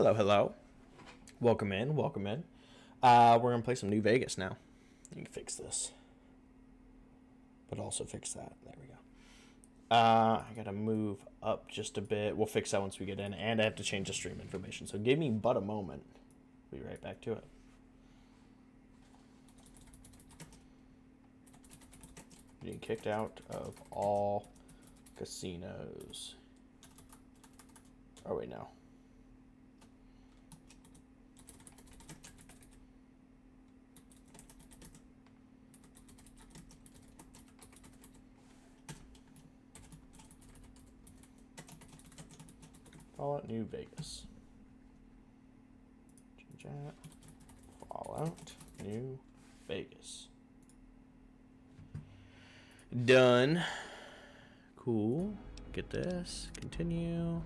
Hello, hello. Welcome in, welcome in. We're gonna play some New Vegas now. You can fix this, but also fix that. There we go. I gotta move up just a bit. We'll fix that once we get in, and I have to change the stream information. So give me but a moment. Be right back to it. Getting kicked out of all casinos. Oh wait, no. Fallout New Vegas. Change that. Fallout New Vegas. Done. Cool. Get this. Continue.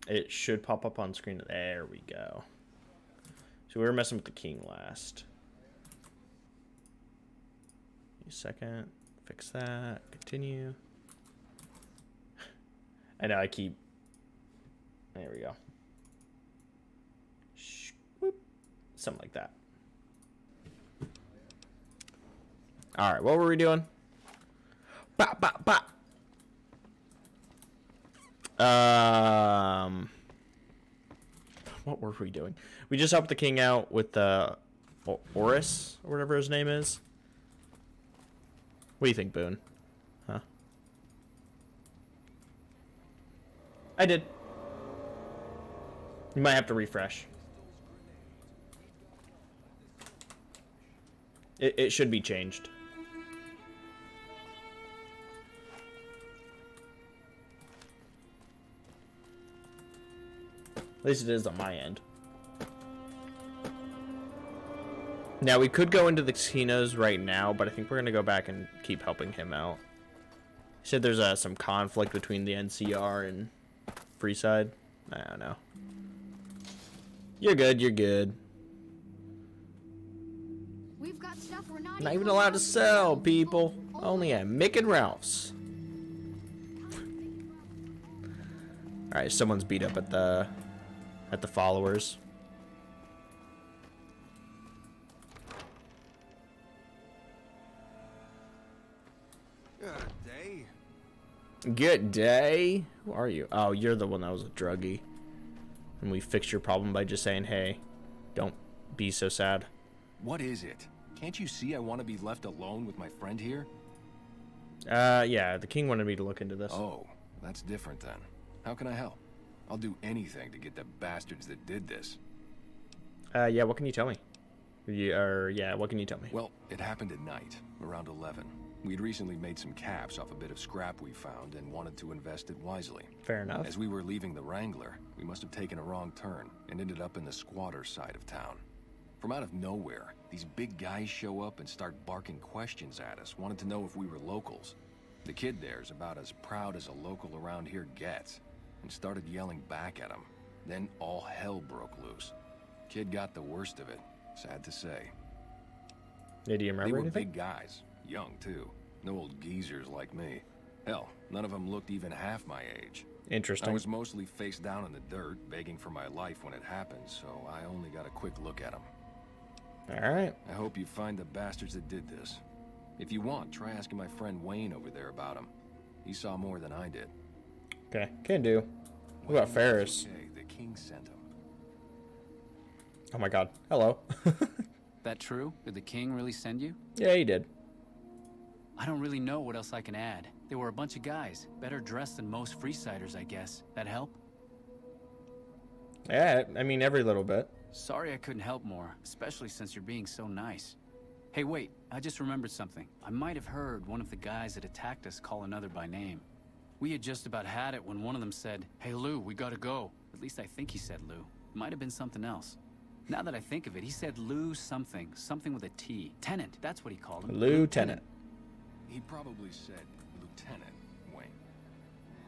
It should pop up on screen. There we go. So we were messing with the king last. A second. Fix that. Continue. I know I keep. There we go. Whoop. Something like that. All right. What were we doing? Bop, bop, bop. What were we doing? We just helped the king out with Oris or whatever his name is. What do you think, Boone? Huh? I did. You might have to refresh. It should be changed. At least it is on my end. Now, we could go into the casinos right now, but I think we're going to go back and keep helping him out. He said there's some conflict between the NCR and Freeside. I don't know. You're good, you're good. We've got stuff we're not even allowed to sell, people. Only at Mick and Ralph's. Alright, someone's beat up at the followers. Good day. Who are you? Oh, you're the one that was a druggie. And we fixed your problem by just saying, hey, don't be so sad. What is it? Can't you see I want to be left alone with my friend here? Yeah, the king wanted me to look into this. Oh, that's different then. How can I help? I'll do anything to get the bastards that did this. Yeah, what can you tell me? Yeah, what can you tell me? Well, it happened at night, around 11. We'd recently made some caps off a bit of scrap we found and wanted to invest it wisely. Fair enough. As we were leaving the Wrangler, we must have taken a wrong turn and ended up in the squatter side of town. From out of nowhere, these big guys show up and start barking questions at us, wanted to know if we were locals. The kid there's about as proud as a local around here gets, and started yelling back at him. Then all hell broke loose. Kid got the worst of it, sad to say. Yeah, do you remember anything? They were big guys, young too. No old geezers like me. Hell, none of them looked even half my age. Interesting. I was mostly face down in the dirt, begging for my life when it happened, so I only got a quick look at them. Alright. I hope you find the bastards that did this. If you want, try asking my friend Wayne over there about him. He saw more than I did. Okay, can do. What about Ferris? Okay, the king sent him. Oh my god. Hello. That true? Did the king really send you? Yeah, he did. I don't really know what else I can add. They were a bunch of guys, better dressed than most Freesiders, I guess. That help? Yeah, I mean, every little bit. Sorry I couldn't help more, especially since you're being so nice. Hey, wait, I just remembered something. I might have heard one of the guys that attacked us call another by name. We had just about had it when one of them said, "Hey Lou, we gotta go." At least I think he said Lou. Might have been something else. Now that I think of it, he said Lou something with a T. Tenant, that's what he called him. Lieutenant. He probably said Lieutenant Wayne.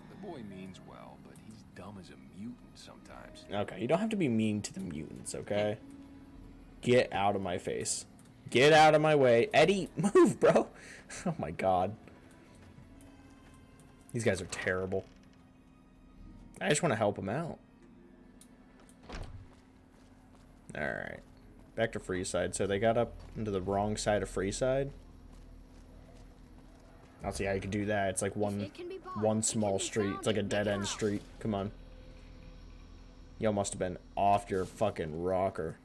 The boy means well, but he's dumb as a mutant sometimes. Okay, you don't have to be mean to the mutants, okay? Get out of my face. Get out of my way. Eddie, move, bro. Oh my god. These guys are terrible. I just want to help them out. Alright. Back to Freeside. So they got up into the wrong side of Freeside. I'll see how you can do that. It's like one small street. It's like a dead-end street. Come on. Y'all must have been off your fucking rocker.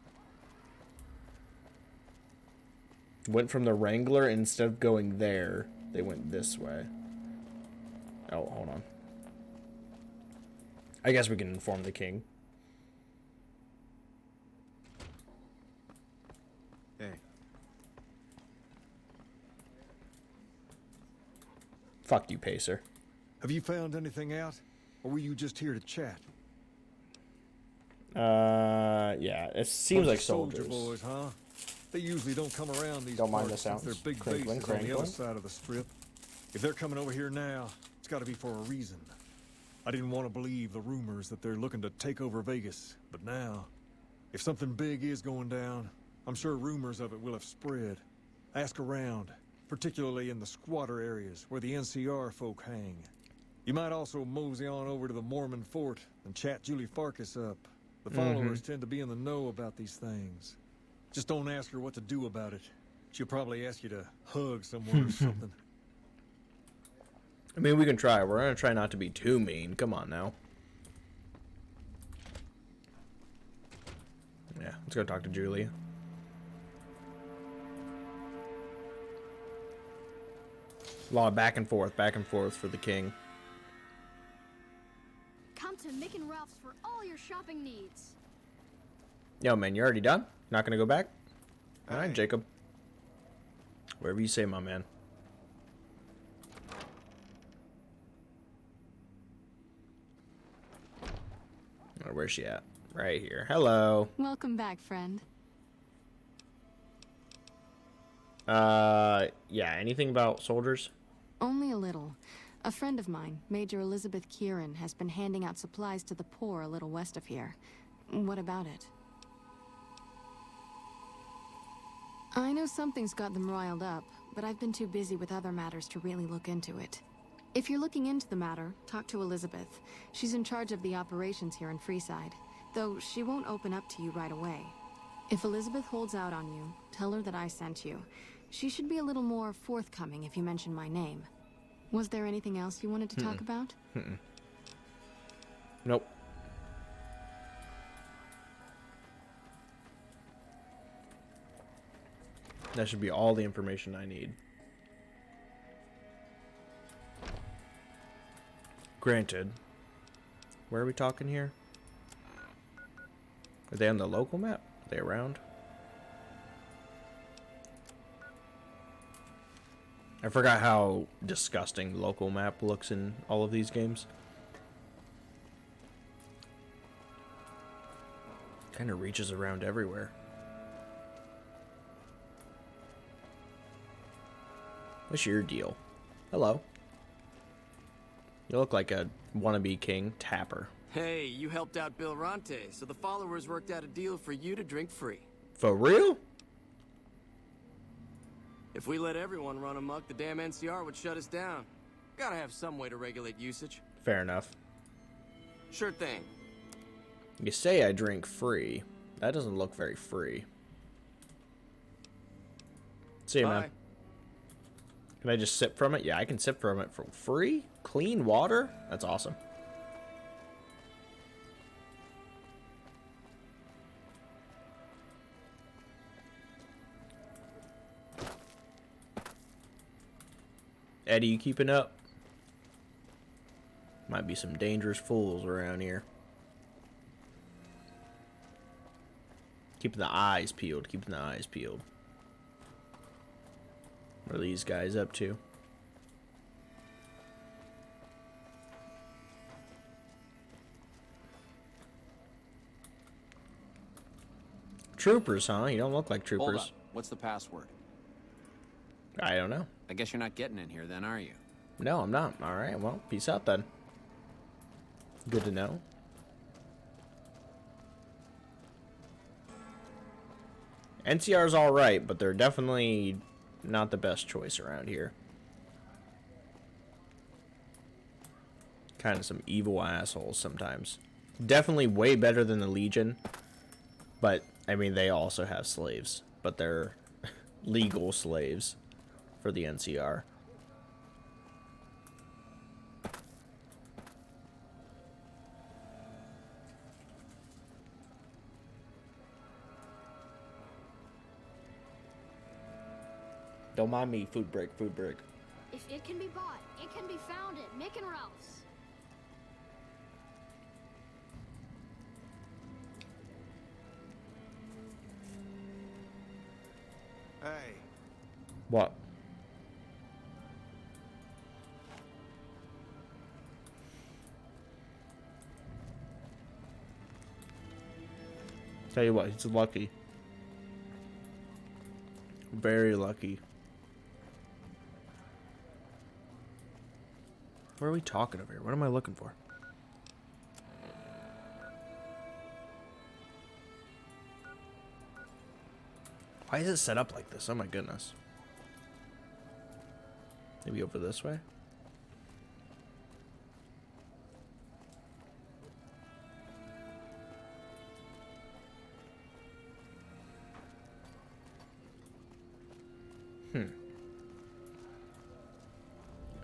Went from the Wrangler, instead of going there, they went this way. Oh, hold on. I guess we can inform the king. Hey. Fuck you, Pacer. Have you found anything out? Or were you just here to chat? Yeah, it seems like soldiers. Soldier boys, huh? They usually don't come around these Don't mind parts the sounds. since their big Crinkling, bases on the crinkling. other side of the strip. If they're coming over here now, it's got to be for a reason. I didn't want to believe the rumors that they're looking to take over Vegas, but now, if something big is going down, I'm sure rumors of it will have spread. Ask around, particularly in the squatter areas where the NCR folk hang. You might also mosey on over to the Mormon fort and chat Julie Farkas up. The followers tend to be in the know about these things. Just don't ask her what to do about it. She'll probably ask you to hug someone or something. I mean, we can try. We're gonna try not to be too mean. Come on now. Yeah, let's go talk to Julie. A lot of back and forth for the king. Come to Mick and Ralph's for all your shopping needs. Yo, man, you already done? Not gonna go back? Hey. Alright, Jacob. Wherever you say, my man. Oh, where's she at? Right here. Hello. Welcome back, friend. Yeah, anything about soldiers? Only a little. A friend of mine, Major Elizabeth Kieran, has been handing out supplies to the poor a little west of here. What about it? I know something's got them riled up, but I've been too busy with other matters to really look into it. If you're looking into the matter, talk to Elizabeth. She's in charge of the operations here in Freeside, though she won't open up to you right away. If Elizabeth holds out on you, tell her that I sent you. She should be a little more forthcoming if you mention my name. Was there anything else you wanted to talk about? Nope. That should be all the information I need. Granted. Where are we talking here? Are they on the local map? Are they around? I forgot how disgusting the local map looks in all of these games. Kind of reaches around everywhere. What's your deal? Hello. You look like a wannabe king tapper. Hey, you helped out Bill Ronte, so the followers worked out a deal for you to drink free. For real? If we let everyone run amok, the damn NCR would shut us down. Gotta have some way to regulate usage. Fair enough. Sure thing. You say I drink free. That doesn't look very free. See you, Bye. man. Can I just sip from it? Yeah, I can sip from it for free? Clean water? That's awesome. Eddie, you keeping up? Might be some dangerous fools around here. Keeping the eyes peeled, keeping the eyes peeled. What are these guys up to? Troopers, huh? You don't look like Hold troopers. up. What's the password? I don't know. I guess you're not getting in here then, are you? No, I'm not. Alright, well, peace out then. Good to know. NCR's alright, but they're definitely not the best choice around here. Kind of some evil assholes sometimes. Definitely way better than the Legion. But, I mean, they also have slaves. But they're legal slaves for the NCR. Don't mind me. Food break, food break. If it can be bought, it can be found at Mick and Ralph's. Hey, What? Tell you what, he's lucky. Very lucky. What are we talking over here? What am I looking for? Why is it set up like this? Oh my goodness. Maybe over this way?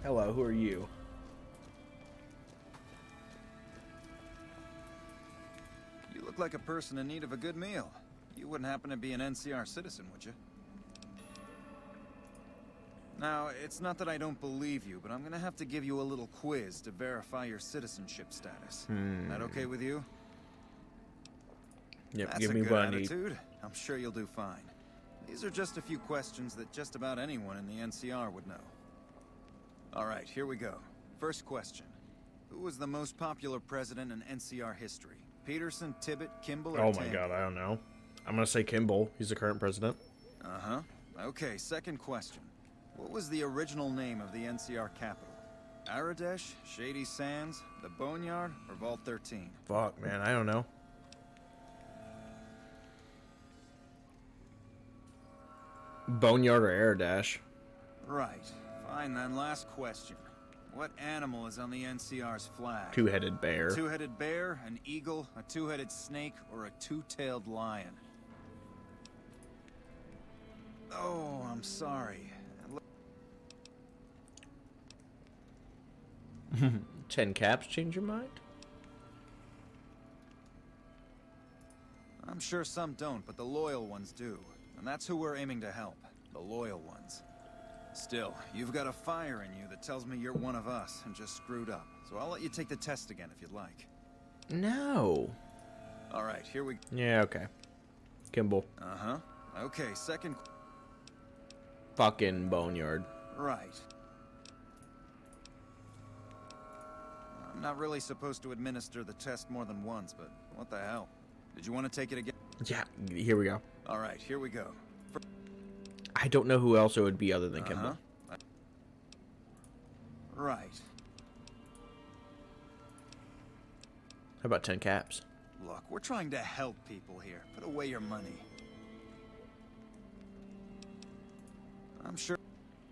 Hello, who are you? you look like a person in need of a good meal. You wouldn't happen to be an NCR citizen, would you? Now, it's not that I don't believe you, but I'm gonna have to give you a little quiz to verify your citizenship status. That okay with you? Yep, That's give a me good what I need. attitude. I'm sure you'll do fine. These are just a few questions that just about anyone in the NCR would know. All right, here we go. First question. Who was the most popular president in NCR history? Peterson, Tibbet, Kimball, or Oh my Taney? god, I don't know. I'm gonna say Kimball. He's the current president. Uh-huh. Okay, second question. What was the original name of the NCR capital? Aradesh, Shady Sands, the Boneyard, or Vault 13? Fuck, man, I don't know. Boneyard or Air Dash? Right. Fine then, last question. What animal is on the NCR's flag? Two-headed bear. A two-headed bear, an eagle, a two-headed snake, or a two-tailed lion? Oh, I'm sorry. 10 caps change your mind? I'm sure some don't, but the loyal ones do. And that's who we're aiming to help. The loyal ones. Still, you've got a fire in you that tells me you're one of us and just screwed up. So I'll let you take the test again if you'd like. No. Alright, here we... Yeah, okay. Kimball. Uh-huh. Okay, second... Fucking Boneyard. Right. I'm not really supposed to administer the test more than once, but what the hell? Did you want to take it again? Yeah, here we go. Alright, here we go. I don't know who else it would be other than Kimball. Right. How about 10 caps? Look, we're trying to help people here. Put away your money. I'm sure...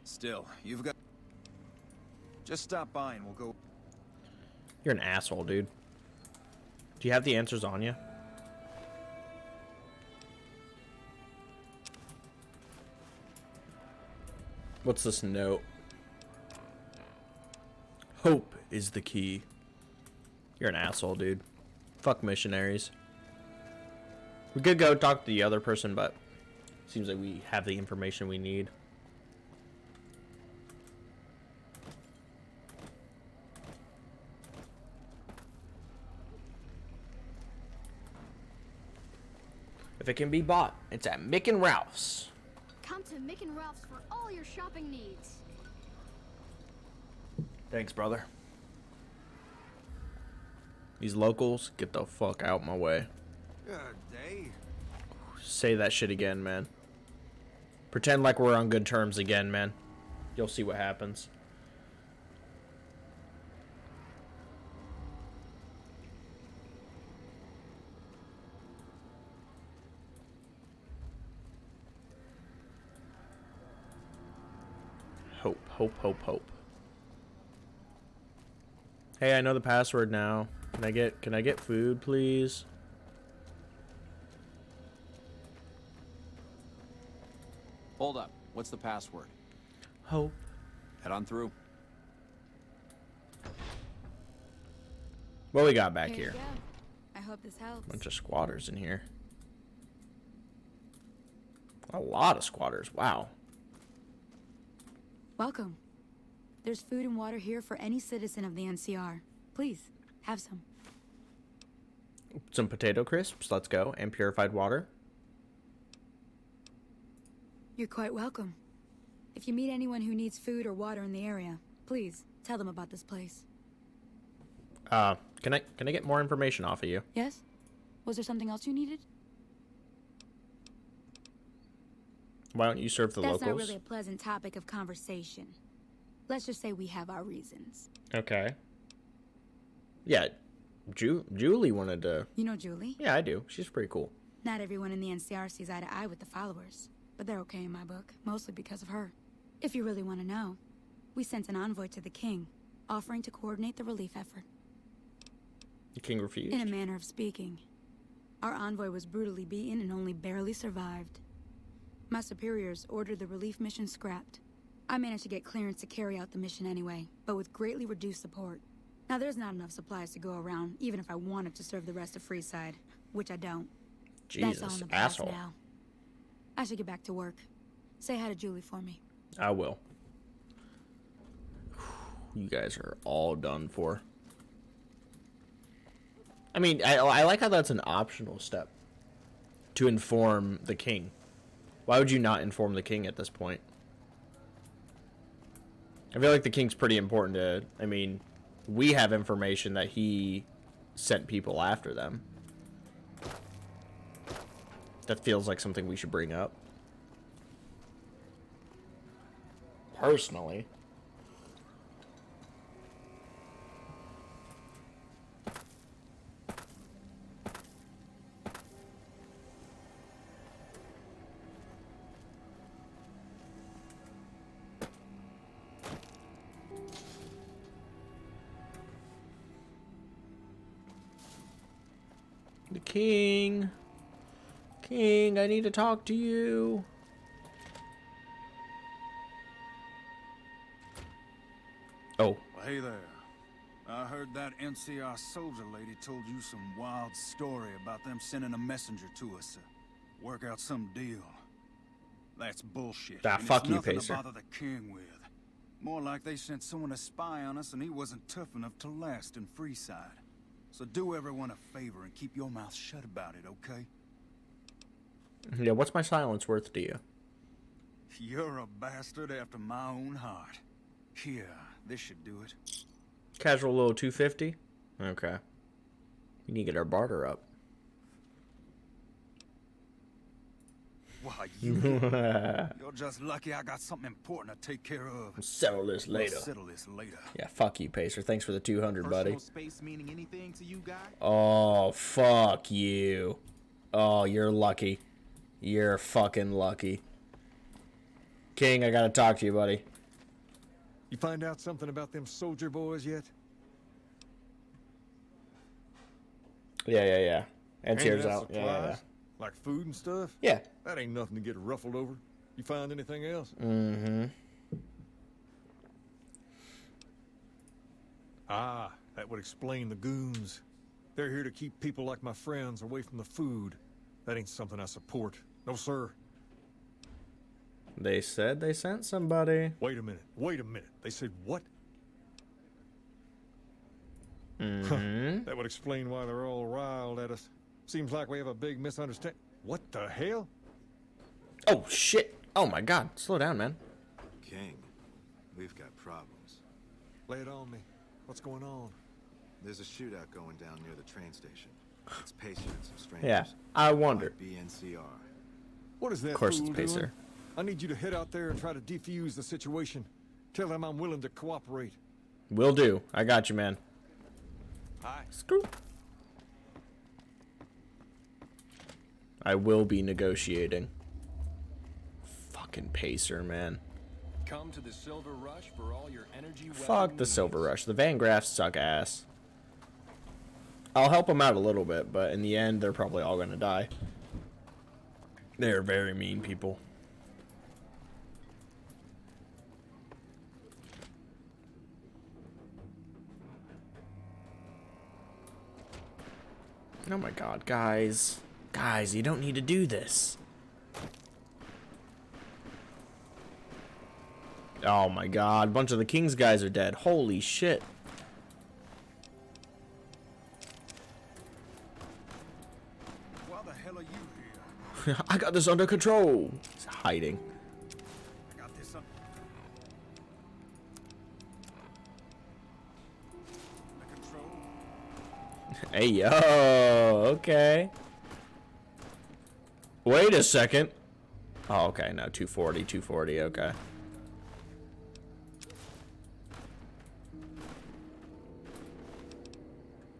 Still, you've got... Just stop by and we'll go... You're an asshole, dude. Do you have the answers on you? What's this note? Hope is the key. You're an asshole, dude. Fuck missionaries. We could go talk to the other person, but seems like we have the information we need. If it can be bought, it's at Mick and Ralph's. Come to Mick and Ralph's for all your shopping needs. Thanks, brother. These locals, get the fuck out my way. Good day. Say that shit again, man. Pretend like we're on good terms again, man. You'll see what happens. Hope, hope, hope, hope. Hey, I know the password now. Can I get food, please? Hold up. What's the password? Hope. Head on through. What we got back Here here? you go. I hope this helps. Bunch of squatters in here. A lot of squatters. Wow. Welcome. There's food and water here for any citizen of the NCR. Please, have some. Some potato crisps. Let's go. And purified water. You're quite welcome. If you meet anyone who needs food or water in the area, please tell them about this place. Can I get more information off of you? Yes? Was there something else you needed? Why don't you serve the That's locals? not really a pleasant topic of conversation. Let's just say we have our reasons. Okay. Yeah, Julie wanted to... You know Julie? Yeah, I do. She's pretty cool. Not everyone in the NCR sees eye to eye with the followers, but they're okay in my book, mostly because of her. If you really want to know, we sent an envoy to the king, offering to coordinate the relief effort. The king refused? In a manner of speaking. Our envoy was brutally beaten and only barely survived. My superiors ordered the relief mission scrapped. I managed to get clearance to carry out the mission anyway, but with greatly reduced support. Now there's not enough supplies to go around, even if I wanted to serve the rest of Freeside, which I don't. Jesus, That's all in the past asshole. now. I should get back to work. Say hi to Julie for me. I will. You guys are all done for. I mean, I like how that's an optional step. To inform the king. Why would you not inform the king at this point? I feel like the king's pretty important to... I mean, we have information that he sent people after them. That feels like something we should bring up. Personally. The king. King, I need to talk to you. Oh. Well, hey there. I heard that NCR soldier lady told you some wild story about them sending a messenger to us to work out some deal. That's bullshit. Ah, and fuck it's you, nothing Pacer. to bother the king with. More like they sent someone to spy on us and he wasn't tough enough to last in Freeside. So do everyone a favor and keep your mouth shut about it, okay? Yeah, what's my silence worth to you? You're a bastard after my own heart. Here, this should do it. Casual little 250? Okay. We need to get our barter up. Why, you're just lucky I got something important to take care of. Settle this later. We'll settle this later. Yeah, fuck you, Pacer. Thanks for the 200, buddy. Personal space meaning anything to you, guy? Oh, fuck you. Oh, you're lucky. You're fucking lucky. King, I gotta talk to you, buddy. You find out something about them soldier boys yet? Yeah. And Handing tears out. supplies? Yeah. Like food and stuff? Yeah. That ain't nothing to get ruffled over. You find anything else? Mm-hmm. Ah, that would explain the goons. They're here to keep people like my friends away from the food. That ain't something I support. No, sir. They said they sent somebody. Wait a minute. They said what? Mm-hmm. That would explain why they're all riled at us. Seems like we have a big misunderstanding. What the hell? Oh, shit. Oh, my God. Slow down, man. King, we've got problems. Lay it on me. What's going on? There's a shootout going down near the train station. It's Pacer and some strangers. Yeah, I wonder. BNCR. What is that? Of course fool it's Pacer. doing? I need you to head out there and try to defuse the situation. Tell them I'm willing to cooperate. Will do. I got you, man. Hi. Screw. I will be negotiating. Fucking Pacer, man. Come to the Silver Rush for all your energy. Fuck the Silver Rush. The Van Graffs suck ass. I'll help them out a little bit, but in the end, they're probably all gonna die. They're very mean people. Oh my god, guys. Guys, you don't need to do this. Oh my god, a bunch of the King's guys are dead. Holy shit. Why the hell are you here? I got this under control. He's hiding. I got this under control. Hey, yo, okay. Wait a second. Oh, okay, no, 240, okay.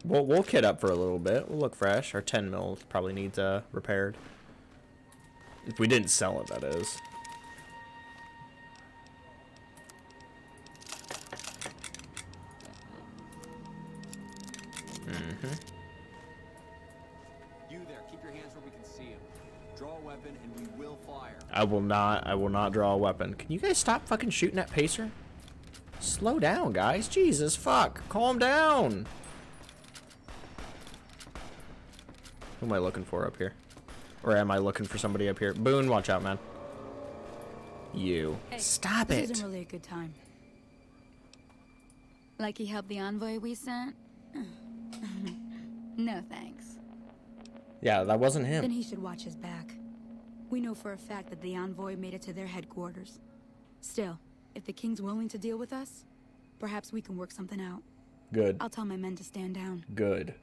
We'll kit up for a little bit. We'll look fresh. Our 10 mil probably needs repaired. If we didn't sell it, that is. You there, keep your hands where we can see him. Draw a weapon and we will fire. I will not draw a weapon. Can you guys stop fucking shooting at Pacer? Slow down, guys. Jesus fuck. Calm down. Who am I looking for up here? Or am I looking for somebody up here? Boone, watch out, man. You. Hey, Stop this it. isn't really a good time. Like he helped the envoy we sent? No thanks. Yeah, that wasn't him. Then he should watch his back. We know for a fact that the envoy made it to their headquarters. Still, if the king's willing to deal with us, perhaps we can work something out. Good. I'll tell my men to stand down. Good.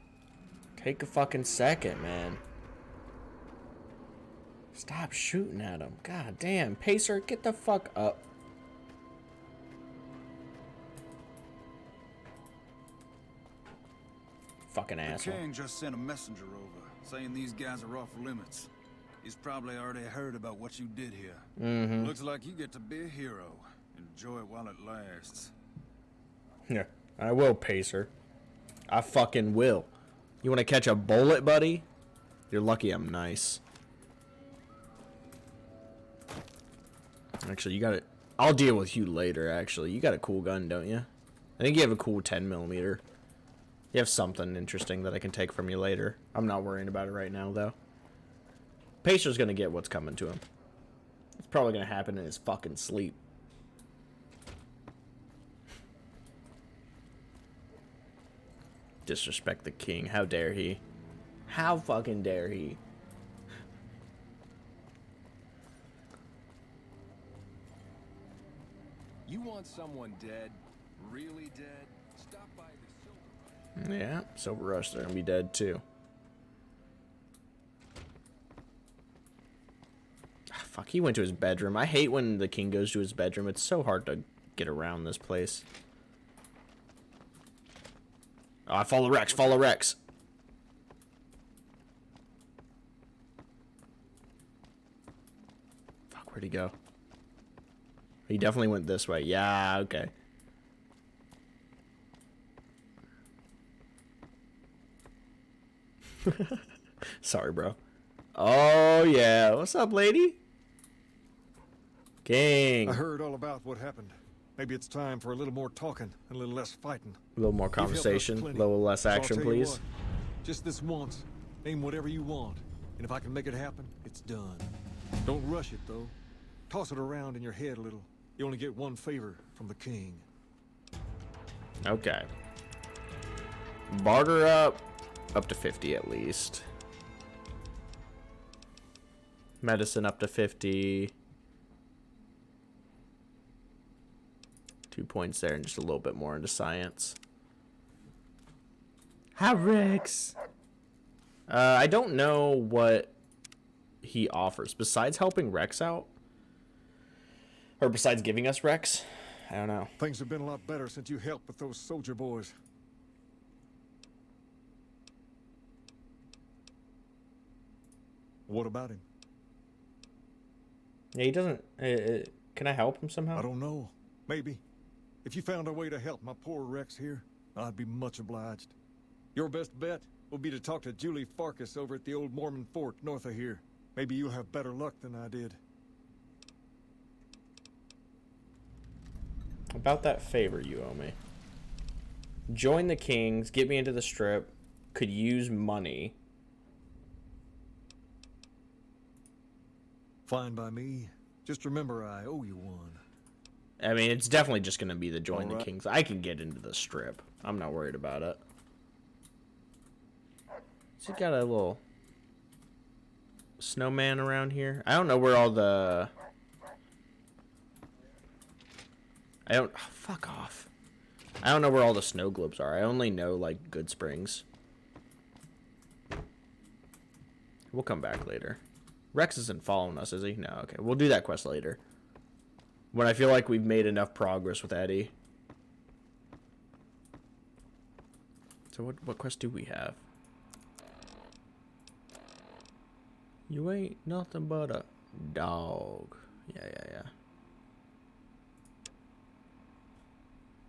Take a fucking second, man. Stop shooting at him. God damn. Pacer, get the fuck up. Fucking asshole. The king just sent a messenger over, saying these guys are off limits. He's probably already heard about what you did here. Mm-hmm. Looks like you get to be a hero. Enjoy it while it lasts. Yeah, I will, Pacer. I fucking will. You want to catch a bullet, buddy? You're lucky I'm nice. Actually, you got it. I'll deal with you later, actually. You got a cool gun, don't you? I think you have a cool 10mm. You have something interesting that I can take from you later. I'm not worrying about it right now, though. Pacer's gonna get what's coming to him. It's probably gonna happen in his fucking sleep. Disrespect the king. How dare he? How fucking dare he? You want someone dead? Really dead? Stop by the Silver Rush. Yeah, Silver Rush, they're gonna be dead too. Ah, fuck, he went to his bedroom. I hate when the king goes to his bedroom. It's so hard to get around this place. Oh, I follow Rex, follow Rex. Fuck, where'd he go? He definitely went this way. Yeah, okay. Sorry, bro. Oh, yeah. What's up, lady? King. I heard all about what happened. Maybe it's time for a little more talking and a little less fighting. A little more You've helped us conversation, a plenty. little less So I'll action, tell you please. what, just this once, name whatever you want. And if I can make it happen, it's done. Don't rush it, though. Toss it around in your head a little. You only get one favor from the king. Okay. Barter up to 50 at least. Medicine up to 50. 2 points there and just a little bit more into science. Hi, Rex. I don't know what he offers besides helping Rex out. Or besides giving us Rex. I don't know. Things have been a lot better since you helped with those soldier boys. What about him? Yeah, he doesn't. Can I help him somehow? I don't know. Maybe. If you found a way to help my poor Rex here, I'd be much obliged. Your best bet would be to talk to Julie Farkas over at the old Mormon fort north of here. Maybe you'll have better luck than I did. About that favor you owe me. Join the Kings, get me into the Strip, could use money. Fine by me. Just remember I owe you one. I mean, it's definitely just going to be the join the Alright. Kings. I can get into the Strip. I'm not worried about it. So you got a little snowman around here. I don't know where all the... fuck off. I don't know where all the snow globes are. I only know, like, Good Springs. We'll come back later. Rex isn't following us, is he? No, okay. We'll do that quest later. When I feel like we've made enough progress with Eddie. So what quest do we have? You ain't nothing but a dog. Yeah.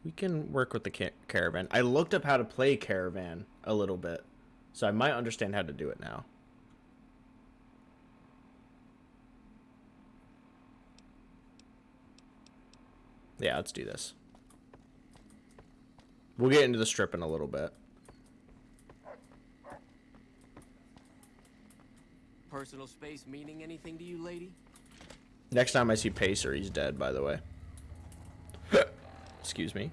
We can work with the caravan. I looked up how to play caravan a little bit, so I might understand how to do it now. Yeah, let's do this. We'll get into the Strip in a little bit. Personal space meaning anything to you, lady? Next time I see Pacer, he's dead, by the way. Excuse me.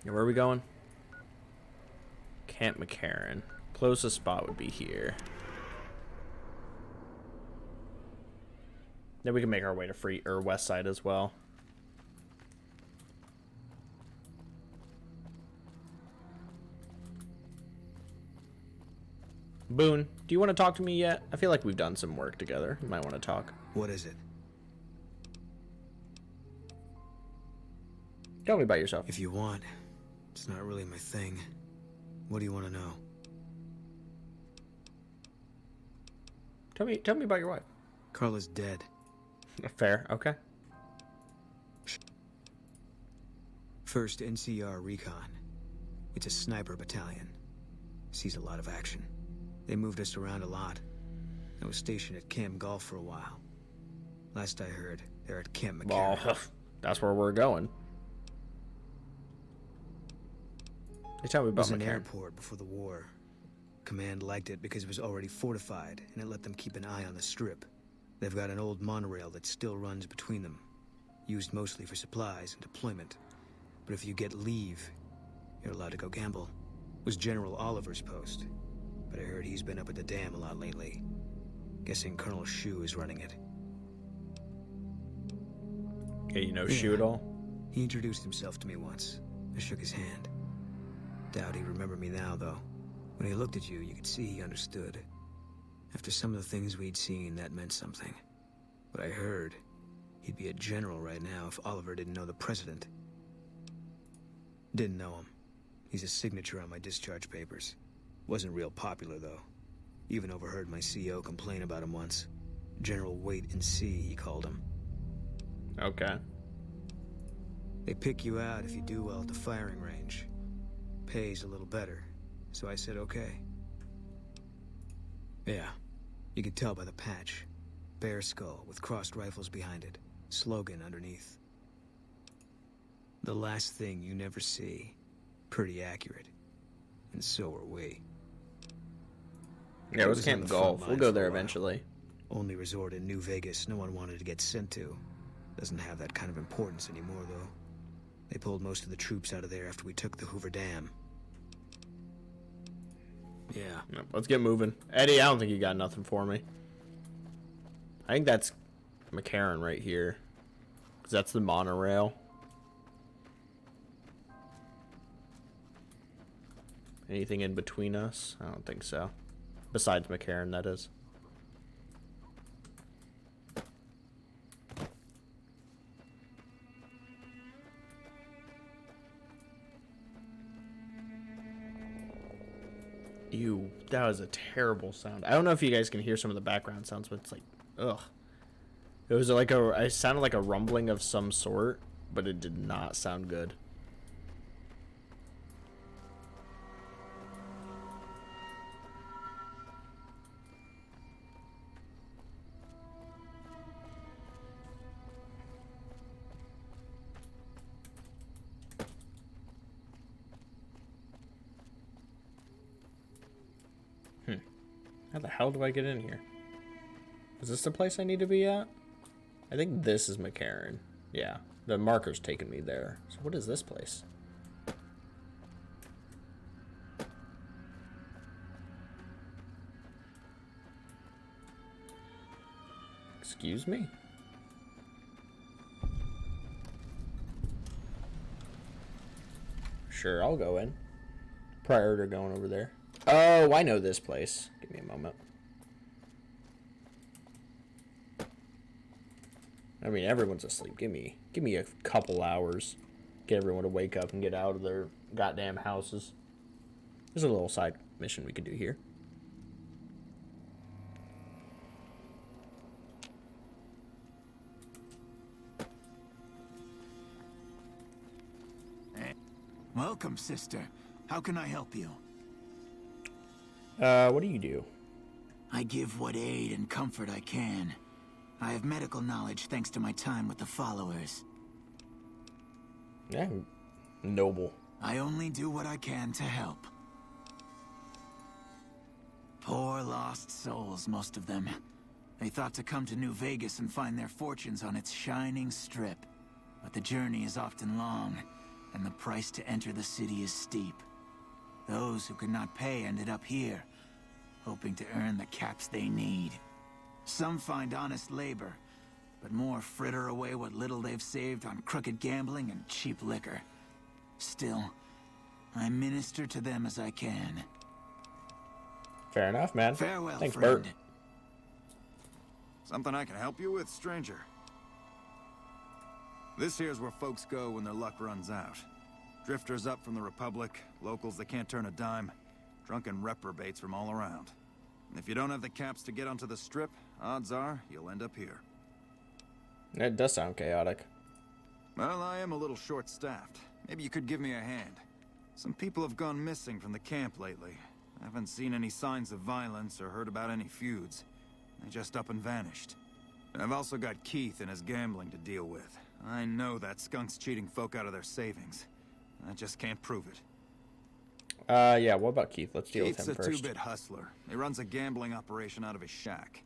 Yeah, where are we going? Camp McCarran. Closest spot would be here. Then we can make our way to West Side as well. Boone, do you want to talk to me yet? I feel like we've done some work together. You might want to talk. What is it? Tell me about yourself. If you want. It's not really my thing. What do you want to know? Tell me about your wife. Carla's dead. Fair, okay. First NCR Recon. It's a sniper battalion. Sees a lot of action. They moved us around a lot. I was stationed at Camp Golf for a while. Last I heard, they're at Camp McCarran. Well, that's where we're going. They tell me It about was an McCarran. airport before the war. Command liked it because it was already fortified, and it let them keep an eye on the Strip. They've got an old monorail that still runs between them, used mostly for supplies and deployment. But if you get leave, you're allowed to go gamble. It was General Oliver's post, but I heard he's been up at the dam a lot lately. Guessing Colonel Shu is running it. Yeah, you know Shu at all? He introduced himself to me once. I shook his hand. Doubt he'd remember me now, though. When he looked at you, you could see he understood. After some of the things we'd seen, that meant something. But I heard he'd be a general right now if Oliver didn't know the president. Didn't know him. He's a signature on my discharge papers. Wasn't real popular, though. Even overheard my CO complain about him once. General Wait and See, he called him. Okay. They pick you out if you do well at the firing range. Pays a little better, so I said okay. Yeah, you could tell by the patch. Bear skull with crossed rifles behind it. Slogan underneath. The last thing you never see. Pretty accurate. And so are we. Yeah, it was on Camp the front Golf. We'll lines go for a there while. eventually. Only resort in New Vegas no one wanted to get sent to. Doesn't have that kind of importance anymore, though. They pulled most of the troops out of there after we took the Hoover Dam. Yeah. Yep, let's get moving. Eddie, I don't think you got nothing for me. I think that's McCarran right here. Because that's the monorail. Anything in between us? I don't think so. Besides McCarran, that is. Ew, that was a terrible sound. I don't know if you guys can hear some of the background sounds, but it's like, ugh. It was like it sounded like a rumbling of some sort, but it did not sound good. How the hell do I get in here? Is this the place I need to be at? I think this is McCarran. Yeah, the marker's taking me there. So what is this place? Excuse me? Sure, I'll go in. Prior to going over there. Oh, I know this place. Give me a moment. I mean, everyone's asleep. Give me a couple hours. Get everyone to wake up and get out of their goddamn houses. There's a little side mission we could do here. Welcome, sister. How can I help you? What do you do? I give what aid and comfort I can. I have medical knowledge thanks to my time with the followers. Yeah, noble. I only do what I can to help. Poor lost souls, most of them. They thought to come to New Vegas and find their fortunes on its shining strip. But the journey is often long, and the price to enter the city is steep. Those who could not pay ended up here, hoping to earn the caps they need. Some find honest labor, but more fritter away what little they've saved on crooked gambling and cheap liquor. Still, I minister to them as I can. Fair enough, man. Farewell, thanks, friend. Bert. Something I can help you with, stranger? This here's where folks go when their luck runs out. Drifters up from the Republic, locals that can't turn a dime, drunken reprobates from all around. And if you don't have the caps to get onto the strip, odds are you'll end up here. It does sound chaotic. Well, I am a little short-staffed. Maybe you could give me a hand. Some people have gone missing from the camp lately. I haven't seen any signs of violence or heard about any feuds. They just up and vanished. And I've also got Keith and his gambling to deal with. I know that skunk's cheating folk out of their savings. I just can't prove it. Yeah, what about Keith? Let's deal Keith's with him a first. two-bit hustler. He runs a gambling operation out of his shack.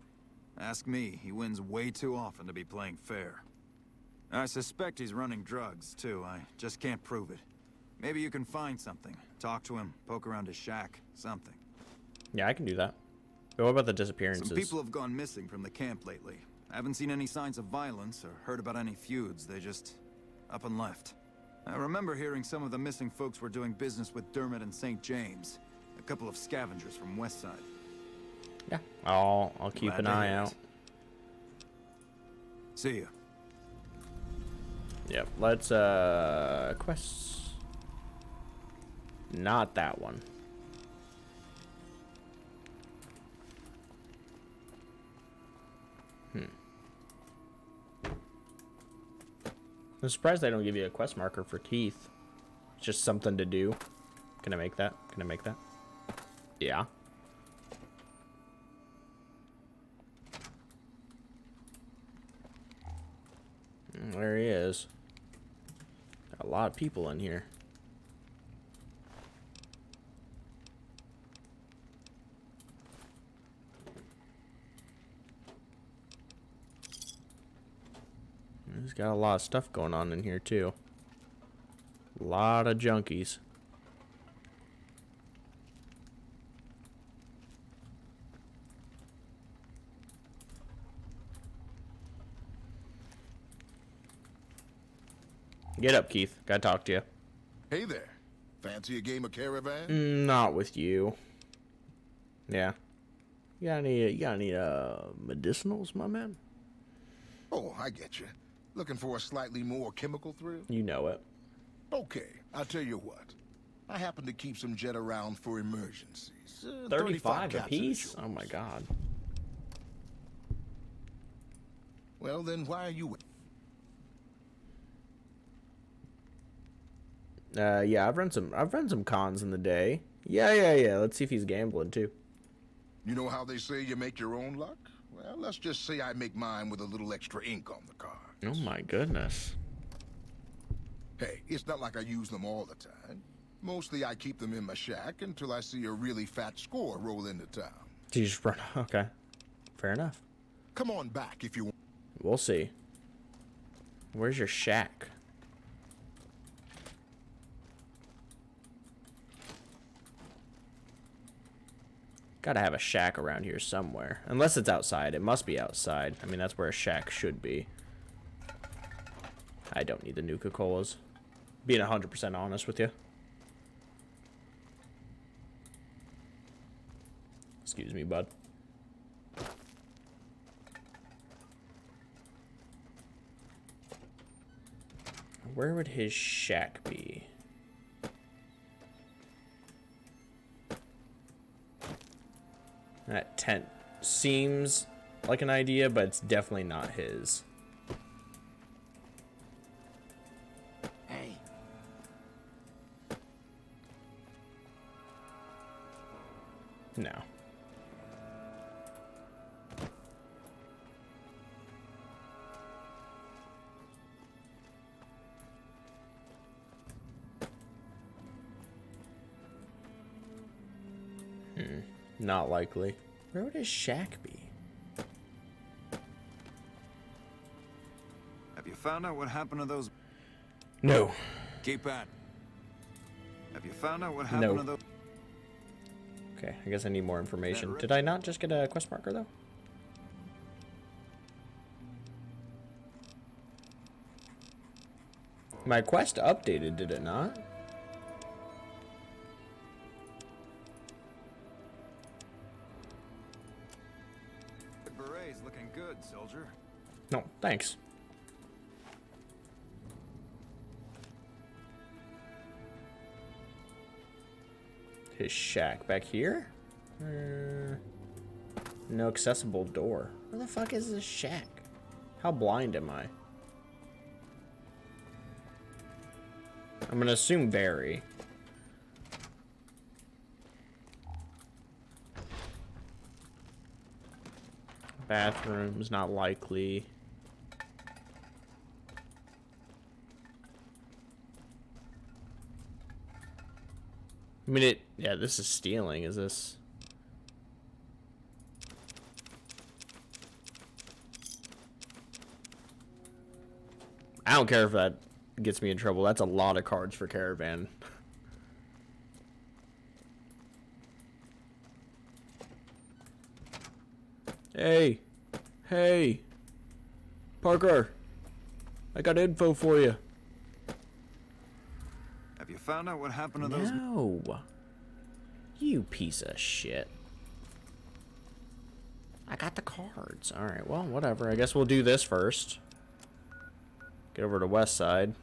Ask me, he wins way too often to be playing fair. I suspect he's running drugs, too. I just can't prove it. Maybe you can find something. Talk to him, poke around his shack, something. Yeah, I can do that. But what about the disappearances? Some people have gone missing from the camp lately. I haven't seen any signs of violence or heard about any feuds. They just up and left. I remember hearing some of the missing folks were doing business with Dermot and St. James, a couple of scavengers from Westside. Yeah, I'll keep an eye out. See ya. Yep, let's quests. Not that one. I'm surprised they don't give you a quest marker for Keith. It's just something to do. Can I make that? Can I make that? Yeah. There he is. Got a lot of people in here. He's got a lot of stuff going on in here too. A lot of junkies. Get up, Keith. Gotta talk to you. Hey there. Fancy a game of Caravan? Not with you. Yeah. You got any medicinals, my man? Oh, I get you. Looking for a slightly more chemical thrill? You know it. Okay, I'll tell you what. I happen to keep some jet around for emergencies. 35 caps apiece? at a Oh my god. Well, then why are you... Yeah, I've run some cons in the day. Yeah. Let's see if he's gambling too. You know how they say you make your own luck? Well, let's just say I make mine with a little extra ink on the card. Oh my goodness. Hey, it's not like I use them all the time. Mostly I keep them in my shack until I see a really fat score roll into town. So you just run. Okay. Fair enough. Come on back if you want. We'll see. Where's your shack? Gotta have a shack around here somewhere. Unless it's outside. It must be outside. I mean, that's where a shack should be. I don't need the Nuka-Colas. Being 100% honest with you. Excuse me, bud. Where would his shack be? That tent seems like an idea, but it's definitely not his. Hey. No. Not likely. Where would his shack be? Have you found out what happened to those? No. Keep at. Have you found out what happened to those? Okay, I guess I need more information. Did I not just get a quest marker, though? My quest updated, did it not? The beret's looking good, soldier. No, thanks. His shack back here? No accessible door. Where the fuck is this shack? How blind am I? I'm gonna assume very. Bathroom's not likely. I mean, yeah, this is stealing, is this? I don't care if that gets me in trouble. That's a lot of cards for Caravan. Hey. Hey. Parker. I got info for you. Have you found out what happened to those? No. You piece of shit. I got the cards. Alright, well, whatever. I guess we'll do this first. Get over to West Side.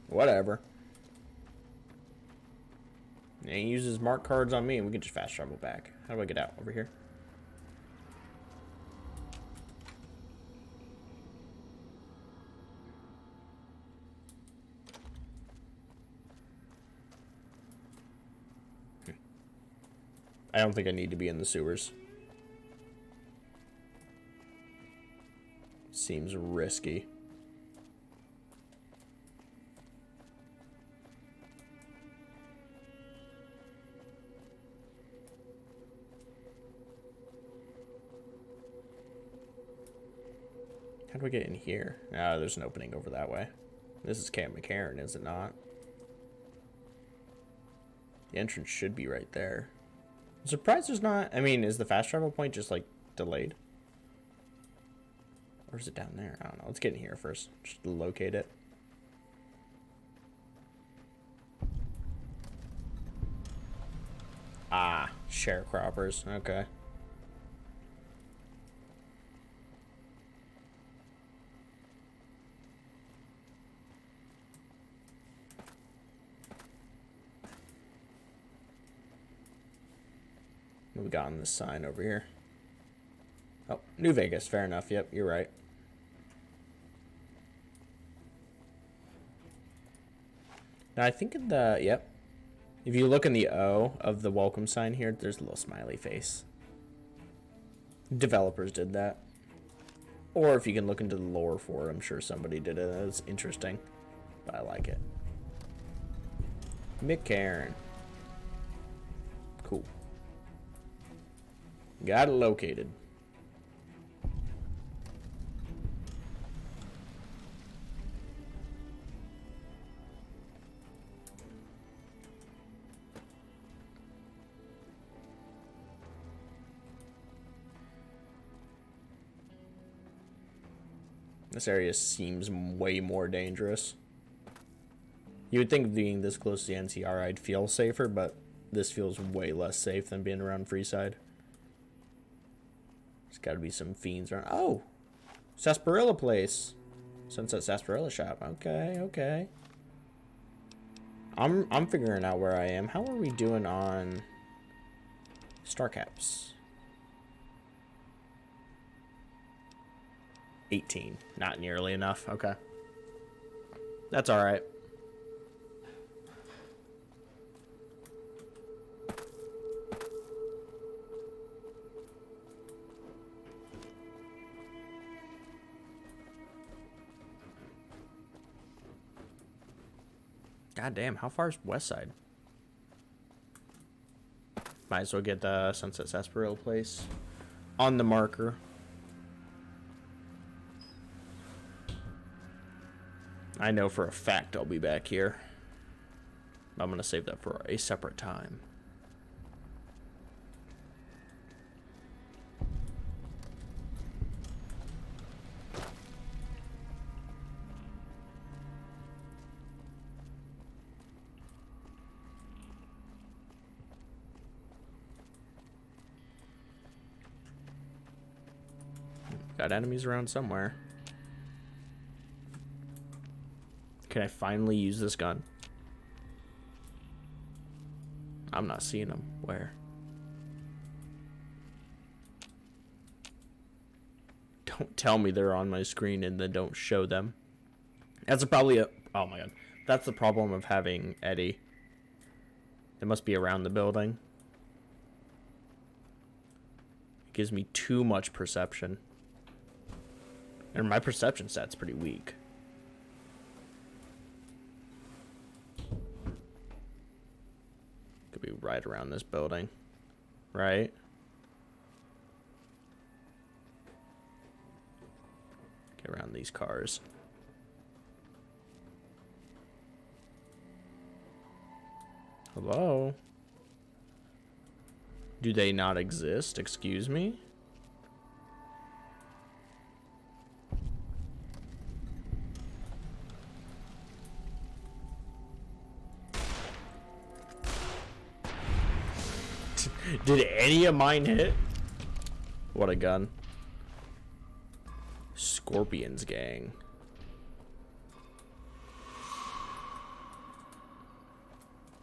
Whatever. And he uses mark cards on me, and we can just fast travel back. How do I get out? Over here? I don't think I need to be in the sewers. Seems risky. How do we get in here? Ah, there's an opening over that way. This is Camp McCarran, is it not? The entrance should be right there. I'm surprised there's not... I mean, is the fast travel point just, like, delayed? Or is it down there? I don't know. Let's get in here first. Just locate it. Ah, sharecroppers. Okay. What we got on this sign over here? Oh, New Vegas. Fair enough. Yep, you're right. Now, I think in the... Yep. If you look in the O of the welcome sign here, there's a little smiley face. Developers did that. Or if you can look into the lore for it, I'm sure somebody did it. That's interesting. But I like it. McCarran. Cool. Got it located. This area seems way more dangerous. You would think being this close to the NCR I'd feel safer, but this feels way less safe than being around Freeside. There's got to be some fiends around. Oh! Sarsaparilla place. Sunset Sarsaparilla shop. Okay, okay. I'm figuring out where I am. How are we doing on star caps? 18. Not nearly enough. Okay. That's alright. God damn, how far is West Side? Might as well get the Sunset Sarsaparilla place on the marker. I know for a fact I'll be back here. I'm gonna save that for a separate time. Got enemies around somewhere. Can I finally use this gun? I'm not seeing them. Where? Don't tell me they're on my screen and then don't show them. That's probably a... Oh my god. That's the problem of having Eddie. They must be around the building. It gives me too much perception. And my perception stat's pretty weak. Could be right around this building. Right? Get around these cars. Hello? Do they not exist? Excuse me? Did any of mine hit? What a gun. Scorpions gang.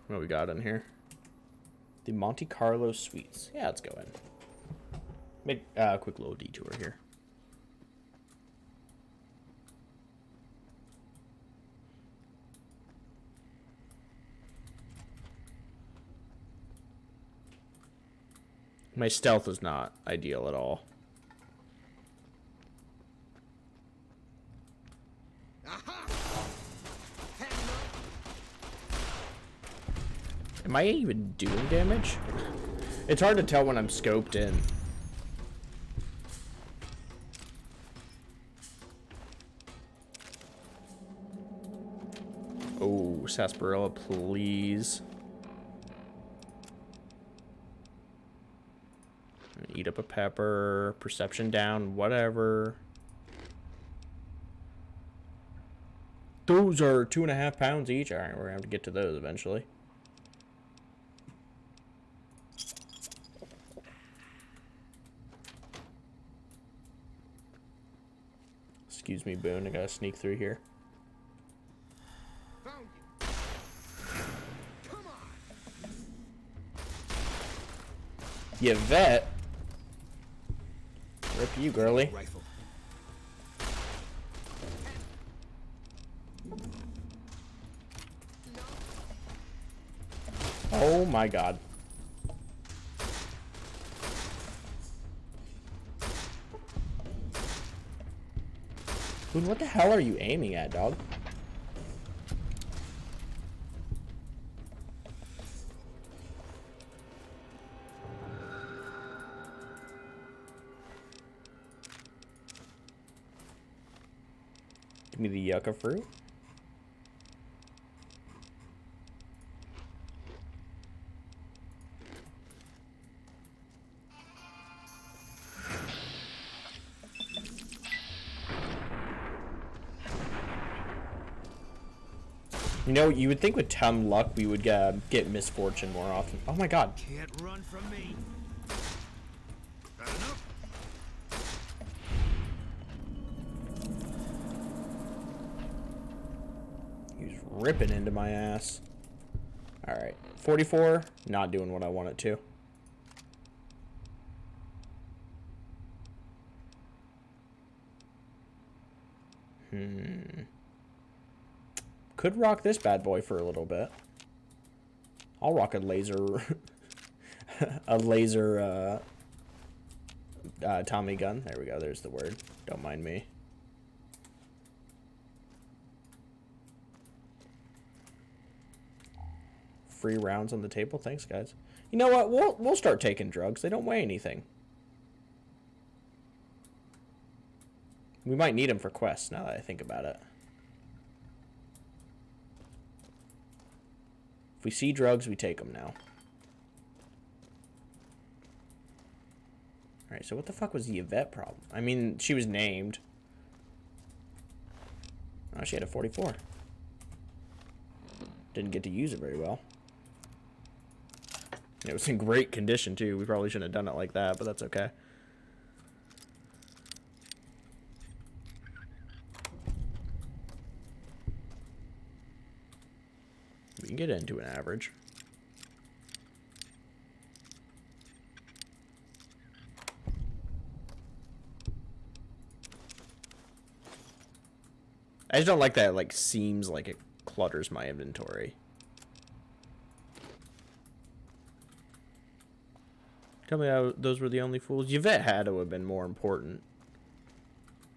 What we got in here? The Monte Carlo Suites. Yeah, let's go in. Make a quick little detour here. My stealth is not ideal at all. Am I even doing damage? It's hard to tell when I'm scoped in. Oh, sarsaparilla, please. Eat up a pepper, perception down, whatever. Those are 2.5 pounds each. All right, we're gonna have to get to those eventually. Excuse me, Boone. I gotta sneak through here. Yvette. Rip you, girly. Rifle. Oh my god. Dude, what the hell are you aiming at, dog? Give me the yucca fruit. You know, you would think with Tom luck we would get misfortune more often. Oh my god. Can't run from me. Got enough? He's ripping into my ass. Alright. 44. Not doing what I want it to. Could rock this bad boy for a little bit. I'll rock a laser... a laser, Tommy gun. There we go. There's the word. Don't mind me. Free rounds on the table. Thanks, guys. You know what? We'll start taking drugs. They don't weigh anything. We might need them for quests now that I think about it. If we see drugs, we take them now. Alright, so what the fuck was the Yvette problem? I mean, she was named. Oh, she had a 44. Didn't get to use it very well. It was in great condition, too. We probably shouldn't have done it like that, but that's okay. We can get into an average. I just don't like that it, like, seems like it clutters my inventory. Tell me how those were the only fools. Yvette had to have been more important.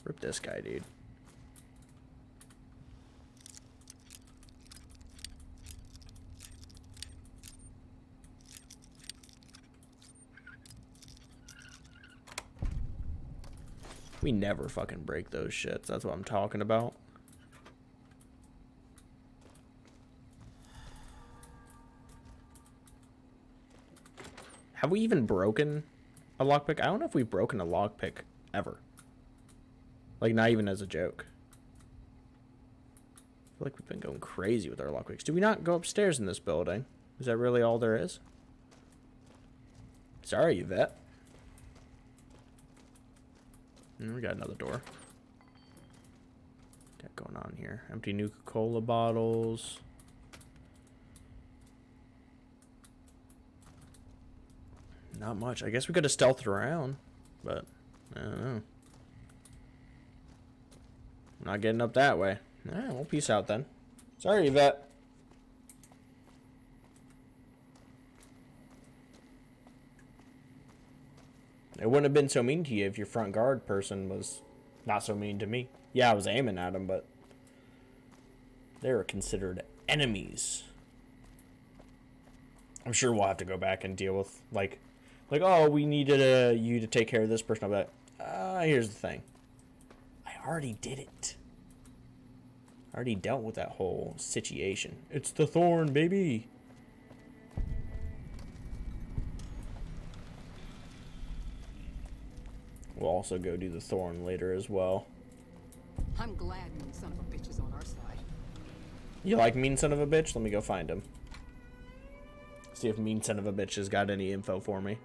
Rip this guy, dude. We never fucking break those shits. That's what I'm talking about. Have we even broken a lockpick? I don't know if we've broken a lockpick ever. Like, not even as a joke. I feel like we've been going crazy with our lockpicks. Do we not go upstairs in this building? Is that really all there is? Sorry, Yvette. We got another door. What's that going on here? Empty Nuka-Cola bottles. Not much. I guess we could have stealthed around, but I don't know. Not getting up that way. Alright, well, peace out then. Sorry, Yvette. It wouldn't have been so mean to you if your front guard person was not so mean to me. Yeah, I was aiming at them, but they were considered enemies. I'm sure we'll have to go back and deal with, like oh, we needed you to take care of this person. I'll be like, here's the thing. I already did it. I already dealt with that whole situation. It's the thorn, baby. We'll also go do the thorn later as well. I'm glad mean son of a bitch is on our side. You like mean son of a bitch? Let me go find him. See if mean son of a bitch has got any info for me.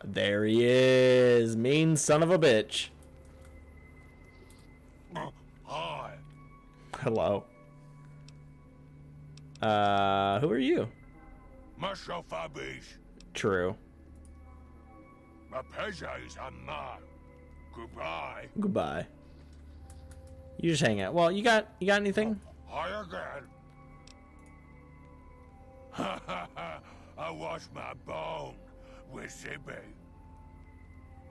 There he is. Mean son of a bitch. Hi. Hello. Who are you? Myself, Abish. True. My pleasure is mine. Goodbye. Goodbye. You just hang out. Well, you got anything? Hi again. Ha ha ha! I wash my bone with Sippy.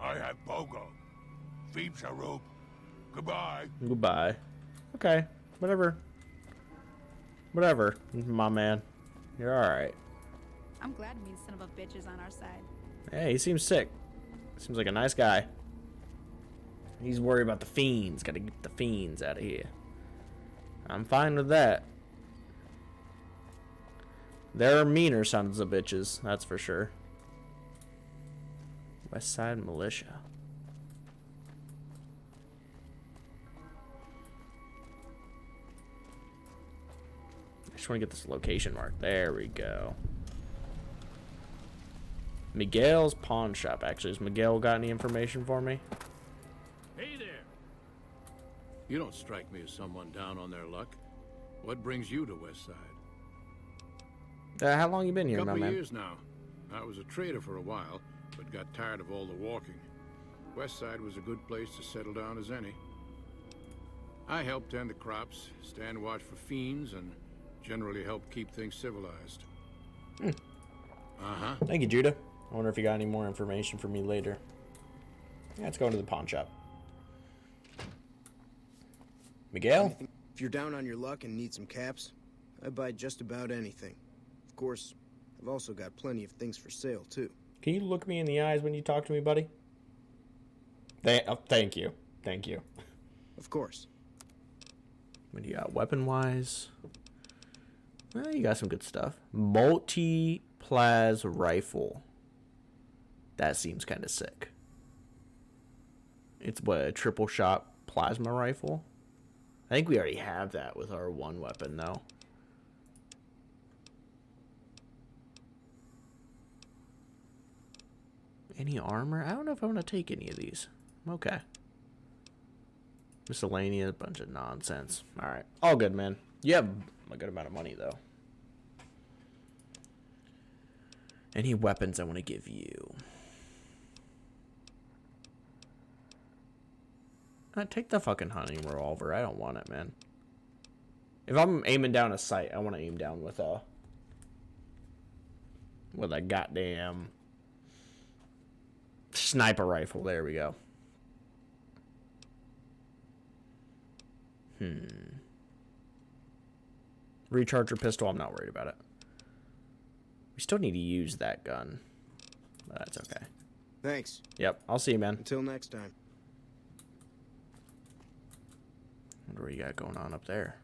I have Bogo. Feeps a rope. Goodbye. Goodbye. Okay. Whatever. Whatever, my man. You're alright. I'm glad mean son of a bitch is on our side. Hey, he seems sick. Seems like a nice guy. He's worried about the fiends. Gotta get the fiends out of here. I'm fine with that. There are meaner sons of bitches, that's for sure. West Side Militia. I just want to get this location marked. There we go. Miguel's pawn shop. Actually, has Miguel got any information for me? Hey there. You don't strike me as someone down on their luck. What brings you to West Side? How long you been here, my Couple man? years now. I was a trader for a while, but got tired of all the walking. West Side was a good place to settle down as any. I help tend the crops, stand watch for fiends, and generally help keep things civilized. Uh-huh. Thank you, Judah. I wonder if you got any more information for me later. Yeah, let's go into the pawn shop. Miguel? If you're down on your luck and need some caps, I buy just about anything. Of course, I've also got plenty of things for sale, too. Can you look me in the eyes when you talk to me, buddy? Thank you. Thank you. Of course. What do you got weapon-wise? Well, you got some good stuff. Multi-plas rifle. That seems kind of sick. It's what, a triple shot plasma rifle? I think we already have that with our one weapon, though. Any armor? I don't know if I want to take any of these. Okay. Miscellaneous, bunch of nonsense. Alright. All good, man. You have a good amount of money, though. Any weapons I want to give you? Take the fucking hunting revolver. I don't want it, man. If I'm aiming down a sight, I want to aim down with a goddamn sniper rifle. There we go. Recharge your pistol. I'm not worried about it. We still need to use that gun. But that's okay. Thanks. Yep. I'll see you, man. Until next time. Wonder what you got going on up there.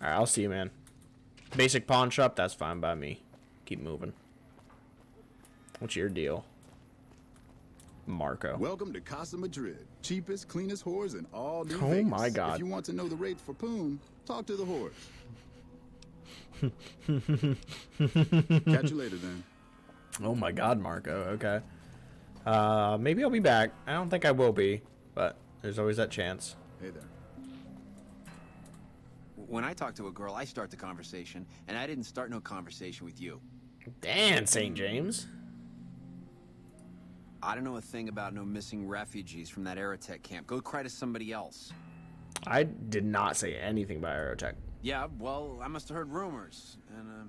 Alright, I'll see you, man. Basic pawn shop, that's fine by me. Keep moving. What's your deal, Marco? Welcome to Casa Madrid. Cheapest, cleanest whores in all New Oh Vegas. my God. If you want to know the rates for Poon, talk to the whores. Catch you later, then. Oh my God, Marco. Okay. Maybe I'll be back. I don't think I will be, but there's always that chance. Hey there. When I talk to a girl, I start the conversation, and I didn't start no conversation with you. Damn, St. James. I don't know a thing about no missing refugees from that Aerotech camp. Go cry to somebody else. I did not say anything about Aerotech. Yeah, well, I must have heard rumors. And,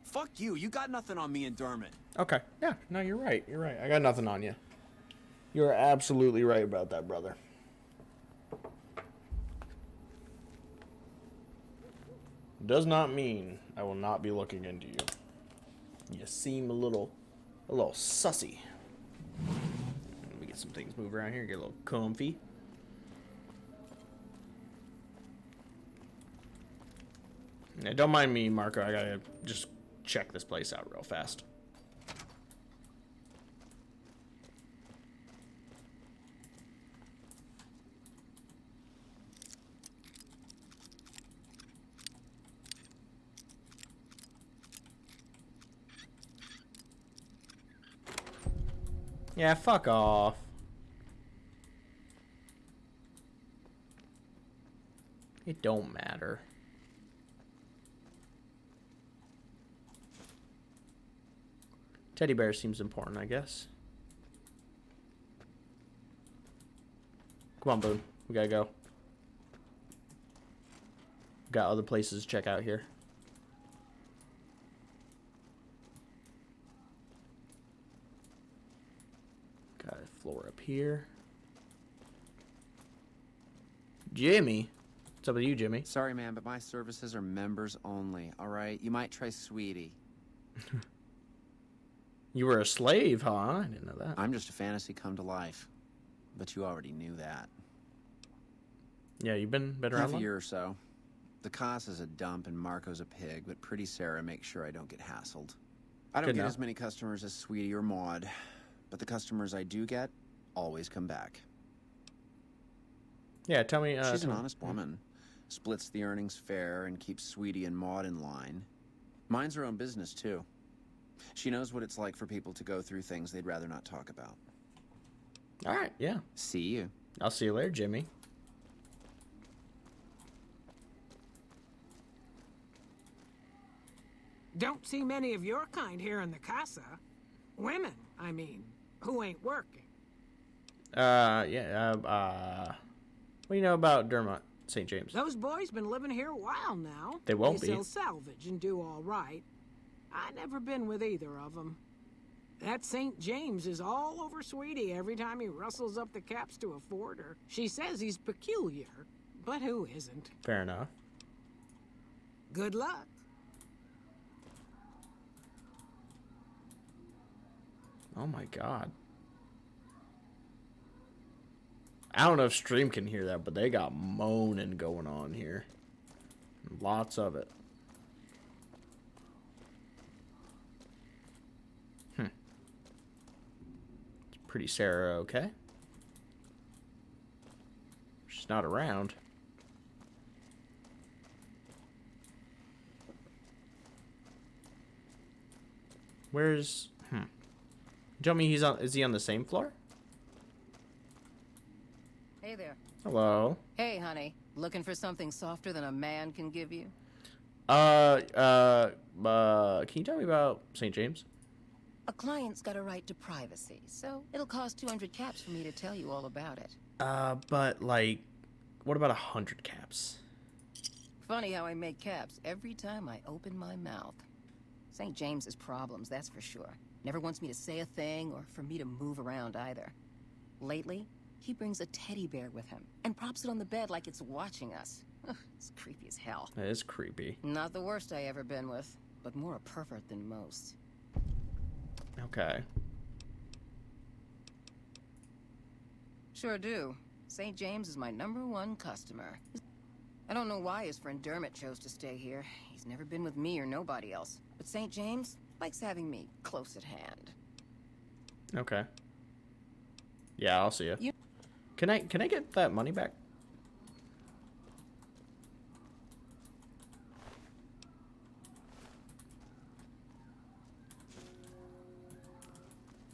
fuck you. You got nothing on me and Dermot. Okay. Yeah, no, you're right. You're right. I got nothing on you. You're absolutely right about that, brother. Does not mean I will not be looking into you. You seem a little sussy. Let me get some things moved around here, get a little comfy. Now, don't mind me, Marco. I gotta just check this place out real fast. Yeah, fuck off. It don't matter. Teddy bear seems important, I guess. Come on, Boone. We gotta go. Got other places to check out here. Got a floor up here. Jimmy. What's up with you, Jimmy? Sorry, man, but my services are members only, all right? You might try Sweetie. You were a slave, huh? I didn't know that. I'm just a fantasy come to life. But you already knew that. Yeah, you've been around Half a long? year or so. The Casa's a dump and Marco's a pig, but Pretty Sarah makes sure I don't get hassled. I don't Good get enough. as many customers as Sweetie or Maud, but the customers I do get always come back. Yeah, tell me. She's an tell me- honest woman. Splits the earnings fair and keeps Sweetie and Maud in line. Minds her own business, too. She knows what it's like for people to go through things they'd rather not talk about. All right, yeah. See you. I'll see you later, Jimmy. Don't see many of your kind here in the casa. Women, I mean, who ain't working. Yeah, what do you know about Dermot St. James? Those boys been living here a while now. They won't They be. sell salvage and do all right. I never been with either of them. That St. James is all over Sweetie every time he rustles up the caps to afford her. She says he's peculiar, but who isn't? Fair enough. Good luck. Oh my god. I don't know if stream can hear that, but they got moaning going on here. Lots of it. It's Pretty Sarah, okay? She's not around. Where's... Tell me is he on the same floor? Hey there. Hello. Hey, honey. Looking for something softer than a man can give you? Can you tell me about St. James? A client's got a right to privacy, so it'll cost 200 caps for me to tell you all about it. But like, what about 100 caps? Funny how I make caps every time I open my mouth. St. James's problems, that's for sure. Never wants me to say a thing or for me to move around either. Lately, he brings a teddy bear with him and props it on the bed like it's watching us. Ugh, it's creepy as hell. That is creepy. Not the worst I ever been with, but more a pervert than most. Okay. Sure do. St. James is my #1 customer. I don't know why his friend Dermot chose to stay here. He's never been with me or nobody else. But St. James likes having me close at hand. Okay. Yeah, I'll see you. Can I get that money back?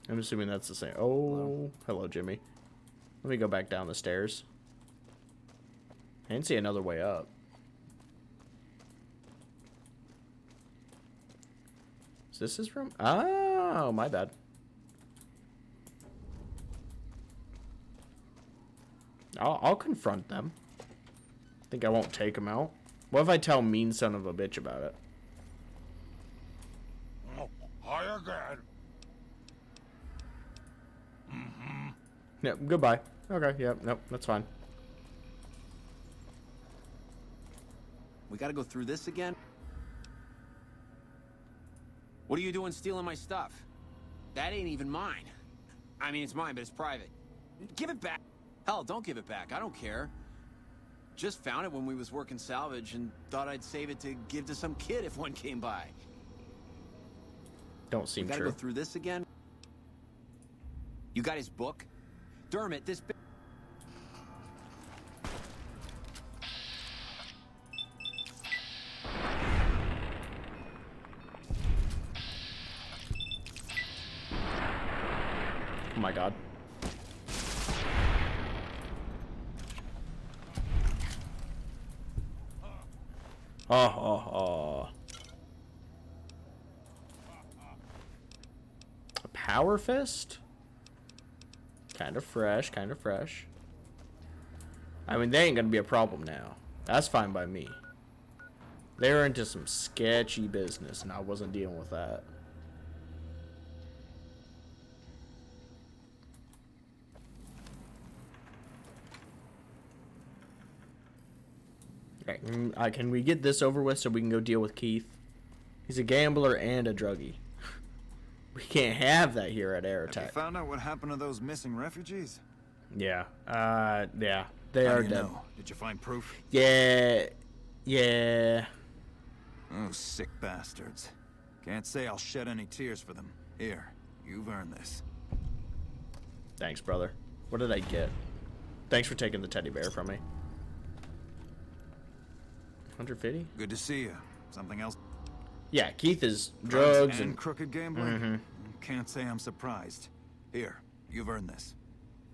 I'm assuming that's the same. Oh, hello, Jimmy. Let me go back down the stairs. I didn't see another way up. Is this his room? Oh, my bad. I'll confront them. Think I won't take them out. What if I tell mean son of a bitch about it? Oh, hi again. Mm-hmm. Yep, goodbye. Okay, yep, nope, that's fine. We gotta go through this again? What are you doing stealing my stuff? That ain't even mine. I mean, it's mine, but it's private. Give it back. Hell, don't give it back. I don't care. Just found it when we was working salvage and thought I'd save it to give to some kid if one came by. Don't seem We gotta true. go through this again? You got his book? Dermot, this... Oh my god. Oh. Power Fist? Kind of fresh, kind of fresh. I mean, they ain't gonna be a problem now. That's fine by me. They were into some sketchy business, and I wasn't dealing with that. Okay, can we get this over with so we can go deal with Keith? He's a gambler and a druggie. We can't have that here at Air Attack. Have you found out what happened to those missing refugees? Yeah. Yeah. They How are do you dead. know? Did you find proof? Yeah. Yeah. Oh, sick bastards. Can't say I'll shed any tears for them. Here, you've earned this. Thanks, brother. What did I get? Thanks for taking the teddy bear from me. 150? Good to see you. Something else? Yeah, Keith is drugs and crooked gambling? Mm-hmm. Can't say I'm surprised. Here, you've earned this.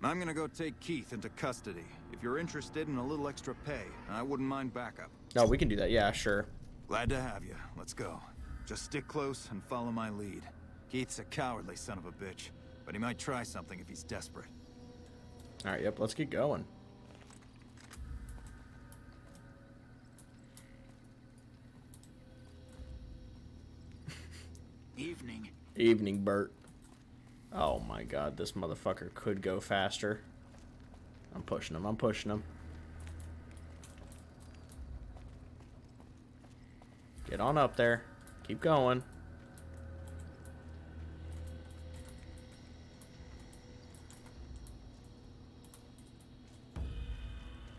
I'm gonna go take Keith into custody. If you're interested in a little extra pay, I wouldn't mind backup. Oh, we can do that. Yeah, sure. Glad to have you. Let's go. Just stick close and follow my lead. Keith's a cowardly son of a bitch, but he might try something if he's desperate. All right, yep, let's get going. Evening. Evening, Bert. Oh my god, this motherfucker could go faster. I'm pushing him. I'm pushing him. Get on up there. Keep going.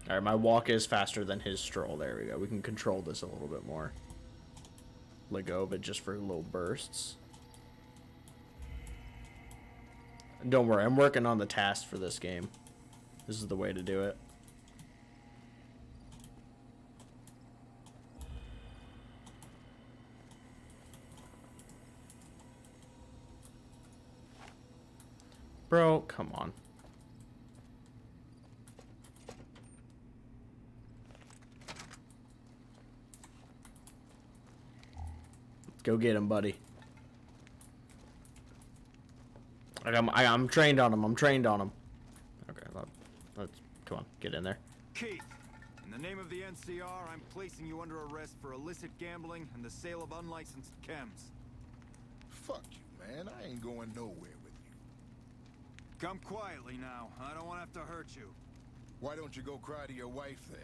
Alright, my walk is faster than his stroll. There we go. We can control this a little bit more. Let go of it just for little bursts. And don't worry, I'm working on the task for this game. This is the way to do it. Bro, come on. Let's go get him, buddy. I'm trained on him. I'm trained on him. Okay, let's come on, get in there. Keith, in the name of the NCR, I'm placing you under arrest for illicit gambling and the sale of unlicensed chems. Fuck you, man. I ain't going nowhere with you. Come quietly now. I don't want to have to hurt you. Why don't you go cry to your wife then?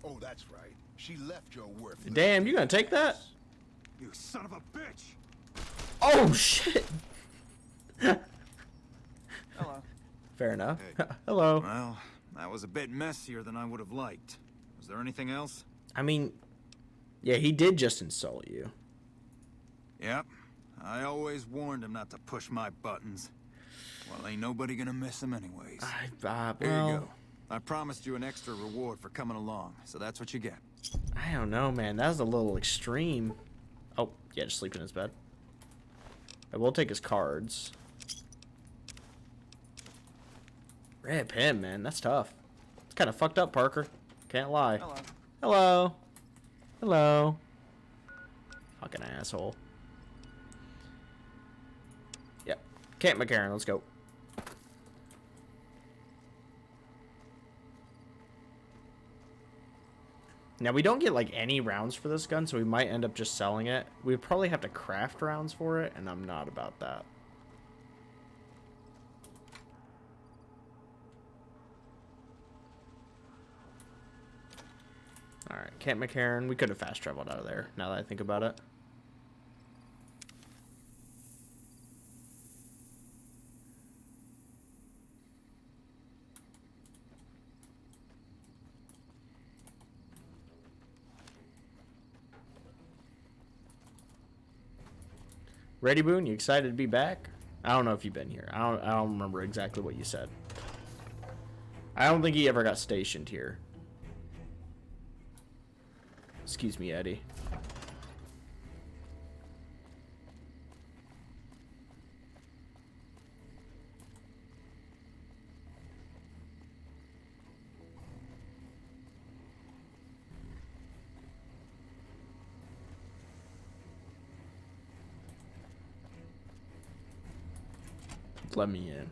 Oh, that's right. She left your worthless. Damn, you gonna take that? You son of a bitch! Oh shit! Hello. Fair enough. Hey. Hello. Well, that was a bit messier than I would have liked. Was there anything else? I mean, yeah, he did just insult you. Yep. I always warned him not to push my buttons. Well, ain't nobody gonna miss him anyways. Well, Here you go. I promised you an extra reward for coming along, so that's what you get. I don't know, man. That was a little extreme. Oh, yeah, just sleep in his bed. I will take his cards. Rip him, man. That's tough. It's kind of fucked up, Parker. Can't lie. Hello. Hello. Hello. Fucking asshole. Yep. Camp McCarran, let's go. Now, we don't get, like, any rounds for this gun, so we might end up just selling it. We'd probably have to craft rounds for it, and I'm not about that. Alright, Camp McCarran. We could have fast traveled out of there, now that I think about it. Ready, Boone? You excited to be back? I don't know if you've been here. I don't remember exactly what you said. I don't think he ever got stationed here. Excuse me, Eddie. Let me in.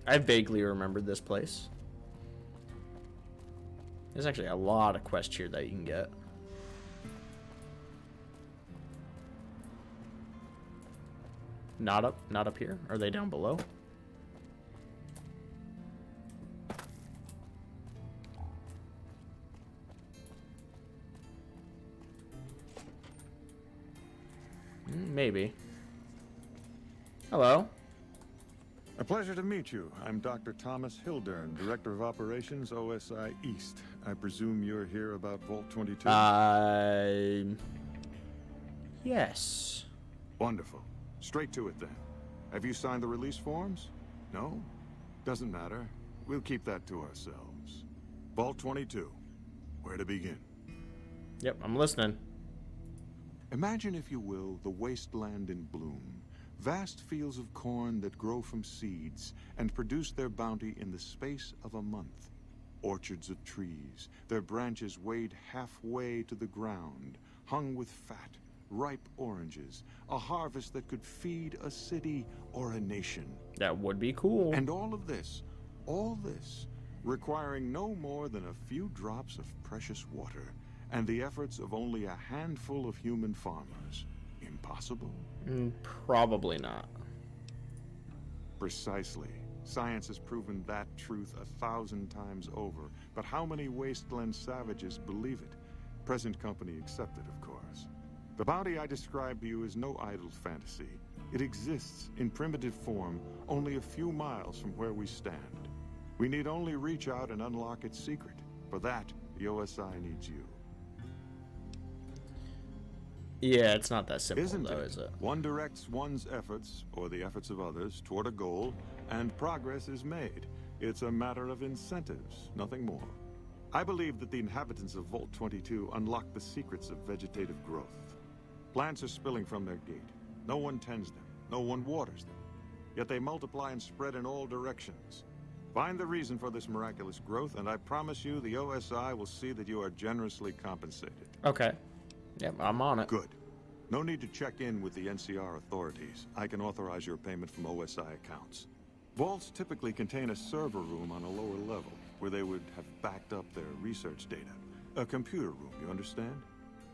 I vaguely remember this place. There's actually a lot of quests here that you can get. Not up here. Are they down below? Maybe. Hello. A pleasure to meet you. I'm Dr. Thomas Hildern, Director of Operations, OSI East. I presume you're here about Vault 22? Yes. Wonderful. Straight to it then. Have you signed the release forms? No? Doesn't matter. We'll keep that to ourselves. Vault 22. Where to begin? Yep, I'm listening. Imagine, if you will, the wasteland in bloom. Vast fields of corn that grow from seeds and produce their bounty in the space of a month. Orchards of trees, their branches weighed halfway to the ground, hung with fat, ripe oranges, a harvest that could feed a city or a nation. That would be cool. And all this, requiring no more than a few drops of precious water and the efforts of only a handful of human farmers. Impossible? Probably not. Precisely. Science has proven that truth 1,000 times over. But how many wasteland savages believe it? Present company accepted, of course. The bounty I described to you is no idle fantasy. It exists in primitive form only a few miles from where we stand. We need only reach out and unlock its secret. For that, the OSI needs you. Yeah, it's not that simple, Isn't though, it? is it? One directs one's efforts, or the efforts of others, toward a goal, and progress is made. It's a matter of incentives, nothing more. I believe that the inhabitants of Vault 22 unlock the secrets of vegetative growth. Plants are spilling from their gate. No one tends them. No one waters them. Yet they multiply and spread in all directions. Find the reason for this miraculous growth, and I promise you the OSI will see that you are generously compensated. Okay. Yep, I'm on it. Good. No need to check in with the NCR authorities. I can authorize your payment from OSI accounts. Vaults typically contain a server room on a lower level, where they would have backed up their research data. A computer room, you understand?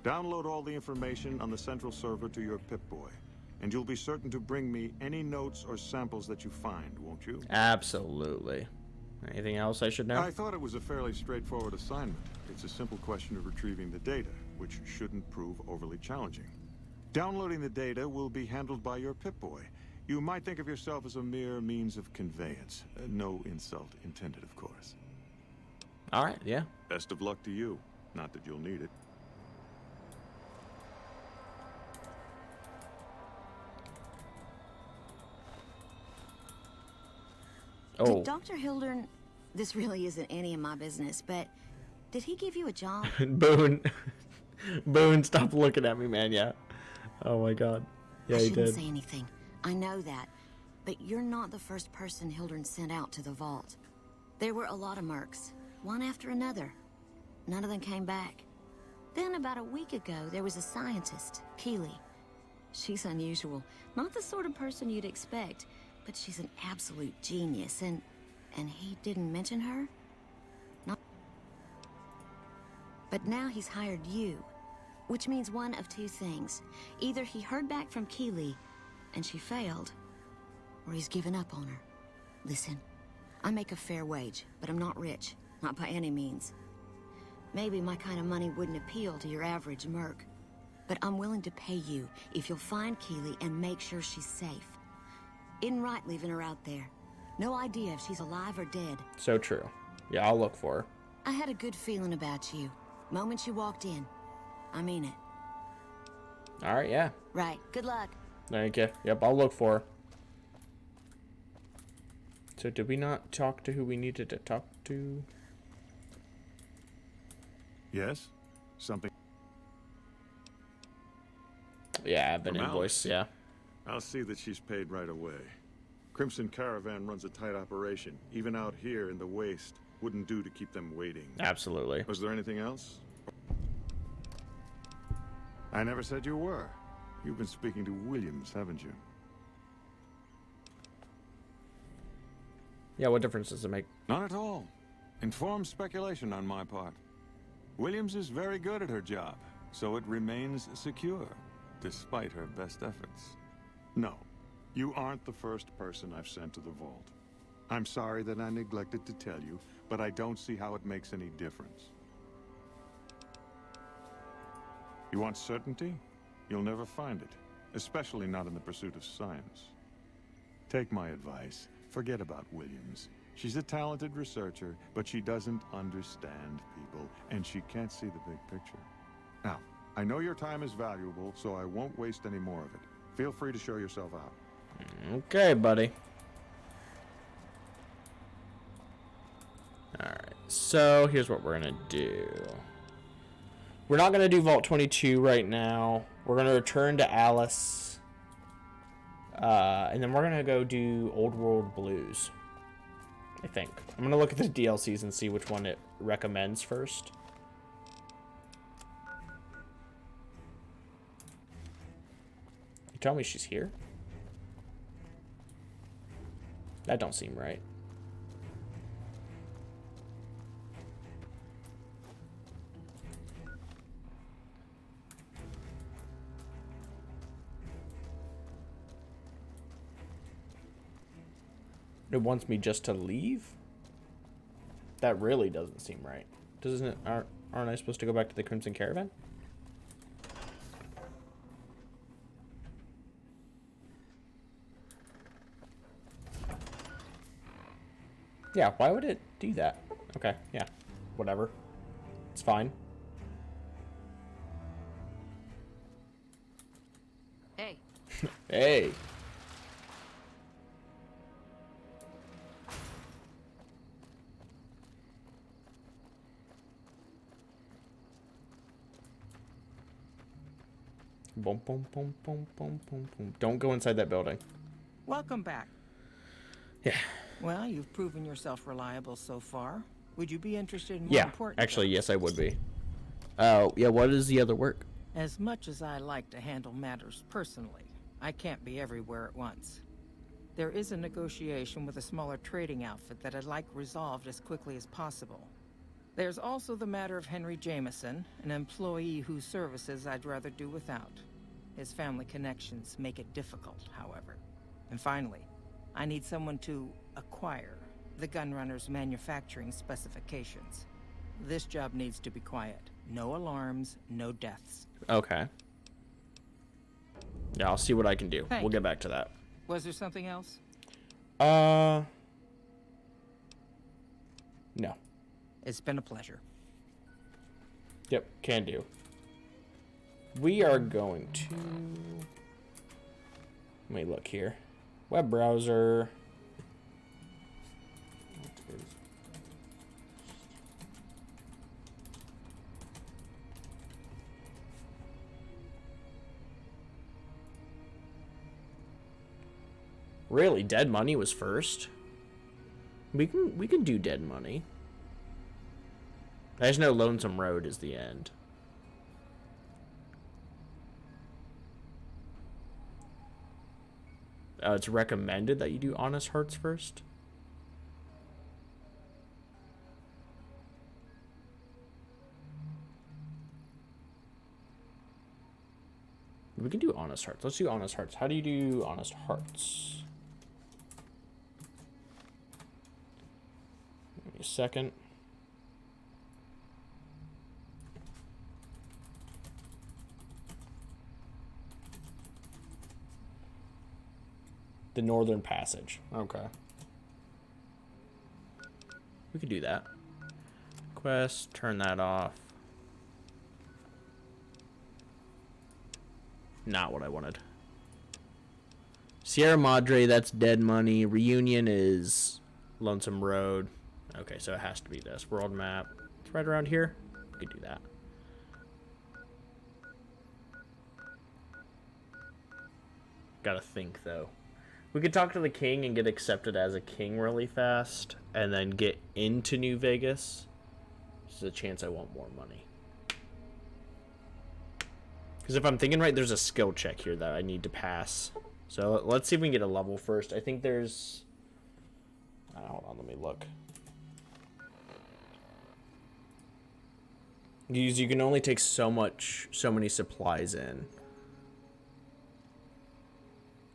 Download all the information on the central server to your Pip-Boy, and you'll be certain to bring me any notes or samples that you find, won't you? Absolutely. Anything else I should know? I thought it was a fairly straightforward assignment. It's a simple question of retrieving the data, which shouldn't prove overly challenging. Downloading the data will be handled by your Pip-Boy. You might think of yourself as a mere means of conveyance. No insult intended, of course. All right, yeah. Best of luck to you. Not that you'll need it. Oh. Did Dr. Hildern... This really isn't any of my business, but... Did he give you a job? Boone. Boone, stop looking at me, man. Yeah. Oh my god. Yeah, I he shouldn't did. say anything. I know that. But you're not the first person Hildern sent out to the vault. There were a lot of mercs, one after another. None of them came back. Then about a week ago, there was a scientist, Keeley. She's unusual. Not the sort of person you'd expect, but she's an absolute genius, and he didn't mention her? Not. But now he's hired you, which means one of two things. Either he heard back from Keeley, and she failed, or he's given up on her. Listen, I make a fair wage, but I'm not rich, not by any means. Maybe my kind of money wouldn't appeal to your average merc, but I'm willing to pay you if you'll find Keeley and make sure she's safe. Isn't right leaving her out there. No idea if she's alive or dead. So true. Yeah, I'll look for her. I had a good feeling about you. Moment you walked in. I mean it. All right, yeah. Right. Good luck. Thank you. Yep, I'll look for her. So did we not talk to who we needed to talk to? Yes? Something? Yeah, I have an invoice, yeah. I'll see that she's paid right away. Crimson Caravan runs a tight operation, even out here in the waste. Wouldn't do to keep them waiting. Absolutely. Was there anything else? I never said you were. You've been speaking to Williams, haven't you? Yeah, what difference does it make? Not at all. Informed speculation on my part. Williams is very good at her job, so it remains secure, despite her best efforts. No, you aren't the first person I've sent to the vault. I'm sorry that I neglected to tell you, but I don't see how it makes any difference. You want certainty? You'll never find it, especially not in the pursuit of science. Take my advice. Forget about Williams. She's a talented researcher, but she doesn't understand people, and she can't see the big picture. Now, I know your time is valuable, so I won't waste any more of it. Feel free to show yourself out. Okay, buddy. Alright, so here's what we're gonna do. We're not gonna do Vault 22 right now. We're gonna return to Alice. And then we're gonna go do Old World Blues, I think. I'm gonna look at the DLCs and see which one it recommends first. You tell me she's here? That don't seem right. It wants me just to leave? That really doesn't seem right. Doesn't it? Aren't I supposed to go back to the Crimson Caravan? Yeah, why would it do that? Okay, yeah. Whatever. It's fine. Hey. Hey. Boom, boom, boom, boom, boom, boom, boom. Don't go inside that building. Welcome back. Yeah. Well, you've proven yourself reliable so far. Would you be interested in more Yeah, important actually, jobs? yes, I would be. Yeah, what is the other work? As much as I like to handle matters personally, I can't be everywhere at once. There is a negotiation with a smaller trading outfit that I'd like resolved as quickly as possible. There's also the matter of Henry Jameson, an employee whose services I'd rather do without. His family connections make it difficult, however. And finally, I need someone to acquire the Gunrunner's manufacturing specifications. This job needs to be quiet. No alarms, no deaths. Okay. Yeah, I'll see what I can do. Thank We'll get back to that. Was there something else? No. It's been a pleasure. Yep, can do. We are going to... Let me look here. Web browser. Really, Dead Money was first? We can do Dead Money. I just know Lonesome Road is the end. It's recommended that you do Honest Hearts first. We can do Honest Hearts. Let's do Honest Hearts. How do you do Honest Hearts? Give me a second. The Northern Passage. Okay. We could do that. Quest, turn that off. Not what I wanted. Sierra Madre, that's Dead Money. Reunion is Lonesome Road. Okay, so it has to be this. World map. It's right around here. We could do that. Gotta think, though. We could talk to the king and get accepted as a king really fast, and then get into New Vegas. There's a chance I want more money. Because if I'm thinking right, there's a skill check here that I need to pass. So let's see if we can get a level first. I think there's... hold on, let me look. You can only take so many supplies in.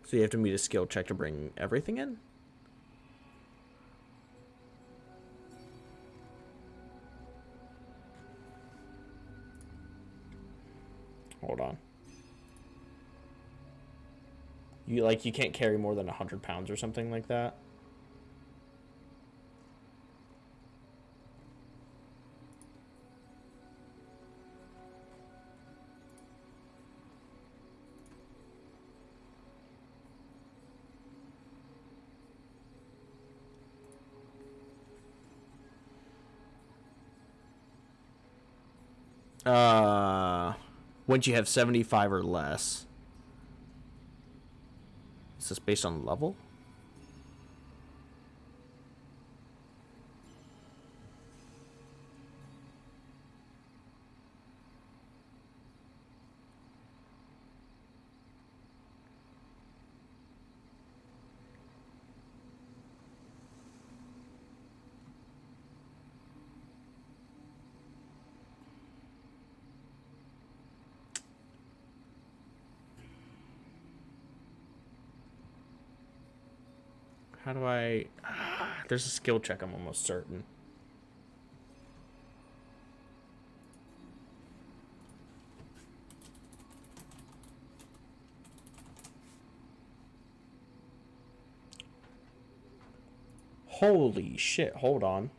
So you have to meet a skill check to bring everything in? Hold on. You can't carry more than 100 pounds or something like that? Once you have 75 or less. Is this based on level? How do I... there's a skill check, I'm almost certain. Holy shit, hold on.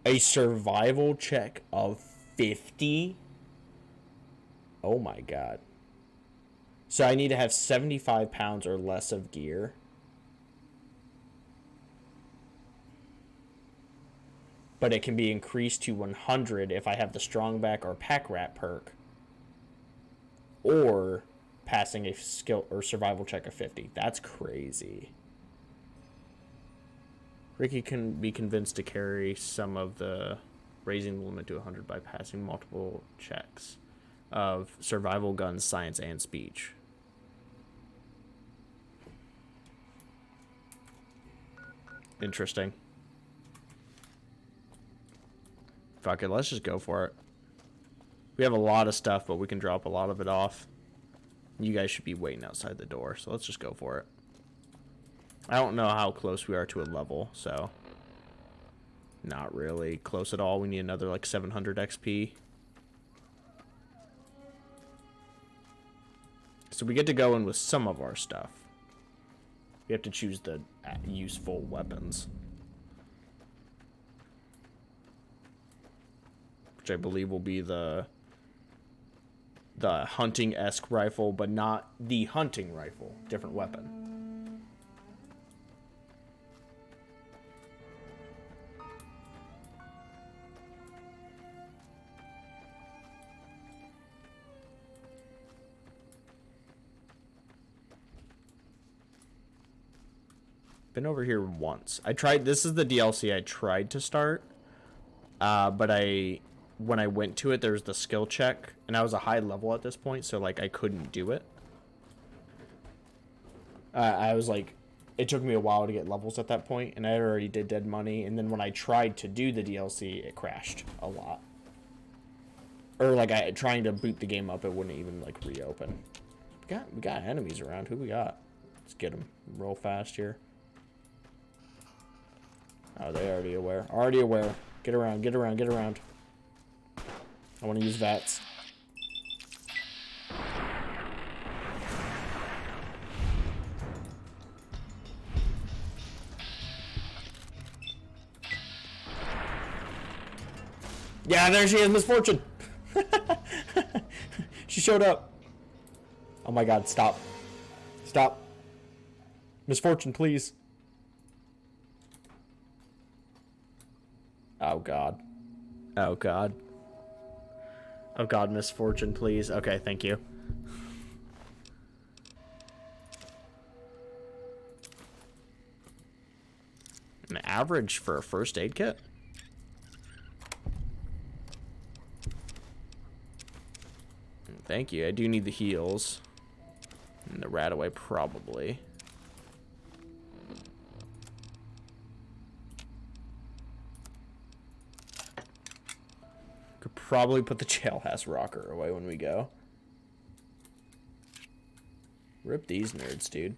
A survival check of 50? Oh my god. So I need to have 75 pounds or less of gear. But it can be increased to 100 if I have the strong back or pack rat perk. Or passing a skill or survival check of 50. That's crazy. Ricky can be convinced to carry some of the raising the limit to 100 by passing multiple checks of survival, guns, science, and speech. Interesting. Fuck it, let's just go for it. We have a lot of stuff, but we can drop a lot of it off. You guys should be waiting outside the door, so let's just go for it. I don't know how close we are to a level, so... not really close at all. We need another, like, 700 XP. So we get to go in with some of our stuff. We have to choose the useful weapons. Which I believe will be the hunting-esque rifle, but not the hunting rifle. Different weapon. Been over here once. This is the DLC I tried to start, but when I went to it, there was the skill check, and I was a high level at this point, so like I couldn't do it. I was like, it took me a while to get levels at that point, and I already did dead money, and then when I tried to do the DLC, it crashed a lot. Or like trying to boot the game up, it wouldn't even like reopen. We got enemies around. Who we got? Let's get them real fast here. Oh, they already aware. Already aware. Get around, get around, get around. I want to use VATS. Yeah, there she is, Misfortune. She showed up. Oh my god, stop. Stop. Misfortune, please. Oh god. Oh god. Oh god, misfortune, please. Okay, thank you. An average for a first aid kit? Thank you. I do need the heals. And the rat away, probably. Could probably put the jailhouse rocker away when we go. Rip these nerds, dude.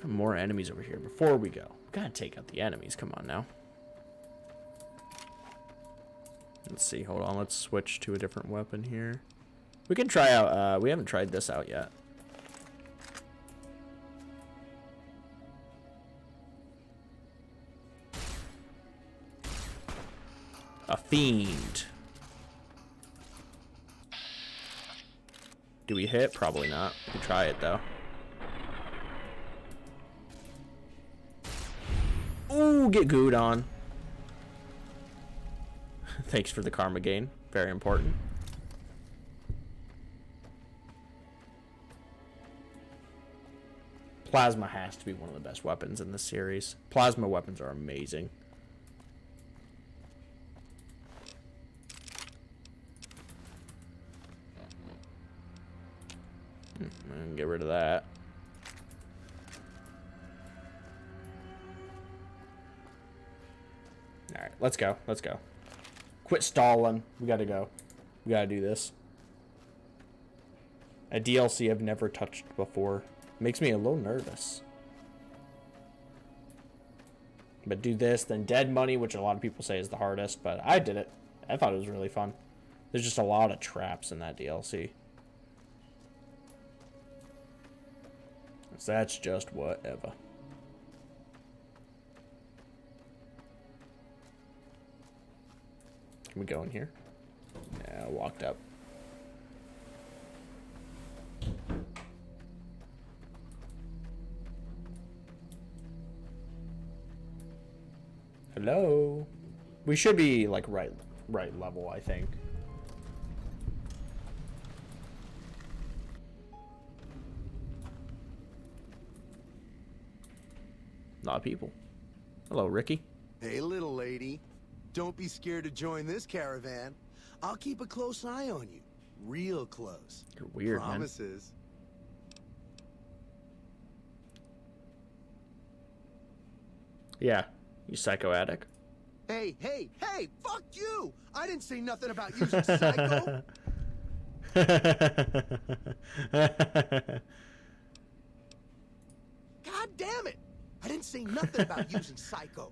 More enemies over here before we go. We gotta take out the enemies. Come on now. Let's see. Hold on. Let's switch to a different weapon here. We can try out. We haven't tried this out yet. A fiend. Do we hit? Probably not. We try it though. Ooh, get gooed on. Thanks for the karma gain. Very important. Plasma has to be one of the best weapons in this series. Plasma weapons are amazing. Get rid of that. Alright, let's go. Let's go. Quit stalling. We gotta go. We gotta do this. A DLC I've never touched before. Makes me a little nervous. But do this, then Dead Money, which a lot of people say is the hardest, but I did it. I thought it was really fun. There's just a lot of traps in that DLC. So that's just whatever. Can we go in here? Yeah, I walked up. Hello. We should be like right level, I think. A lot of people. Hello, Ricky. Hey, little lady. Don't be scared to join this caravan. I'll keep a close eye on you. Real close. You're weird, Promises. Man. Yeah. You psycho addict. Hey, hey, hey! Fuck you! I didn't say nothing about using psycho. God damn it! I didn't say nothing about using psycho.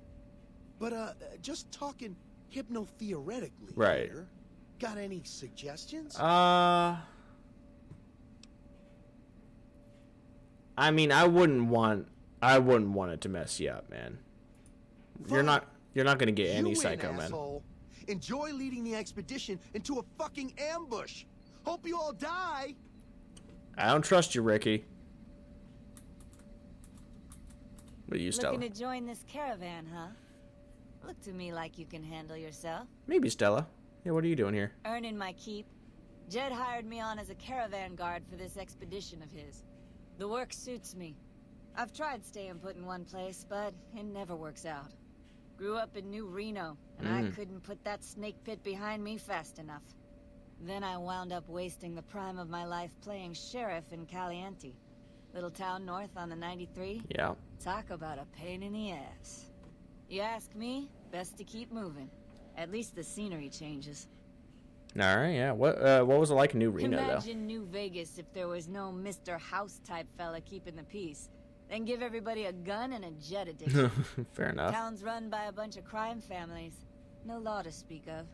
But, just talking hypno-theoretically right. here. Got any suggestions? I mean, I wouldn't want it to mess you up, man. Fine. You're not gonna get any psycho, man. Enjoy leading the expedition into a fucking ambush. Hope you all die. I don't trust you, Ricky. What are you, Stella? Looking to join this caravan, huh? Look to me like you can handle yourself. Maybe, Stella. Yeah, what are you doing here? Earning my keep. Jed hired me on as a caravan guard for this expedition of his. The work suits me. I've tried staying put in one place, but it never works out. Grew up in New Reno, and I couldn't put that snake pit behind me fast enough. Then I wound up wasting the prime of my life playing sheriff in Caliente. Little town north on the 93. Yeah. Talk about a pain in the ass. You ask me, best to keep moving. At least the scenery changes. Alright, yeah. What was it like in New Reno, Imagine New Vegas if there was no Mr. House-type fella keeping the peace. Then give everybody a gun and a jet addiction. Fair enough. Town's run by a bunch of crime families. No law to speak of.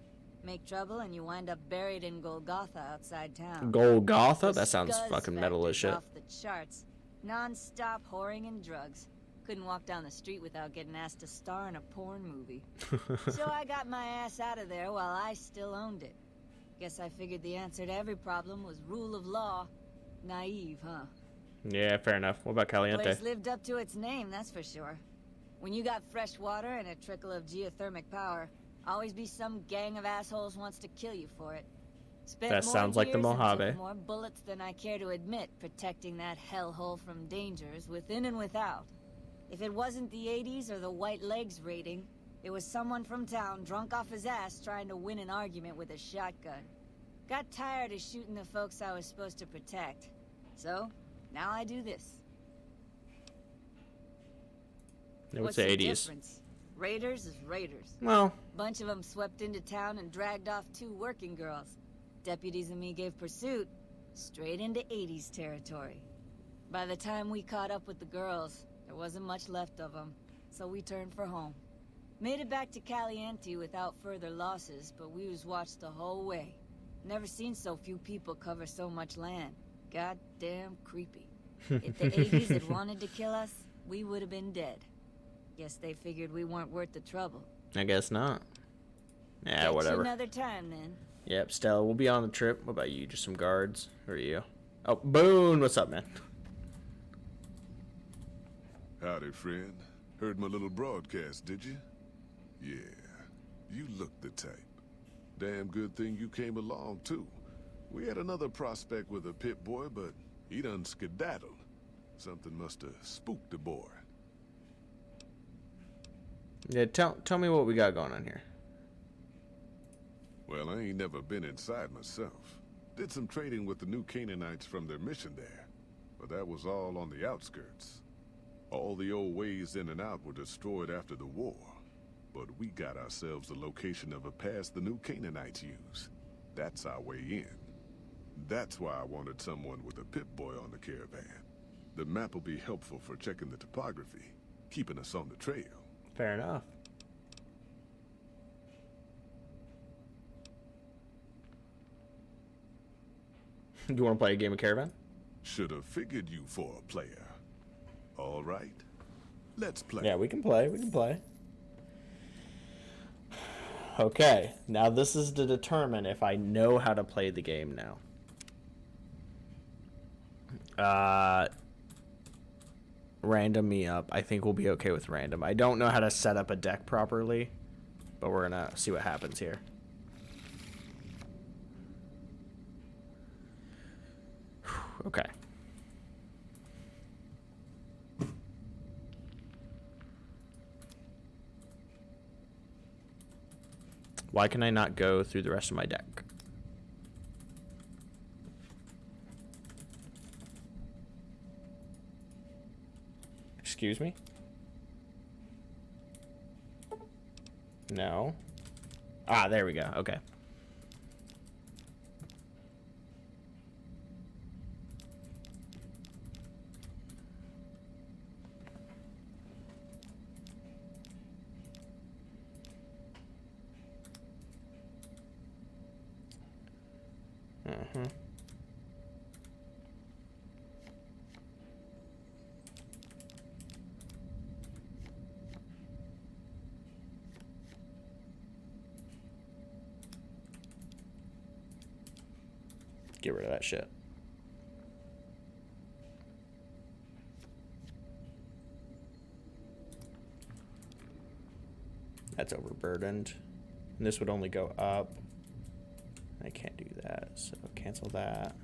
Make trouble and you wind up buried in Golgotha outside town. Golgotha? That sounds fucking metal as shit. Off the charts. Non-stop whoring and drugs. Couldn't walk down the street without getting asked to star in a porn movie. So I got my ass out of there while I still owned it. Guess I figured the answer to every problem was rule of law. Naive, huh? Yeah, fair enough. What about Caliente? Place lived up to its name, that's for sure. When you got fresh water and a trickle of geothermic power, Always be some gang of assholes wants to kill you for it. Spent That more sounds like the years and Mojave. took more bullets than I care to admit protecting that hellhole from dangers within and without. If it wasn't the 80s or the white legs raiding, it was someone from town drunk off his ass trying to win an argument with a shotgun. Got tired of shooting the folks I was supposed to protect. So, now I do this. What's the 80s? difference? Raiders is raiders. Well, Bunch of them swept into town and dragged off 2 working girls. Deputies and me gave pursuit, straight into 80s territory. By the time we caught up with the girls, there wasn't much left of them, so we turned for home. Made it back to Caliente without further losses, but we was watched the whole way. Never seen so few people cover so much land. Goddamn creepy. If the 80s had wanted to kill us, we would have been dead. Guess they figured we weren't worth the trouble. I guess not. Yeah, Catch you whatever. another time, then. Yep, Stella, we'll be on the trip. What about you? Just some guards? Who are you? Oh, Boone, what's up, man? Howdy, friend. Heard my little broadcast, did you? Yeah, you look the type. Damn good thing you came along, too. We had another prospect with a pit boy, but he done skedaddled. Something must have spooked the boy. Yeah, tell me what we got going on here. Well, I ain't never been inside myself. Did some trading with the new Canaanites from their mission there. But that was all on the outskirts. All the old ways in and out were destroyed after the war. But we got ourselves the location of a pass the new Canaanites use. That's our way in. That's why I wanted someone with a pip-boy on the caravan. The map will be helpful for checking the topography, keeping us on the trail. Fair enough. Do you want to play a game of Caravan? Should have figured you for a player. All right, let's play. Yeah, we can play. We can play. Okay, now this is to determine if I know how to play the game now. Random me up. I think we'll be okay with random. I don't know how to set up a deck properly, but we're gonna see what happens here. Okay. Why can I not go through the rest of my deck? Excuse me? No. Ah, there we go. Okay. Get rid of that shit. That's overburdened. And this would only go up. I can't do that, so cancel that.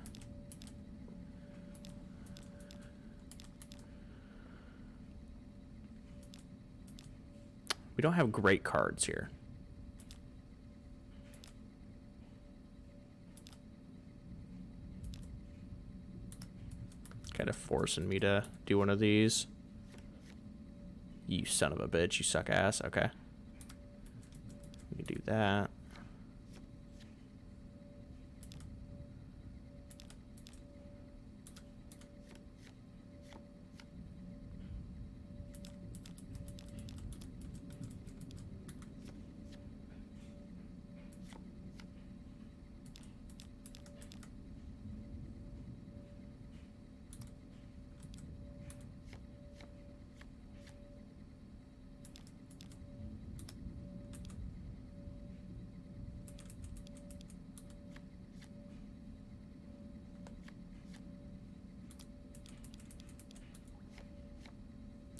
We don't have great cards here. Kind of forcing me to do one of these. You son of a bitch, you suck ass. Okay. We can do that.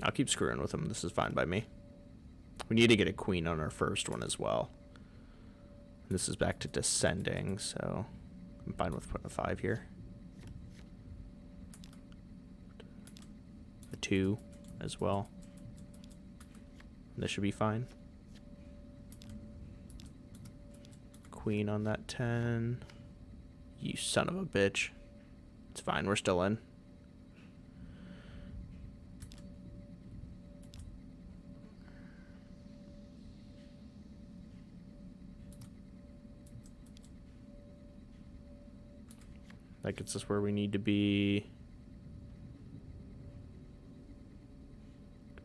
I'll keep screwing with them. This is fine by me. We need to get a queen on our first one as well. This is back to descending, so I'm fine with putting a 5 here. A 2 as well. This should be fine. Queen on that 10. You son of a bitch. It's fine, we're still in. That gets us where we need to be.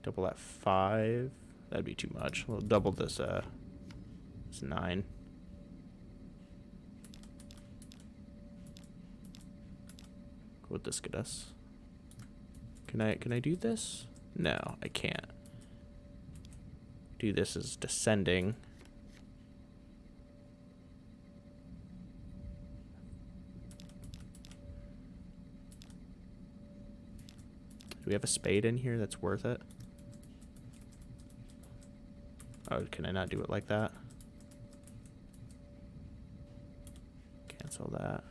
Double that 5. That'd be too much. We'll double this. It's 9. What would this get us? Can I do this? No, I can't. Do this as descending. Do we have a spade in here that's worth it? Oh, can I not do it like that? Cancel that.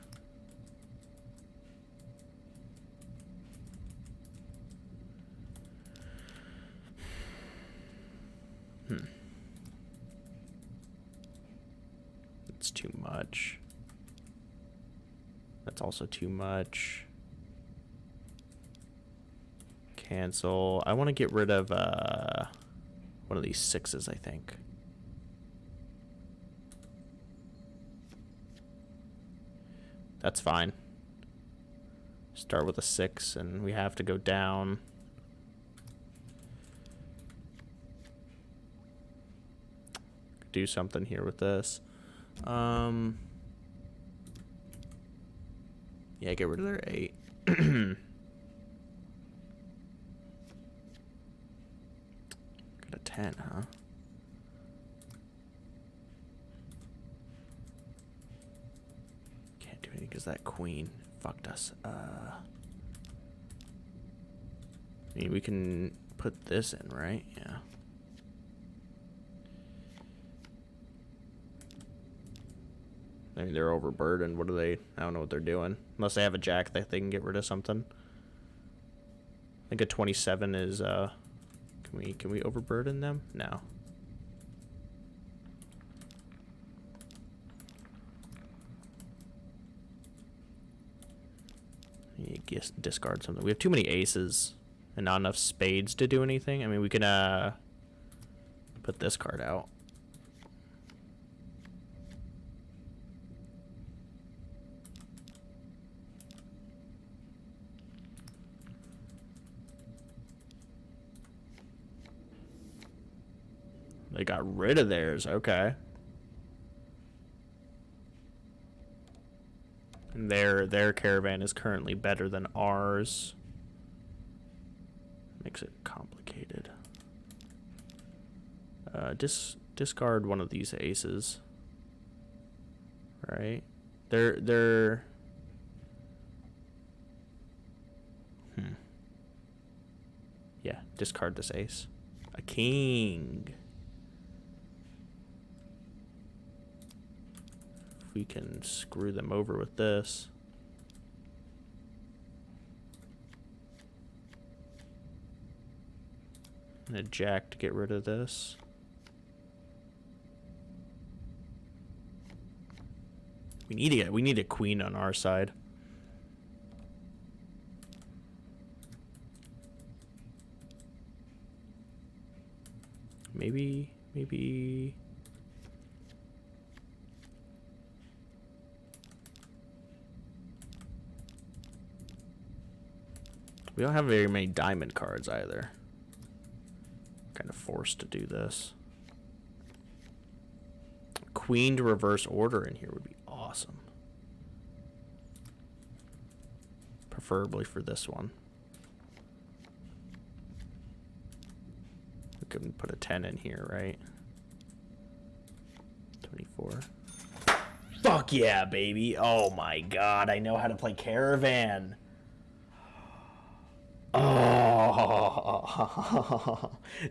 That's too much. That's also too much. Cancel. I want to get rid of one of these 6s, I think. That's fine. Start with a 6 and we have to go down. Do something here with this. Yeah, get rid of their 8. Got a 10, huh? Can't do anything because that queen fucked us. I mean, we can put this in, right? Yeah. I mean, they're overburdened. What are they? I don't know what they're doing. Unless they have a jack that they can get rid of something. I think a 27 is, can we overburden them? No. You discard something. We have too many aces and not enough spades to do anything. I mean, we can, put this card out. They got rid of theirs. Okay. And their caravan is currently better than ours. Makes it complicated. Discard one of these aces. Right? They're Yeah, discard this ace. A king. We can screw them over with this. And a jack to get rid of this. We need a queen on our side. Maybe we don't have very many diamond cards either. Kind of forced to do this. Queen to reverse order in here would be awesome. Preferably for this one. We can put a 10 in here, right? 24. Fuck yeah, baby. Oh my god, I know how to play Caravan. Oh,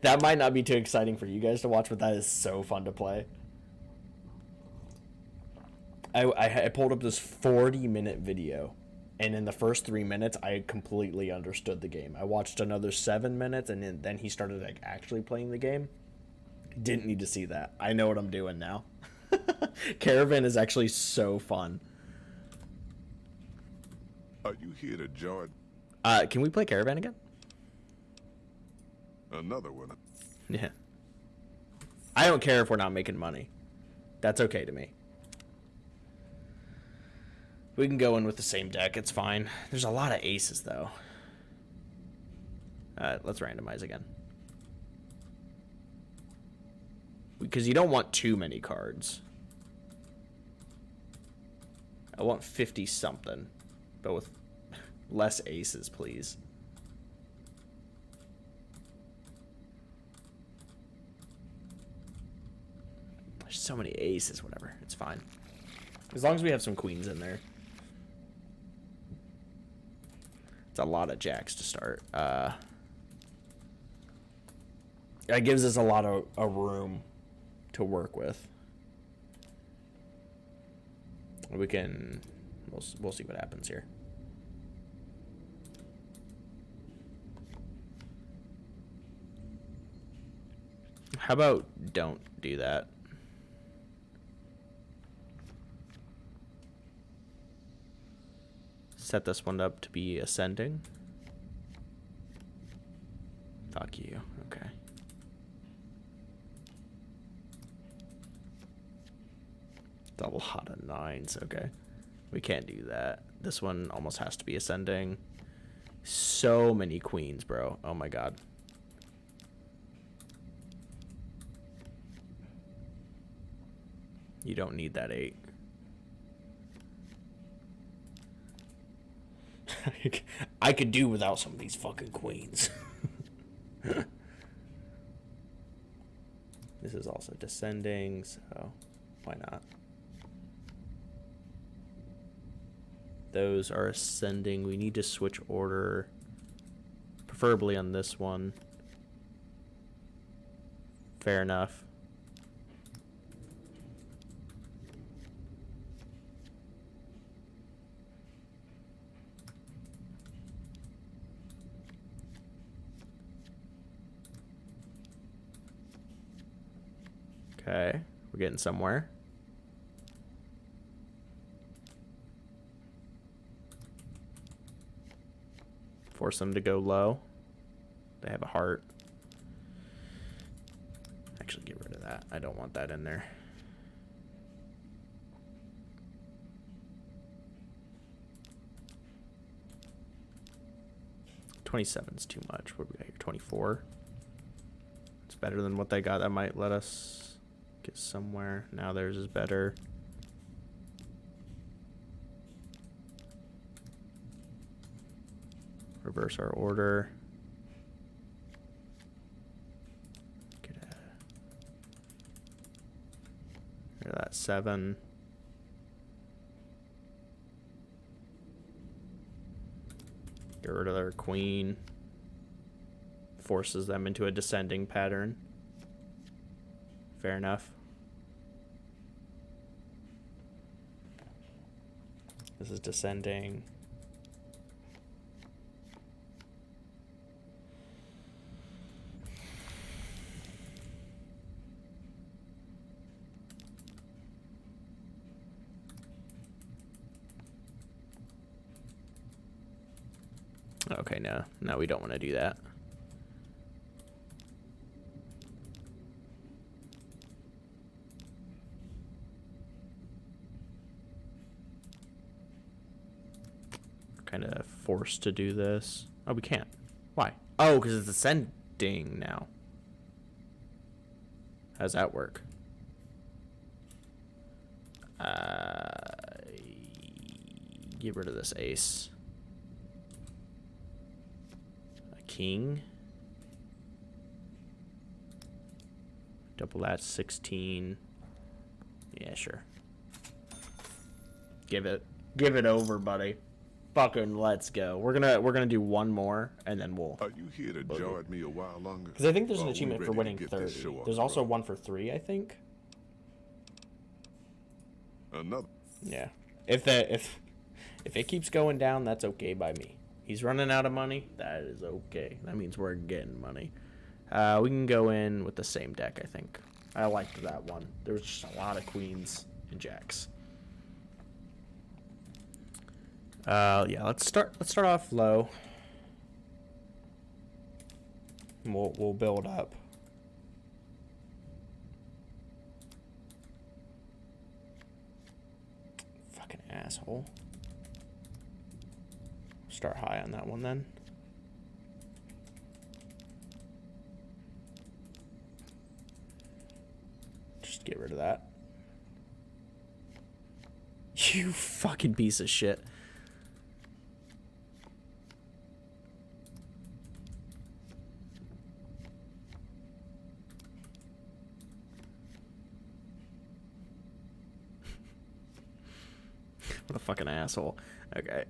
that might not be too exciting for you guys to watch, but that is so fun to play. I pulled up this 40-minute video, and in the first 3 minutes, I completely understood the game. I watched another 7 minutes, and then he started like actually playing the game. Didn't need to see that. I know what I'm doing now. Caravan is actually so fun. Are you here to join? Can we play Caravan again? Another one. Yeah. I don't care if we're not making money. That's okay to me. We can go in with the same deck. It's fine. There's a lot of aces, though. Let's randomize again. Because you don't want too many cards. I want 50-something. But with less aces, please. There's so many aces, whatever. It's fine. As long as we have some queens in there. It's a lot of jacks to start. That gives us a lot of room to work with. We can... We'll see what happens here. How about don't do that? Set this one up to be ascending. Fuck you. Okay. It's a lot of 9s. Okay. We can't do that. This one almost has to be ascending. So many queens, bro. Oh my god. You don't need that 8. I could do without some of these fucking queens. This is also descending, so why not? Those are ascending. We need to switch order, preferably on this one. Fair enough. Okay, we're getting somewhere. Force them to go low. They have a heart. Actually, get rid of that. I don't want that in there. $27's too much. What do we got here? 24. It's better than what they got. That might let us get somewhere. Now theirs is better. Reverse our order. Get rid of that 7. Get rid of their queen. Forces them into a descending pattern. Fair enough. This is descending. Okay, no, we don't want to do that. Kind of forced to do this. Oh, we can't. Why? Oh, because it's ascending now. How does that work? Get rid of this ace. A king. Double that, 16. Yeah, sure. Give it over, buddy. Fucking let's go. We're gonna do one more and then we'll. Are you here to join me a while longer? Because I think there's an achievement for winning 30. There's also one for 3, I think. Another. Yeah. If it keeps going down, that's okay by me. He's running out of money. That is okay. That means we're getting money. We can go in with the same deck, I think. I liked that one. There was just a lot of queens and jacks. Yeah, let's start off low. We'll build up. Fucking asshole. Start high on that one then. Just get rid of that. You fucking piece of shit. What a fucking asshole. Okay.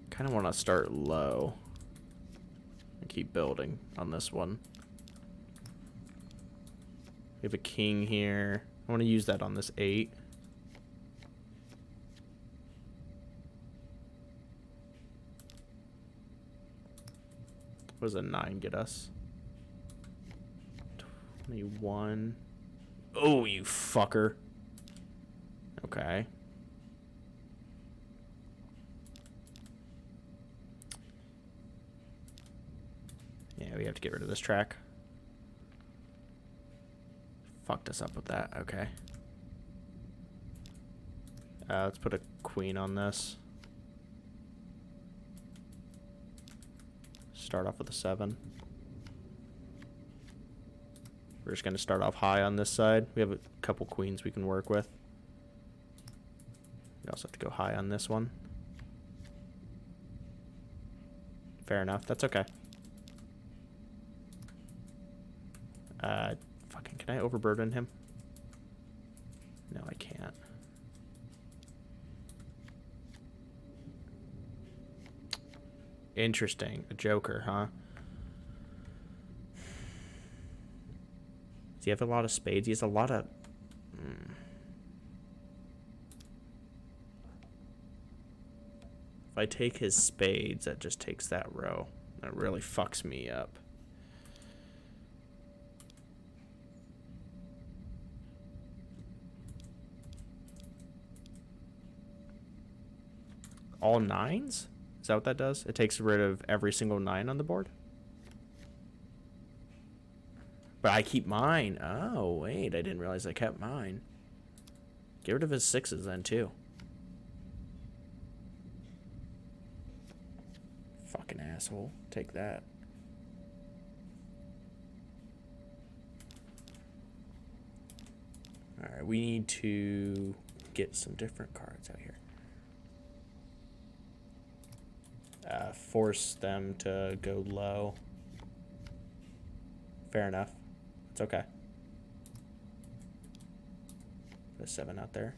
Kind of want to start low and keep building on this one. We have a king here. I want to use that on this 8. What does a 9 get us? 21. Oh, you fucker. Okay. Yeah, we have to get rid of this track. Fucked us up with that. Okay. Let's put a queen on this. Start off with a 7. We're just going to start off high on this side. We have a couple queens we can work with. We also have to go high on this one. Fair enough. That's okay. Fucking, can I overburden him? No, I can't. Interesting. A joker, huh? Does he have a lot of spades? He has a lot of... If I take his spades, that just takes that row. That really fucks me up. All 9s? Is that what that does? It takes rid of every single 9 on the board? But I keep mine. Oh, wait. I didn't realize I kept mine. Get rid of his 6s then, too. Fucking asshole. Take that. Alright, we need to get some different cards out here. Force them to go low. Fair enough. It's okay. Put a 7 out there.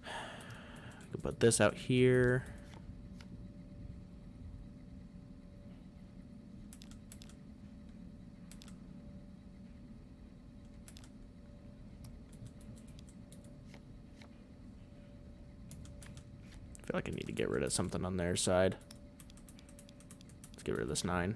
We can put this out here. I feel like I need to get rid of something on their side. Let's get rid of this 9.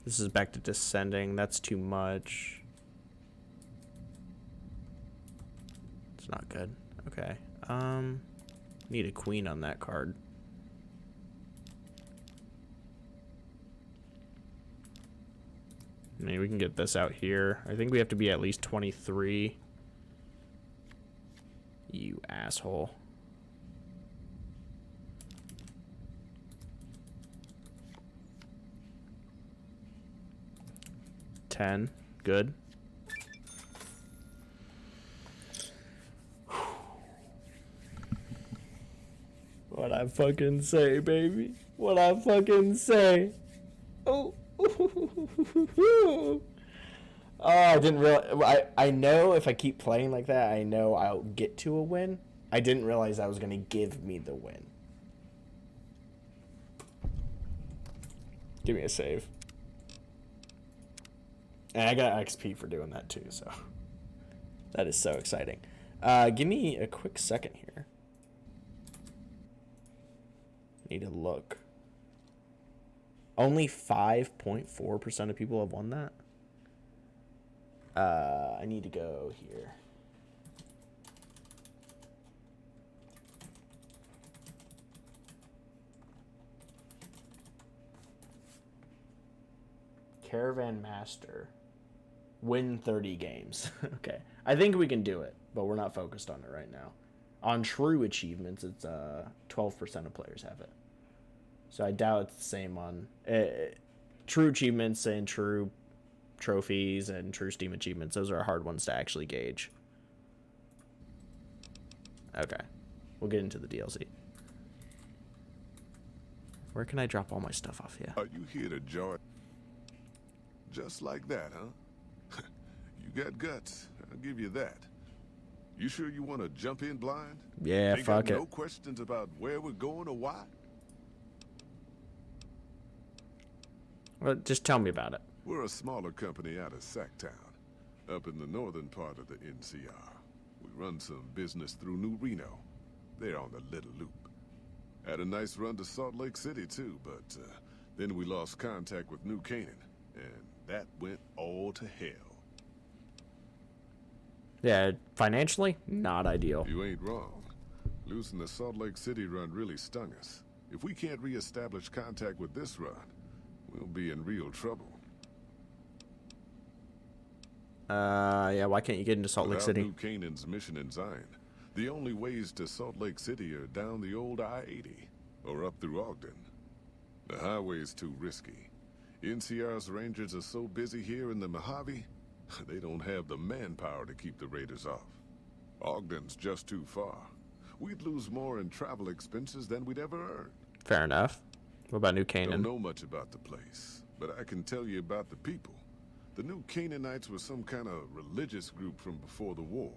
This is back to descending. That's too much. It's not good. Okay. Need a queen on that card. I mean, we can get this out here. I think we have to be at least 23. You asshole. $10. Good. I fucking say, baby? What I fucking say? Oh. Oh, I didn't realize. I know if I keep playing like that, I know I'll get to a win. I didn't realize that was going to give me the win. Give me a save. And I got XP for doing that too, so that is so exciting. Give me a quick second here. Need to look. Only 5.4% of people have won that. I need to go here. Caravan Master. Win 30 games. Okay. I think we can do it, but we're not focused on it right now. On true achievements, it's 12% of players have it. So I doubt it's the same on true achievements and true trophies and true Steam achievements. Those are hard ones to actually gauge. Okay. We'll get into the DLC. Where can I drop all my stuff off? Yeah. Are you here to join? Just like that, huh? You got guts. I'll give you that. You sure you want to jump in blind? Yeah, fuck it. No questions about where we're going or why? Well, just tell me about it. We're a smaller company out of Sacktown, up in the northern part of the NCR. We run some business through New Reno. They're on the Little Loop. Had a nice run to Salt Lake City, too, but then we lost contact with New Canaan, and that went all to hell. Yeah, financially, not ideal. You ain't wrong. Losing the Salt Lake City run really stung us. If we can't re-establish contact with this run, we'll be in real trouble. Yeah, why can't you get into Salt Lake City? New Canaan's mission in Zion, the only ways to Salt Lake City are down the old I-80 or up through Ogden. The highway's too risky. NCR's rangers are so busy here in the Mojave, they don't have the manpower to keep the raiders off. Ogden's just too far. We'd lose more in travel expenses than we'd ever earn. Fair enough. What about New Canaan? Don't know much about the place, but I can tell you about the people. The New Canaanites were some kind of religious group from before the war.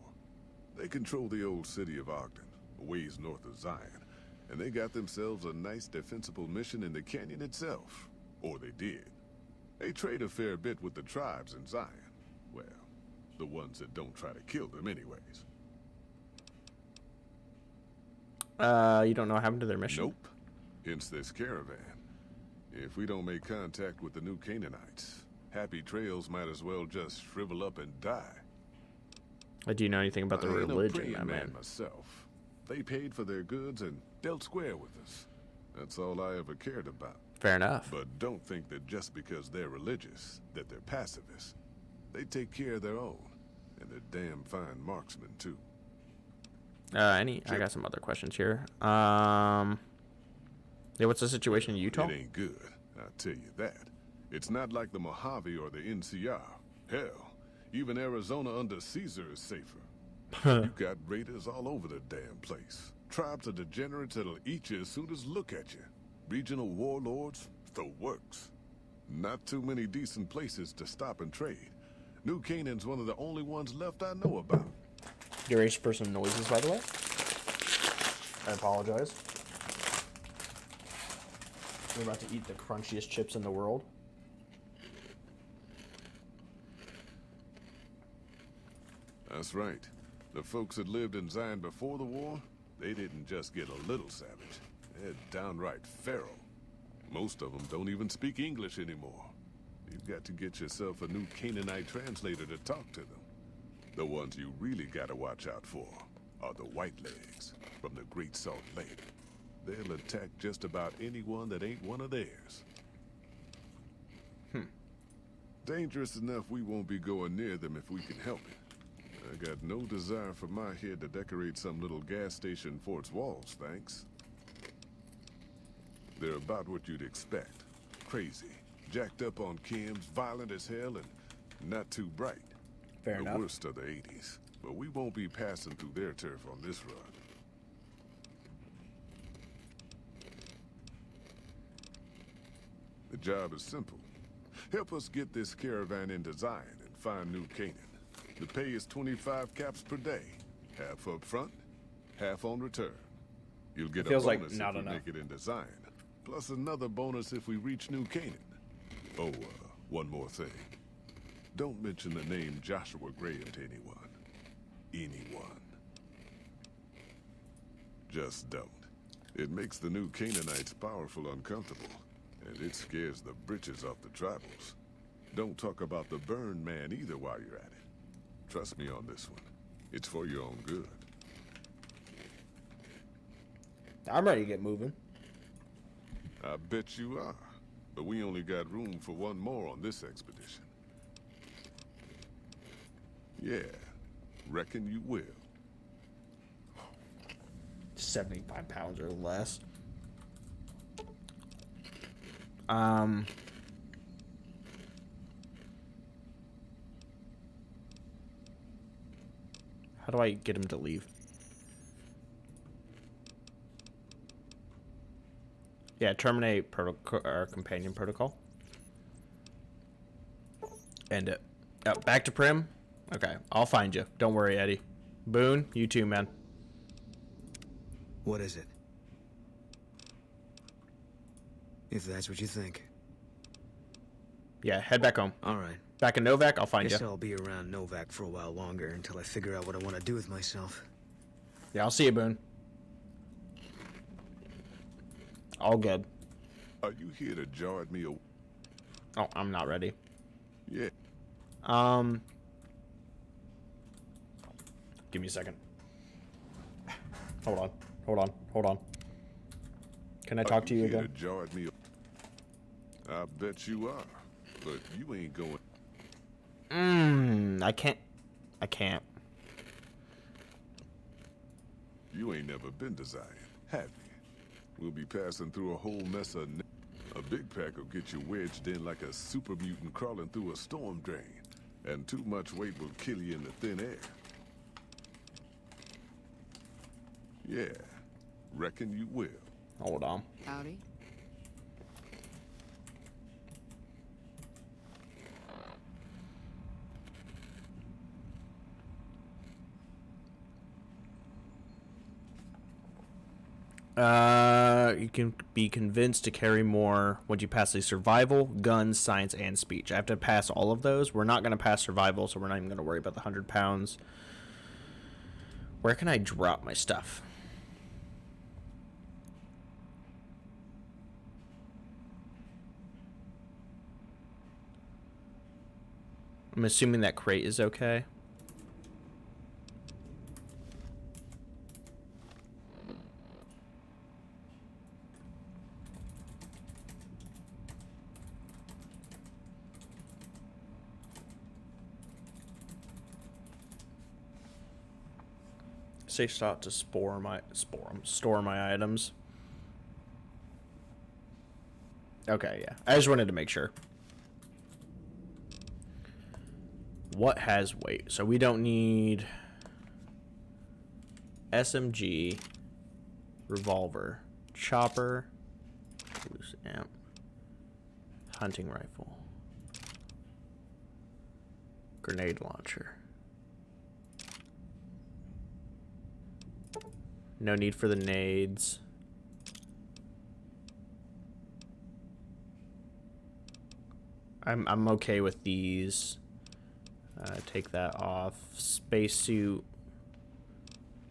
They control the old city of Ogden, a ways north of Zion, and they got themselves a nice defensible mission in the canyon itself. Or they did. They trade a fair bit with the tribes in Zion. Well, the ones that don't try to kill them anyways. You don't know what happened to their mission? Nope. Hence this caravan. If we don't make contact with the New Canaanites, Happy Trails might as well just shrivel up and die. Do you know anything about the religion, my man? Myself. They paid for their goods and dealt square with us. That's all I ever cared about. Fair enough. But don't think that just because they're religious, that they're pacifists. They take care of their own, and they're damn fine marksmen, too. I got some other questions here. Yeah, what's the situation in Utah? It ain't good, I'll tell you that. It's not like the Mojave or the NCR. Hell, even Arizona under Caesar is safer. You got raiders all over the damn place. Tribes of degenerates that'll eat you as soon as look at you. Regional warlords, the works. Not too many decent places to stop and trade. New Canaan's one of the only ones left I know about. You're H for some noises, by the way. I apologize. We're about to eat the crunchiest chips in the world. That's right. The folks that lived in Zion before the war, they didn't just get a little savage. They're downright feral. Most of them don't even speak English anymore. You've got to get yourself a new Canaanite translator to talk to them. The ones you really gotta watch out for are the Whitelegs from the Great Salt Lake. They'll attack just about anyone that ain't one of theirs. Dangerous enough we won't be going near them if we can help it. I got no desire for my head to decorate some little gas station for its walls, thanks. They're about what you'd expect. Crazy, jacked up on chems, violent as hell, and not too bright. Fair enough. The worst of the 80s, but we won't be passing through their turf on this run. The job is simple. Help us get this caravan into Zion and find New Canaan. The pay is 25 caps per day. Half up front, half on return. You'll get a Feels like bonus not if we enough. make it into Zion. Plus another bonus if we reach New Canaan. Oh, one more thing. Don't mention the name Joshua Graham to anyone. Anyone. Just don't. It makes the new Canaanites powerful uncomfortable, and it scares the britches off the tribals. Don't talk about the burn man either while you're at it. Trust me on this one. It's for your own good. I'm ready to get moving. I bet you are. But we only got room for one more on this expedition. Yeah, reckon you will. 75 pounds or less. How do I get him to leave? Yeah, terminate protocol or companion protocol. End it. Oh, back to Prim. Okay, I'll find you. Don't worry, Eddie. Boone, you too, man. What is it? If that's what you think. Yeah, head back home. All right. Back in Novak, I'll find Guess you. I'll be around Novak for a while longer until I figure out what I want to do with myself. Yeah, I'll see you, Boone. All good. Are you here to jar at me? Oh, I'm not ready. Yeah. Give me a second. Hold on. Can I talk to you Are you here again? to jar at me? I bet you are. But you ain't going. I can't. You ain't never been to Zion, have you? We'll be passing through a whole mess of... A big pack will get you wedged in like a super mutant crawling through a storm drain. And too much weight will kill you in the thin air. Yeah, reckon you will. Hold on. Howdy. You can be convinced to carry more once you pass the survival, guns, science, and speech. I have to pass all of those. We're not going to pass survival, so we're not even going to worry about the 100 pounds. Where can I drop my stuff? I'm assuming that crate is okay. Safe spot to store my items. Okay, yeah. I just wanted to make sure. What has weight? So we don't need SMG, revolver, chopper, loose amp, hunting rifle, grenade launcher. No need for the nades. I'm okay with these. Take that off. Spacesuit.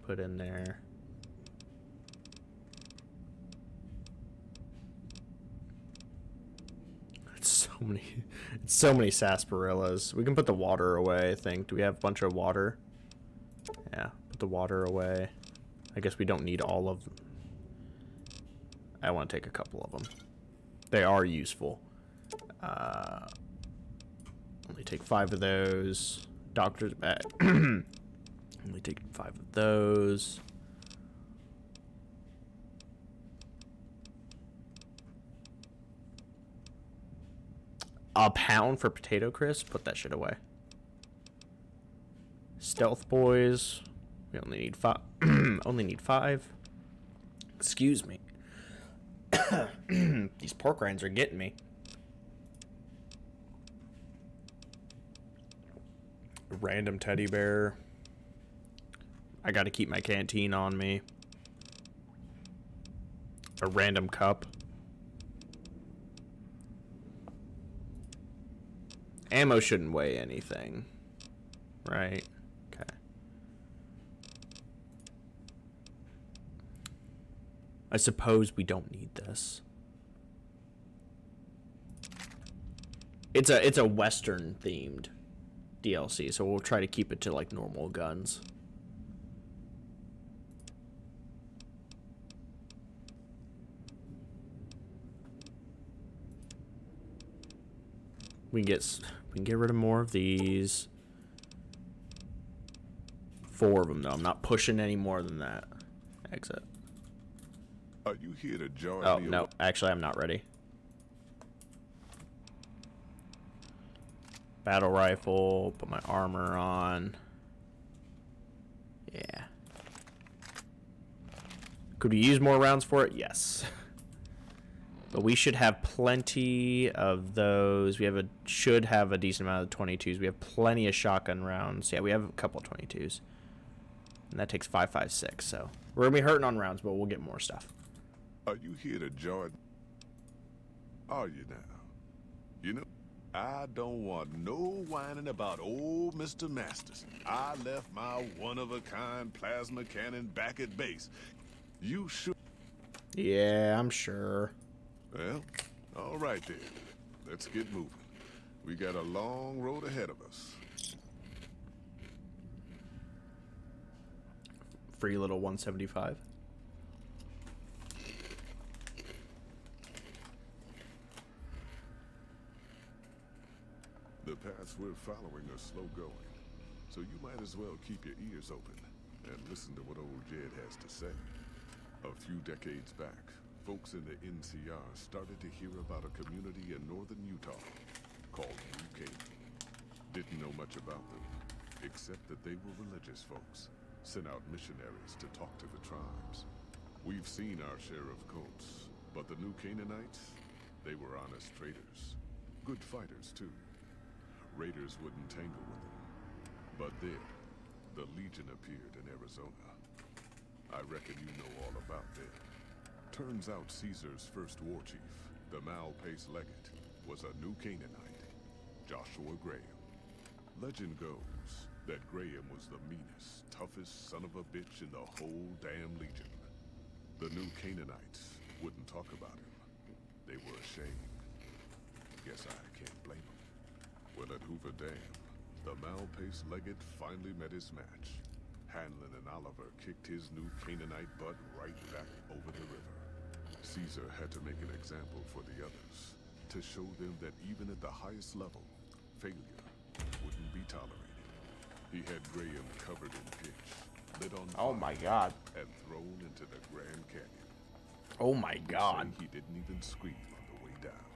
Put in there. It's so many sarsaparillas. We can put the water away, I think. Do we have a bunch of water? Yeah, put the water away. I guess we don't need all of them. I want to take a couple of them. They are useful. Only take 5 of those. Doctor's bag. Only take 5 of those. A pound for potato crisp. Put that shit away. Stealth boys. We only need 5. Only need 5. Excuse me. These pork rinds are getting me. Random teddy bear. I gotta keep my canteen on me. A random cup. Ammo shouldn't weigh anything. Right? Okay. I suppose we don't need this. It's a Western themed DLC, so we'll try to keep it to like normal guns. We can get rid of more of these. 4 of them though. I'm not pushing any more than that. Exit. Are you here to join Oh me? no, actually I'm not ready. Battle rifle, put my armor on. Yeah. Could we use more rounds for it? Yes. But we should have plenty of those. We should have a decent amount of 22s. We have plenty of shotgun rounds. Yeah, we have a couple of 22s. And that takes 5.56, so we're going to be hurting on rounds, but we'll get more stuff. Are you here to join? Are you now? You know, I don't want no whining about old Mr. Masters. I left my one-of-a-kind plasma cannon back at base. You should... Yeah, I'm sure. Well, all right then. Let's get moving. We got a long road ahead of us. Free little 175. The paths we're following are slow going, so you might as well keep your ears open and listen to what old Jed has to say. A few decades back, folks in the NCR started to hear about a community in northern Utah called New Canaan. Didn't know much about them, except that they were religious folks, sent out missionaries to talk to the tribes. We've seen our share of cults, but the New Canaanites, they were honest traders. Good fighters, too. Raiders wouldn't tangle with them. But then, the Legion appeared in Arizona. I reckon you know all about them. Turns out Caesar's first war chief, the Mal-Pace Legate, was a New Canaanite, Joshua Graham. Legend goes that Graham was the meanest, toughest son of a bitch in the whole damn Legion. The New Canaanites wouldn't talk about him. They were ashamed. Guess I can't blame them. Well, at Hoover Dam, the Mal-Pace Legate finally met his match. Hanlon and Oliver kicked his New Canaanite butt right back over the river. Caesar had to make an example for the others, to show them that even at the highest level, failure wouldn't be tolerated. He had Graham covered in pitch, lit on fire, Oh my god. and thrown into the Grand Canyon. Oh my god. He didn't even scream on the way down.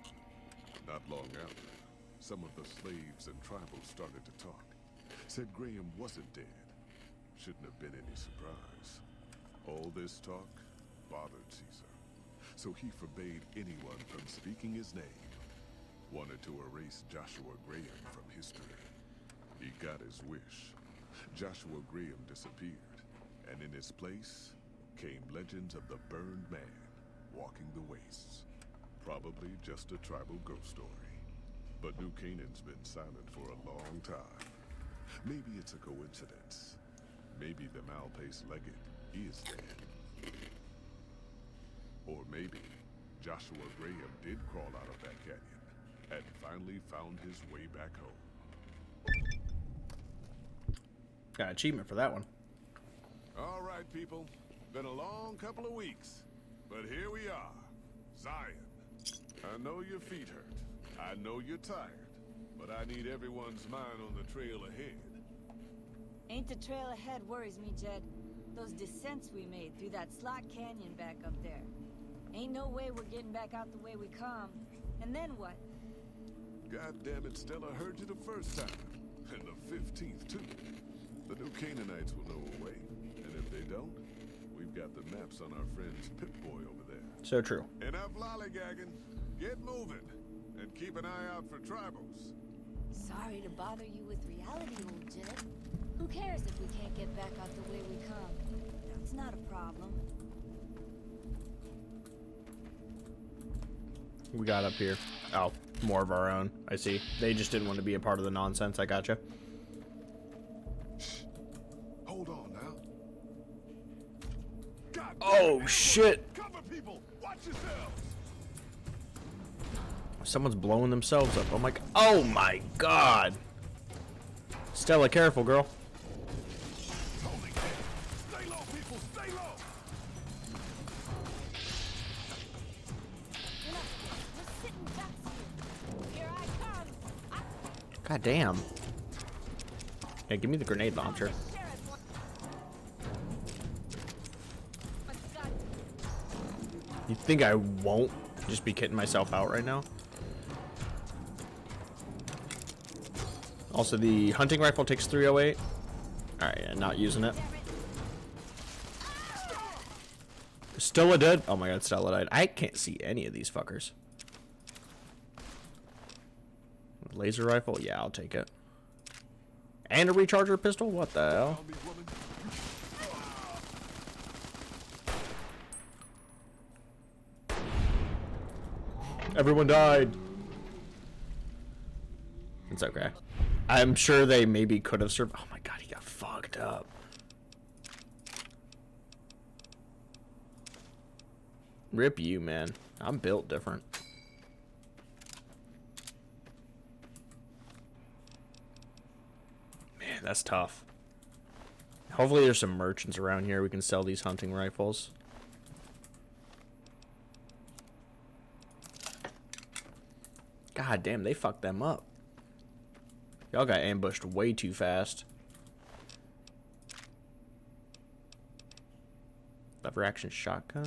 Not long after, some of the slaves and tribals started to talk. Said Graham wasn't dead. Shouldn't have been any surprise. All this talk bothered Caesar, so he forbade anyone from speaking his name. Wanted to erase Joshua Graham from history. He got his wish. Joshua Graham disappeared, and in his place came legends of the burned man walking the wastes. Probably just a tribal ghost story. But New Canaan's been silent for a long time. Maybe it's a coincidence. Maybe the Mal-Pace Legate is dead. Or maybe Joshua Graham did crawl out of that canyon and finally found his way back home. Got an achievement for that one. All right, people. Been a long couple of weeks, but here we are. Zion. I know your feet hurt. I know you're tired, but I need everyone's mind on the trail ahead. Ain't the trail ahead worries me, Jed. Those descents we made through that slot canyon back up there. Ain't no way we're getting back out the way we come. And then what? God damn it, Stella heard you the first time. And the 15th, too. The New Canaanites will know a way. And if they don't, we've got the maps on our friend's Pip-Boy over there. So true. Enough lollygagging. Get moving. And keep an eye out for tribals. Sorry to bother you with reality, old Jed. Who cares if we can't get back out the way we come? It's not a problem. We got up here. Oh, more of our own. I see. They just didn't want to be a part of the nonsense. I gotcha. Hold on now. God, oh, shit. Cover people. Watch yourselves. Someone's blowing themselves up. Oh my god. Stella, careful, girl. Stay low, people. Stay low. God damn. Yeah, give me the grenade launcher. You think I won't just be kidding myself out right now? Also, the hunting rifle takes 308. Alright, yeah, not using it. Stella dead? Oh my god, Stella died. I can't see any of these fuckers. Laser rifle? Yeah, I'll take it. And a recharger pistol? What the hell? Everyone died. It's okay. I'm sure they maybe could have survived. Oh my god, he got fucked up. Rip you, man. I'm built different. Man, that's tough. Hopefully there's some merchants around here we can sell these hunting rifles. God damn, they fucked them up. Y'all got ambushed way too fast. Lever action shotgun.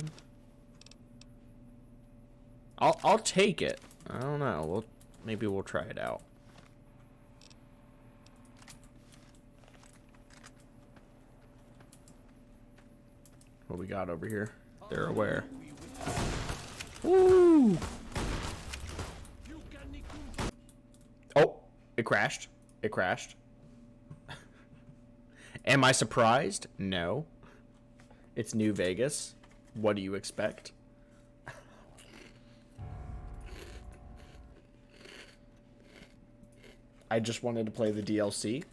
I'll take it. I don't know. Maybe we'll try it out. What we got over here? They're aware. Woo! Oh, it crashed. It crashed. Am I surprised? No. It's New Vegas. What do you expect? I just wanted to play the DLC.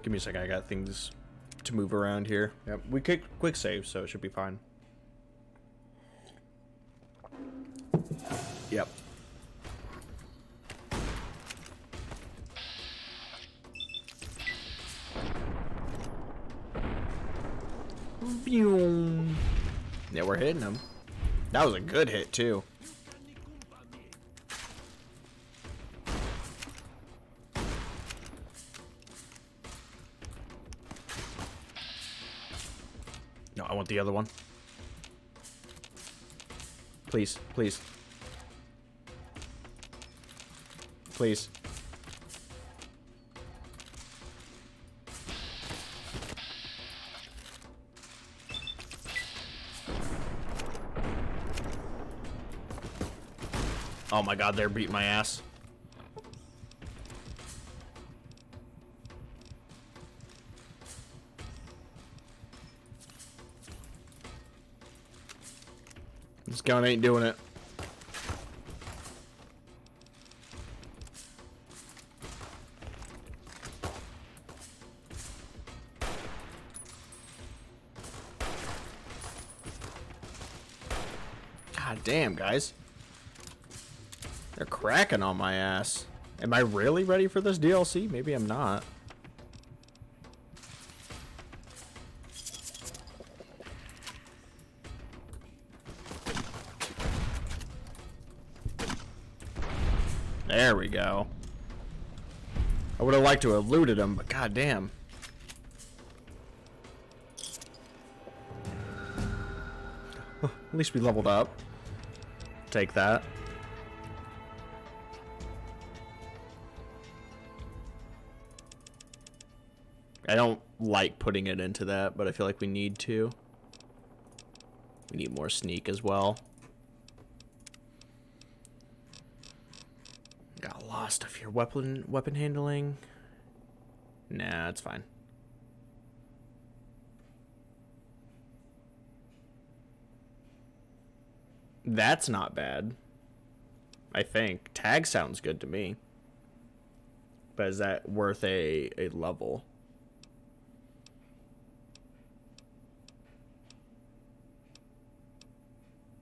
Give me a second, I got things to move around here. Yep, we could quick save, so it should be fine. Yep. Yeah, we're hitting him. That was a good hit, too. No, I want the other one. Please, please. Please. Oh my god, they're beating my ass. This gun ain't doing it. God damn, guys. They're cracking on my ass. Am I really ready for this DLC? Maybe I'm not. There we go. I would have liked to have looted him, but goddamn. At least we leveled up. Take that. I don't like putting it into that, but I feel like we need to. We need more sneak as well. Got a lot of stuff here. Weapon handling. Nah, it's fine. That's not bad. I think. Tag sounds good to me. But is that worth a level?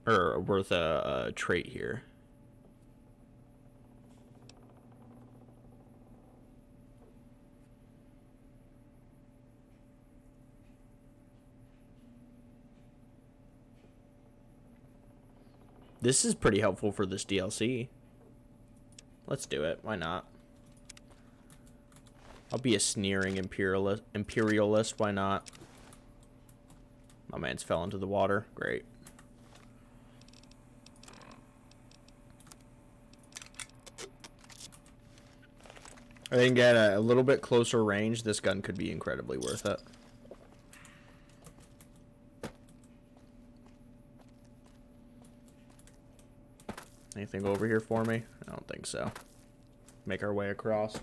Or worth a trait here? This is pretty helpful for this DLC. Let's do it. Why not? I'll be a sneering imperialist. Why not? My man's fell into the water. Great. I think at a little bit closer range, this gun could be incredibly worth it. Anything over here for me? I don't think so. Make our way across.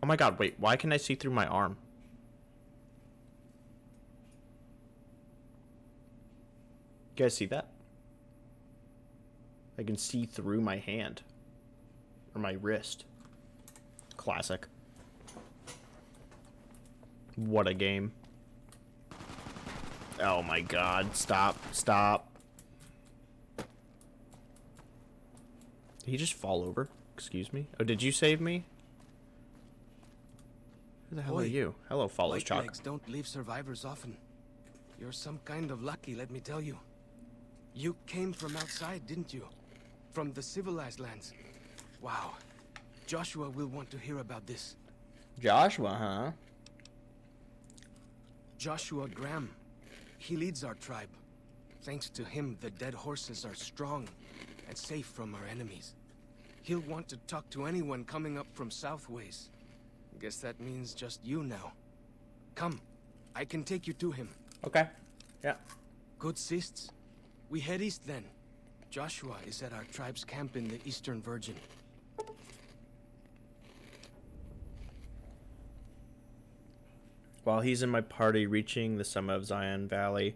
Oh my god, wait, why can I see through my arm? You guys see that? I can see through my hand. Or my wrist. Classic. What a game. Oh my god, stop, stop. Did he just fall over? Excuse me? Oh, did you save me? Who the hell are you? Hello, follows Chalk. Legs don't leave survivors often. You're some kind of lucky, let me tell you. You came from outside, didn't you? From the civilized lands. Wow. Joshua will want to hear about this. Joshua, huh? Joshua Graham. He leads our tribe. Thanks to him, the dead horses are strong and safe from our enemies. He'll want to talk to anyone coming up from Southways. Guess that means just you now. Come, I can take you to him. Okay. Yeah. Good sists. We head east then. Joshua is at our tribe's camp in the Eastern Virgin. While he's in my party, reaching the summit of Zion Valley,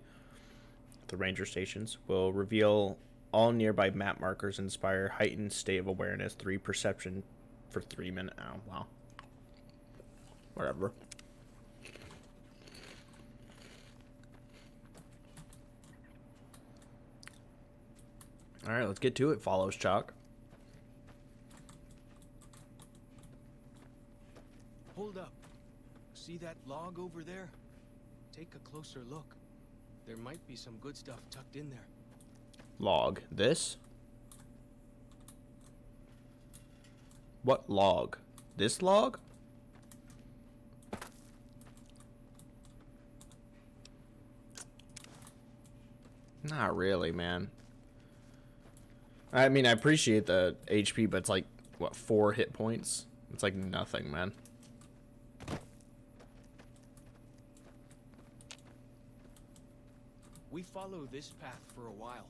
the ranger stations will reveal all nearby map markers, inspire heightened state of awareness, 3 perception for 3 minutes. Oh, wow. Whatever. Alright, let's get to it, follows Chalk. Hold up. See that log over there? Take a closer look. There might be some good stuff tucked in there. Log. This? What log? This log? Not really, man. I mean, I appreciate the HP, but it's like, what, 4 hit points? It's like nothing, man. We follow this path for a while.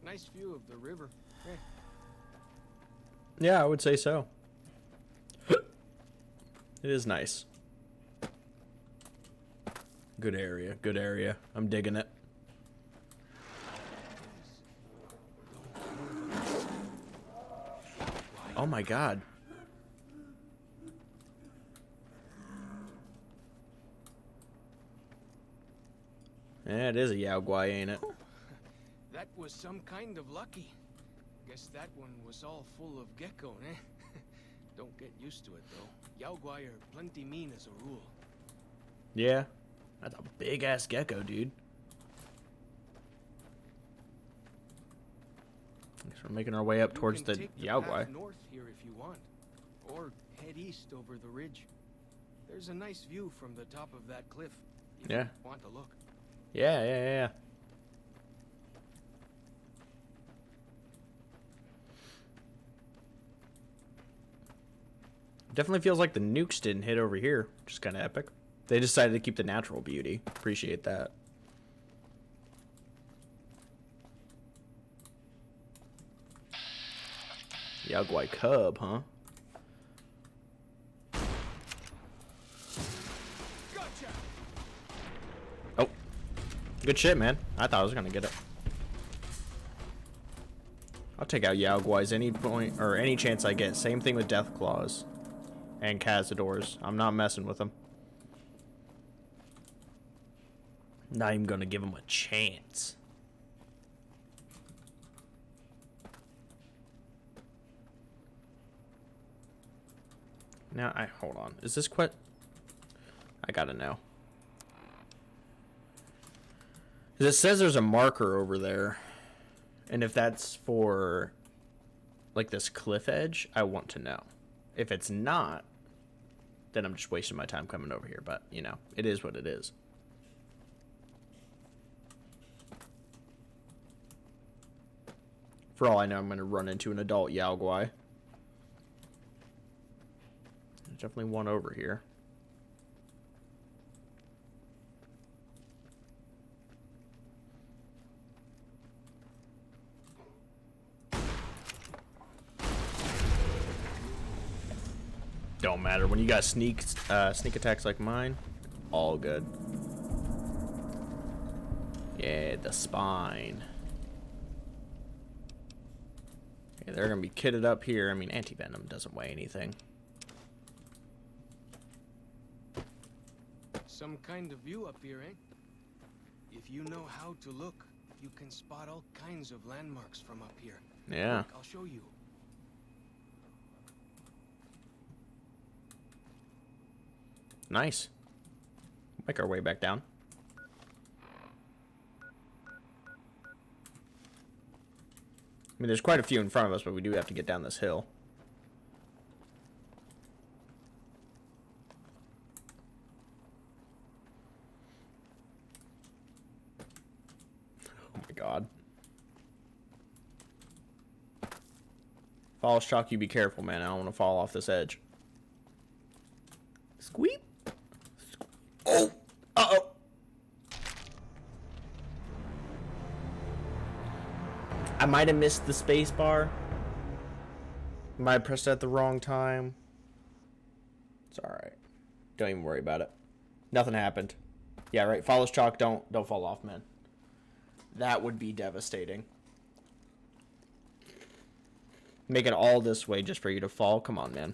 Nice view of the river. Eh. Yeah, I would say so. It is nice. Good area, good area. I'm digging it. Oh my god. Yeah, it is a Yao Guai, ain't it? That was some kind of lucky. Guess that one was all full of gecko, eh? Don't get used to it, though. Yao Guai are plenty mean as a rule. Yeah. That's a big-ass gecko, dude. Guess we're making our way up towards the Yao Guai. North here if you want, or head east over the ridge. There's a nice view from the top of that cliff. If Yeah. you want to look. Yeah. Definitely feels like the nukes didn't hit over here, which is kind of epic. They decided to keep the natural beauty. Appreciate that. Yaguai cub, huh? Oh. Good shit, man. I thought I was gonna get it. I'll take out Yaguais any point, or any chance I get. Same thing with Death Claws. And Cazadors. I'm not messing with them. Not even gonna give them a chance. Now, hold on. Is this quite... I gotta know. 'Cause it says there's a marker over there. And if that's for, like, this cliff edge, I want to know. If it's not, then I'm just wasting my time coming over here. But, you know, it is what it is. For all I know, I'm going to run into an adult Yaoguai. There's definitely one over here. Don't matter. When you got sneak attacks like mine, all good. Yeah, the spine. Yeah, they're going to be kitted up here. I mean, anti-venom doesn't weigh anything. Some kind of view up here, eh? If you know how to look, you can spot all kinds of landmarks from up here. Yeah. Look, I'll show you. Nice. Make our way back down. I mean, there's quite a few in front of us, but we do have to get down this hill. Oh my god. Fall shock, you be careful, man. I don't want to fall off this edge. Squeep. Oh! Uh-oh! I might have missed the space bar. Might have pressed it at the wrong time. It's alright. Don't even worry about it. Nothing happened. Yeah, right. Follows chalk. Don't fall off, man. That would be devastating. Make it all this way just for you to fall? Come on, man.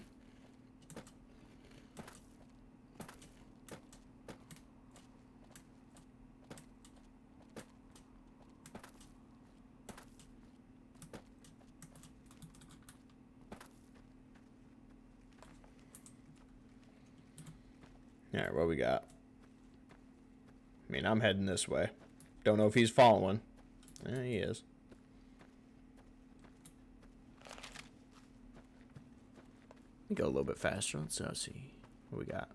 Alright, what we got? I mean, I'm heading this way. Don't know if he's following. He is. Let me go a little bit faster. Let's see what we got.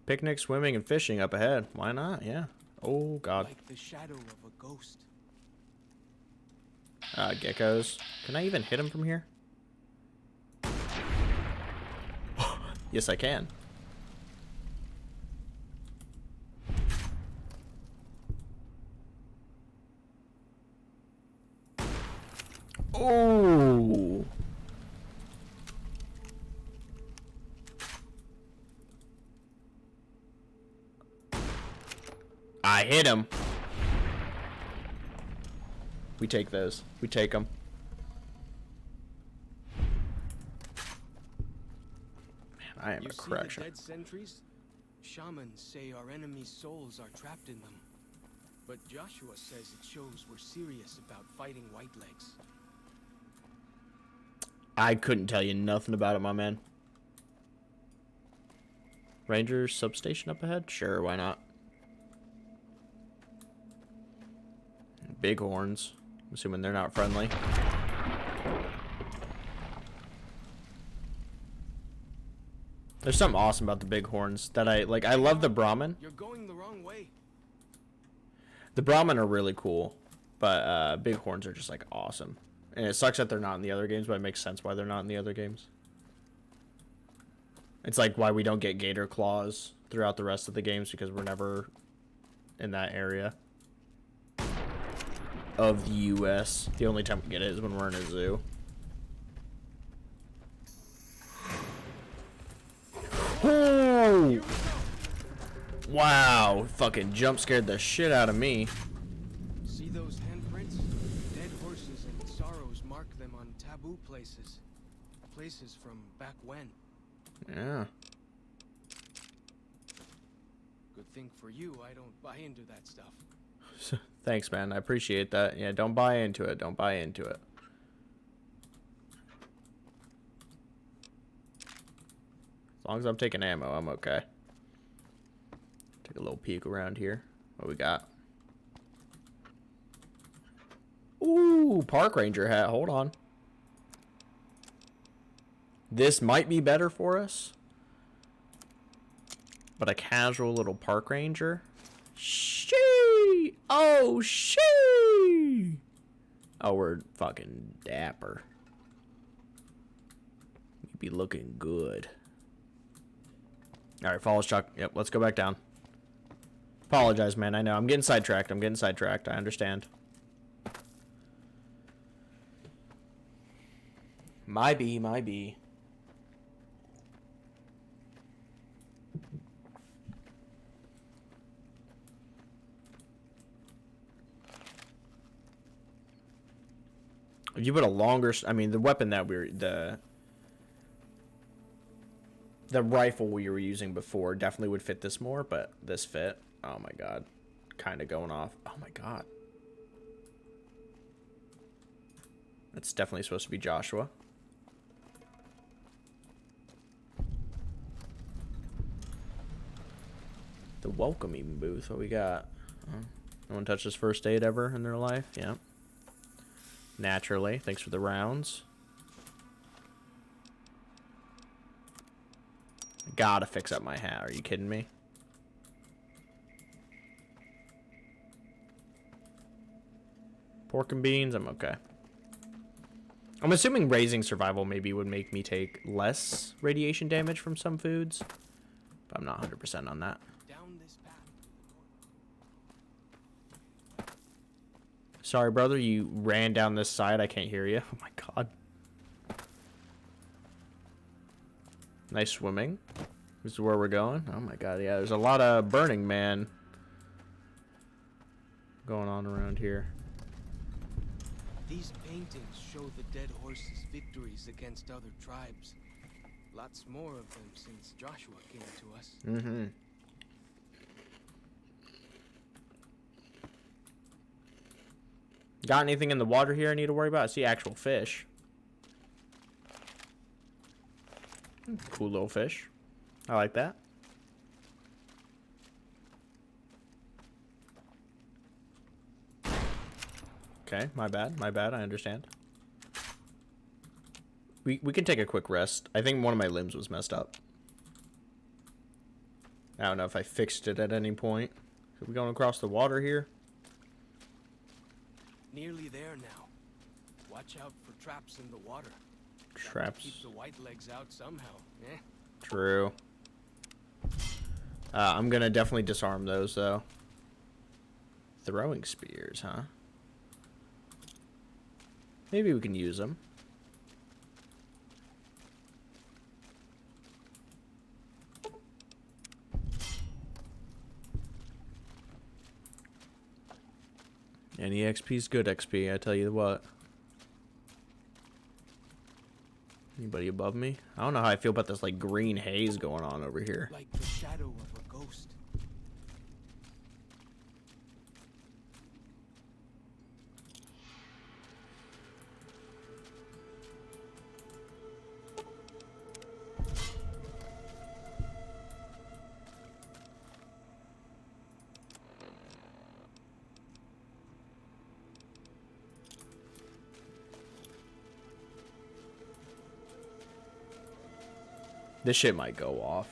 Picnic, swimming, and fishing up ahead. Why not? Yeah. Oh, God. Like the shadow of a ghost. Geckos. Can I even hit him from here? Yes, I can. Oh! I hit him. We take those. We take them. I am a correction. See the dead sentries? Shamans say our enemies' souls are trapped in them. But Joshua says it shows we're serious about fighting Whitelegs. I couldn't tell you nothing about it, my man. Rangers substation up ahead? Sure, why not? Bighorns. I'm assuming they're not friendly. There's something awesome about the bighorns that I like. I love the Brahmin. You're going the wrong way. The Brahmin are really cool, but bighorns are just like awesome. And it sucks that they're not in the other games, but it makes sense why they're not in the other games. It's like why we don't get gator claws throughout the rest of the games, because we're never in that area of the U.S. The only time we get it is when we're in a zoo. Oh! Wow, fucking jump scared the shit out of me. See those handprints? Dead horses and sorrows mark them on taboo places. Places from back when. Yeah. Good thing for you, I don't buy into that stuff. Thanks, man. I appreciate that. Yeah, don't buy into it. Don't buy into it. As long as I'm taking ammo, I'm okay. Take a little peek around here. What we got? Ooh, park ranger hat. Hold on. This might be better for us. But a casual little park ranger. Shee! Oh, shee! Oh, we're fucking dapper. We be looking good. Alright, follow Chuck. Yep, let's go back down. Apologize, man. I know. I'm getting sidetracked. I understand. My bee. If you put a longer... I mean, the weapon that the rifle we were using before definitely would fit this more, but this fit. Oh my god. Kind of going off. Oh my god. That's definitely supposed to be Joshua. The welcoming booth. What we got? Oh, no one touched this first aid ever in their life? Yeah. Naturally. Thanks for the rounds. Gotta fix up my hat. Are you kidding me? Pork and beans. I'm okay. I'm assuming raising survival maybe would make me take less radiation damage from some foods. But I'm not 100% on that. Sorry, brother. You ran down this side. I can't hear you. Oh, my God. Nice swimming. This is where we're going. Oh, my God. Yeah, there's a lot of Burning Man going on around here. These paintings show the dead horses' victories against other tribes. Lots more of them since Joshua came to us. Mm-hmm. Got anything in the water here I need to worry about? I see actual fish. Cool little fish. I like that. Okay, my bad. I understand. We can take a quick rest. I think one of my limbs was messed up. I don't know if I fixed it at any point. Are we going across the water here? Nearly there now. Watch out for traps in the water. Traps. Keep the white legs out somehow, eh? True. I'm gonna definitely disarm those though. Throwing spears, huh? Maybe we can use them. Any XP's good XP, I tell you what. Anybody above me? I don't know how I feel about this like green haze going on over here. Like the shadow of a ghost. This shit might go off.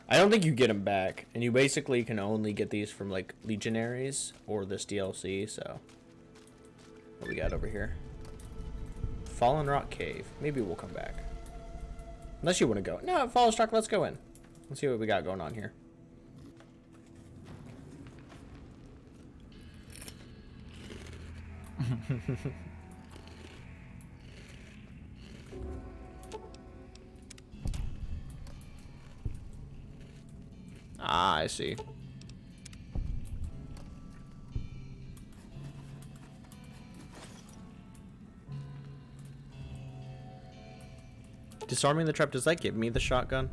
I don't think you get them back, and you basically can only get these from like legionaries or this DLC. So, what we got over here? Fallen Rock Cave. Maybe we'll come back. Unless you want to go. No, Fallen Rock. Let's go in. Let's see what we got going on here. Ah, I see. Disarming the trap, does that give me the shotgun?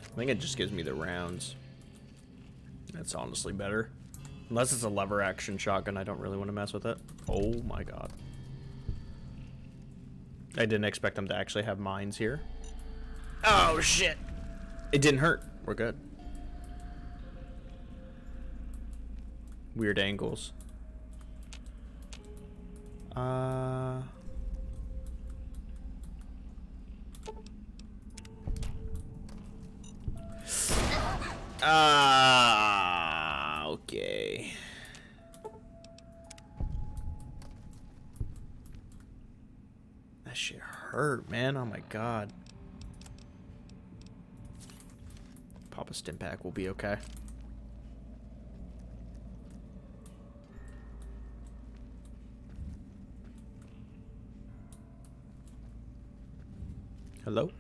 I think it just gives me the rounds. That's honestly better. Unless it's a lever action shotgun, I don't really want to mess with it. Oh my god. I didn't expect them to actually have mines here. Oh shit! It didn't hurt. We're good. Weird angles. Okay. That shit hurt, man. Oh my god. Pop a stim pack, will be okay. Hello?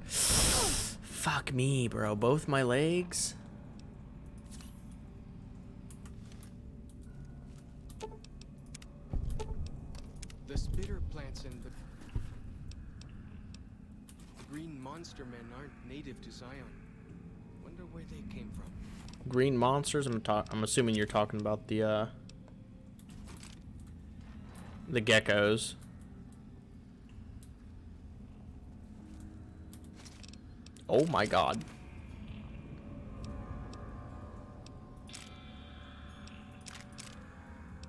Fuck me, bro. Both my legs? The spitter plants and the green monster men aren't native to Zion. Wonder where they came from. Green monsters? I'm assuming you're talking about the geckos. Oh my god.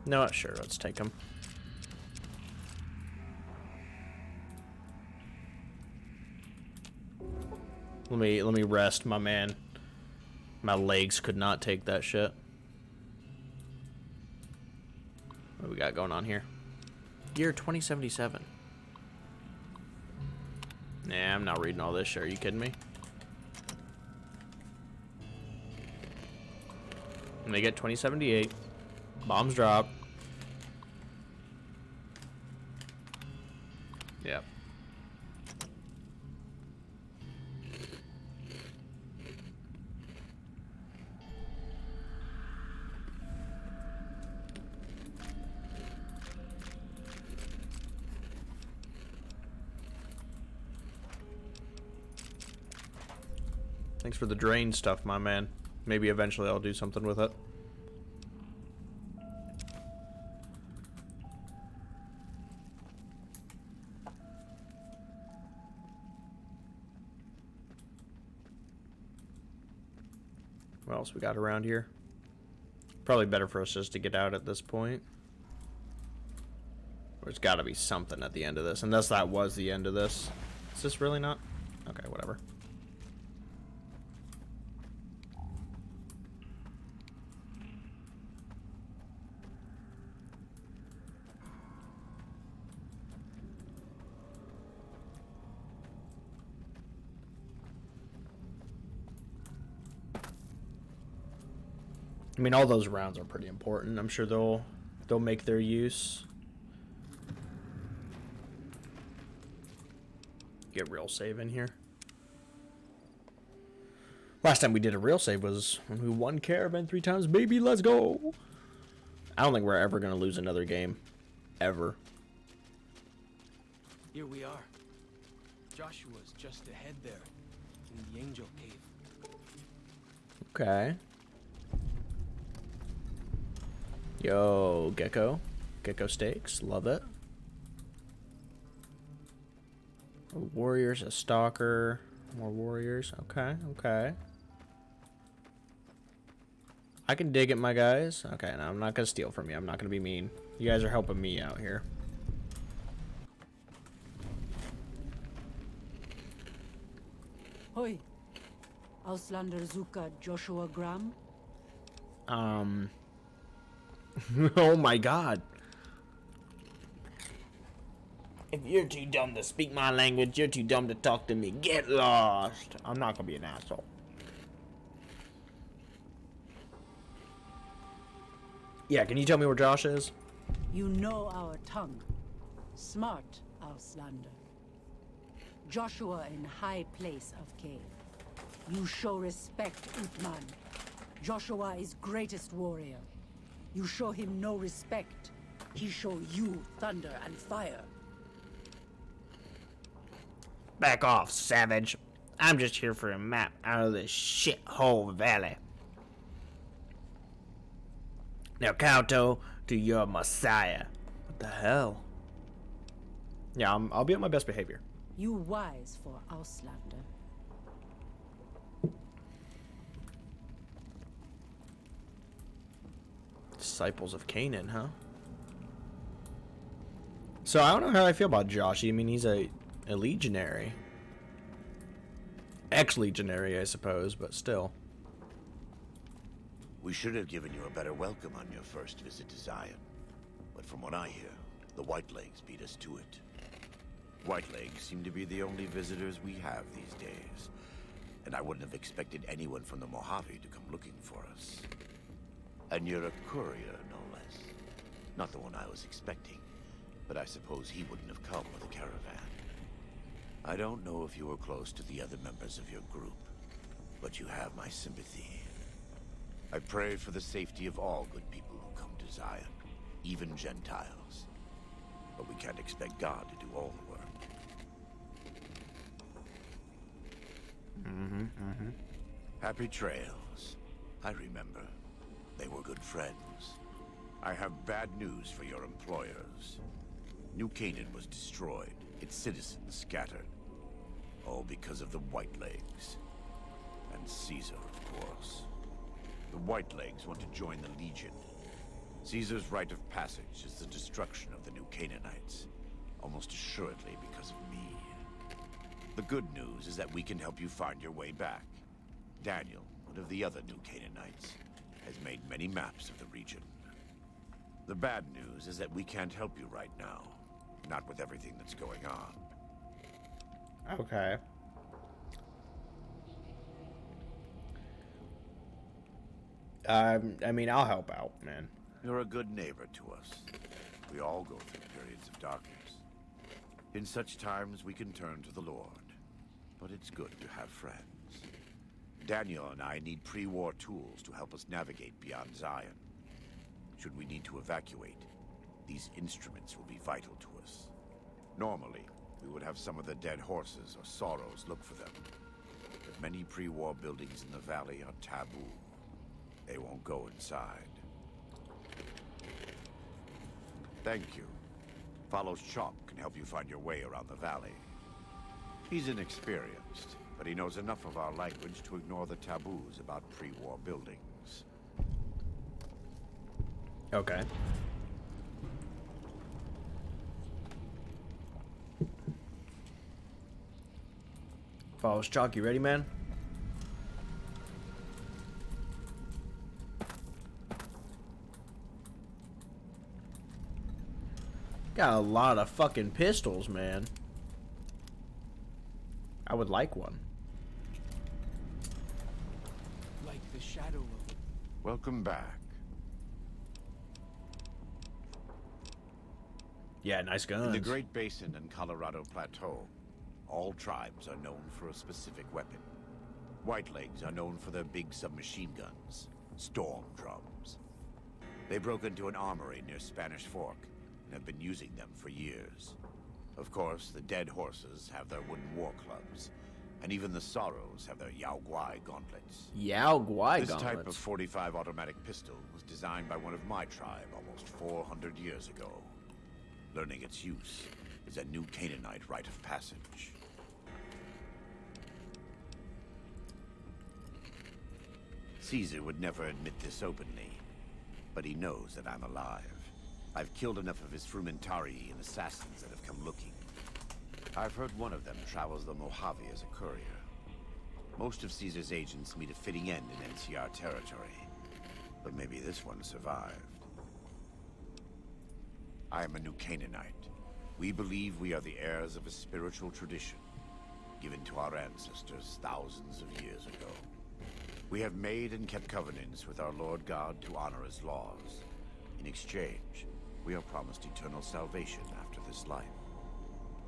No, sure, let's take them. Let me rest, my man. My legs could not take that shit. What do we got going on here? Year 2077. Nah, I'm not reading all this shit. Are you kidding me? And they get 2078. Bombs drop. Yep. Thanks for the drain stuff, my man. Maybe eventually I'll do something with it. What else we got around here? Probably better for us just to get out at this point. There's got to be something at the end of this, unless that was the end of this. Is this really not? Okay, whatever. I mean, all those rounds are pretty important. I'm sure they'll make their use. Get real save in here. Last time we did a real save was when we won Caravan 3 times. Baby, let's go! I don't think we're ever going to lose another game. Ever. Here we are. Joshua's just ahead there, in the Angel Cave. Okay. Yo, gecko. Gecko steaks. Love it. A warriors, a stalker. More warriors. Okay, okay. I can dig it, my guys. Okay, now I'm not gonna steal from you. I'm not gonna be mean. You guys are helping me out here. Hoi. Auslander Zuka Joshua Graham? Oh my god. If you're too dumb to speak my language, you're too dumb to talk to me. Get lost. I'm not gonna be an asshole. Yeah, can you tell me where Josh is? You know our tongue. Smart, Auslander. Joshua in high place of cave. You show respect, Utman. Joshua is greatest warrior. You show him no respect. He show you thunder and fire. Back off, savage. I'm just here for a map out of this shithole valley. Now kowtow to your messiah. What the hell? Yeah, I'll be on my best behavior. You wise for Auslander. Disciples of Canaan, huh? So I don't know how I feel about Josh. I mean, he's a legionary. Ex-legionary, I suppose, but still. We should have given you a better welcome on your first visit to Zion. But from what I hear, the Whitelegs beat us to it. Whitelegs seem to be the only visitors we have these days. And I wouldn't have expected anyone from the Mojave to come looking for us. And you're a courier, no less. Not the one I was expecting, but I suppose he wouldn't have come with a caravan. I don't know if you were close to the other members of your group, but you have my sympathy. I pray for the safety of all good people who come to Zion, even Gentiles. But we can't expect God to do all the work. Happy trails. I remember. They were good friends. I have bad news for your employers. New Canaan was destroyed, its citizens scattered. All because of the Whitelegs. And Caesar, of course. The Whitelegs want to join the Legion. Caesar's rite of passage is the destruction of the New Canaanites. Almost assuredly because of me. The good news is that we can help you find your way back. Daniel, one of the other New Canaanites, has made many maps of the region. The bad news is that we can't help you right now. Not with everything that's going on. Okay. I mean, I'll help out, man. You're a good neighbor to us. We all go through periods of darkness. In such times, we can turn to the Lord. But it's good to have friends. Daniel and I need pre-war tools to help us navigate beyond Zion. Should we need to evacuate, these instruments will be vital to us. Normally, we would have some of the dead horses or sorrows look for them. But many pre-war buildings in the valley are taboo. They won't go inside. Thank you. Follows Chop can help you find your way around the valley. He's inexperienced, but he knows enough of our language to ignore the taboos about pre-war buildings. Okay. Follows Chalk, you ready, man? Got a lot of fucking pistols, man. I would like one. Like the shadow of... Welcome back. Yeah, nice guns. In the Great Basin and Colorado Plateau, all tribes are known for a specific weapon. Whitelegs are known for their big submachine guns, storm drums. They broke into an armory near Spanish Fork and have been using them for years. Of course, the dead horses have their wooden war clubs, and even the sorrows have their Yao Guai gauntlets. Yao Guai gauntlets? This type of .45 automatic pistol was designed by one of my tribe almost 400 years ago. Learning its use is a New Canaanite rite of passage. Caesar would never admit this openly, but he knows that I'm alive. I've killed enough of his frumentari and assassins that have come looking. I've heard one of them travels the Mojave as a courier. Most of Caesar's agents meet a fitting end in NCR territory, but maybe this one survived. I am a new Canaanite. We believe we are the heirs of a spiritual tradition, given to our ancestors thousands of years ago. We have made and kept covenants with our Lord God to honor his laws. In exchange, we are promised eternal salvation after this life.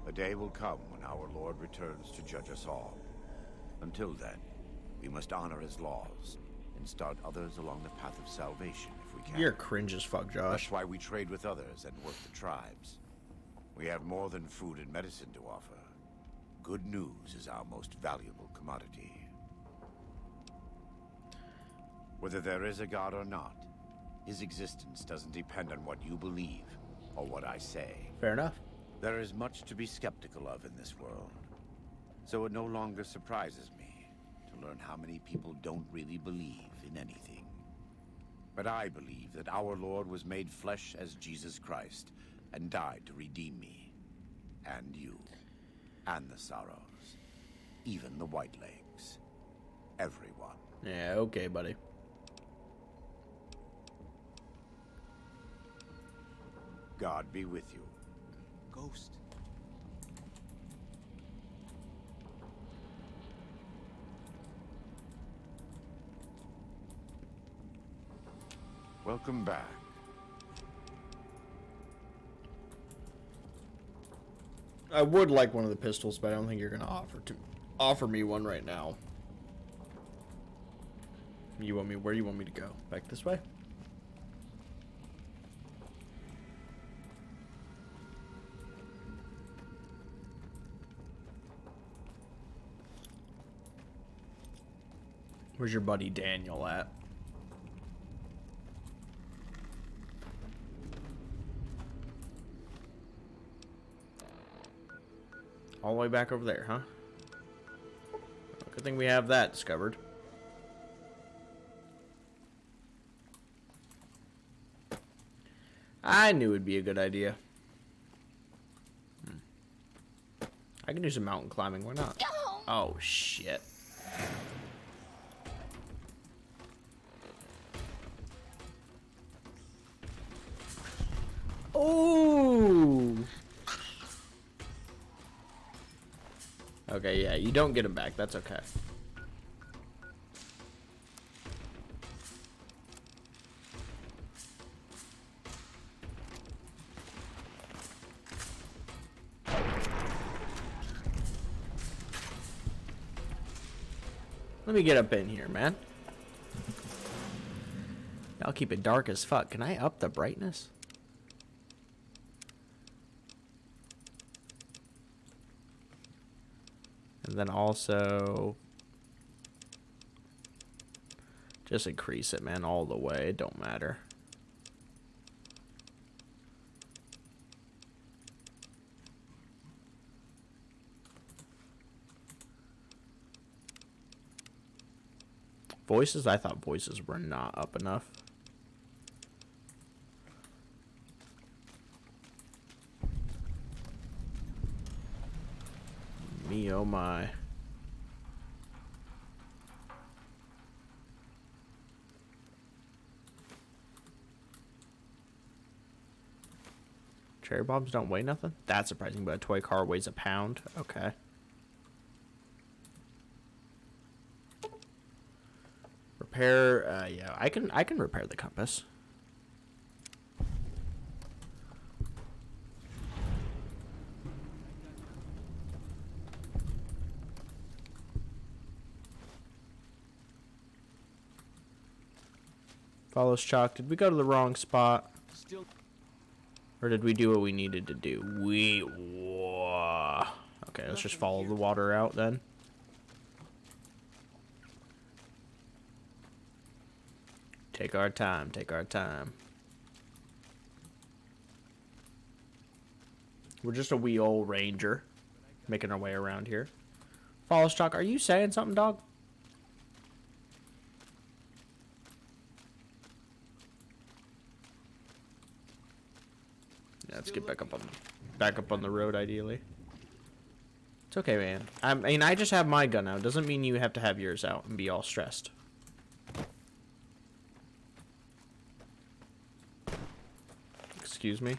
A day will come when our Lord returns to judge us all. Until then, we must honor his laws and start others along the path of salvation if we can. You're cringe as fuck, Josh. That's why we trade with others and work the tribes. We have more than food and medicine to offer. Good news is our most valuable commodity. Whether there is a god or not, his existence doesn't depend on what you believe or what I say. Fair enough. There is much to be skeptical of in this world, so it no longer surprises me to learn how many people don't really believe in anything. But I believe that our Lord was made flesh as Jesus Christ and died to redeem me, and you, and the Sorrows, even the Whitelegs, everyone. Yeah, okay, buddy. God be with you. Ghost. Welcome back. I would like one of the pistols, but I don't think you're gonna offer me one right now. Where do you want me to go? Back this way? Where's your buddy Daniel at? All the way back over there, huh? Good thing we have that discovered. I knew it'd be a good idea. I can do some mountain climbing, why not? Oh, shit. Oh! Okay, yeah, you don't get him back. That's okay. Let me get up in here, man. I'll keep it dark as fuck. Can I up the brightness? And then also just increase it, man, all the way. It don't matter. Voices? I thought voices were not up enough. Me, oh my. Cherry bombs don't weigh nothing? That's surprising, but a toy car weighs a pound. Okay. Repair, yeah, I can repair the compass. Follows chalk. Did we go to the wrong spot? Still. Or did we do what we needed to do? Whoa. Okay, let's just follow the water out then. Take our time, take our time. We're just a wee old ranger making our way around here. Follows chalk. Are you saying something, dog? Let's get back up on the road, ideally. It's okay, man. I mean, I just have my gun out. Doesn't mean you have to have yours out and be all stressed. Excuse me?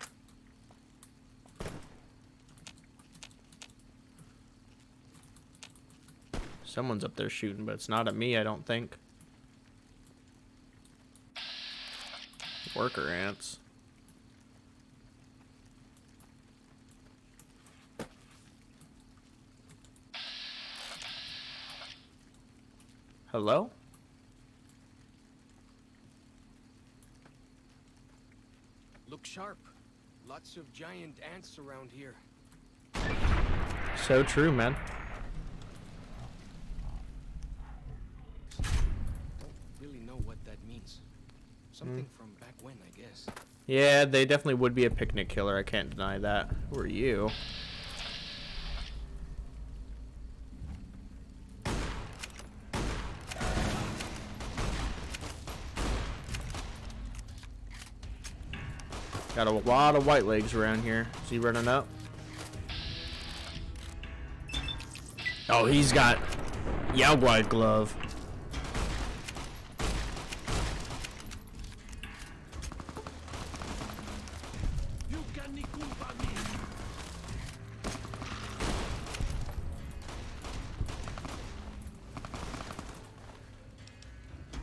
Someone's up there shooting, but it's not at me, I don't think. Worker ants. Hello? Look sharp. Lots of giant ants around here. So true, man. Don't really know what that means. Something from back when, I guess. Yeah, they definitely would be a picnic killer. I can't deny that. Who are you? Got a lot of white legs around here. Is he running up? Oh, he's got Yaogwai glove.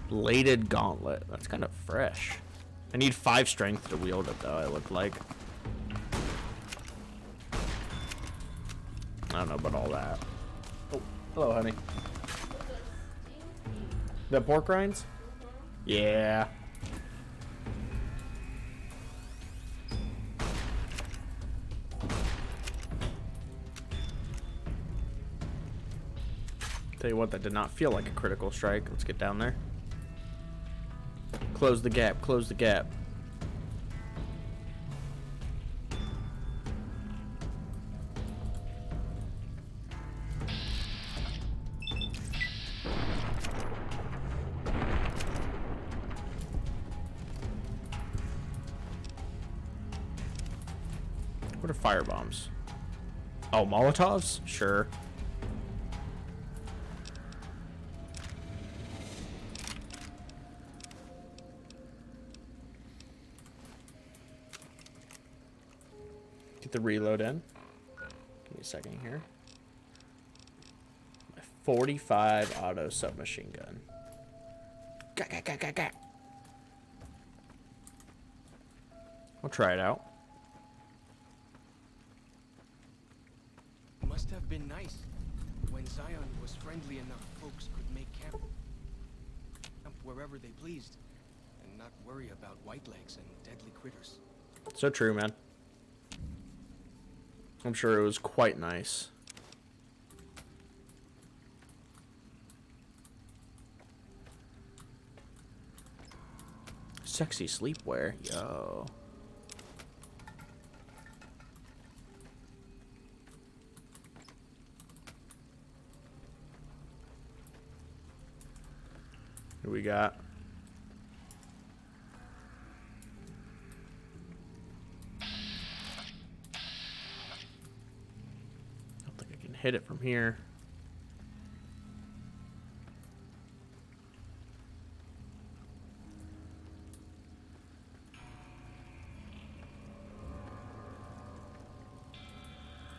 Bladed gauntlet. That's kind of fresh. I need 5 strength to wield it, though, it looked like. I don't know about all that. Oh, hello, honey. The pork rinds? Yeah. Tell you what, that did not feel like a critical strike. Let's get down there. Close the gap, close the gap. What are fire bombs? Oh, Molotovs? Sure. Get the reload in. Give me a second here. My 45 auto submachine gun. I'll try it out. Must have been nice. When Zion was friendly enough, folks could make camp wherever they pleased, and not worry about whitelegs and deadly critters. So true, man. I'm sure it was quite nice. Sexy sleepwear, yo. Here we got. Hit it from here.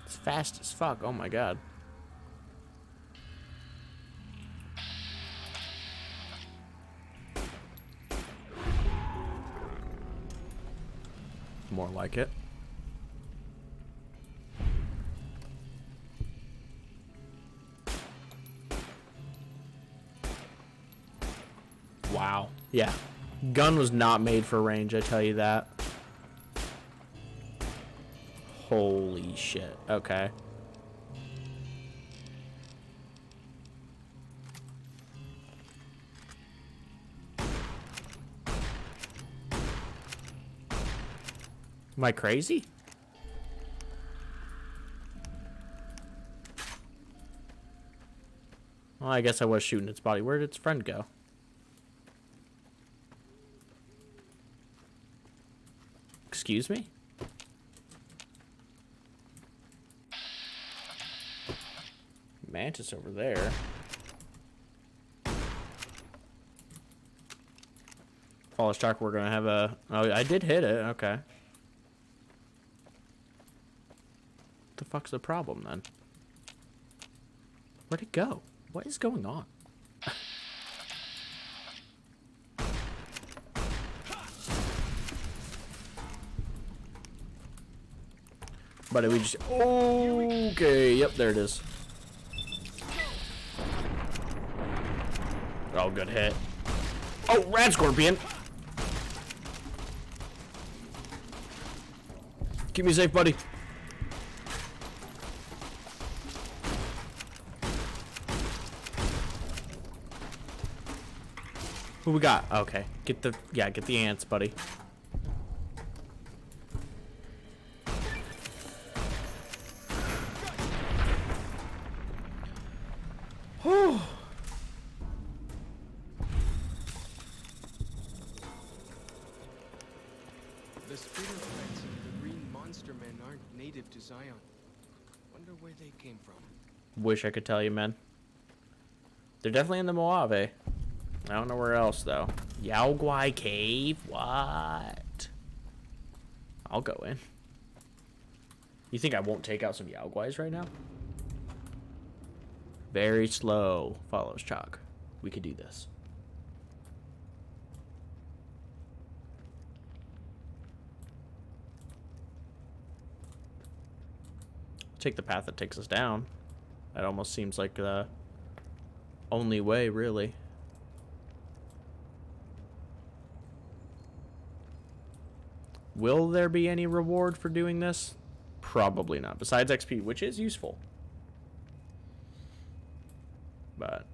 It's fast as fuck. Oh my god. More like it. Wow. Yeah. Gun was not made for range, I tell you that. Holy shit. Okay. Am I crazy? Well, I guess I was shooting its body. Where did its friend go? Excuse me? Mantis over there. Fallen Shock, we're gonna have a... Oh, I did hit it. Okay. What the fuck's the problem, then? Where'd it go? What is going on? But we just... Okay, yep, there it is. Oh, good hit. Oh, Rad Scorpion! Keep me safe, buddy. Who we got? Okay, get the ants, buddy. Whew. The spirit threats of the green monster men aren't native to Zion. Wonder where they came from. Wish I could tell you, man. They're definitely in the Mojave. I don't know where else, though. Yaoguai Cave? What? I'll go in. You think I won't take out some Yaoguais right now? Very slow. Follows Chalk. We could do this. Take the path that takes us down. That almost seems like the only way, really. Will there be any reward for doing this? Probably not. Besides XP, which is useful. But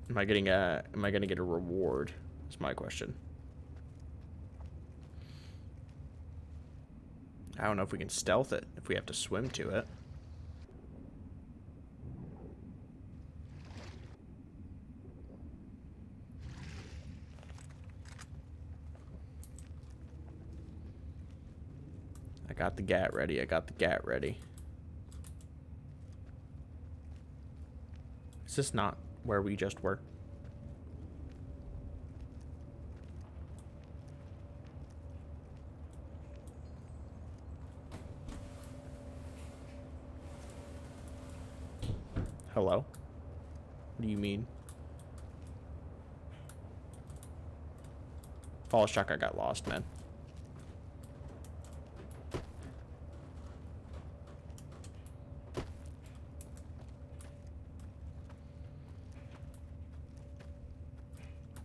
am I gonna get a reward? Is my question. I don't know if we can stealth it, if we have to swim to it. I got the gat ready. I got the gat ready. Is this not where we just were? Hello? What do you mean? False shock, I got lost, man.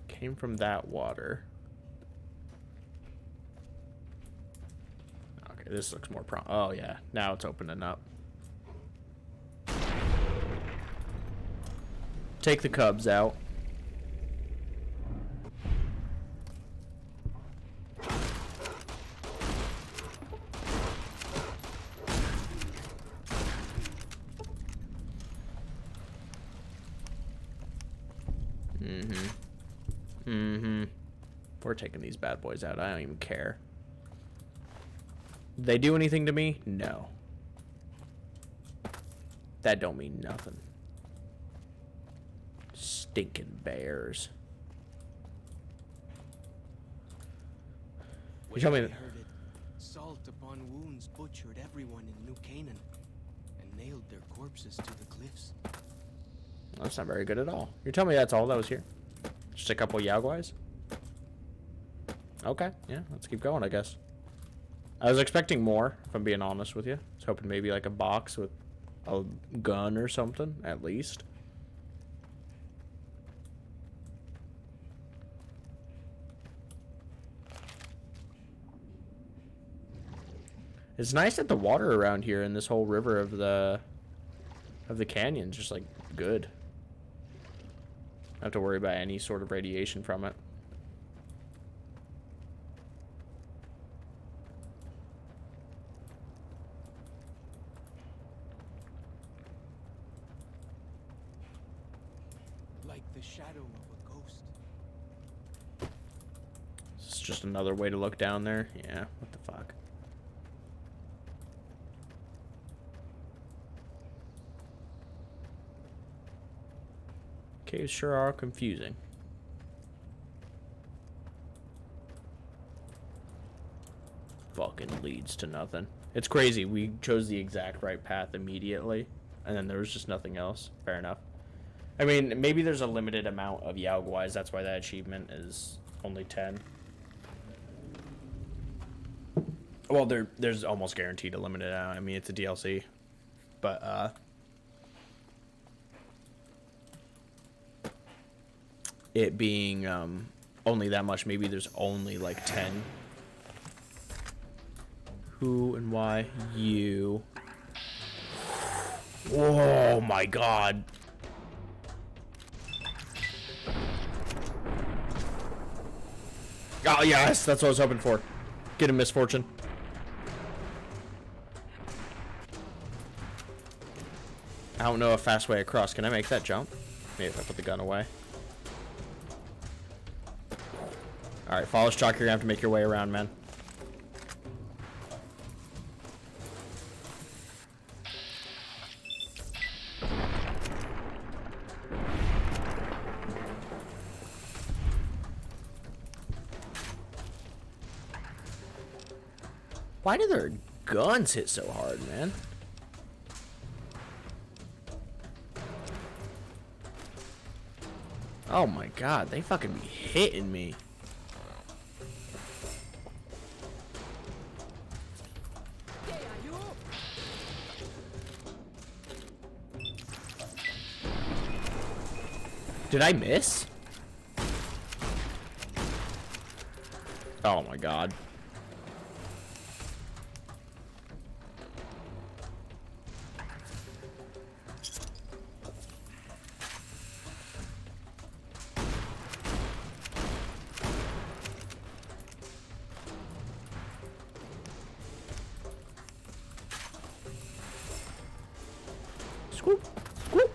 Came from that water. Okay, this looks more oh yeah, now it's opening up. Take the cubs out. We're taking these bad boys out. I don't even care. They do anything to me? No. That don't mean nothing. Stinking bears. You tell me. I heard it. Salt upon wounds butchered everyone in New Canaan and nailed their corpses to the cliffs. Well, that's not very good at all. You're telling me that's all that was here? Just a couple Yaoguais? Okay, yeah, let's keep going, I guess. I was expecting more, if I'm being honest with you. I was hoping maybe like a box with a gun or something, at least. It's nice that the water around here in this whole river of the canyon is just like good. Don't have to worry about any sort of radiation from it. Like the shadow of a ghost. It's just another way to look down there. Yeah, what the fuck. Caves sure are confusing. Fucking leads to nothing. It's crazy. We chose the exact right path immediately, and then there was just nothing else. Fair enough. I mean, maybe there's a limited amount of Yaoguais. That's why that achievement is only 10. Well, there's almost guaranteed a limited amount. I mean, it's a DLC. But, it being, only that much, maybe there's only, like, 10. Who and why? You. Oh, my God. Oh, yes, that's what I was hoping for. Get a misfortune. I don't know a fast way across. Can I make that jump? Maybe if I put the gun away. Alright, follow Shock. You're gonna have to make your way around, man. Why do their guns hit so hard, man? Oh my God, they fucking be hitting me. Did I miss? Oh my God. Scoop, scoop.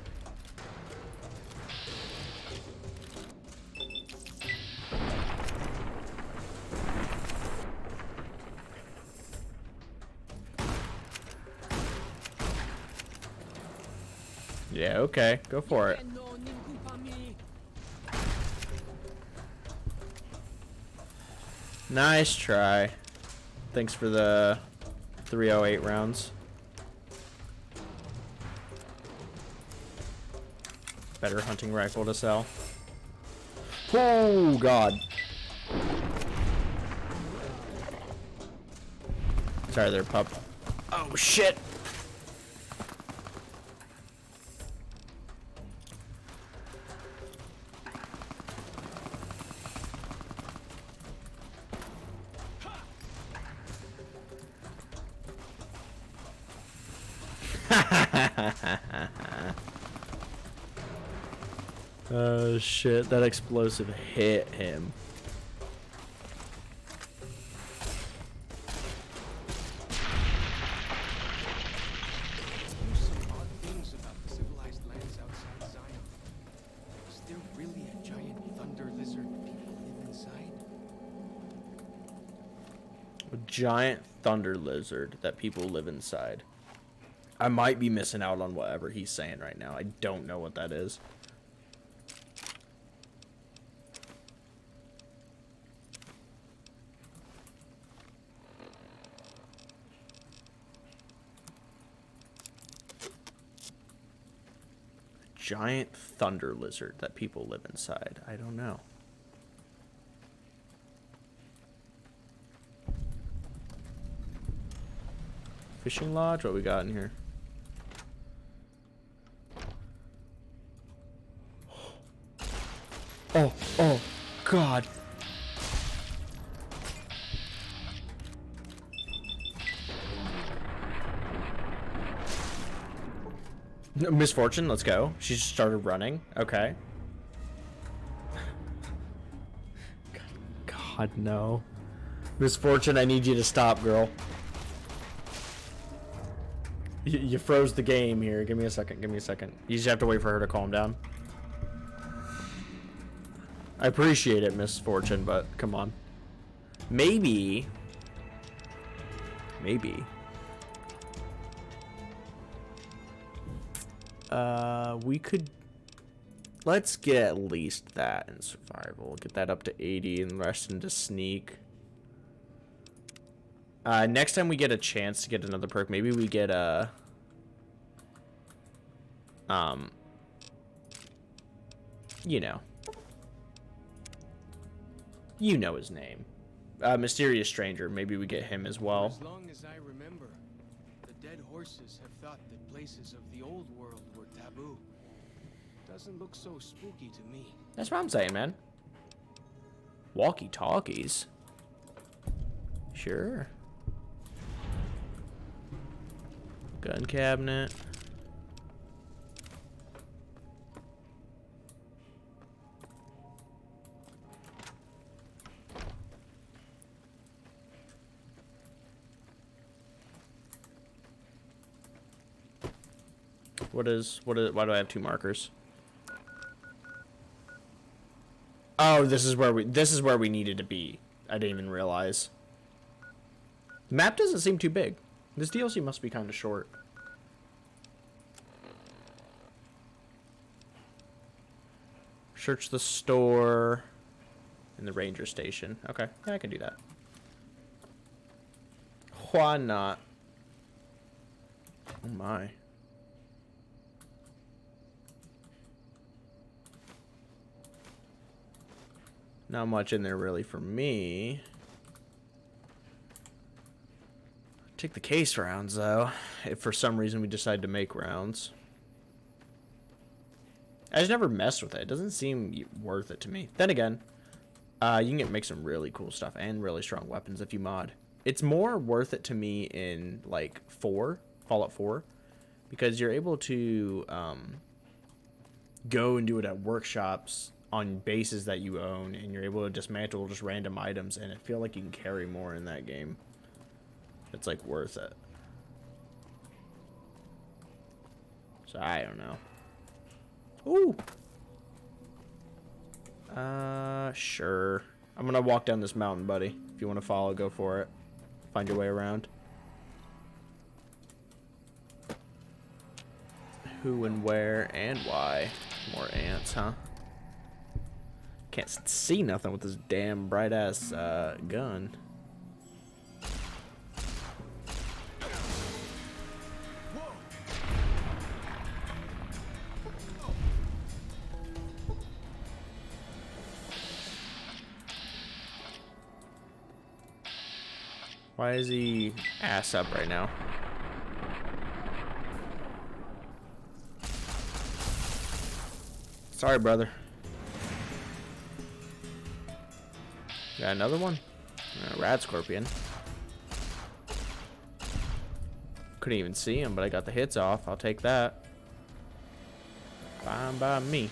Yeah, okay, go for it. Nice try. Thanks for the 308 rounds. Better hunting rifle to sell. Oh, God. Sorry there, pup. Oh, shit. Oh shit, that explosive hit him. There's some odd things about the civilized lands outside Zion. Is there really a giant thunder lizard people live inside? A giant thunder lizard that people live inside. I might be missing out on whatever he's saying right now. I don't know what that is. Giant thunder lizard that people live inside. I don't know. Fishing lodge? What we got in here? Oh, oh, God. Misfortune, let's go. She just started running. Okay. God, no. Misfortune, I need you to stop, girl. You froze the game here. Give me a second. Give me a second. You just have to wait for her to calm down. I appreciate it, Misfortune, but come on. Maybe. We could Let's get at least that in survival. Get that up to 80 and the rest into sneak. Next time we get a chance to get another perk, maybe we get a... You know. You know his name. Mysterious Stranger. Maybe we get him as well. For as long as I remember, the dead horses have thought that places of the old world were taboo. Doesn't look so spooky to me. That's what I'm saying, man. Walkie-talkies. Sure. Gun cabinet. Why do I have 2 markers? Oh, this is where we needed to be. I didn't even realize. The map doesn't seem too big. This DLC must be kind of short. Search the store and the ranger station. Okay, yeah, I can do that. Why not? Oh my. Not much in there really for me. Take the case rounds though, if for some reason we decide to make rounds. I just never messed with it. It doesn't seem worth it to me. Then again, you can make some really cool stuff and really strong weapons if you mod. It's more worth it to me in like Fallout 4, because you're able to go and do it at workshops on bases that you own, and you're able to dismantle just random items, and I feel like you can carry more in that game. It's like worth it. So I don't know. Ooh. Sure. I'm gonna walk down this mountain, buddy. If you want to follow, go for it. Find your way around. Who and where and why. More ants, huh? Can't see nothing with this damn bright ass gun. Why is he ass up right now? Sorry, brother. Got another one? Rad scorpion. Couldn't even see him, but I got the hits off. I'll take that. Fine by me.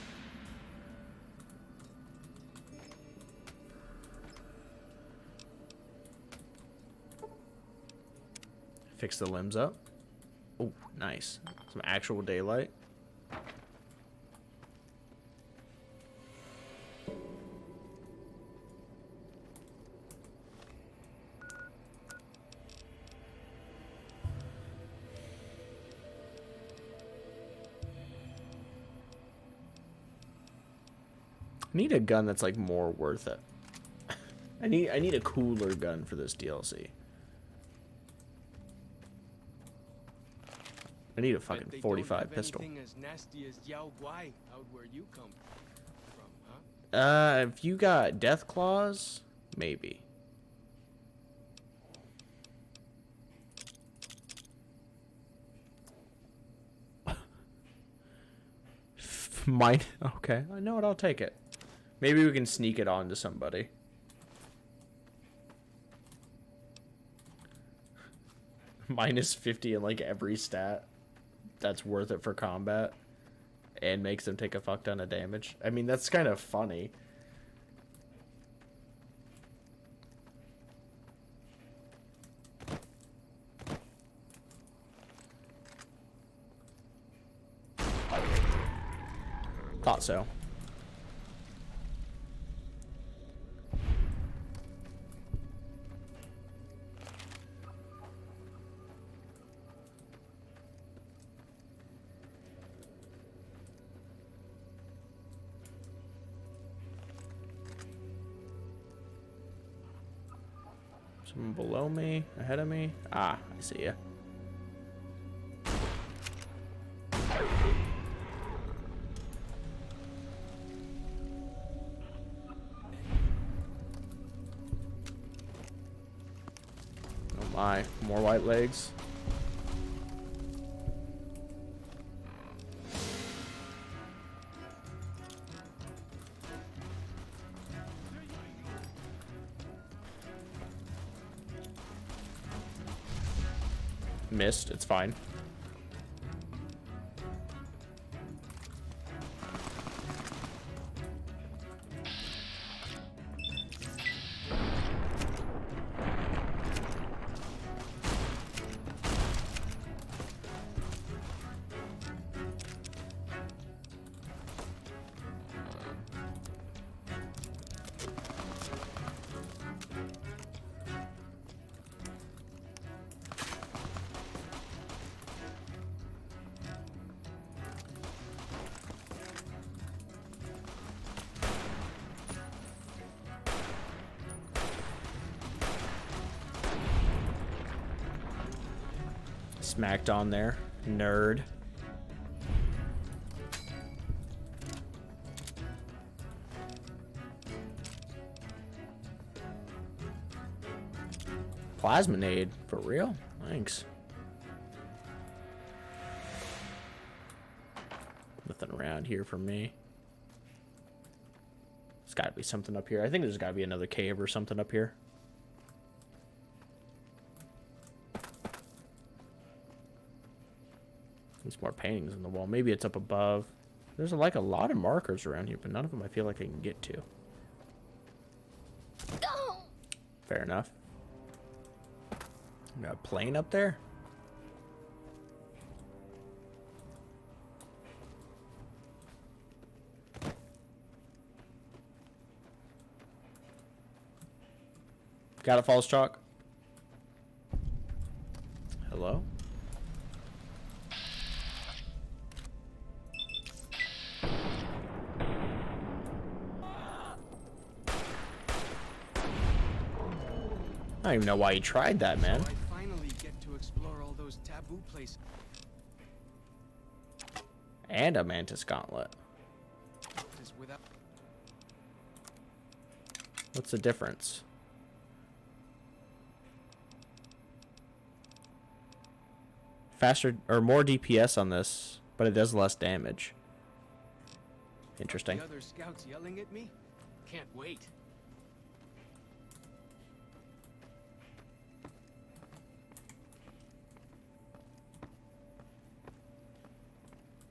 Fix the limbs up. Oh, nice. Some actual daylight. I need a gun that's like more worth it. I need a cooler gun for this DLC. I need a fucking 45 pistol. As nasty as Yao Guai out where you come from, huh? If you got death claws, maybe. Mine. Okay, I know it. I'll take it. Maybe we can sneak it on to somebody. Minus 50 in like every stat. That's worth it for combat. And makes them take a fuck ton of damage. I mean, that's kind of funny. Thought so. Someone below me, ahead of me. Ah, I see ya. Oh my, more white legs. Missed, it's fine. Smacked on there, nerd. Plasminade, for real? Thanks. Nothing around here for me. There's gotta be something up here. I think there's gotta be another cave or something up here. There's more paintings on the wall. Maybe it's up above. There's like a lot of markers around here, but none of them I feel like I can get to. Fair enough. Got a plane up there? Got it, Falls Chalk? Hello? I don't even know why you tried that, man. So I finally get to explore all those taboo places. And a mantis gauntlet. What's the difference? Faster or more DPS on this, but it does less damage. Interesting. The other scouts yelling at me? Can't wait.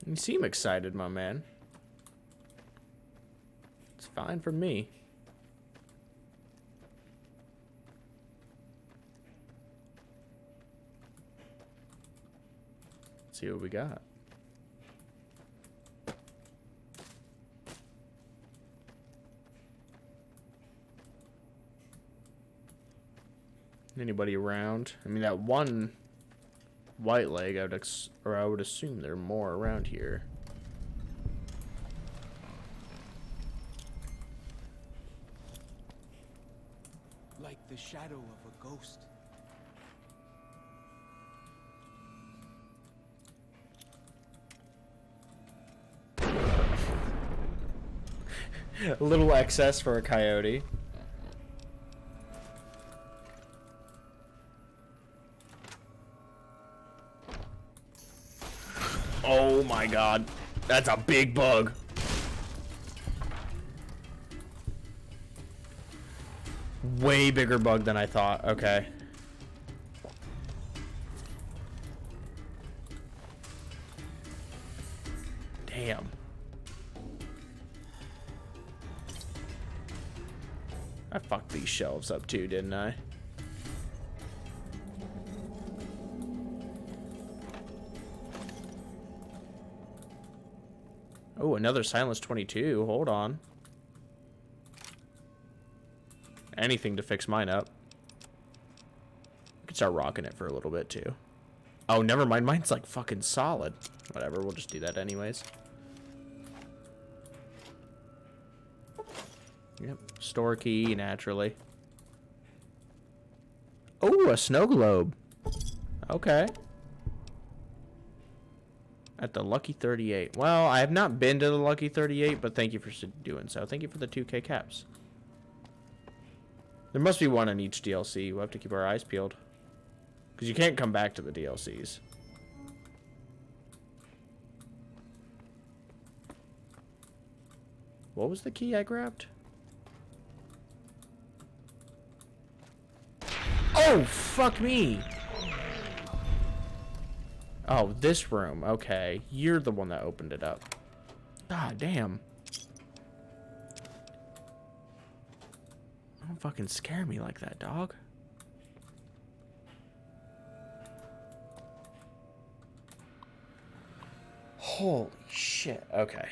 You seem excited, my man. It's fine for me. Let's see what we got. Anybody around? I mean, that one white leg, I would assume there are more around here. Like the shadow of a ghost. A little excess for a coyote. Oh my god. That's a big bug. Way bigger bug than I thought. Okay. Damn. I fucked these shelves up too, didn't I? Oh, another Silence 22. Hold on. Anything to fix mine up. I could start rocking it for a little bit too. Oh, never mind. Mine's like fucking solid. Whatever, we'll just do that anyways. Yep, store key, naturally. Oh, a snow globe. Okay. At the Lucky 38. Well, I have not been to the Lucky 38, but thank you for doing so. Thank you for the 2K caps. There must be one in each DLC. We'll have to keep our eyes peeled. Because you can't come back to the DLCs. What was the key I grabbed? Oh, fuck me! Oh, this room. Okay. You're the one that opened it up. God damn. Don't fucking scare me like that, dog. Holy shit. Okay.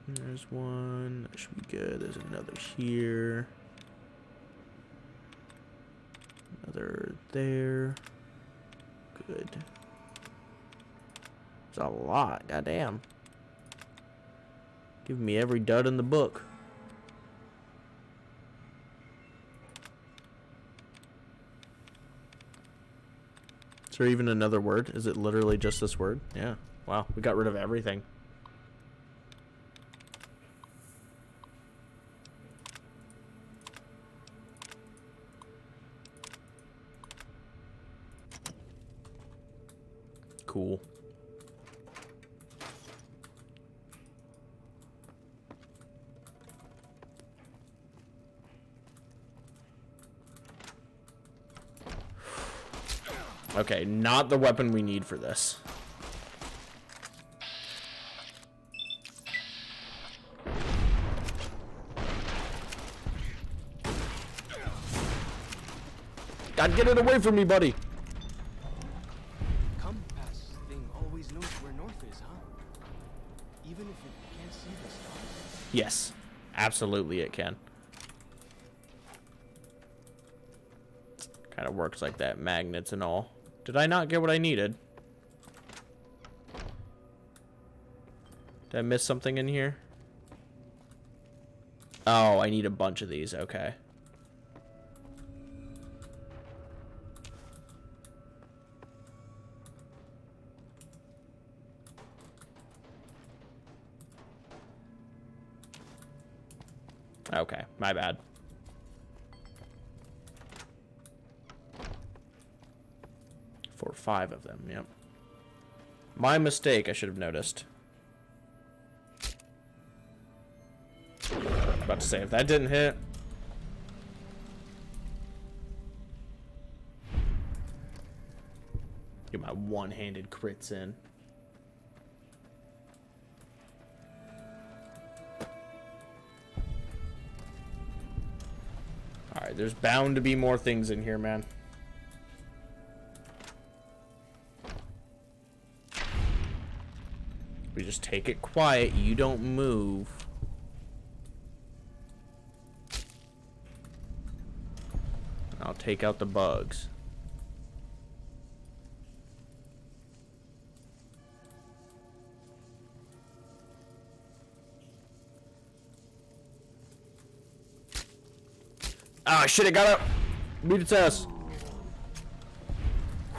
There's one. That should be good. There's another here. Another there. Good. There's a lot. Goddamn. Give me every dud in the book. Is there even another word? Is it literally just this word? Yeah. Wow. We got rid of everything. Cool. Okay, not the weapon we need for this. God, get it away from me, buddy. Compass thing always knows where north is, huh? Even if it can't see the stars? Yes, absolutely it can. Kind of works like that, magnets and all. Did I not get what I needed? Did I miss something in here? Oh, I need a bunch of these. Okay. Okay, my bad. For 5 of them, yep. My mistake, I should have noticed. About to say, if that didn't hit... Get my one-handed crits in. Alright, there's bound to be more things in here, man. We just take it quiet. You don't move. I'll take out the bugs. Ah, shit, it got up. Beat its ass.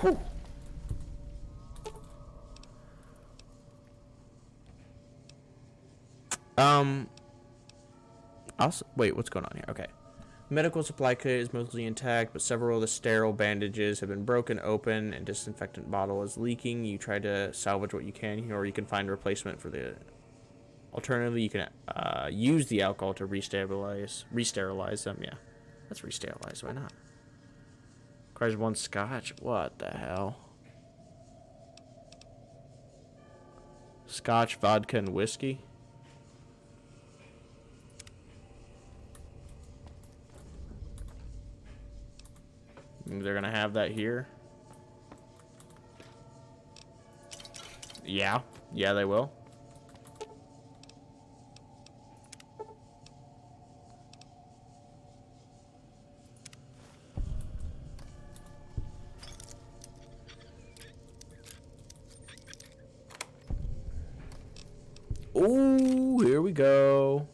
Whew. Wait, what's going on here? Okay. Medical supply kit is mostly intact, but several of the sterile bandages have been broken open and disinfectant bottle is leaking. You try to salvage what you can here, or you can find a replacement for the... Alternatively, you can use the alcohol to re-sterilize them. Yeah, let's re-sterilize. Why not? Requires 1 scotch. What the hell? Scotch, vodka, and whiskey? They're gonna have that here. Yeah, they will. Ooh, here we go.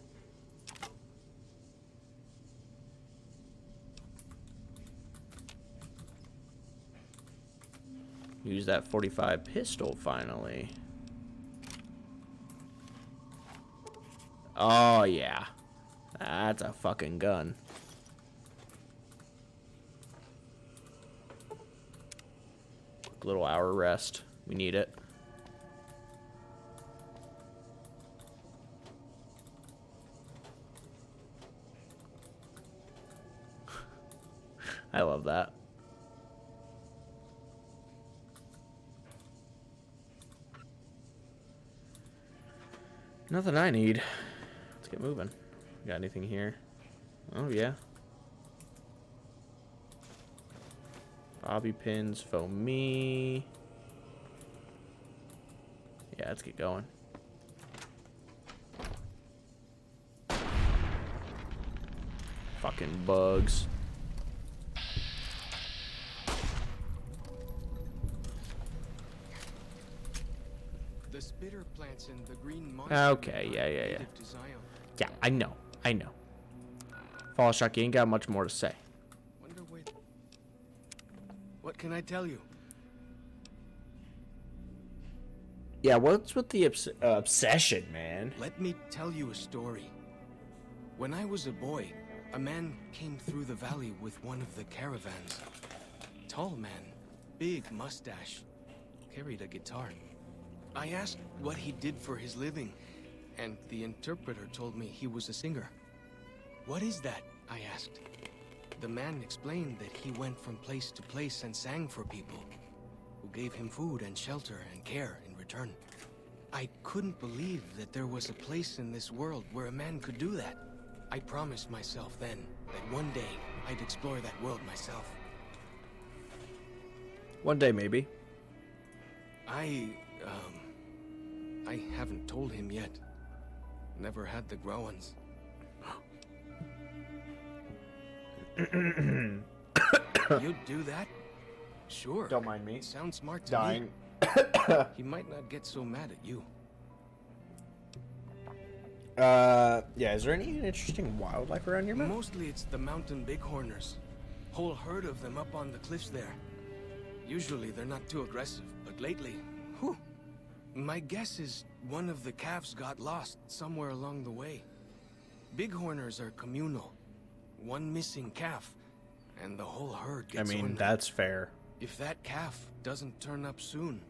Use that 45 pistol finally. Oh, yeah. That's a fucking gun. Quick little hour rest. We need it. I love that. Nothing I need. Let's get moving. Got anything here? Oh, yeah. Bobby pins, foamy. Yeah, let's get going. Fucking bugs. The spitter plants in the green Okay, yeah. Yeah, I know. Fall Shock, you ain't got much more to say. Wonder where... What can I tell you? Yeah, what's with the obsession, man? Let me tell you a story. When I was a boy, a man came through the valley with one of the caravans. Tall man, big mustache, carried a guitar. I asked what he did for his living, and the interpreter told me he was a singer. What is that? I asked. The man explained that he went from place to place and sang for people, who gave him food and shelter and care in return. I couldn't believe that there was a place in this world where a man could do that. I promised myself then that one day I'd explore that world myself. One day, maybe. I haven't told him yet. Never had the Growans. You'd do that? Sure. Don't mind me. Sounds smart to Dying. me. He might not get so mad at you. Yeah, is there any interesting wildlife around your map? Mostly it's the mountain bighorners. Whole herd of them up on the cliffs there. Usually they're not too aggressive, but lately, whew. My guess is one of the calves got lost somewhere along the way. Bighorners are communal. One missing calf, and the whole herd gets winded. That's fair. If that calf doesn't turn up soon,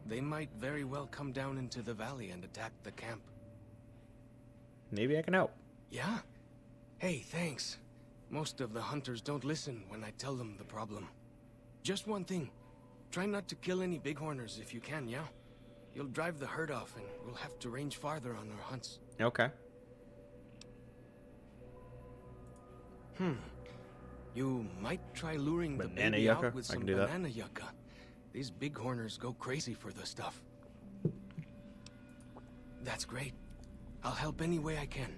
they might very well come down into the valley and attack the camp. Maybe I can help. Yeah? Hey, thanks. Most of the hunters don't listen when I tell them the problem. Just one thing. Try not to kill any bighorners if you can, yeah? You'll drive the herd off and we'll have to range farther on our hunts. Okay. You might try luring the Banana baby yucca? out with I some can do that. banana yucca. These bighorners go crazy for the stuff. That's great. I'll help any way I can.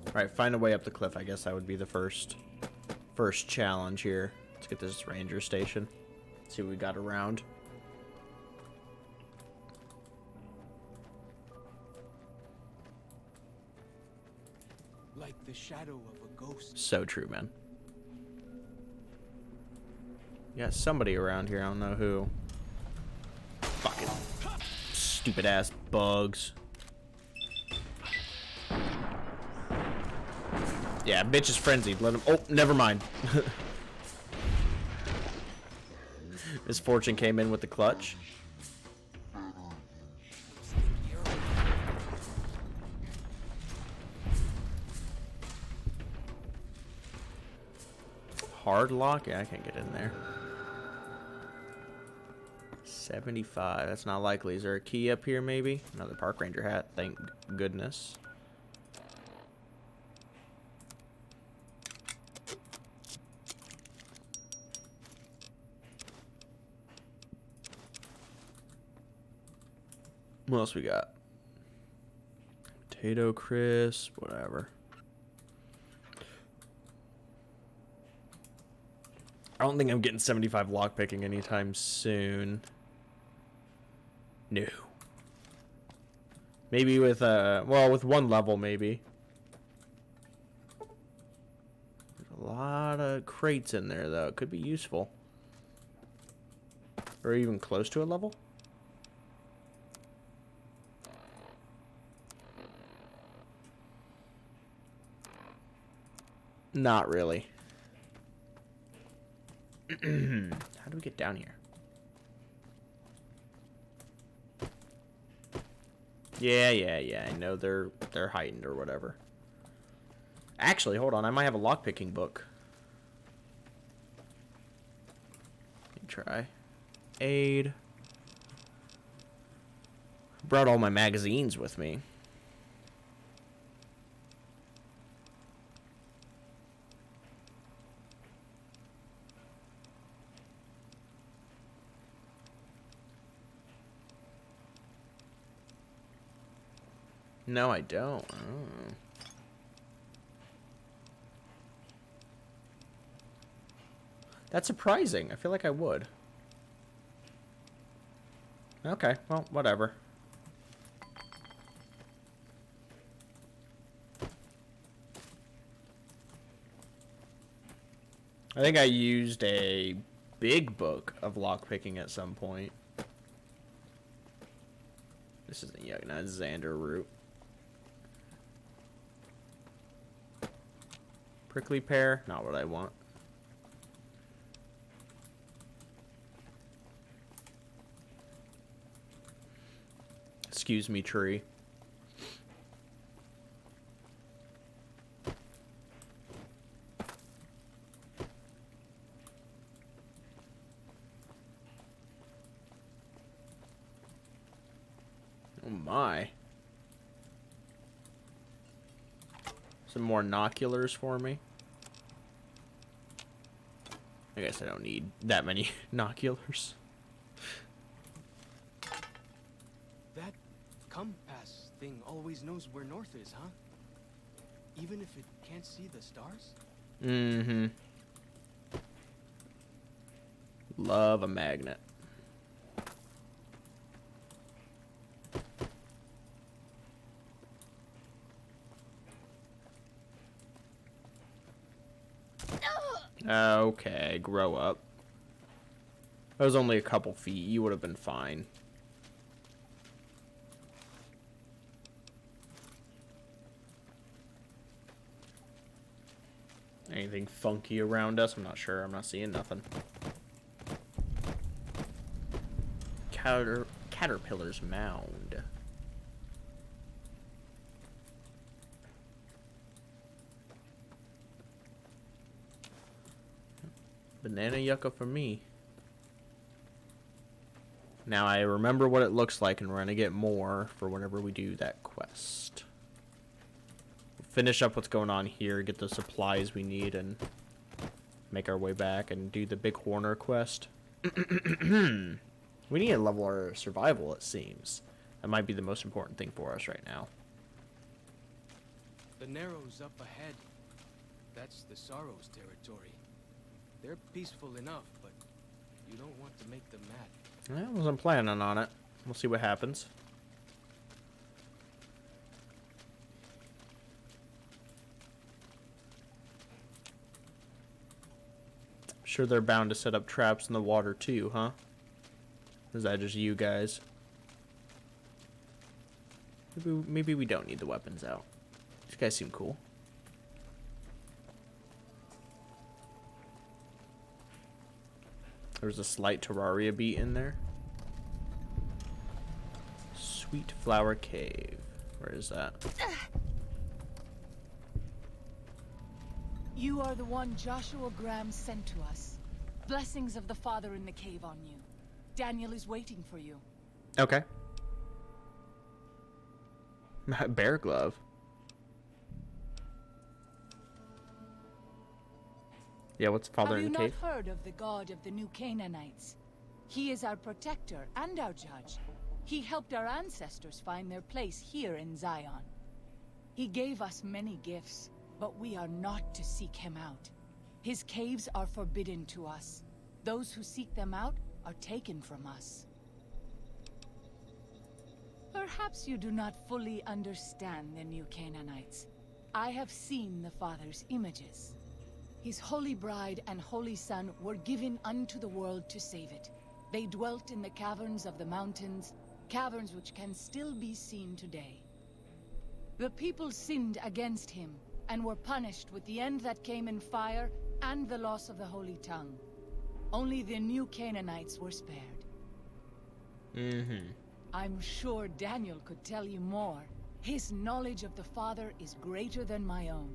Alright, find a way up the cliff. I guess that would be the first challenge here. Let's get this ranger station. See what we got around. Like the shadow of a ghost. So true, man. Yeah, somebody around here. I don't know who. Fucking stupid ass bugs. Yeah, bitch is frenzied. Let him. Oh, never mind. Misfortune came in with the clutch. Hard lock? Yeah, I can't get in there. 75. That's not likely. Is there a key up here, maybe? Another park ranger hat. Thank goodness. What else we got? Potato crisp, whatever. I don't think I'm getting 75 lockpicking anytime soon. No. Maybe with well, with one level maybe. There's a lot of crates in there though. It could be useful. Or even close to a level. Not really. How do we get down here? Yeah. I know they're heightened or whatever. Actually, hold on. I might have a lockpicking book. Let me try. Aid. Brought all my magazines with me. No, I don't. Oh. That's surprising. I feel like I would. Okay, well, whatever. I think I used a big book of lockpicking at some point. This isn't Yugna, Xander root. Prickly pear, not what I want. Excuse me, tree. Oh my. Some more noculars for me. I guess I don't need that many noculars. That compass thing always knows where north is, huh? Even if it can't see the stars? Mm-hmm. Love a magnet. Okay, grow up. That was only a couple feet. You would have been fine. Anything funky around us? I'm not sure. I'm not seeing nothing. Caterpillar's mound. Banana yucca for me. Now I remember what it looks like, and we're gonna get more for whenever we do that quest. Finish up what's going on here, get the supplies we need, and make our way back and do the Big Horner quest. We need to level our survival, it seems. That might be the most important thing for us right now. The Narrows up ahead. That's the Sorrows territory. They're peaceful enough, but you don't want to make them mad. I wasn't planning on it. We'll see what happens. Sure they're bound to set up traps in the water too, huh? Or is that just you guys? Maybe we don't need the weapons out. These guys seem cool. There's a slight Terraria beat in there. Sweet Flower Cave. Where is that? You are the one Joshua Graham sent to us. Blessings of the Father in the cave on you. Daniel is waiting for you. Okay. Bear glove. Yeah, what's Father in the cave? Have you not heard of the god of the new Canaanites? He is our protector and our judge. He helped our ancestors find their place here in Zion. He gave us many gifts, but we are not to seek him out. His caves are forbidden to us. Those who seek them out are taken from us. Perhaps you do not fully understand the new Canaanites. I have seen the Father's images. His holy bride and holy son were given unto the world to save it. They dwelt in the caverns of the mountains, caverns which can still be seen today. The people sinned against him, and were punished with the end that came in fire and the loss of the holy tongue. Only the new Canaanites were spared. I'm sure Daniel could tell you more. His knowledge of the Father is greater than my own.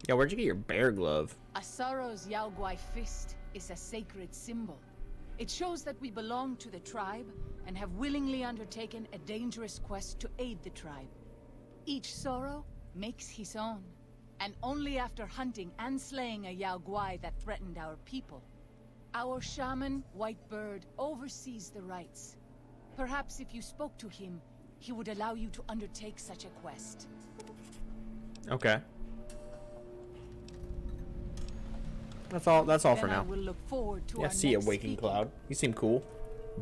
Yeah, where'd you get your bear glove? Asaro's Yaoguai fist is a sacred symbol. It shows that we belong to the tribe and have willingly undertaken a dangerous quest to aid the tribe. Each Sorrow makes his own, and only after hunting and slaying a Yaoguai that threatened our people. Our shaman, Whitebird, oversees the rites. Perhaps if you spoke to him, he would allow you to undertake such a quest. Okay. That's all for now. I will look forward to Yeah, our see ya, next Waking speaking. Cloud. You seem cool.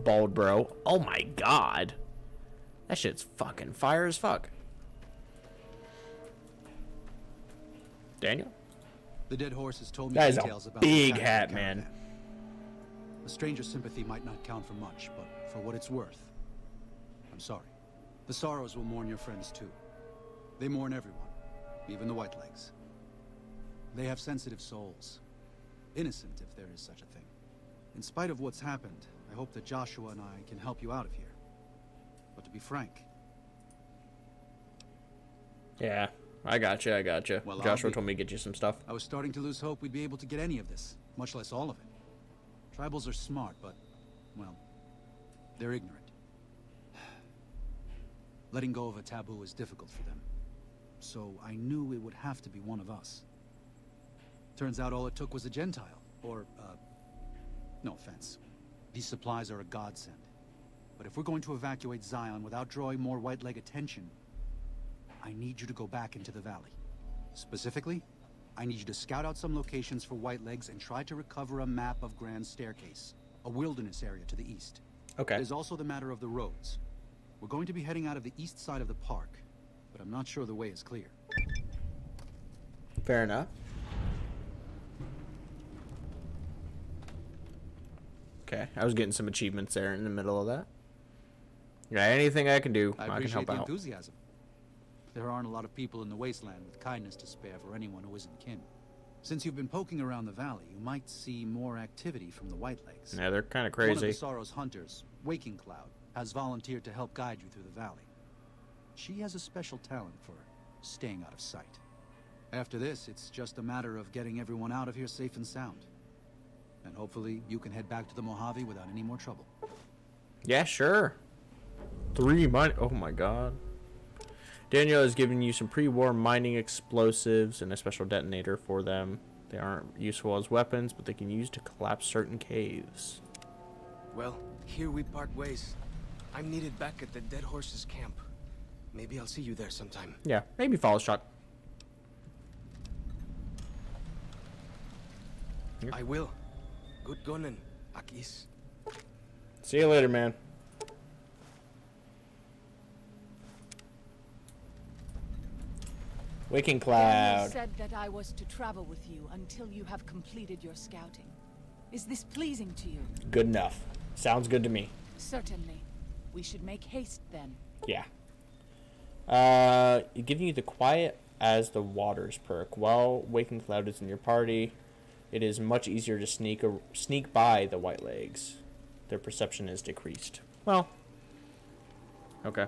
Bald bro. Oh my god. That shit's fucking fire as fuck. Daniel? The dead horse has told me That is details a about big the hat, caravan. man. A stranger's sympathy might not count for much, but for what it's worth, I'm sorry. The Sorrows will mourn your friends too. They mourn everyone, even the Whitelegs. They have sensitive souls. Innocent, if there is such a thing. In spite of what's happened, I hope that Joshua and I can help you out of here. But to be frank... Yeah, I gotcha. Well, Joshua told me to get you some stuff. I was starting to lose hope we'd be able to get any of this, much less all of it. Tribals are smart, but, well, they're ignorant. Letting go of a taboo is difficult for them. So I knew it would have to be one of us. Turns out all it took was a Gentile, or, no offense. These supplies are a godsend. But if we're going to evacuate Zion without drawing more Whiteleg attention, I need you to go back into the valley. Specifically, I need you to scout out some locations for Whitelegs and try to recover a map of Grand Staircase, a wilderness area to the east. Okay. There's also the matter of the roads. We're going to be heading out of the east side of the park, but I'm not sure the way is clear. Fair enough. Okay, I was getting some achievements there in the middle of that. Yeah, anything I can do, I can appreciate help the out. enthusiasm. There aren't a lot of people in the wasteland with kindness to spare for anyone who isn't kin. Since you've been poking around the valley, you might see more activity from the Whitelegs. Yeah, they're kind of One of crazy. the Sorrow's hunters, Waking Cloud, has volunteered to help guide you through the valley. She has a special talent for staying out of sight. After this, it's just a matter of getting everyone out of here safe and sound. And hopefully you can head back to the Mojave without any more trouble. Yeah, sure. 3 mine. Oh my god. Daniel has given you some pre-war mining explosives and a special detonator for them. They aren't useful as weapons, but they can use to collapse certain caves. Well, here we part ways. I'm needed back at the Dead Horses camp. Maybe I'll see you there sometime. Yeah, maybe follow shot. I will. Good gunning, Akis. See you later, man. Waking Daniel Cloud. said that I was to travel with you until you have completed your scouting. Is this pleasing to you? Good enough. Sounds good to me. Certainly. We should make haste then. Yeah. Giving you the quiet as the waters perk. While Waking Cloud is in your party, it is much easier to sneak by the Whitelegs. Their perception is decreased. Well, okay.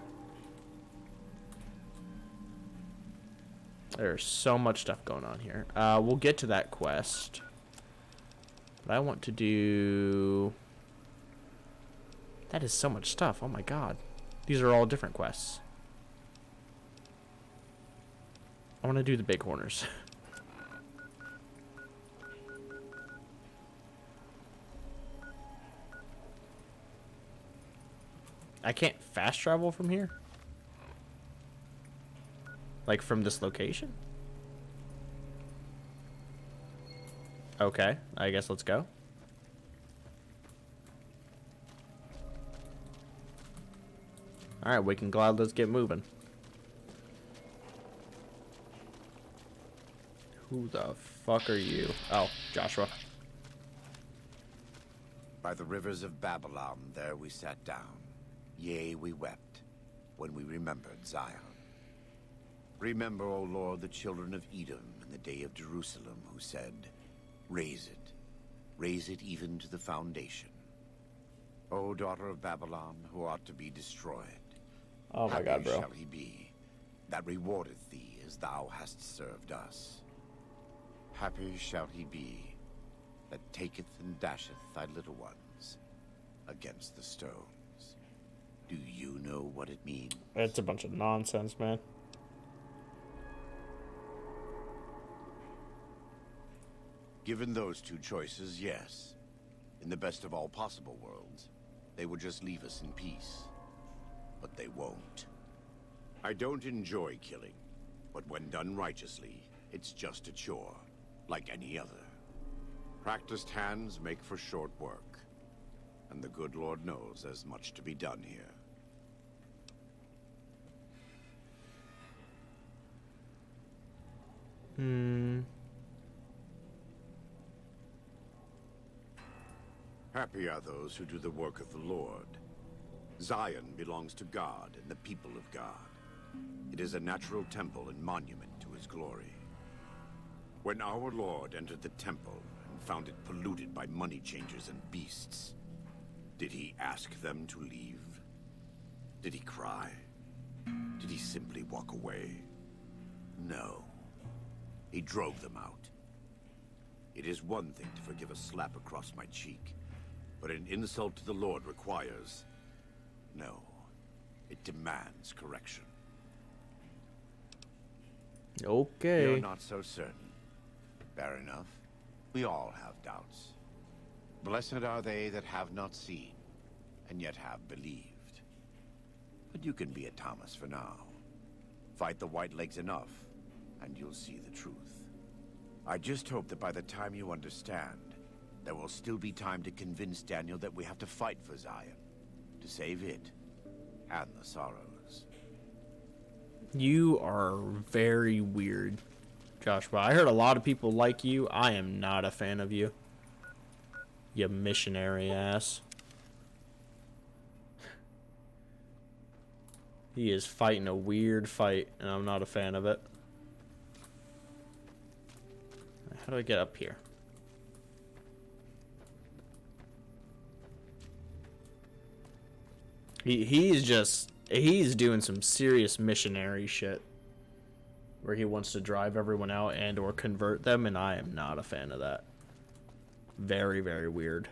There's so much stuff going on here. We'll get to that quest. But I want to do... That is so much stuff. Oh my god. These are all different quests. I want to do the Bighorners. I can't fast travel from here? Like, from this location? Okay, I guess let's go. Alright, Waking Glad, let's get moving. Who the fuck are you? Oh, Joshua. By the rivers of Babylon, there we sat down. Yea, we wept, when we remembered Zion. Remember, O Lord, the children of Edom in the day of Jerusalem, who said, raise it even to the foundation. O daughter of Babylon, who ought to be destroyed. Oh my God, bro. Happy shall he be, that rewardeth thee as thou hast served us. Happy shall he be, that taketh and dasheth thy little ones against the stones. Do you know what it means? It's a bunch of nonsense, man. Given those two choices, yes. In the best of all possible worlds, they would just leave us in peace. But they won't. I don't enjoy killing, but when done righteously, it's just a chore, like any other. Practiced hands make for short work, and the good Lord knows there's much to be done here. Happy are those who do the work of the Lord. Zion belongs to God and the people of God. It is a natural temple and monument to his glory. When our Lord entered the temple and found it polluted by money changers and beasts, did he ask them to leave? Did he cry? Did he simply walk away? No. He drove them out. It is one thing to forgive a slap across my cheek, but an insult to the Lord requires... No. It demands correction. Okay. You're not so certain. Fair enough. We all have doubts. Blessed are they that have not seen, and yet have believed. But you can be a Thomas for now. Fight the White Legs enough, and you'll see the truth. I just hope that by the time you understand, there will still be time to convince Daniel that we have to fight for Zion, to save it, and the sorrows. You are very weird, Joshua. I heard a lot of people like you. I am not a fan of you. You missionary ass. He is fighting a weird fight, and I'm not a fan of it. How do I get up here? He's doing some serious missionary shit where he wants to drive everyone out and or convert them, and I am not a fan of that. Very, very weird.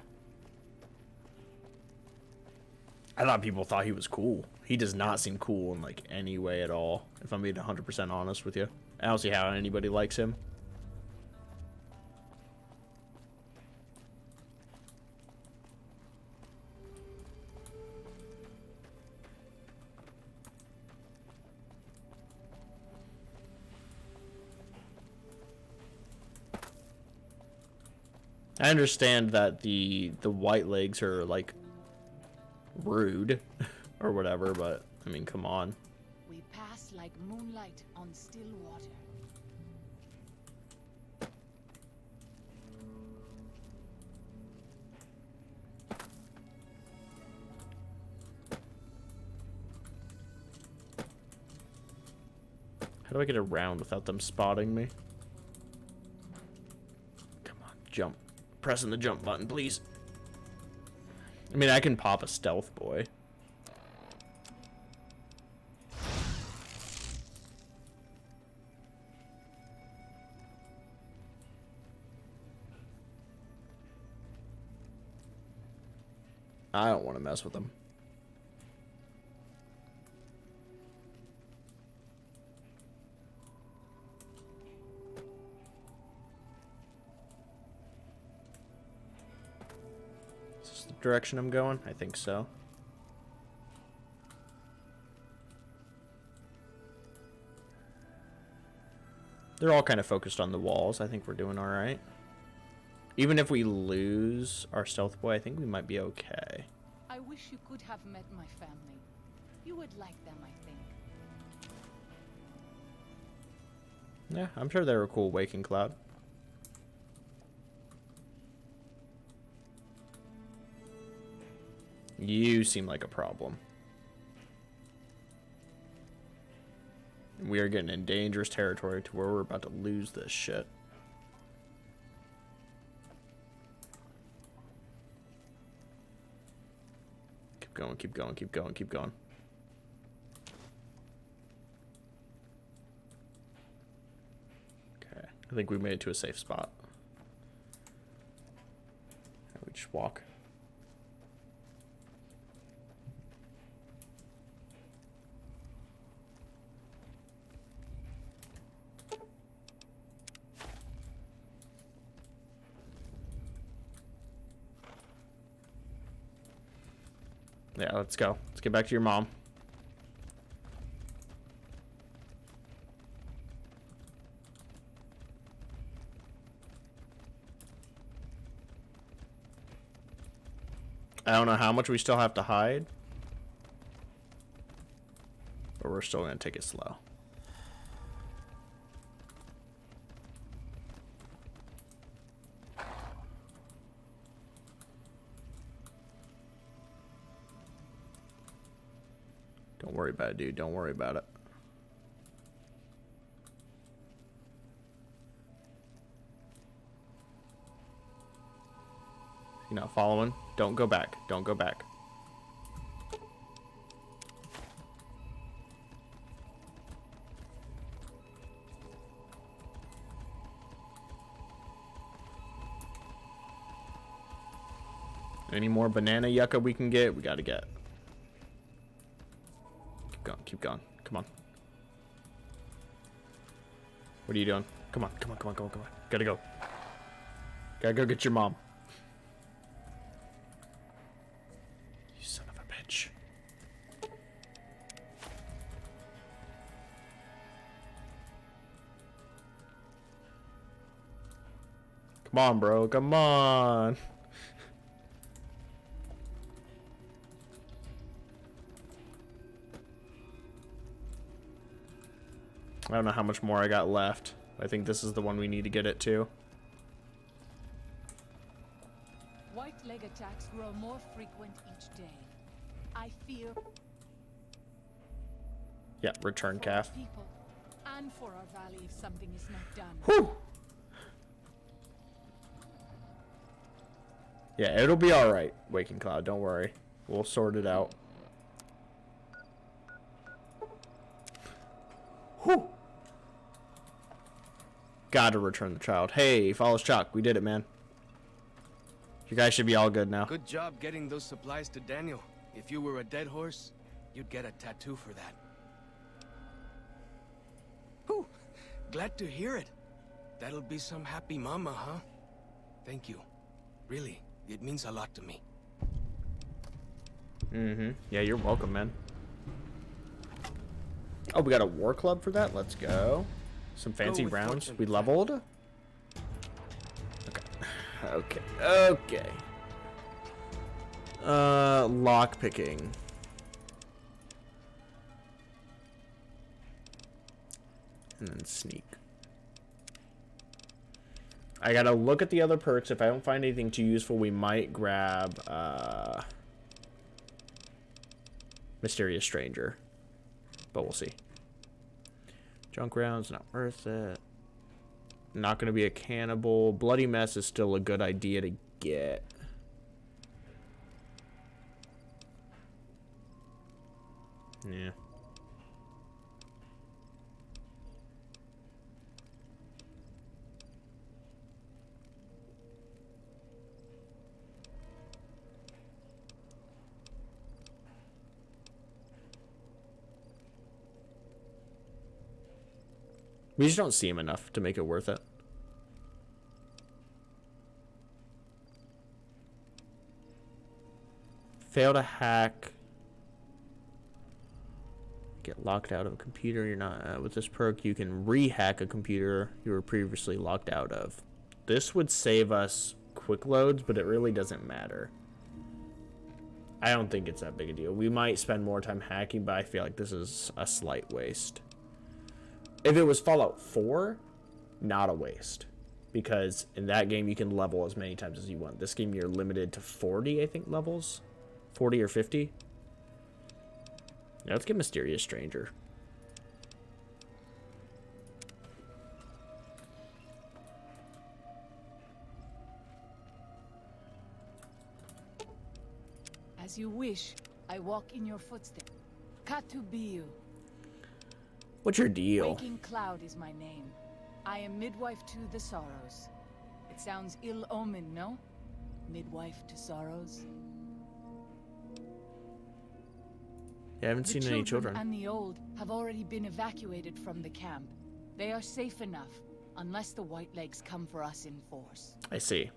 I thought people thought he was cool. He does not seem cool in like any way at all, if I'm being 100% honest with you. I don't see how anybody likes him. I understand that the white legs are like rude or whatever, but I mean, come on. We pass like moonlight on still water. How do I get around without them spotting me? Come on, jump. Pressing the jump button, please. I mean, I can pop a stealth boy. I don't want to mess with them. Is this the direction I'm going? I think so. They're all kind of focused on the walls. I think we're doing all right. Even if we lose our stealth boy, I think we might be okay. I wish you could have met my family. You would like them, I think. Yeah, I'm sure they were cool, Waking Cloud. You seem like a problem. We are getting in dangerous territory to where we're about to lose this shit. Keep going, keep going, keep going, keep going. Okay, I think we made it to a safe spot. We just walk. Yeah, let's go. Let's get back to your mom. I don't know how much we still have to hide, but we're still going to take it slow. Don't worry about it, dude. Don't worry about it. You're not following? Don't go back. Don't go back. Any more banana yucca we can get, we gotta get. Keep going, keep going. Come on. What are you doing? Come on, come on, come on, come on, come on. Gotta go. Gotta go get your mom. You son of a bitch. Come on, bro. Come on. I don't know how much more I got left. I think this is the one we need to get it to. White leg attacks grow more frequent each day. I fear Yeah, return for calf. our people and for our valley if something is not done. Whew! Yeah, it'll be alright, Waking Cloud. Don't worry. We'll sort it out. Whew! Gotta return the child. Hey, follows Chuck. We did it, man. You guys should be all good now. Good job getting those supplies to Daniel. If you were a dead horse, you'd get a tattoo for that. Whew! Glad to hear it. That'll be some happy mama, huh? Thank you. Really, it means a lot to me. Mm-hmm. Yeah, you're welcome, man. Oh, we got a war club for that? Let's go. Some fancy rounds. We leveled? Okay. Okay. Okay. Lock picking. And then sneak. I gotta look at the other perks. If I don't find anything too useful, we might grab Mysterious Stranger. But we'll see. Junk rounds, not worth it. Not gonna be a cannibal. Bloody Mess is still a good idea to get. Yeah. We just don't see him enough to make it worth it. Fail to hack. Get locked out of a computer. You're not with this perk. You can rehack a computer you were previously locked out of. This would save us quick loads, but it really doesn't matter. I don't think it's that big a deal. We might spend more time hacking, but I feel like this is a slight waste. If it was Fallout 4, not a waste. Because in that game, you can level as many times as you want. This game, you're limited to 40, I think, levels. 40 or 50. Now let's get Mysterious Stranger. As you wish, I walk in your footsteps. Katubiyu. What's your deal? Waking Cloud is my name. I am midwife to the sorrows. It sounds ill-omened, no? Midwife to sorrows. Yeah, I haven't seen any children. And the old have already been evacuated from the camp. They are safe enough, unless the Whitelegs come for us in force. I see.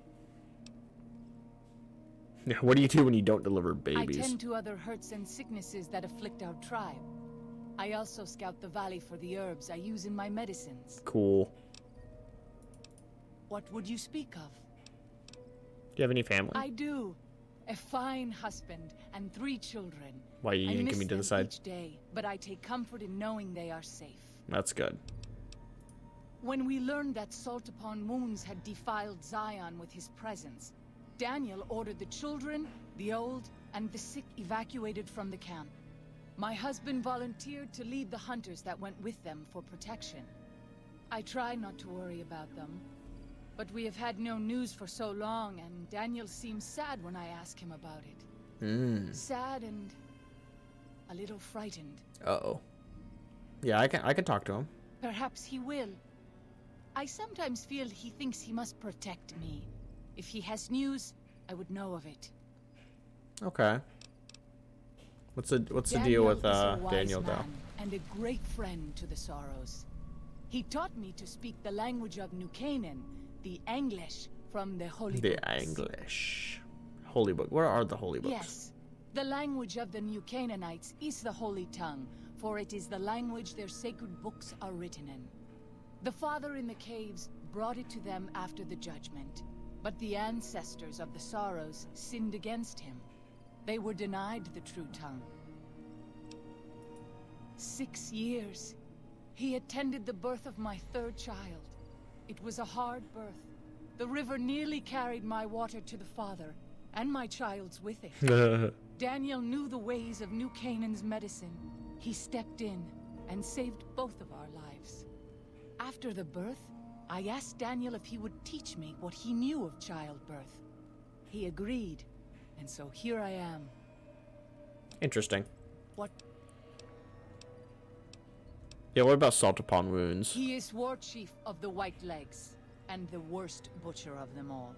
What do you do when you don't deliver babies? I tend to other hurts and sicknesses that afflict our tribe. I also scout the valley for the herbs I use in my medicines. Cool. What would you speak of? Do you have any family? I do. A fine husband and 3 children. Why are you yanking me to the side? Each day, but I take comfort in knowing they are safe. That's good. When we learned that Salt Upon Wounds had defiled Zion with his presence, Daniel ordered the children, the old, and the sick evacuated from the camp. My husband volunteered to lead the hunters that went with them for protection. I try not to worry about them, but we have had no news for so long, and Daniel seems sad when I ask him about it. Sad and a little frightened. Uh-oh. Yeah, I can talk to him. Perhaps he will. I sometimes feel he thinks he must protect me. If he has news, I would know of it. Okay. What's the deal with Daniel though? And a great friend to the Sorrows. He taught me to speak the language of New Canaan, the English from the Holy Books. The English. Holy Book. Where are the Holy Books? Yes. The language of the New Canaanites is the Holy Tongue, for it is the language their sacred books are written in. The Father in the caves brought it to them after the judgment, but the ancestors of the Sorrows sinned against him. They were denied the true tongue. 6 years. He attended the birth of my 3rd child. It was a hard birth. The river nearly carried my water to the Father, and my child's with it. Daniel knew the ways of New Canaan's medicine. He stepped in and saved both of our lives. After the birth, I asked Daniel if he would teach me what he knew of childbirth. He agreed, and so here I am. Interesting. What? Yeah, what about Salt Upon Wounds? He is war chief of the Whitelegs, and the worst butcher of them all.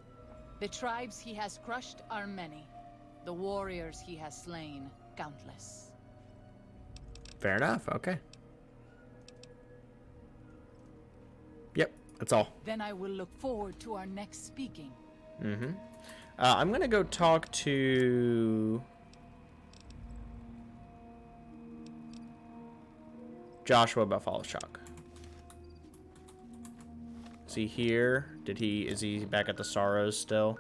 The tribes he has crushed are many. The warriors he has slain, countless. Fair enough, okay. Yep, that's all. Then I will look forward to our next speaking. I'm gonna go talk to Joshua about Fall of Shock. Is he here? Is he back at the Sorrows still?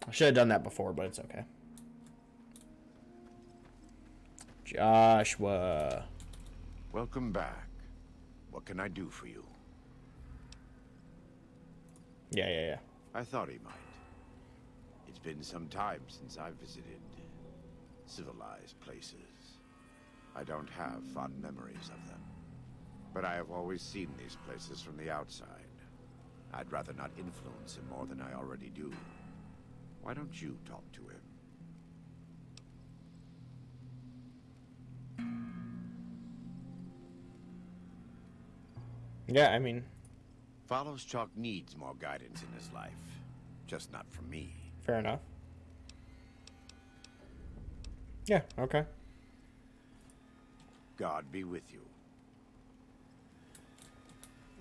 I should have done that before, but it's okay. Joshua. Welcome back. What can I do for you? Yeah. I thought he might. It's been some time since I've visited civilized places. I don't have fond memories of them. But I have always seen these places from the outside. I'd rather not influence him more than I already do. Why don't you talk to him? Yeah, I mean... Follows Chalk needs more guidance in his life. Just not from me. Fair enough. Yeah, okay. God be with you.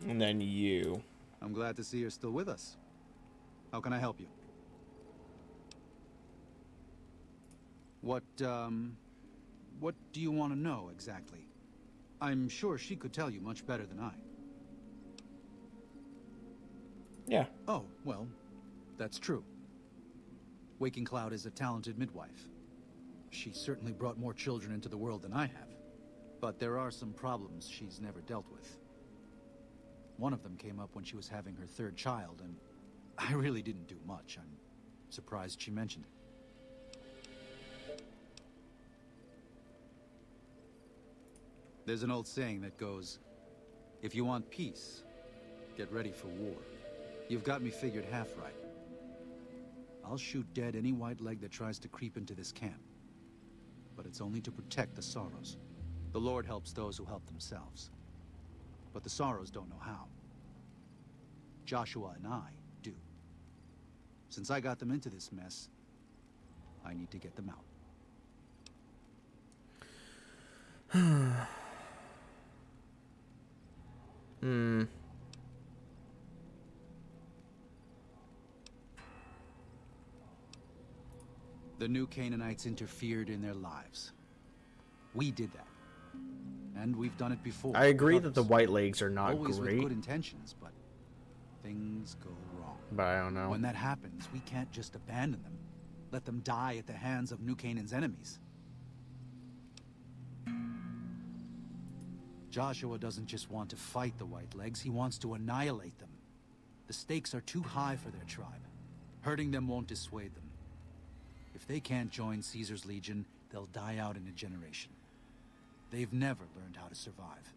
And then you. I'm glad to see you're still with us. How can I help you? What do you want to know, exactly? I'm sure she could tell you much better than I. Yeah. Oh, well, that's true. Waking Cloud is a talented midwife. She certainly brought more children into the world than I have. But there are some problems she's never dealt with. One of them came up when she was having her third child, and I really didn't do much. I'm surprised she mentioned it. There's an old saying that goes, if you want peace, get ready for war. You've got me figured half right. I'll shoot dead any white leg that tries to creep into this camp. But it's only to protect the Sorrows. The Lord helps those who help themselves. But the Sorrows don't know how. Joshua and I do. Since I got them into this mess, I need to get them out. The new Canaanites interfered in their lives. We did that. And we've done it before. I agree that the white legs are not always great. With good intentions, but things go wrong. But I don't know. When that happens, we can't just abandon them. Let them die at the hands of New Canaan's enemies. Joshua doesn't just want to fight the white legs, he wants to annihilate them. The stakes are too high for their tribe. Hurting them won't dissuade them. If they can't join Caesar's legion, they'll die out in a generation. They've never learned how to survive.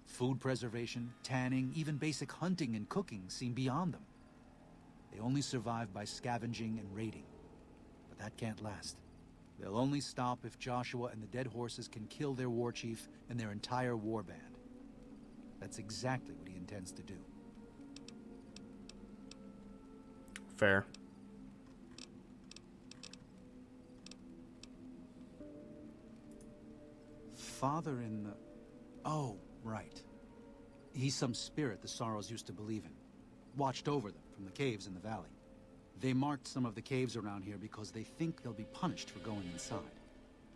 Food preservation, tanning, even basic hunting and cooking seem beyond them. They only survive by scavenging and raiding. But that can't last. They'll only stop if Joshua and the dead horses can kill their war chief and their entire war band. That's exactly what he intends to do. Fair. Father in the... Oh, right. He's some spirit the Sorrows used to believe in. Watched over them from the caves in the valley. They marked some of the caves around here because they think they'll be punished for going inside.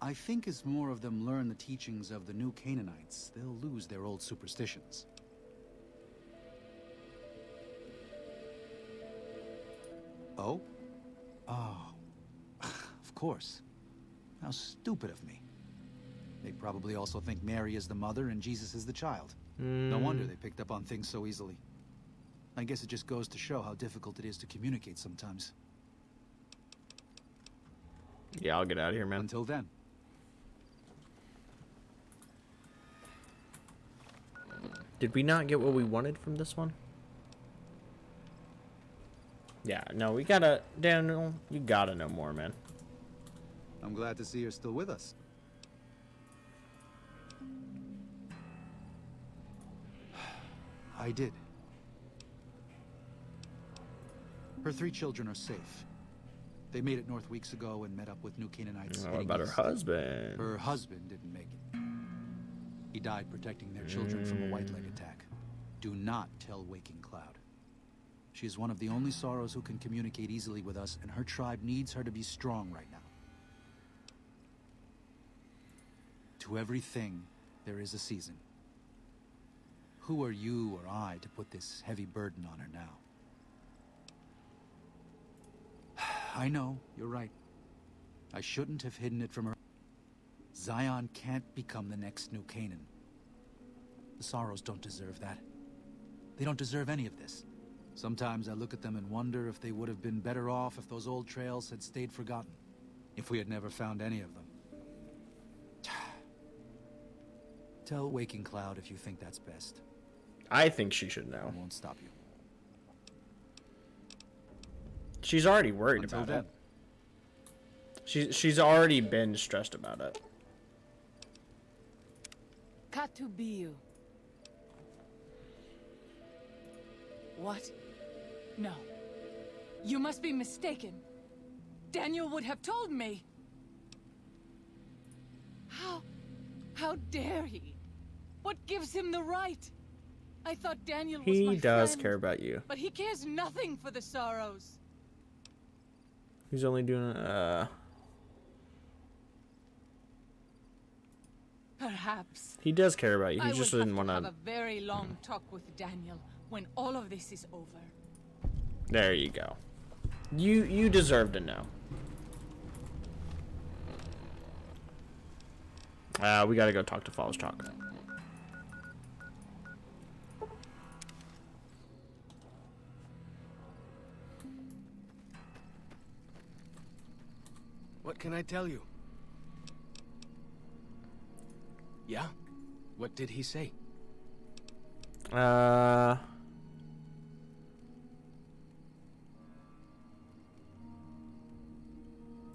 I think as more of them learn the teachings of the new Canaanites, they'll lose their old superstitions. Oh? Oh. Of course. How stupid of me. They probably also think Mary is the mother and Jesus is the child. No wonder they picked up on things so easily. I guess it just goes to show how difficult it is to communicate sometimes. Yeah, I'll get out of here, man. Until then. Did we not get what we wanted from this one? Yeah, no, we gotta... Daniel, you gotta know more, man. I'm glad to see you're still with us. I did. Her 3 children are safe. They made it north weeks ago and met up with new Canaanites. What about her husband? Her husband didn't make it. He died protecting their children from a white leg attack. Do not tell Waking Cloud. She is one of the only Sorrows who can communicate easily with us, and her tribe needs her to be strong right now. To everything, there is a season. Who are you or I to put this heavy burden on her now? I know, you're right. I shouldn't have hidden it from her. Zion can't become the next new Canaan. The Sorrows don't deserve that. They don't deserve any of this. Sometimes I look at them and wonder if they would have been better off if those old trails had stayed forgotten. If we had never found any of them. Tell Waking Cloud if you think that's best. I think she should know. I won't stop you. She's already worried about it. She's already been stressed about it. Katubiu. What? No. You must be mistaken. Daniel would have told me. How dare he? What gives him the right? I thought Daniel was my friend. He does care about you. But he cares nothing for the Sorrows. He's only doing Perhaps. He does care about you. He I just will didn't have want to have a very long talk with Daniel when all of this is over. There you go. You deserve to know. We gotta go talk to Falls Chalk. What can I tell you? Yeah? What did he say?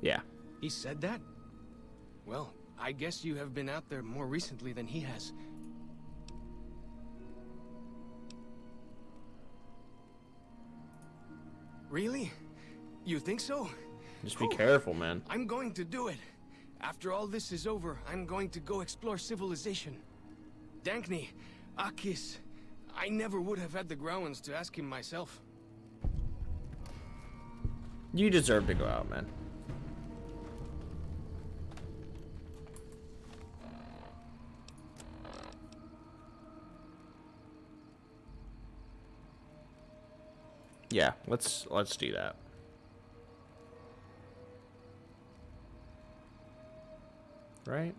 Yeah. He said that? Well, I guess you have been out there more recently than he has. Really? You think so? Just be careful, man. I'm going to do it. After all this is over, I'm going to go explore civilization. Dankney, Akis, I never would have had the Growans to ask him myself. You deserve to go out, man. Yeah, let's do that. Right?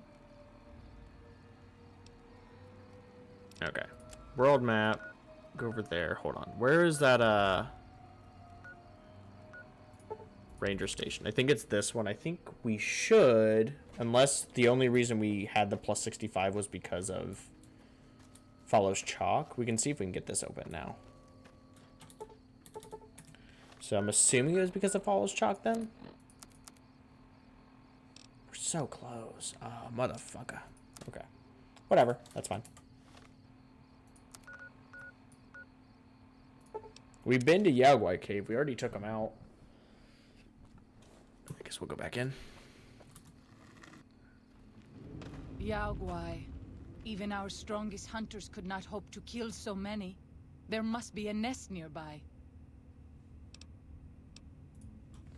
Okay. World map. Go over there. Hold on. Where is that ranger station? I think it's this one. I think we should, unless the only reason we had the plus 65 was because of follows chalk. We can see if we can get this open now. So I'm assuming it was because of follows chalk then. We're so close. Oh, motherfucker. Okay. Whatever. That's fine. We've been to Yaguai Cave. We already took him out. I guess we'll go back in. Yaguai. Even our strongest hunters could not hope to kill so many. There must be a nest nearby.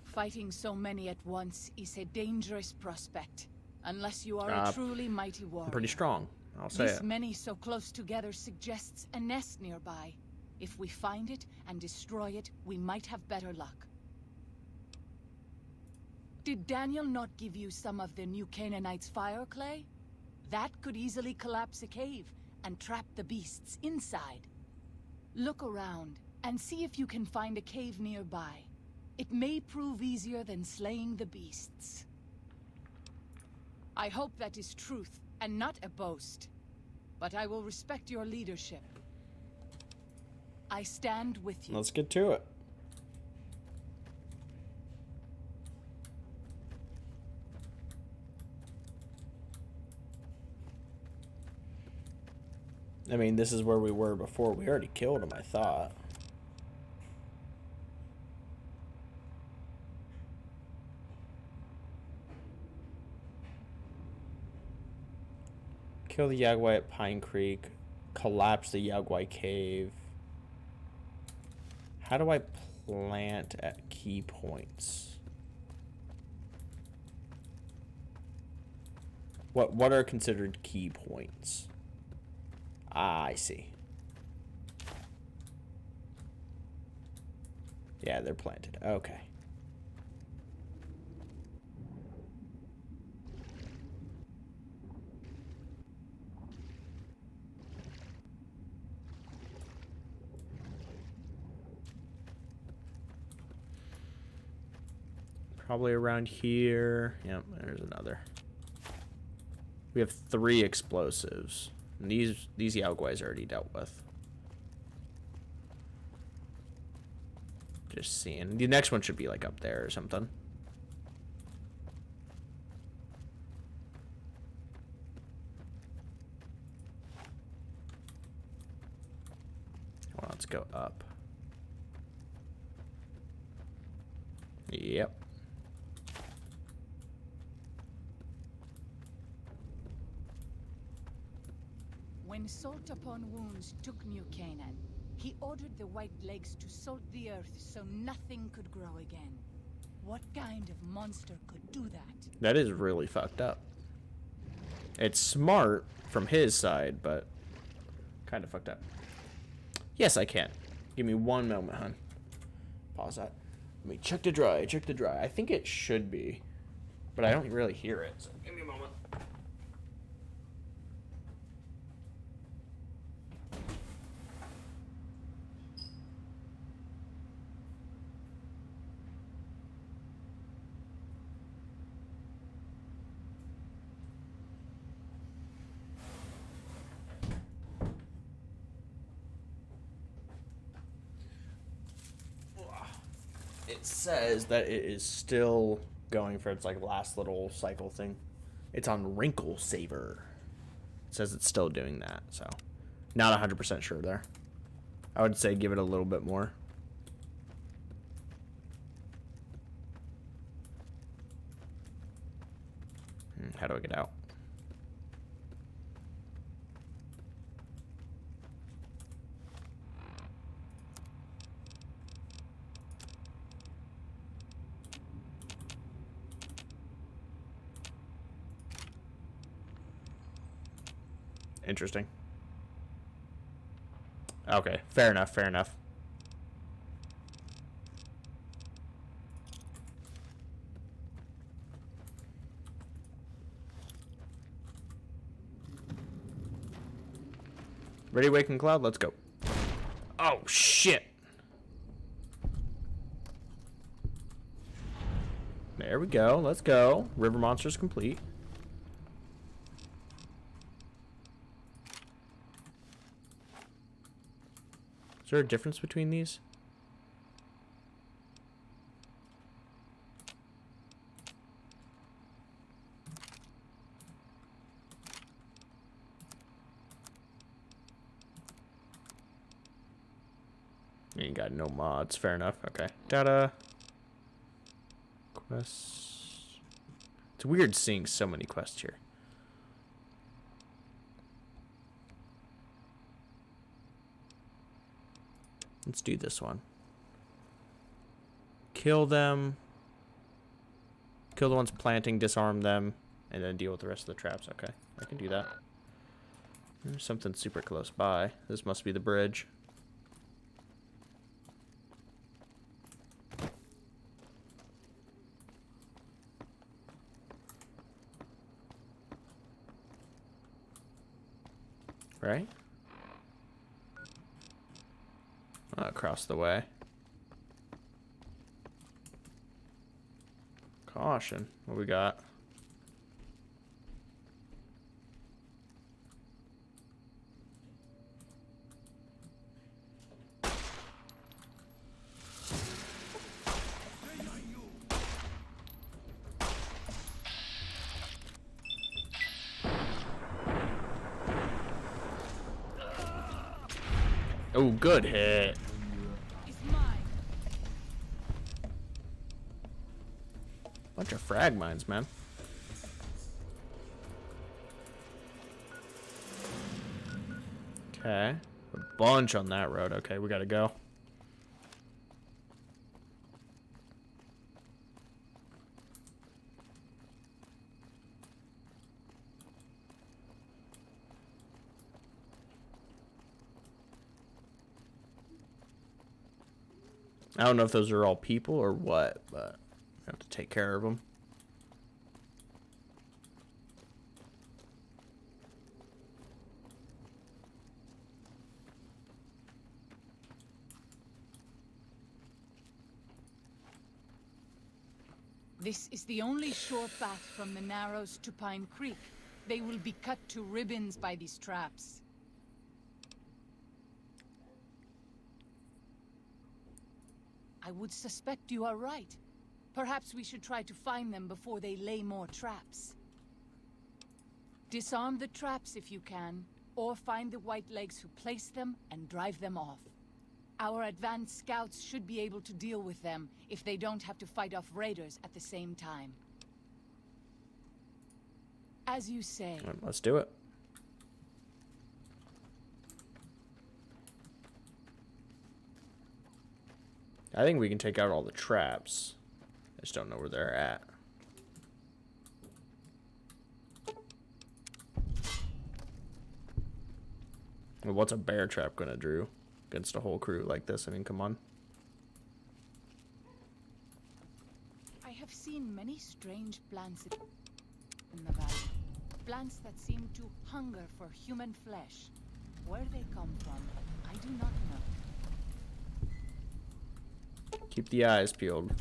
Fighting so many at once is a dangerous prospect, unless you are a truly mighty warrior. I'm pretty strong. I'll say This it. many so close together suggests a nest nearby. If we find it and destroy it, we might have better luck. Did Daniel not give you some of the new Canaanites' fire clay? That could easily collapse a cave and trap the beasts inside. Look around and see if you can find a cave nearby. It may prove easier than slaying the beasts. I hope that is truth and not a boast, but I will respect your leadership. I stand with you. Let's get to it. I mean, this is where we were before. We already killed him, I thought. Kill the Yaguai at Pine Creek. Collapse the Yaguai Cave. How do I plant at key points? What are considered key points? Ah, I see. Yeah, they're planted. Okay. Probably around here. Yep, there's another. We have 3 explosives. And these Yaguais are already dealt with. Just seeing. The next one should be like up there or something. Well, let's go up. Yep. When Salt Upon Wounds took New Canaan, he ordered the White Legs to salt the earth so nothing could grow again. What kind of monster could do that? That is really fucked up. It's smart from his side, but kind of fucked up. Yes, I can. Give me one moment, hon. Pause that. Let me check the dry. Check the dry. I think it should be, but I don't really hear it. So give me a moment. It says that it is still going for its like last little cycle thing. It's on wrinkle saver. It says it's still doing that, so not 100% sure there. I would say give it a little bit more. How do I get out? Interesting. Okay, fair enough, fair enough. Ready, Waking Cloud? Let's go. Oh, shit. There we go. Let's go. River Monsters complete. Is there a difference between these? You ain't got no mods. Fair enough. Okay. Data. Quests. It's weird seeing so many quests here. Let's do this one. Kill them. Kill the ones planting, disarm them, and then deal with the rest of the traps. Okay, I can do that. There's something super close by. This must be the bridge. Right? Across the way. Caution. What we got? Oh, good hit. Bunch of frag mines, man. Okay. A bunch on that road. Okay, we gotta go. I don't know if those are all people or what, but I have to take care of them. This is the only short path from the Narrows to Pine Creek. They will be cut to ribbons by these traps. I would suspect you are right. Perhaps we should try to find them before they lay more traps. Disarm the traps if you can, or find the Whitelegs who placed them and drive them off. Our advanced scouts should be able to deal with them if they don't have to fight off raiders at the same time. As you say. Let's do it. I think we can take out all the traps. I just don't know where they're at. Well, what's a bear trap gonna do against a whole crew like this? I mean, come on. I have seen many strange plants in the valley. Plants that seem to hunger for human flesh. Where they come from, I do not know. Keep the eyes peeled.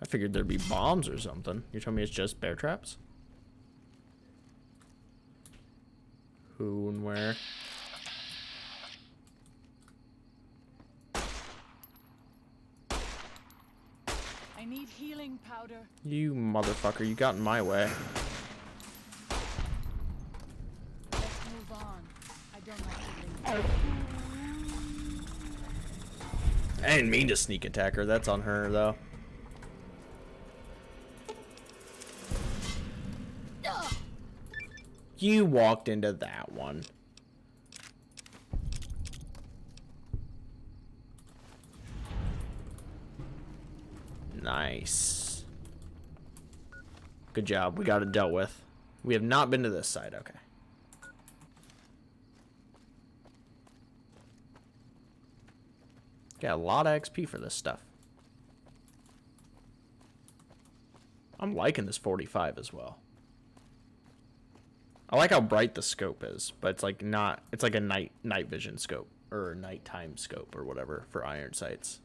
I figured there'd be bombs or something. You're telling me it's just bear traps? Who and where? I need healing powder. You motherfucker, you got in my way. Let's move on. I don't like to linger. I didn't mean to sneak attack her. That's on her, though. You walked into that one. Nice. Good job. We got it dealt with. We have not been to this side. Okay. Got a lot of XP for this stuff. I'm liking this 45 as well. I like how bright the scope is, but it's like not. It's like a night vision scope or a nighttime scope or whatever for iron sights.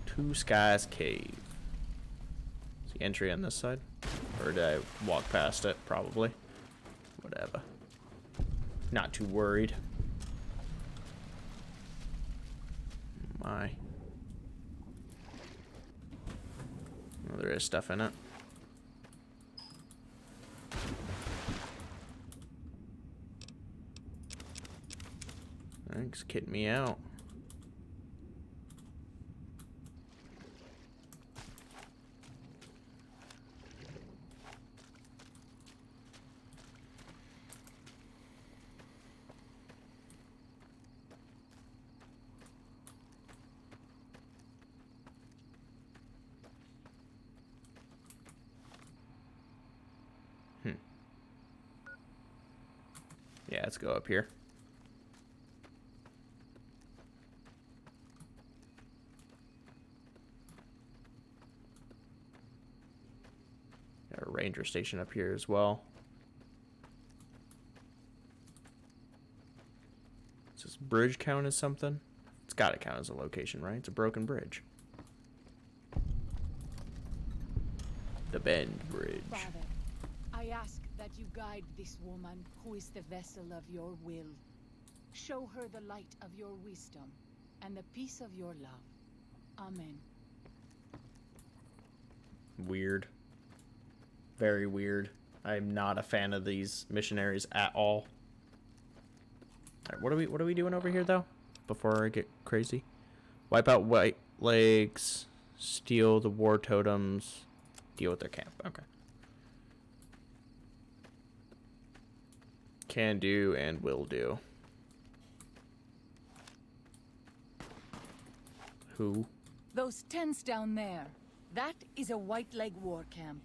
Two Skies Cave. Is the entry on this side, or did I walk past it? Probably. Whatever. Not too worried. My. Oh, there is stuff in it. Thanks, kidding me out. Yeah, let's go up here. Got a ranger station up here as well. Does this bridge count as something? It's got to count as a location, right? It's a broken bridge. The Bend Bridge. Father, I ask that you guide this woman who is the vessel of your will. Show her the light of your wisdom and the peace of your love. Amen. Weird. Very weird. I'm not a fan of these missionaries at all. All right, what are we doing over here though? Before I get crazy. Wipe out white legs, steal the war totems, deal with their camp. Okay. Can do and will do. Who? Those tents down there, that is a White Leg war camp.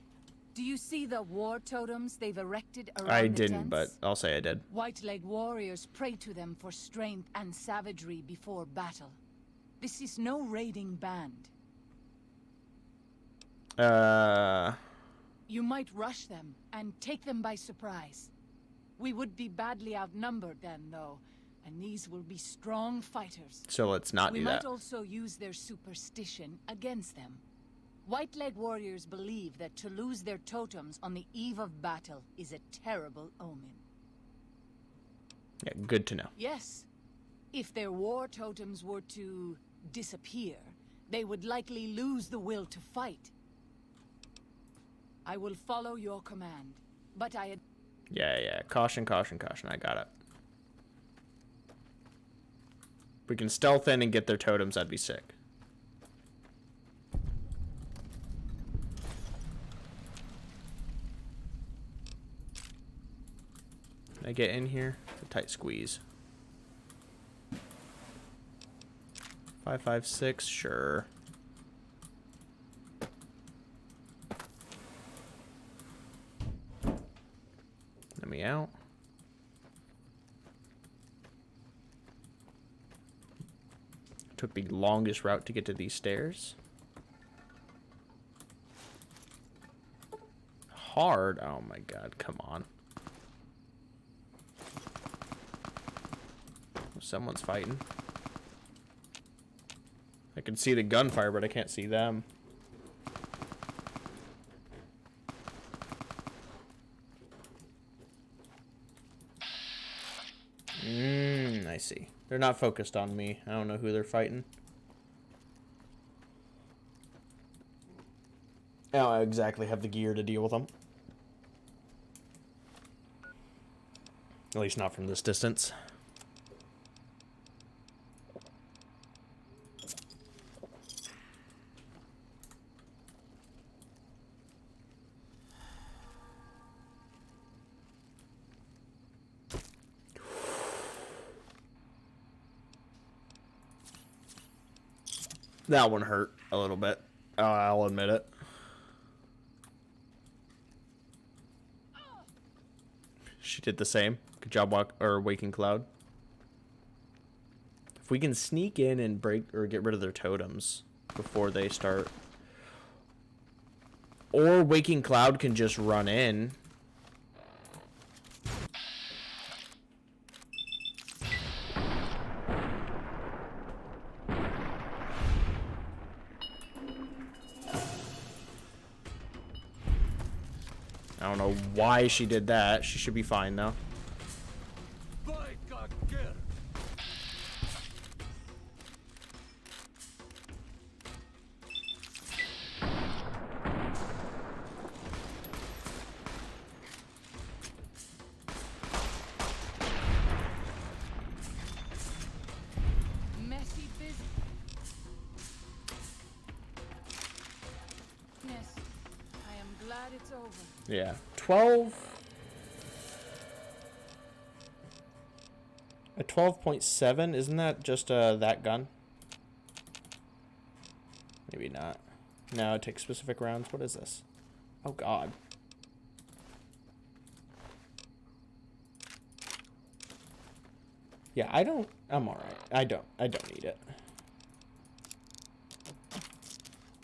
Do you see the war totems they've erected around I the didn't, tents? but I'll say I did. White Leg warriors pray to them for strength and savagery before battle. This is no raiding band. You might rush them and take them by surprise. We would be badly outnumbered then, though, and these will be strong fighters. So let's not do We that. might also use their superstition against them. White Leg warriors believe that to lose their totems on the eve of battle is a terrible omen. Yeah, good to know. Yes. If their war totems were to disappear, they would likely lose the will to fight. I will follow your command, but I... Yeah. Caution, caution, caution. I got it. If we can stealth in and get their totems, that'd be sick. Can I get in here? It's a tight squeeze. 556, sure. Let me out. Took the longest route to get to these stairs. Hard. Oh my god, come on. Someone's fighting. I can see the gunfire, but I can't see them. I see. They're not focused on me. I don't know who they're fighting. I don't exactly have the gear to deal with them. At least not from this distance. That one hurt a little bit. I'll admit it. She did the same. Good job, Waking Cloud. If we can sneak in and break or get rid of their totems before they start. Or Waking Cloud can just run in. I don't know why she did that. She should be fine though. Messy business. I am glad it's over. Yeah. 12. A 12.7, isn't that just that gun? Maybe not. No, it takes specific rounds. What is this? Oh god. Yeah, I'm alright. I don't need it.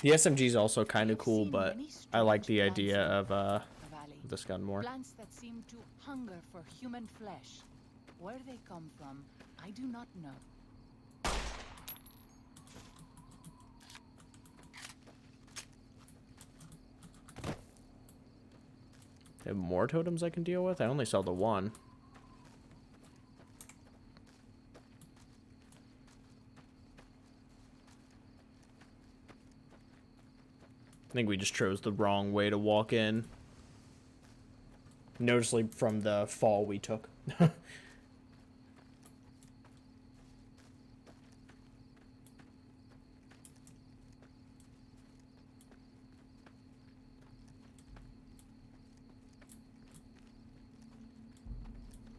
The SMG is also kind of cool, but I like the idea of this gun more. Plants that seem to hunger for human flesh. Where they come from, I do not know. They have more totems I can deal with? I only saw the one. I think we just chose the wrong way to walk in. Noticeably from the fall we took.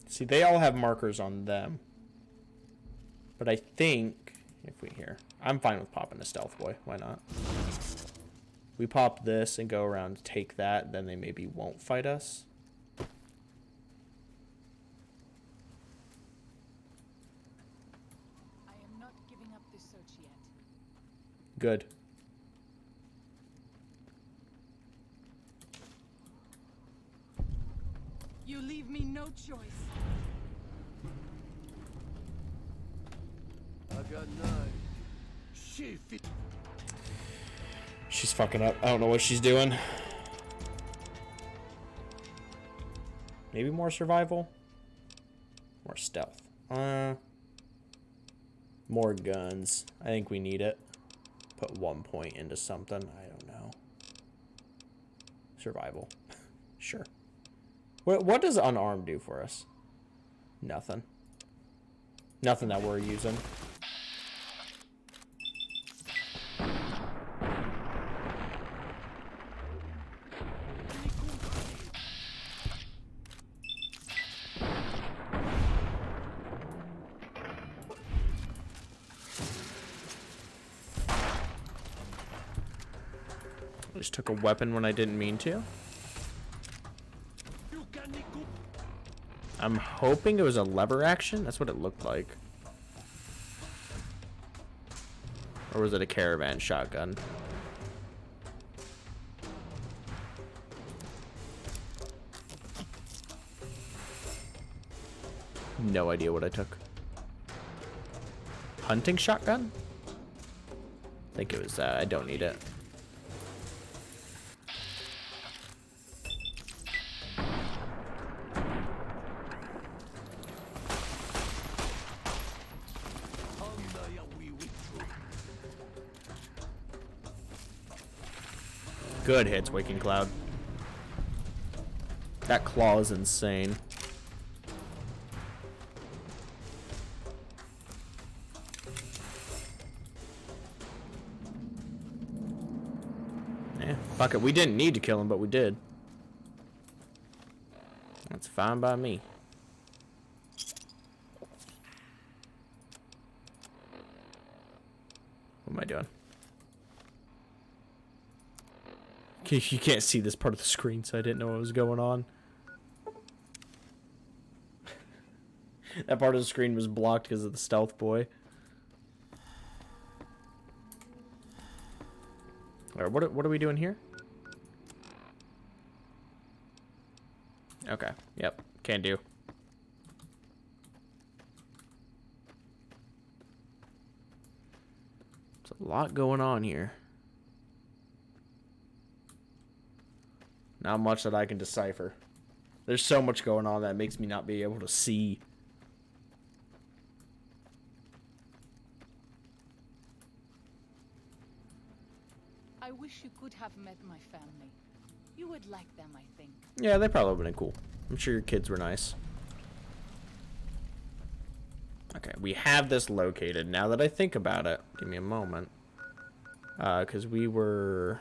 See, they all have markers on them. But I think, if we hear, I'm fine with popping a stealth boy. Why not? We pop this and go around to take that, then they maybe won't fight us. I am not giving up this search yet. Good. You leave me no choice. I got 9. Shit. She's fucking up. I don't know what she's doing. Maybe more survival? More stealth. More guns. I think we need it. Put 1 point into something. I don't know. Survival. Sure. What does unarmed do for us? Nothing. Nothing that we're using. Just took a weapon when I didn't mean to. I'm hoping it was a lever action. That's what it looked like. Or was it a caravan shotgun? No idea what I took. Hunting shotgun? I think it was that. I don't need it. Good hits, Waking Cloud. That claw is insane. Yeah, fuck it. We didn't need to kill him, but we did. That's fine by me. What am I doing? You can't see this part of the screen, so I didn't know what was going on. That part of the screen was blocked because of the stealth boy. Alright, what are we doing here? Okay, yep, can do. There's a lot going on here. Not much that I can decipher. There's so much going on that makes me not be able to see. I wish you could have met my family. You would like them, I think. Yeah, they probably would have been cool. I'm sure your kids were nice. Okay, we have this located. Now that I think about it, give me a moment. Because we were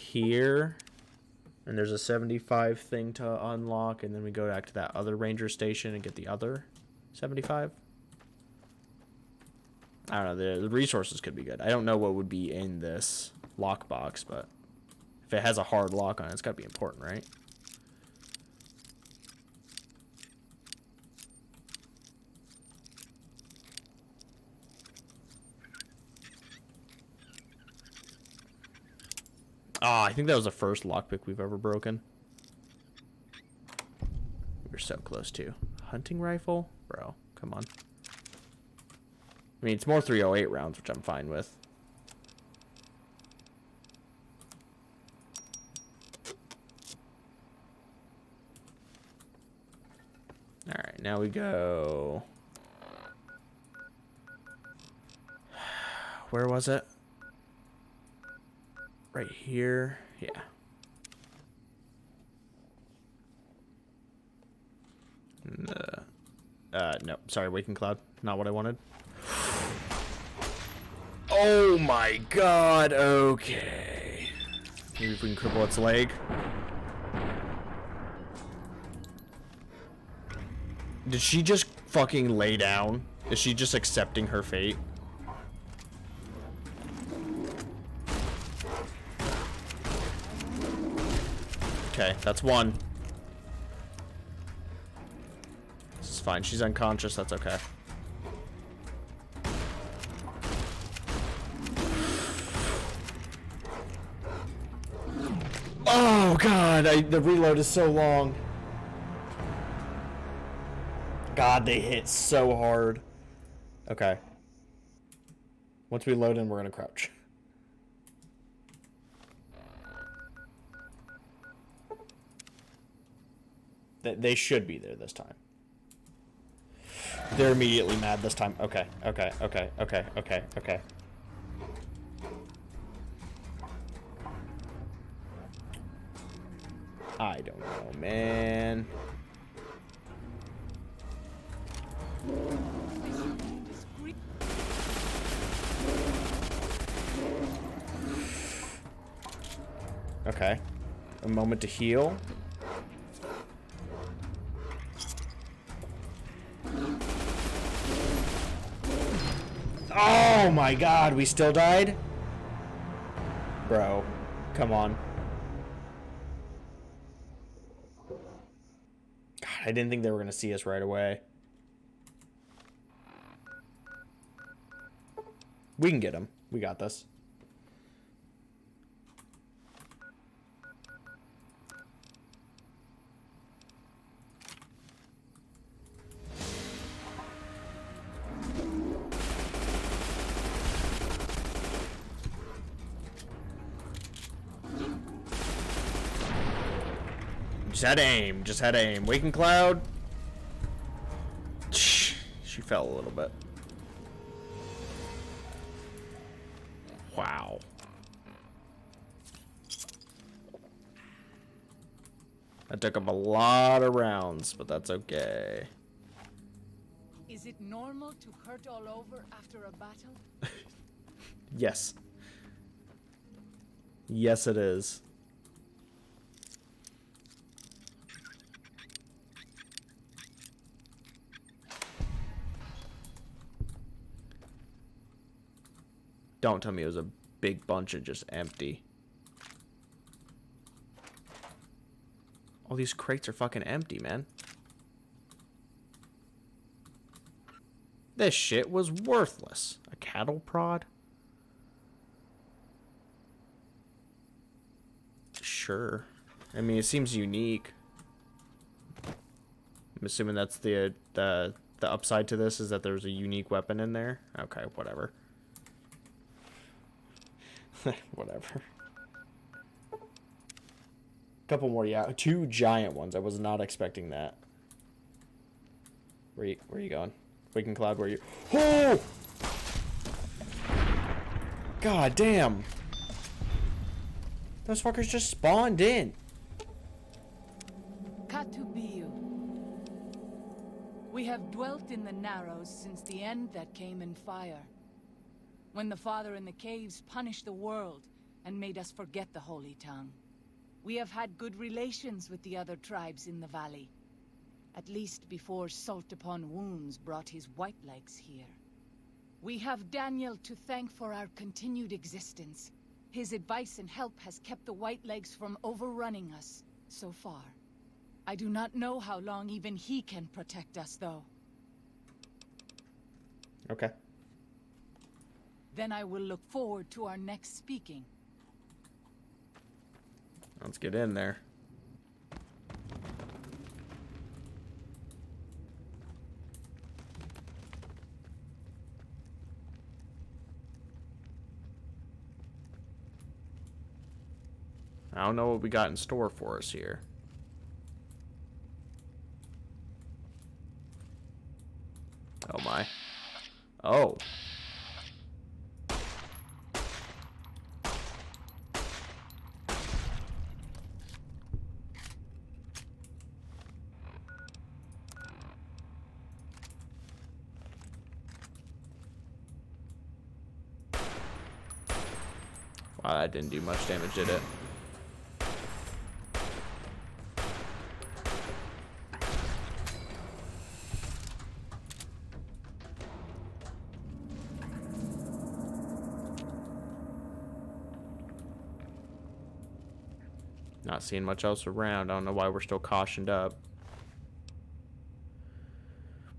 here, and there's a 75 thing to unlock, and then we go back to that other ranger station and get the other 75. I don't know, the resources could be good. I don't know what would be in this lockbox, but if it has a hard lock on it, it's got to be important, right? Ah, I think that was the first lockpick we've ever broken. We're so close to. Hunting rifle? Bro, come on. I mean, it's more 308 rounds, which I'm fine with. Alright, now we go... Where was it? Right here. Yeah. No. Sorry, Waking Cloud. Not what I wanted. Oh my god. Okay. Maybe if we can cripple its leg. Did she just fucking lay down? Is she just accepting her fate? Okay, that's one. This is fine. She's unconscious. That's okay. Oh, God. The reload is so long. God, they hit so hard. Okay. Once we load in, we're going to crouch. They should be there this time. They're immediately mad this time. Okay, okay, okay, okay, okay, okay. I don't know, man. Okay. A moment to heal. Oh my god, we still died? Bro, come on. God, I didn't think they were going to see us right away. We can get them. We got this. Just had aim. Just had aim. Waking Cloud. She fell a little bit. Wow. That took up a lot of rounds, but that's okay. Is it normal to hurt all over after a battle? Yes. Yes, it is. Don't tell me it was a big bunch of just empty. All these crates are fucking empty, man. This shit was worthless. A cattle prod? Sure. I mean, it seems unique. I'm assuming that's the upside to this is that there's a unique weapon in there. Okay, whatever. Whatever. Couple more, yeah. 2 giant ones. I was not expecting that. Where you going? Waking Cloud, where you? Oh! God damn. Those fuckers just spawned in. Katubiyu. We have dwelt in the Narrows since the end that came in fire. When the Father in the caves punished the world and made us forget the Holy Tongue. We have had good relations with the other tribes in the valley. At least before Salt Upon Wounds brought his white legs here. We have Daniel to thank for our continued existence. His advice and help has kept the white legs from overrunning us, so far. I do not know how long even he can protect us, though. Okay. Then I will look forward to our next speaking. Let's get in there. I don't know what we got in store for us here. Oh my. Oh. Wow, that didn't do much damage, did it? Not seeing much else around. I don't know why we're still cautioned up.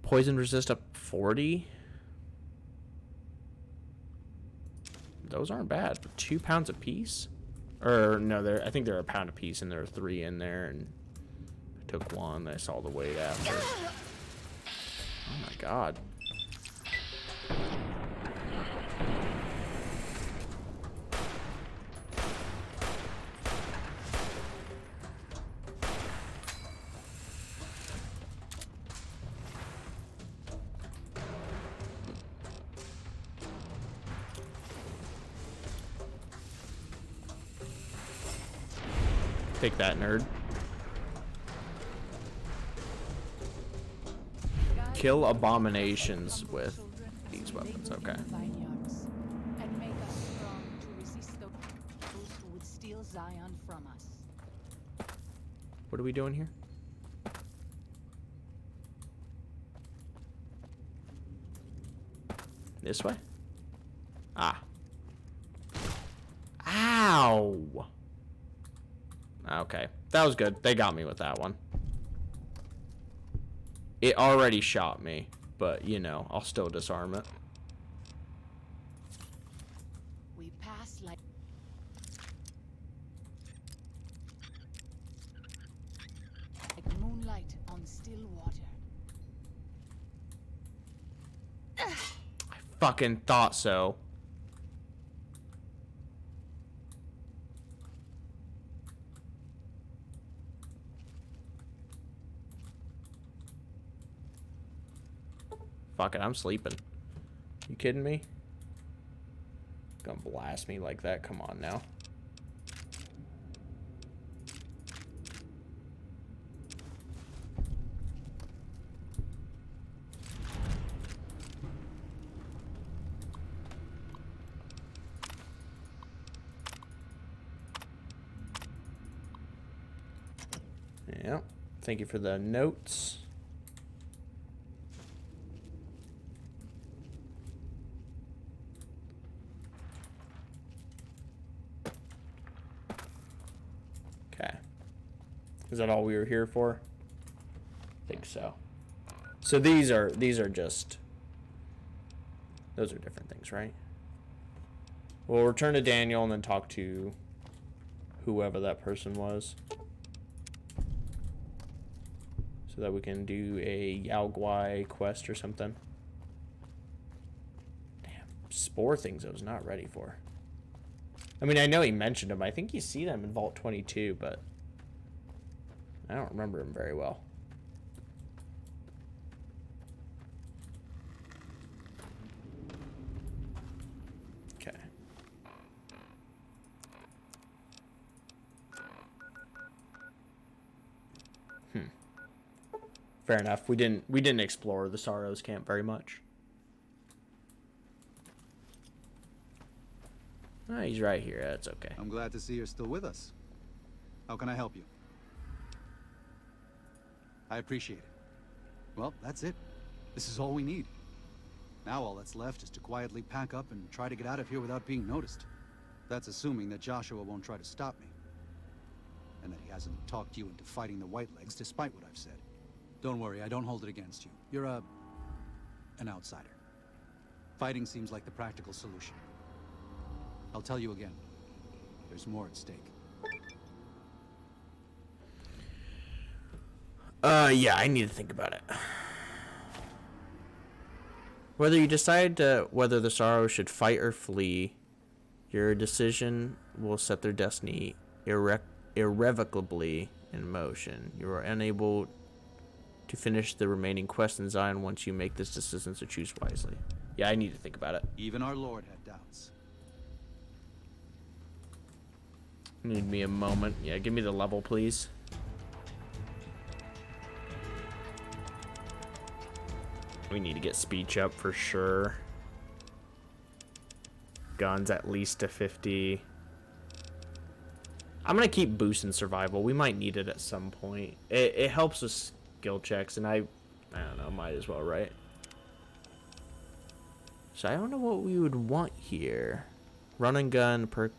Poison resist up 40. Those aren't bad. 2 pounds a piece? Or no, I think they're a pound a piece, and there are 3 in there, and I took 1. I saw the weight after. Oh my god. Take that, nerd. Kill abominations with these weapons. Okay. And make us strong to resist those who would steal Zion from us. What are we doing here? This way? Ah. Ah! Ow! Okay, that was good. They got me with that one. It already shot me, but, you know, I'll still disarm it. We pass like moonlight on still water. I fucking thought so. Fuck it, I'm sleeping. You kidding me? Gonna blast me like that? Come on now. Yeah. Thank you for the notes. Okay. Is that all we were here for? I think so. So these are just, those are different things, right? We'll return to Daniel and then talk to whoever that person was, so that we can do a Yao Guai quest or something. Damn, spore things I was not ready for. I mean, I know he mentioned them. I think you see them in Vault 22, but I don't remember them very well. Okay. Fair enough. We didn't explore the Sorrows camp very much. Oh, he's right here. That's okay. I'm glad to see you're still with us. How can I help you? I appreciate it. Well, that's it. This is all we need. Now all that's left is to quietly pack up and try to get out of here without being noticed. That's assuming that Joshua won't try to stop me. And that he hasn't talked you into fighting the Whitelegs despite what I've said. Don't worry, I don't hold it against you. You're an outsider. Fighting seems like the practical solution. I'll tell you again. There's more at stake. Yeah, I need to think about it. Whether you decide whether the Sorrows should fight or flee, your decision will set their destiny irrevocably in motion. You are unable to finish the remaining quest in Zion once you make this decision, so choose wisely. Yeah, I need to think about it. Even our Lord had doubts. Need me a moment. Yeah, give me the level, please. We need to get speech up for sure. Guns at least to 50. I'm gonna keep boosting survival. We might need it at some point. It helps with skill checks, and I don't know, might as well, right? So I don't know what we would want here. Run and gun perk.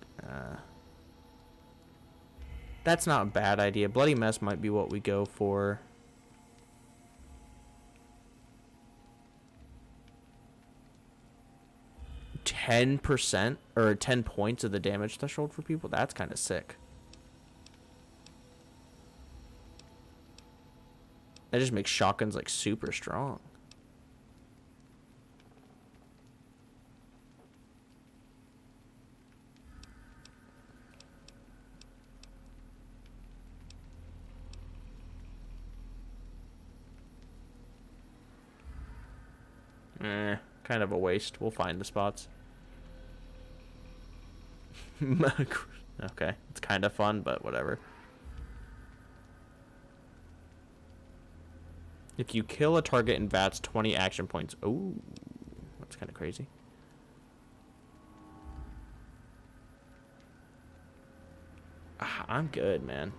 That's not a bad idea. Bloody Mess might be what we go for. %, or 10 points of the damage threshold for people. That's kind of sick. That just makes shotguns like super strong. Kind of a waste. We'll find the spots. Okay, it's kind of fun, but whatever. If you kill a target in VATS, 20 action points. Ooh, that's kind of crazy. I'm good, man.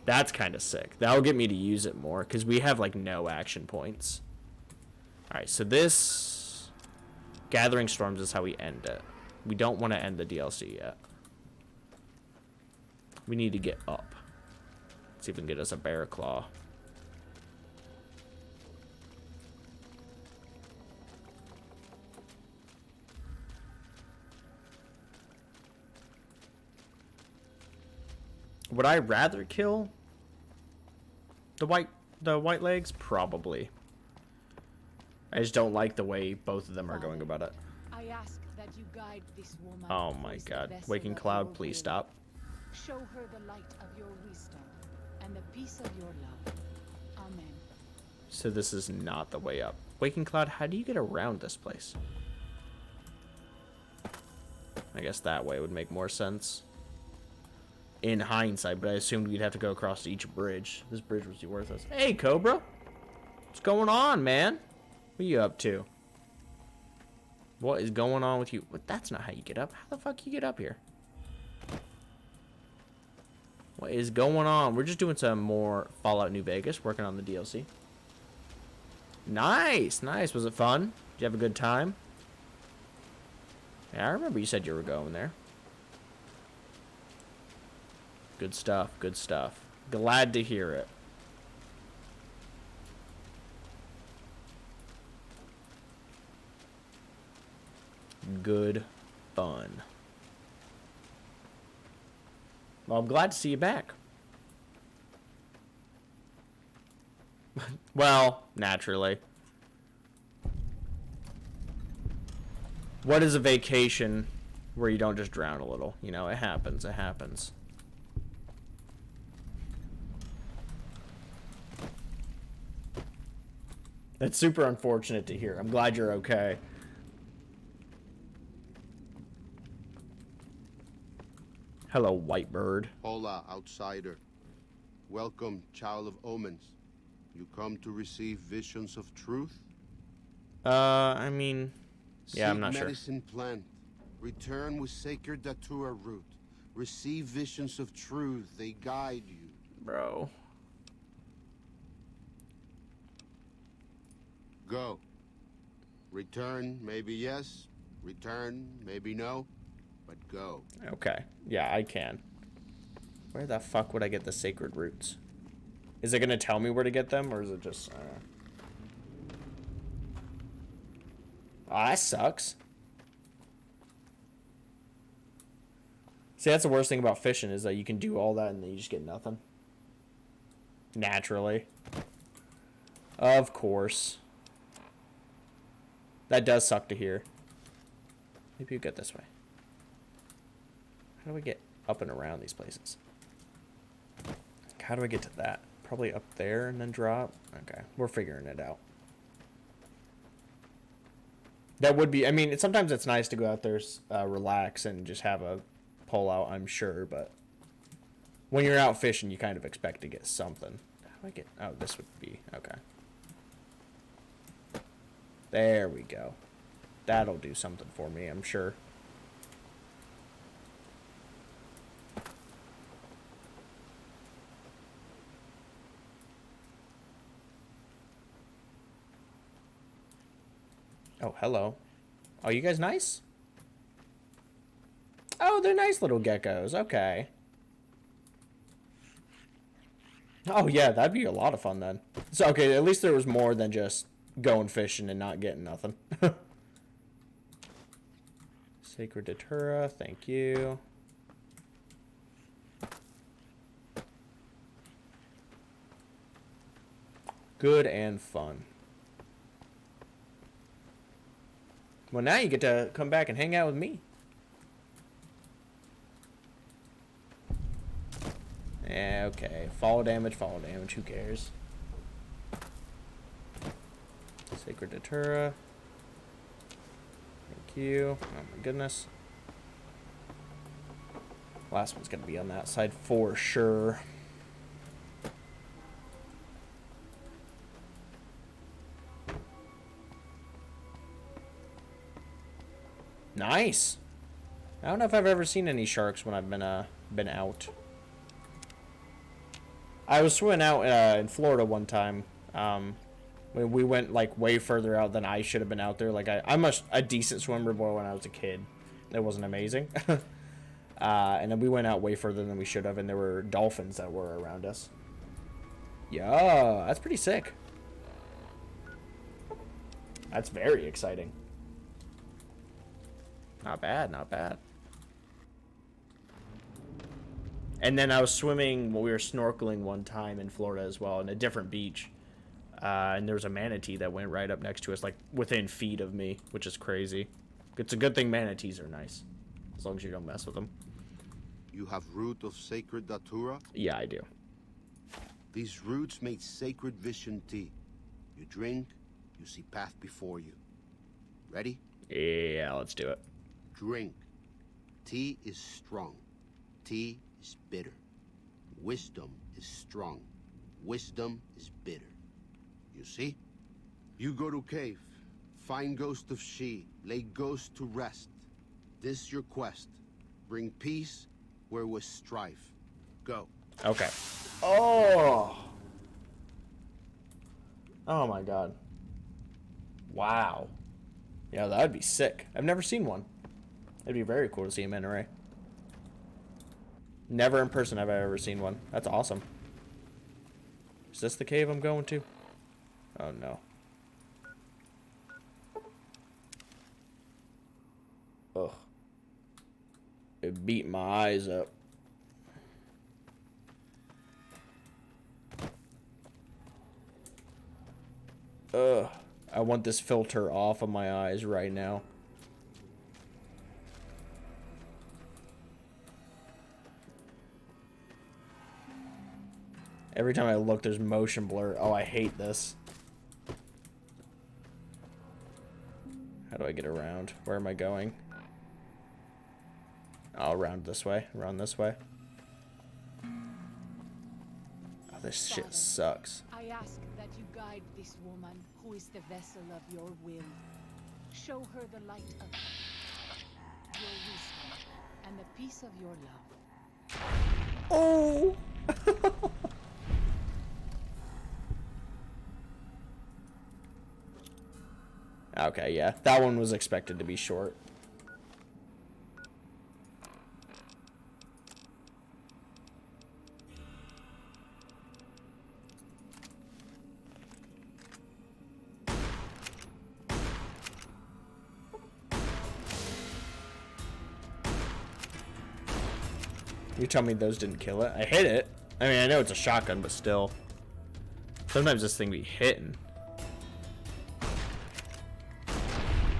That's kind of sick. That'll get me to use it more, because we have, like, no action points. Alright, so this... Gathering Storms is how we end it. We don't want to end the DLC yet. We need to get up. Let's see if we can get us a bear claw. Would I rather kill the white legs? Probably. I just don't like the way both of them are going about it. I ask that you guide this woman. Oh my god. Waking Cloud, please stop. Show her the light of your wisdom and the peace of your love. Amen. So this is not the way up. Waking Cloud, how do you get around this place? I guess that way would make more sense. In hindsight, but I assumed we'd have to go across each bridge. This bridge was worthless. Hey, Cobra! What's going on, man? What are you up to? What is going on with you? But that's not how you get up. How the fuck you get up here? What is going on? We're just doing some more Fallout New Vegas, working on the DLC. Nice, nice. Was it fun? Did you have a good time? Yeah, I remember you said you were going there. Good stuff, good stuff. Glad to hear it. Good fun. Well, I'm glad to see you back. Well, naturally. What is a vacation where you don't just drown a little? You know, it happens, it happens. That's super unfortunate to hear. I'm glad you're okay. Hello, white bird. Hola, outsider. Welcome, child of omens. You come to receive visions of truth? I mean, yeah, I'm not sure. Medicine plant. Return with sacred datura root. Receive visions of truth. They guide you. Bro. Go. Return, maybe yes. Return, maybe no. But go. Okay. Yeah, I can. Where the fuck would I get the sacred roots? Is it going to tell me where to get them, or is it just... Oh, that sucks. See, that's the worst thing about fishing, is that you can do all that and then you just get nothing. Naturally. Of course. That does suck to hear. Maybe you get this way. How do we get up and around these places? How do I get to that? Probably up there and then drop? Okay, we're figuring it out. That would be, I mean, sometimes it's nice to go out there, relax, and just have a pull out, I'm sure, but when you're out fishing, you kind of expect to get something. How do I get, oh, this would be, okay. There we go. That'll do something for me, I'm sure. Oh, hello. Oh, you guys nice? Oh, they're nice little geckos. Okay. Oh, yeah, that'd be a lot of fun then. So, okay, at least there was more than just going fishing and not getting nothing. Sacred Datura, thank you. Good and fun. Well, now you get to come back and hang out with me. Yeah, okay. Fall damage, who cares? Sacred Datura. Thank you. Oh my goodness. Last one's gonna be on that side for sure. Nice. I don't know if I've ever seen any sharks when I've been out. I was swimming out in Florida one time. We went like way further out than I should have been out there. Like I'm a decent swimmer boy when I was a kid, It wasn't amazing. And then we went out way further than we should have, and there were dolphins that were around us. Yeah, that's pretty sick. That's very exciting. Not bad, not bad. And then I was swimming, well, we were snorkeling one time in Florida as well, in a different beach. And there was a manatee that went right up next to us, like within feet of me, which is crazy. It's a good thing manatees are nice, as long as you don't mess with them. You have root of sacred datura? Yeah, I do. These roots make sacred vision tea. You drink, you see path before you. Ready? Yeah, let's do it. Drink. Tea is strong. Tea is bitter. Wisdom is strong. Wisdom is bitter. You see? You go to cave, find ghost of she, lay ghost to rest. This your quest. Bring peace where was strife. Go. Okay. Oh! Oh my god. Wow. Yeah, that'd be sick. I've never seen one. It'd be very cool to see a manta ray. Never in person have I ever seen one. That's awesome. Is this the cave I'm going to? Oh no. Ugh. It beat my eyes up. Ugh. I want this filter off of my eyes right now. Every time I look, there's motion blur. Oh, I hate this. How do I get around? Where am I going? Oh, around this way. Around this way. Oh, this shit sucks. I ask that you guide this woman, who is the vessel of your will. Show her the light of your wisdom and the peace of your love. Oh! Okay, yeah. That one was expected to be short. You tell me those didn't kill it? I hit it. I mean, I know it's a shotgun, but still. Sometimes this thing be hitting.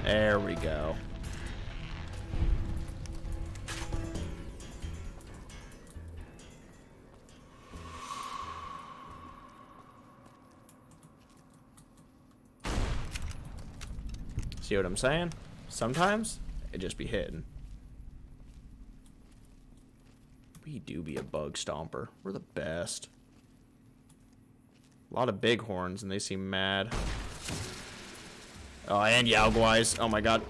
There we go. See what I'm saying? Sometimes it just be hitting. We do be a bug stomper. We're the best. A lot of bighorns and they seem mad. Oh, and Yaoguais. Oh my god.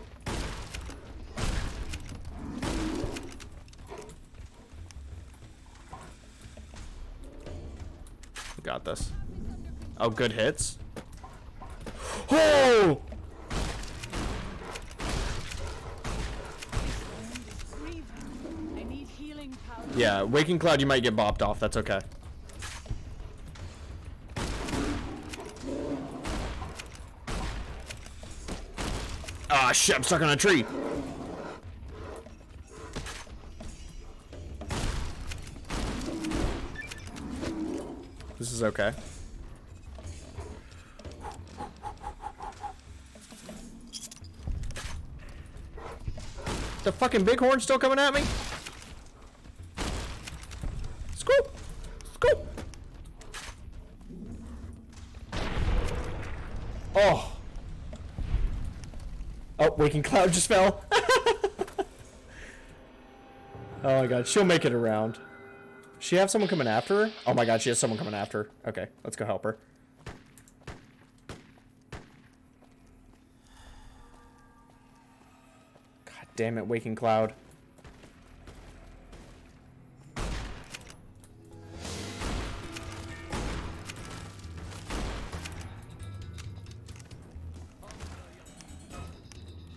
We got this. Oh, good hits. Oh! Yeah, Waking Cloud, you might get bopped off. That's okay. Ah, shit, I'm stuck on a tree. This is okay. The fucking bighorn's still coming at me? Scoop! Scoop! Oh! Oh, Waking Cloud just fell. Oh my god, she'll make it around. She have someone coming after her? Oh my god, she has someone coming after her. Okay, let's go help her. God damn it, Waking Cloud.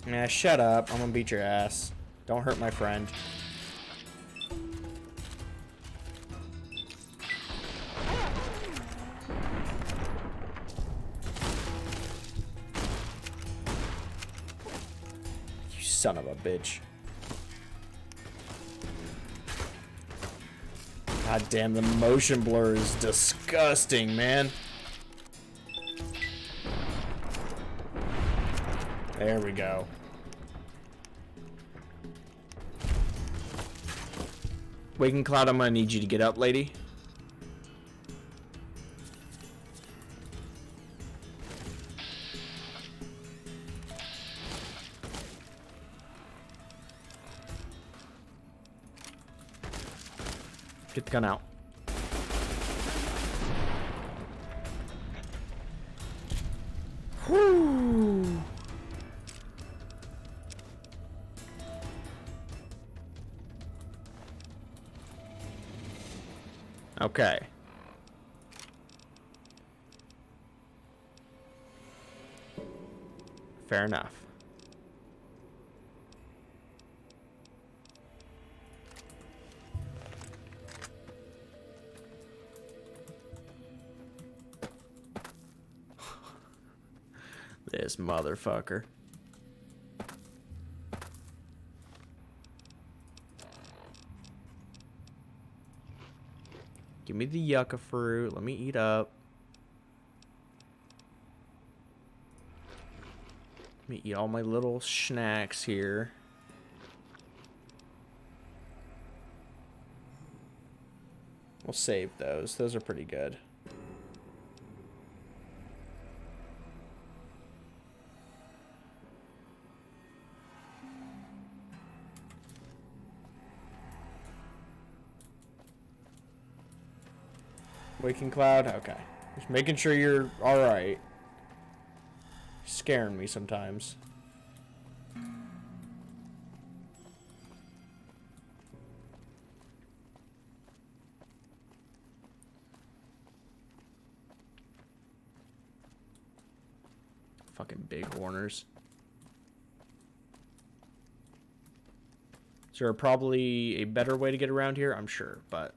Yeah, shut up. I'm gonna beat your ass. Don't hurt my friend. You son of a bitch. God damn, the motion blur is disgusting, man. There we go. Waking Cloud, I'm gonna need you to get up, lady. Get the gun out. Whew. Okay. Fair enough. This motherfucker. Give me the yucca fruit. Let me eat up. Let me eat all my little snacks here. We'll save those. Those are pretty good. Waking Cloud? Okay. Just making sure you're alright. Scaring me sometimes. Fucking big horners. Is there probably a better way to get around here? I'm sure, but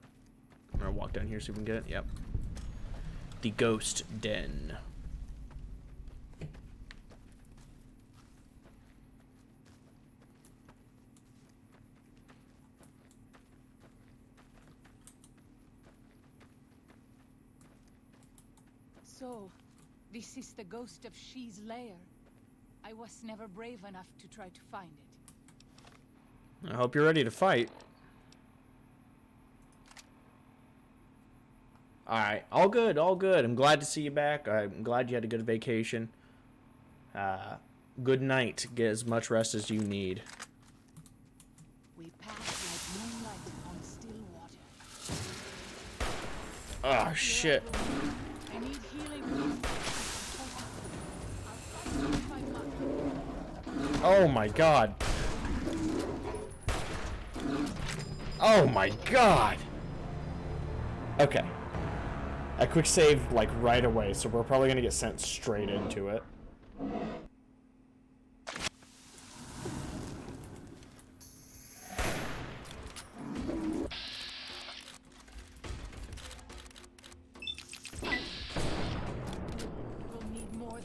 I'm gonna walk down here so we can get it. Yep. The Ghost Den. So, this is the ghost of She's lair. I was never brave enough to try to find it. I hope you're ready to fight. Alright, all good, all good. I'm glad to see you back. I'm glad you had a good vacation. Good night. Get as much rest as you need. We pass like moonlight on still water. Oh, shit. I need healing. Oh my god. Oh my god. Okay. I quick saved like right away, so we're probably gonna get sent straight into it. We'll need more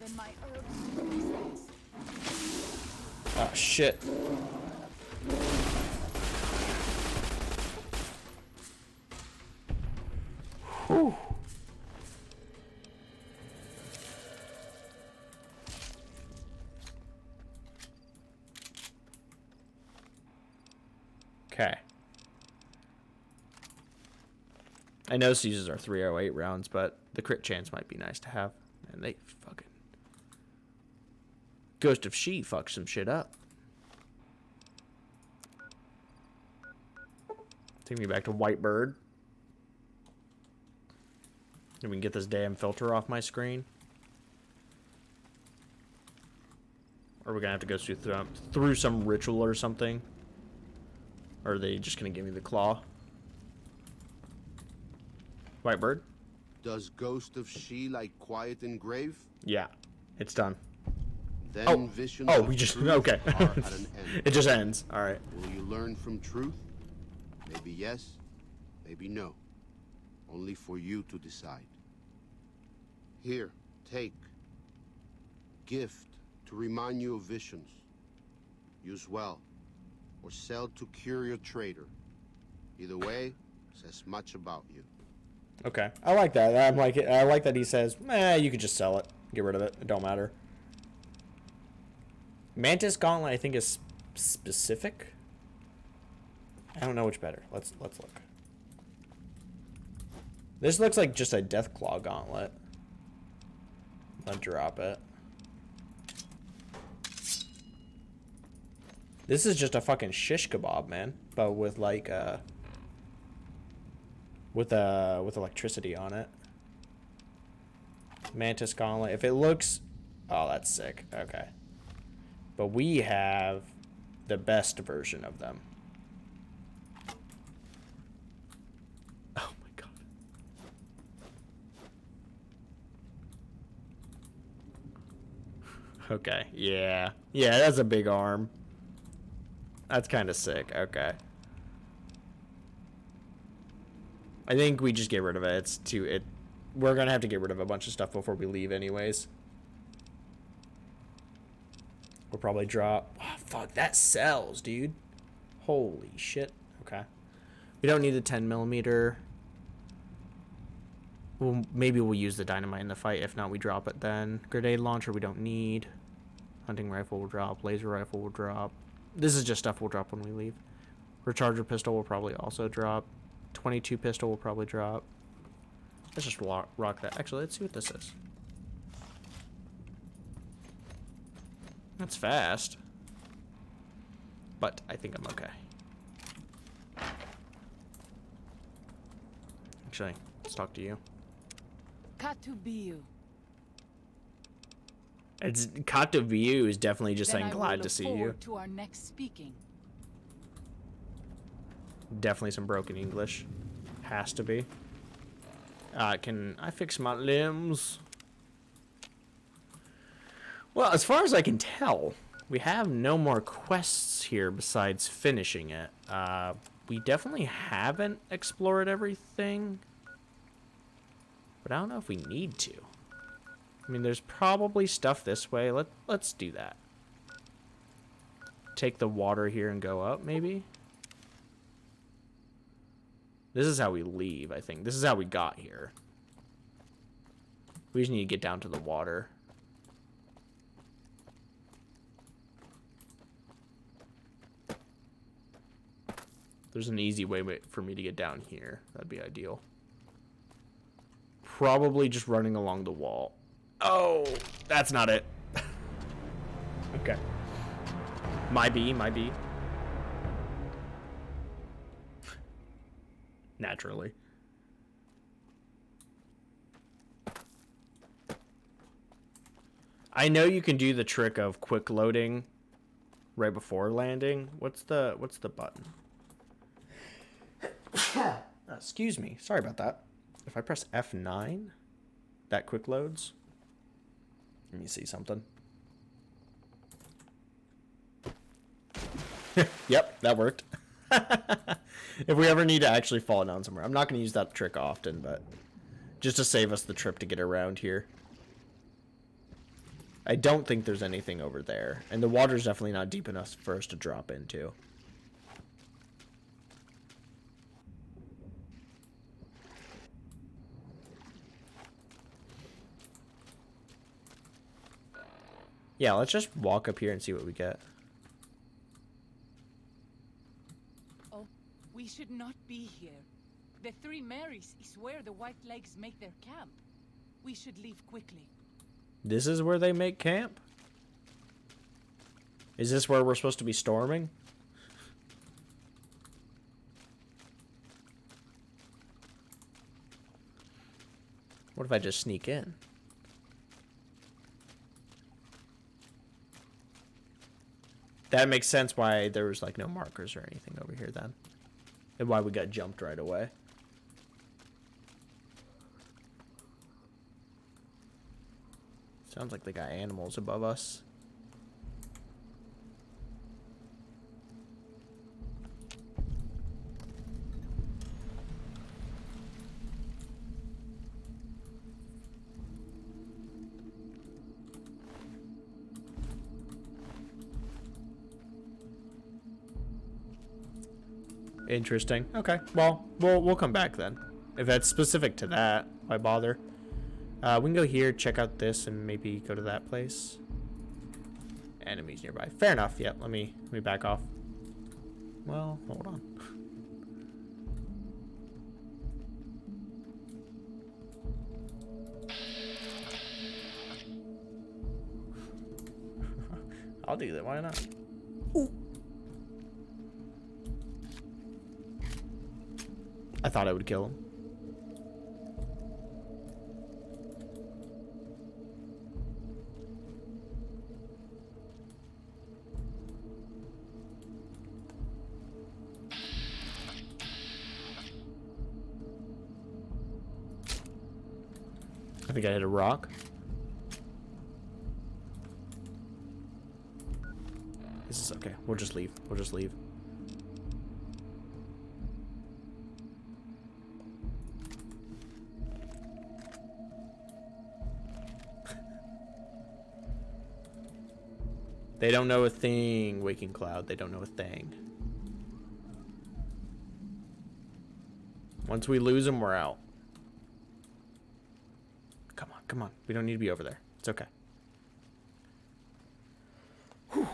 than my herbs. Oh shit. Whew. Okay. I know this uses our 308 rounds, but the crit chance might be nice to have. And they fucking... Ghost of She fucked some shit up. Take me back to Whitebird. And we can get this damn filter off my screen. Or are we gonna have to go through some ritual or something? Or are they just gonna give me the claw? Whitebird? Does Ghost of She like quiet and grave? Yeah, it's done. Then visions Oh, of we just... truth Okay. are at an end. It just ends. All right. Will you learn from truth? Maybe yes, maybe no. Only for you to decide. Here, take. Gift to remind you of visions. Use well, or sell to curious trader. Either way, says much about you. Okay. I like that. I like that he says, you could just sell it. Get rid of it. It don't matter. Mantis Gauntlet, I think, is specific. I don't know which better. Let's look. This looks like just a Deathclaw Gauntlet. I'll drop it. This is just a fucking shish kebab, man, but with like with electricity on it. Mantis Gauntlet. If it looks, oh, that's sick. Okay, but we have the best version of them. Oh my god. Okay, yeah, that's a big arm. That's kind of sick. Okay. I think we just get rid of it. We're gonna have to get rid of a bunch of stuff before we leave anyways. We'll probably drop... Oh, fuck, that sells, dude. Holy shit. Okay. We don't need the 10mm. Maybe we'll use the dynamite in the fight. If not, we drop it then. Grenade launcher we don't need. Hunting rifle will drop. Laser rifle will drop. This is just stuff we'll drop when we leave. Recharger pistol will probably also drop. 22 pistol will probably drop. Let's just rock that. Actually, let's see what this is. That's fast. But I think I'm okay. Actually, let's talk to you. Katubiu. It's Kataviu is definitely just saying glad to see you. To our next speaking. Definitely some broken English. Has to be. Can I fix my limbs? Well, as far as I can tell, we have no more quests here besides finishing it. We definitely haven't explored everything. But I don't know if we need to. I mean, there's probably stuff this way. Let's do that. Take the water here and go up, maybe? This is how we leave, I think. This is how we got here. We just need to get down to the water. There's an easy way for me to get down here. That'd be ideal. Probably just running along the wall. Oh, that's not it. Okay. Might be. Naturally. I know you can do the trick of quick loading right before landing. What's the button? Excuse me. Sorry about that. If I press F9, that quick loads. Let me see something. Yep, that worked. If we ever need to actually fall down somewhere. I'm not going to use that trick often, but just to save us the trip to get around here. I don't think there's anything over there. And the water's definitely not deep enough for us to drop into. Yeah, let's just walk up here and see what we get. Oh, we should not be here. The Three Marys is where the White Legs make their camp. We should leave quickly. This is where they make camp? Is this where we're supposed to be storming? What if I just sneak in? That makes sense why there was like no markers or anything over here then. And why we got jumped right away. Sounds like they got animals above us. Interesting. Okay. Well, we'll come back then. If that's specific to that, why bother? We can go here, check out this, and maybe go to that place. Enemies nearby. Fair enough. Yeah. Let me back off. Well, hold on. I'll do that. Why not? Ooh. I thought I would kill him. I think I hit a rock. This is okay. We'll just leave. We'll just leave. They don't know a thing, Waking Cloud. They don't know a thing. Once we lose them, we're out. Come on, come on. We don't need to be over there. It's okay. Whew.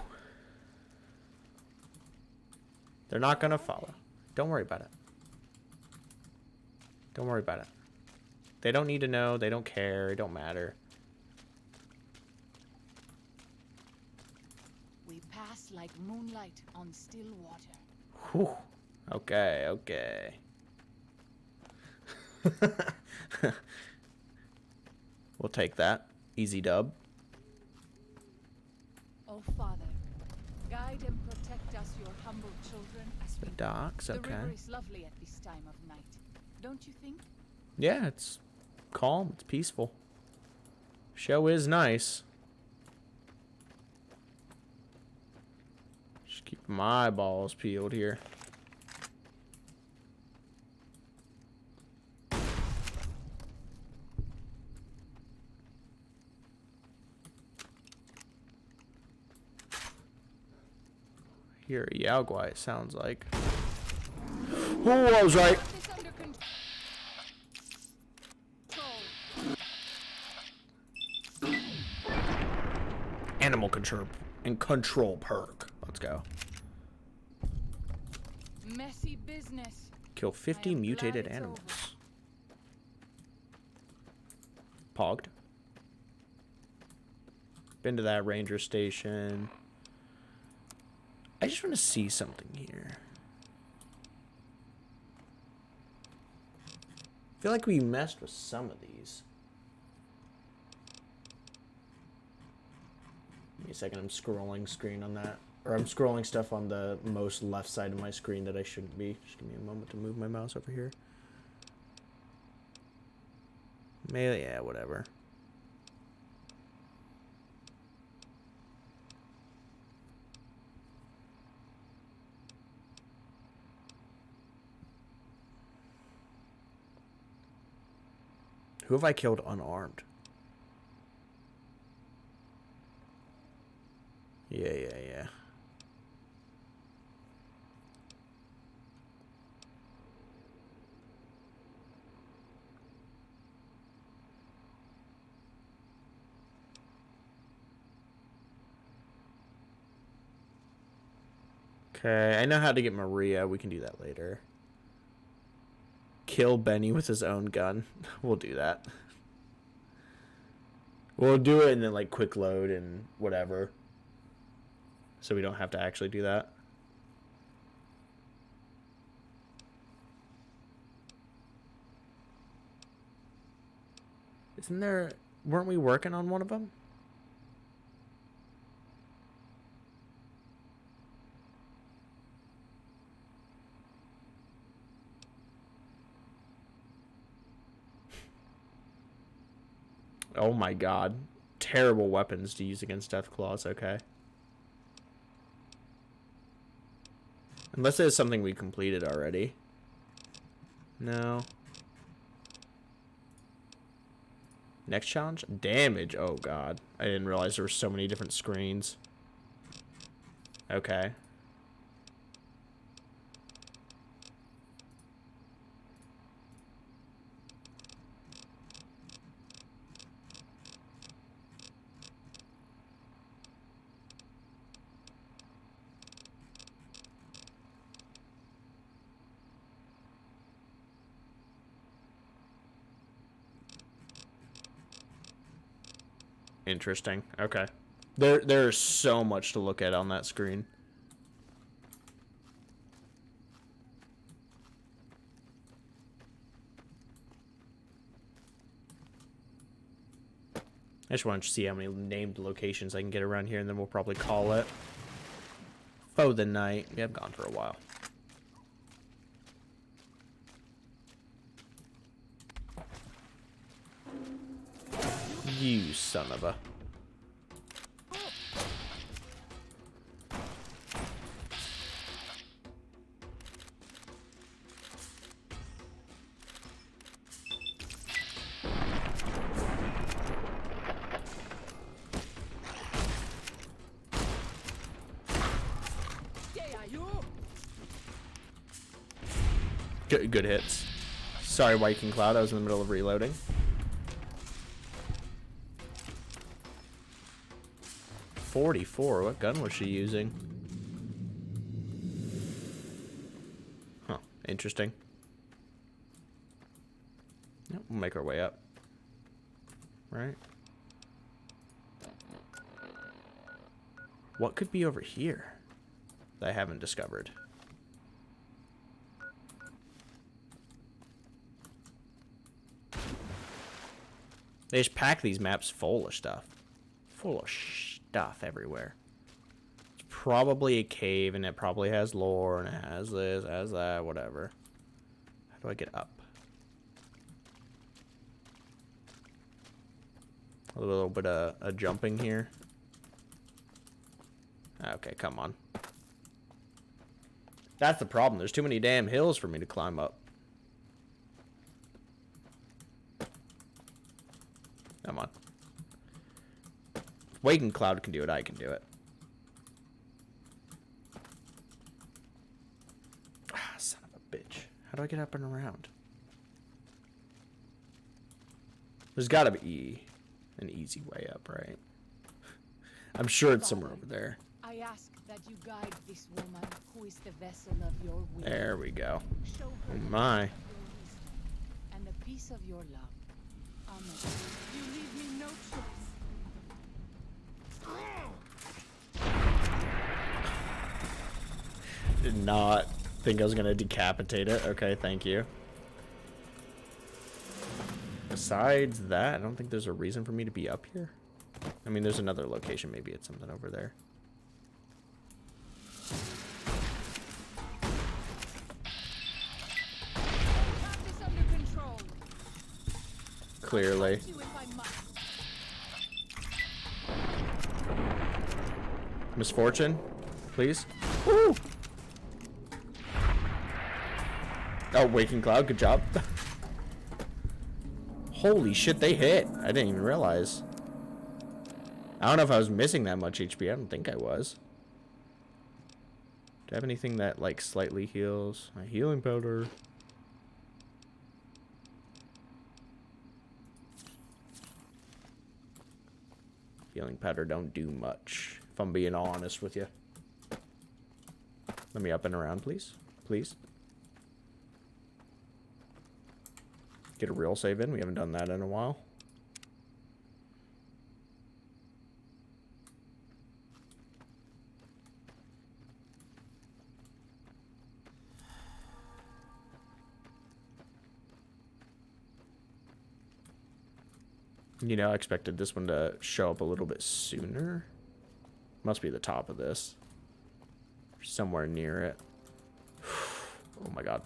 They're not gonna follow. Don't worry about it. Don't worry about it. They don't need to know. They don't care. It don't matter. We pass like moonlight on still water. Whew. Okay, okay. We'll take that. Easy dub. Oh, Father, guide and protect us, your humble children, as The docks, okay. The river is lovely at this time of night, don't you think? Yeah, it's calm. It's peaceful. Show is nice. Just keep my eyeballs peeled here. Here, Yao Guai, it sounds like. Oh, I was right. Animal control perk. Let's go. Messy business. Kill 50 mutated animals. Pogged. Been to that ranger station. I just want to see something here. I feel like we messed with some of these. Give me a second, I'm scrolling screen on that. Or I'm scrolling stuff on the most left side of my screen that I shouldn't be. Just give me a moment to move my mouse over here. Maybe, yeah, whatever. Who have I killed unarmed? Yeah. Okay, I know how to get Maria. We can do that later. Kill Benny with his own gun. We'll do that. We'll do it and then like quick load and whatever. So we don't have to actually do that. Isn't there... Weren't we working on one of them? Oh my god. Terrible weapons to use against Deathclaws, okay. Unless it's something we completed already. No. Next challenge? Damage. Oh god. I didn't realize there were so many different screens. Okay. Interesting. Okay. There's so much to look at on that screen. I just wanted to see how many named locations I can get around here, and then we'll probably call it for the night. We have gone for a while. You son of a... Good hits. Sorry, Viking Cloud. I was in the middle of reloading. .44. What gun was she using? Huh. Interesting. Yep, we'll make our way up. Right. What could be over here that I haven't discovered? They just pack these maps full of stuff. Full of stuff everywhere. It's probably a cave, and it probably has lore, and it has this, has that, whatever. How do I get up? A little bit of jumping here. Okay, come on. That's the problem. There's too many damn hills for me to climb up. Come on. If Waking Cloud can do it, I can do it. Ah, son of a bitch. How do I get up and around? There's gotta be an easy way up, right? I'm sure it's somewhere over there. I ask that you guide this woman who is the vessel of your will. There we go. Show her Oh my. your wisdom and the peace of your love. Amen. You leave me no choice. Did not think I was gonna decapitate it. Okay, thank you. Besides that, I don't think there's a reason for me to be up here. I mean, there's another location. Maybe it's something over there. Clearly. Misfortune, please. Woo! Oh, Waking Cloud, good job. Holy shit, they hit. I didn't even realize. I don't know if I was missing that much HP. I don't think I was. Do I have anything that, like, slightly heals? My healing powder. Healing powder don't do much, if I'm being honest with you. Let me up and around, please. Please. Get a real save in. We haven't done that in a while. You know, I expected this one to show up a little bit sooner. Must be the top of this. Somewhere near it. Oh my god.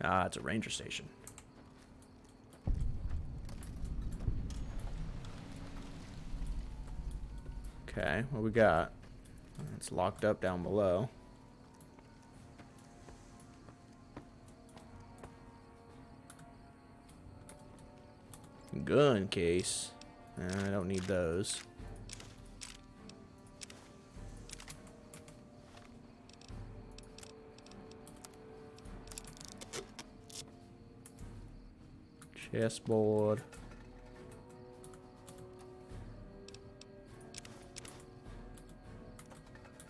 Ah, it's a ranger station. Okay, what we got? It's locked up down below. Gun case. I don't need those. Chessboard.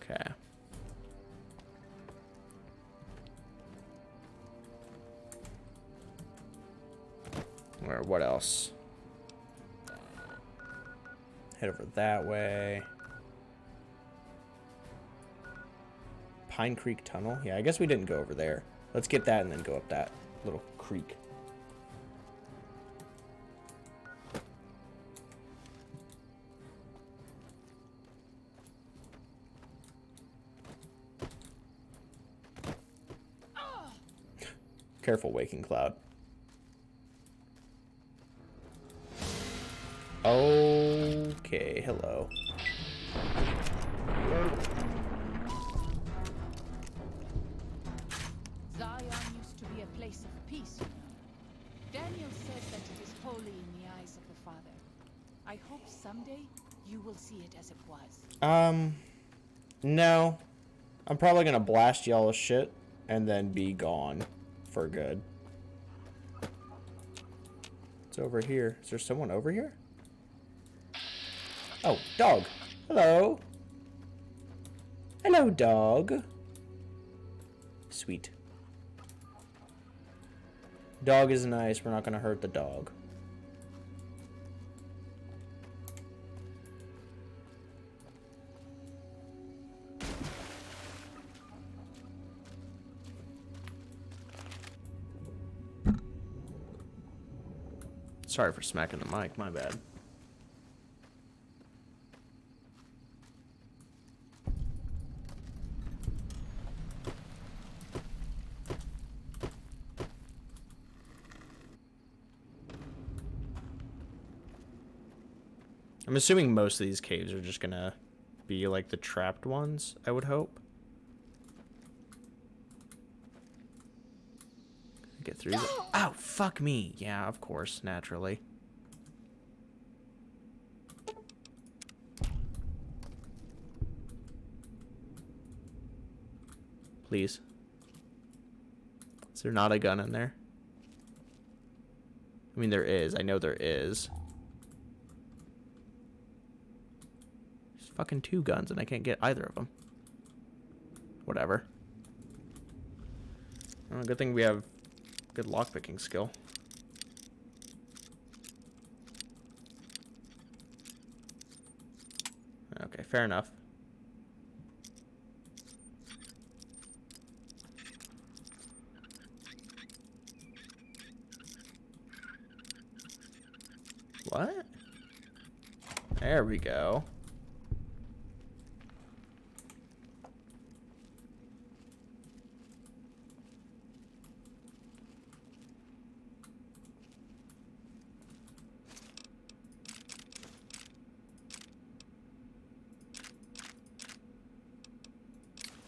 Okay. Where are Alright, what else? Head over that way. Pine Creek Tunnel? Yeah, I guess we didn't go over there. Let's get that and then go up that little creek. Careful, Waking Cloud. Okay, hello. Zion used to be a place of peace, you know. Daniel says that it is holy in the eyes of the Father. I hope someday you will see it as it was. No. I'm probably gonna blast y'all as shit and then be gone for good. It's over here. Is there someone over here? Oh, dog. Hello. Hello, dog. Sweet. Dog is nice. We're not gonna hurt the dog. Sorry for smacking the mic, my bad. I'm assuming most of these caves are just gonna be like the trapped ones, I would hope. Get through the— oh, fuck me. Yeah, of course, naturally. Please. Is there not a gun in there? I mean, there is. I know there is. There's fucking 2 guns and I can't get either of them. Whatever. Well, good thing we have good lockpicking skill. Okay, fair enough. What? There we go.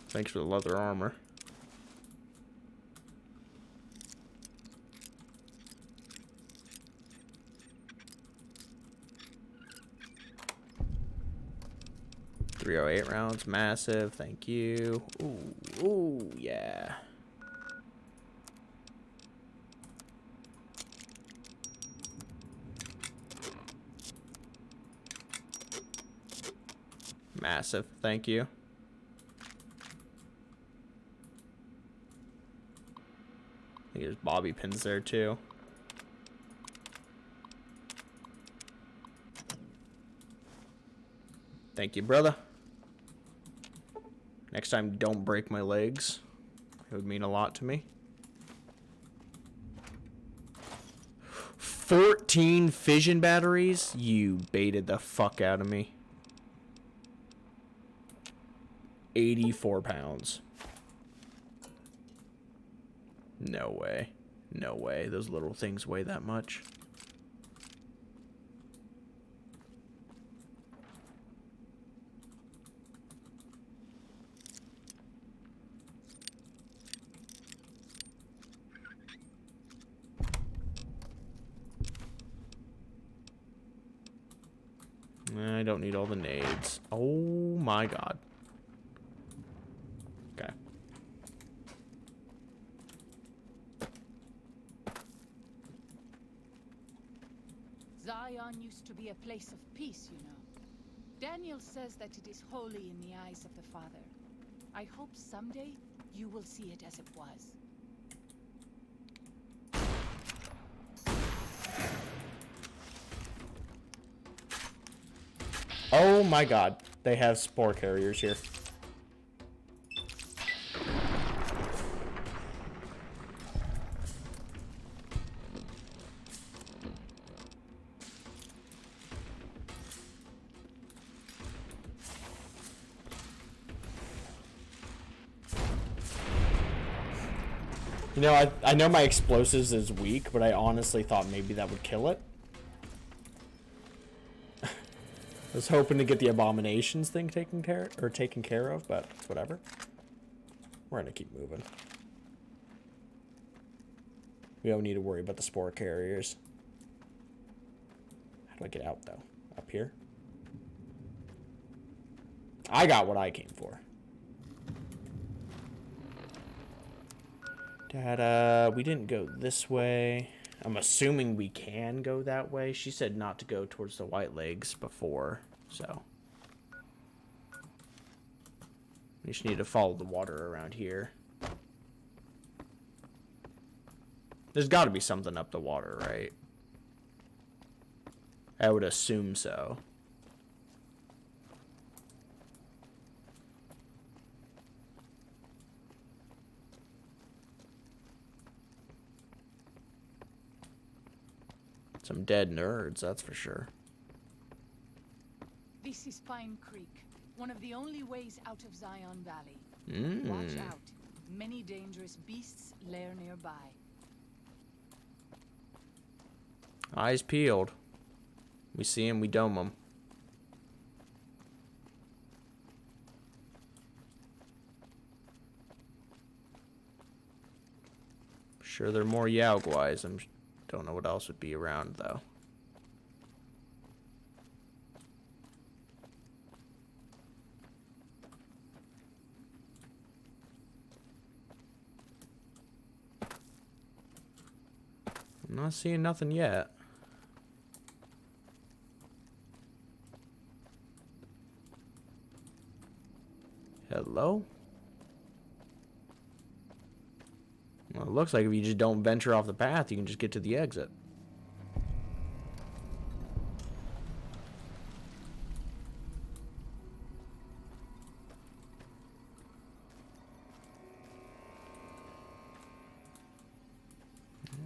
Thanks for the leather armor. .308 rounds, massive. Thank you. Ooh, ooh, yeah. Massive. Thank you. I think there's bobby pins there too. Thank you, brother. Next time, don't break my legs. It would mean a lot to me. 14 fission batteries? You baited the fuck out of me. 84 pounds. No way. No way. Those little things weigh that much. I don't need all the nades. Oh my god. Okay. Zion used to be a place of peace, you know. Daniel says that it is holy in the eyes of the Father. I hope someday you will see it as it was. Oh my god. They have spore carriers here. You know, I know my explosives is weak, but I honestly thought maybe that would kill it. I was hoping to get the abominations thing taken care of, but it's whatever. We're gonna keep moving. We don't need to worry about the spore carriers. How do I get out though? Up here? I got what I came for. We didn't go this way. I'm assuming we can go that way. She said not to go towards the White Legs before, so. We just need to follow the water around here. There's got to be something up the water, right? I would assume so. Some dead nerds, that's for sure. This is Pine Creek, one of the only ways out of Zion Valley. Mm. Watch out. Many dangerous beasts lair nearby. Eyes peeled. We see him, we dome him. Sure, there are more Yaoguais. Don't know what else would be around, though. I'm not seeing nothing yet. Hello? Well, it looks like if you just don't venture off the path, you can just get to the exit.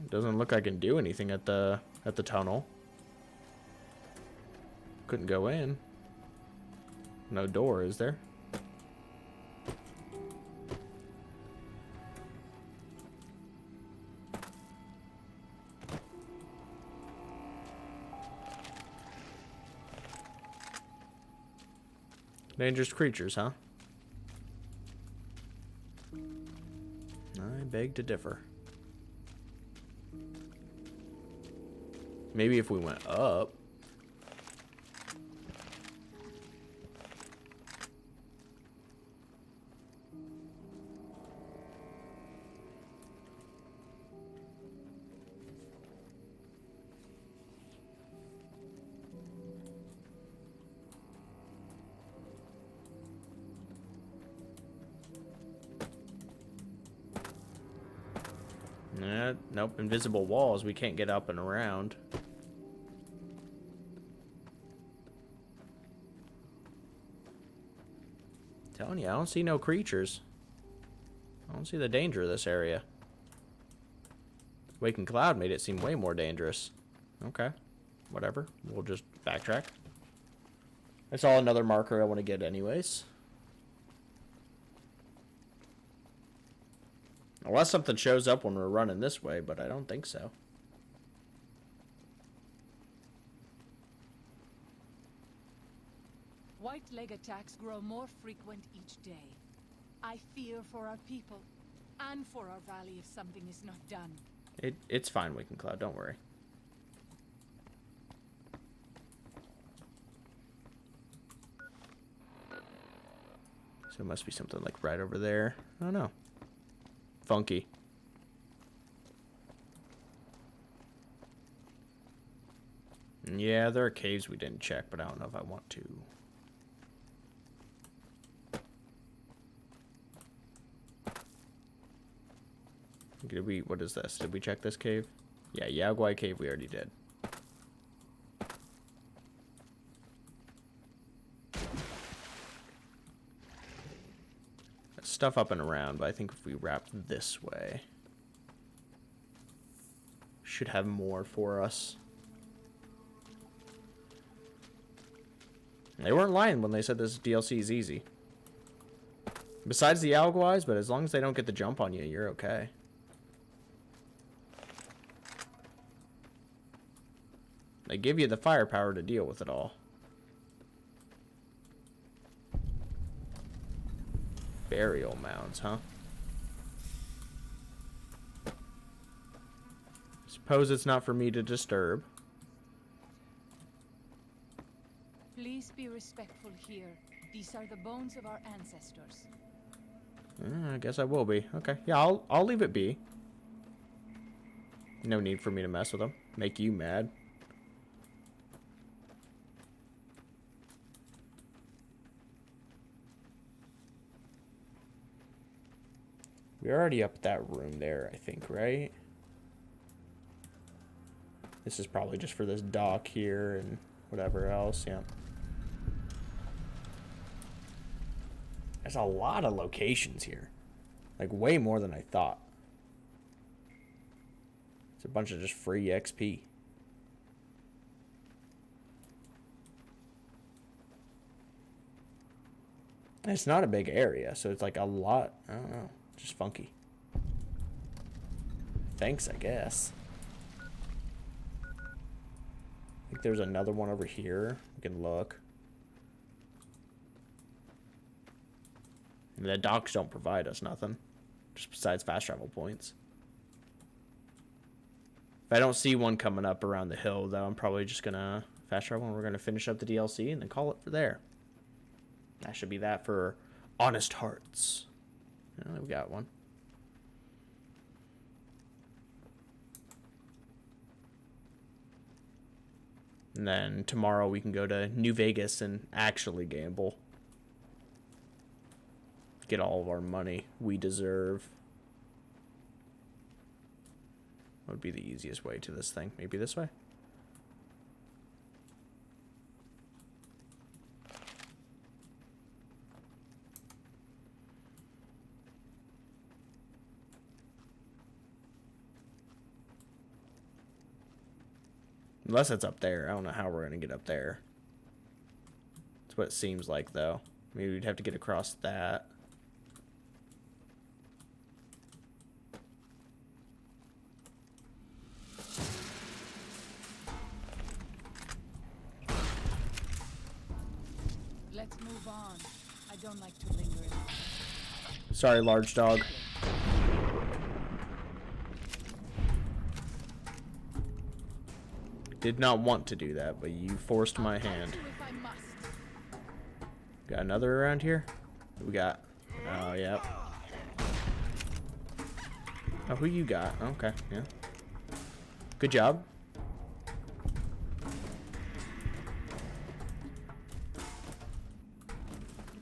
Doesn't look like I can do anything at the tunnel. Couldn't go in. No door, is there? Dangerous creatures, huh? I beg to differ. Maybe if we went up. Nope, invisible walls. We can't get up and around. Telling you, I don't see no creatures. I don't see the danger of this area. Waking Cloud made it seem way more dangerous. Okay, whatever. We'll just backtrack. That's all another marker I want to get anyways. Unless something shows up when we're running this way, but I don't think so. White leg attacks grow more frequent each day. I fear for our people and for our valley if something is not done. It's fine, Waking Cloud, don't worry. So it must be something like right over there. I don't know. Funky. Yeah, there are caves we didn't check, but I don't know if I want to. Did we, what is this? Did we check this cave? Yeah, Yaoguai cave we already did. stuff up and around, but I think if we wrap this way, should have more for us. They weren't lying when they said this DLC is easy. Besides the Alguize, but as long as they don't get the jump on you, you're okay. They give you the firepower to deal with it all. Burial mounds, huh? Suppose it's not for me to disturb. Please be respectful here. These are the bones of our ancestors. I guess I will be. Okay, yeah, I'll leave it be. No need for me to mess with them. Make you mad. We're already up at that room there, I think, right? This is probably just for this dock here and whatever else, yeah. There's a lot of locations here. Like, way more than I thought. It's a bunch of just free XP. And it's not a big area, so it's like a lot. I don't know. Just funky. Thanks, I guess. I think there's another one over here. We can look. The docks don't provide us nothing. Just besides fast travel points. If I don't see one coming up around the hill, though, I'm probably just gonna fast travel and we're gonna finish up the DLC and then call it for there. That should be that for Honest Hearts. We got one. And then tomorrow we can go to New Vegas and actually gamble. Get all of our money we deserve. What would be the easiest way to this thing? Maybe this way? Unless it's up there. I don't know how we're going to get up there. That's what it seems like, though. Maybe we'd have to get across that. Let's move on. I don't like to linger in. Sorry, large dog. Did not want to do that, but you forced my hand. Got another around here? We got... Oh, yeah. Oh, who you got? Okay, yeah. Good job.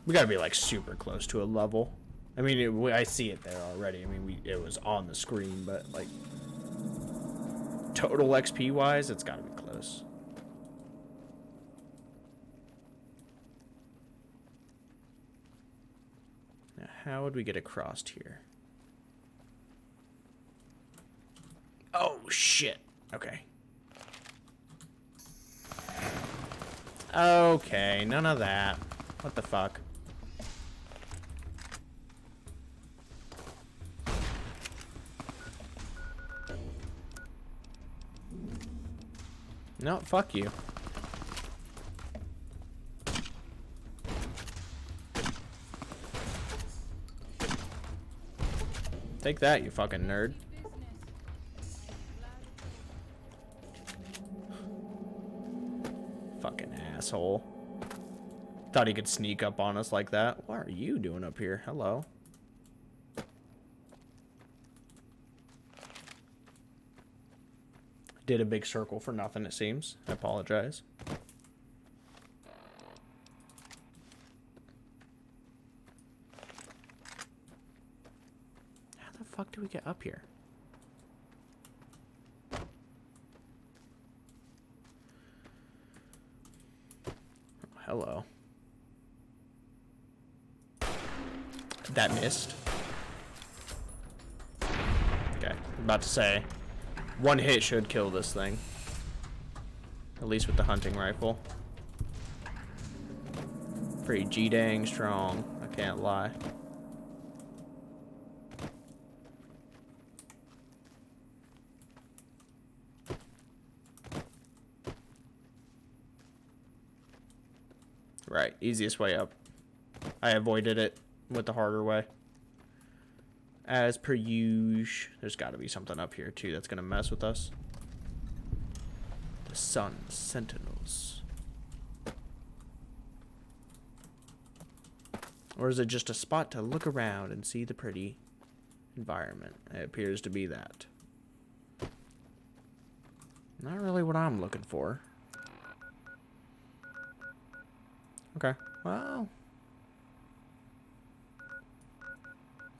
We gotta be, like, super close to a level. I mean, I see it there already. I mean, it was on the screen, but, like... Total XP-wise, it's gotta be close. Now, how would we get across here? Oh, shit. Okay. Okay, none of that. What the fuck? No, fuck you. Take that, you fucking nerd. Fucking asshole. Thought he could sneak up on us like that. What are you doing up here? Hello. Did a big circle for nothing, it seems. I apologize. How the fuck do we get up here? Oh, hello. That missed. Okay, I'm about to say, one hit should kill this thing. At least with the hunting rifle. Pretty G-dang strong, I can't lie. Right, easiest way up. I avoided it with the harder way. As per usual, there's got to be something up here too that's gonna mess with us. The Sun Sentinels. Or is it just a spot to look around and see the pretty environment? It appears to be that. Not really what I'm looking for. Okay, well,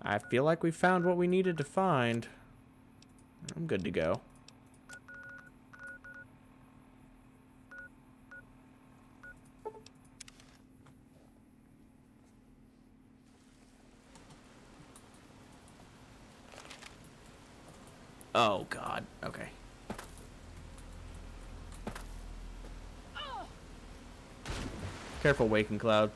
I feel like we found what we needed to find. I'm good to go. Oh, God. Okay. Careful, Waking Cloud.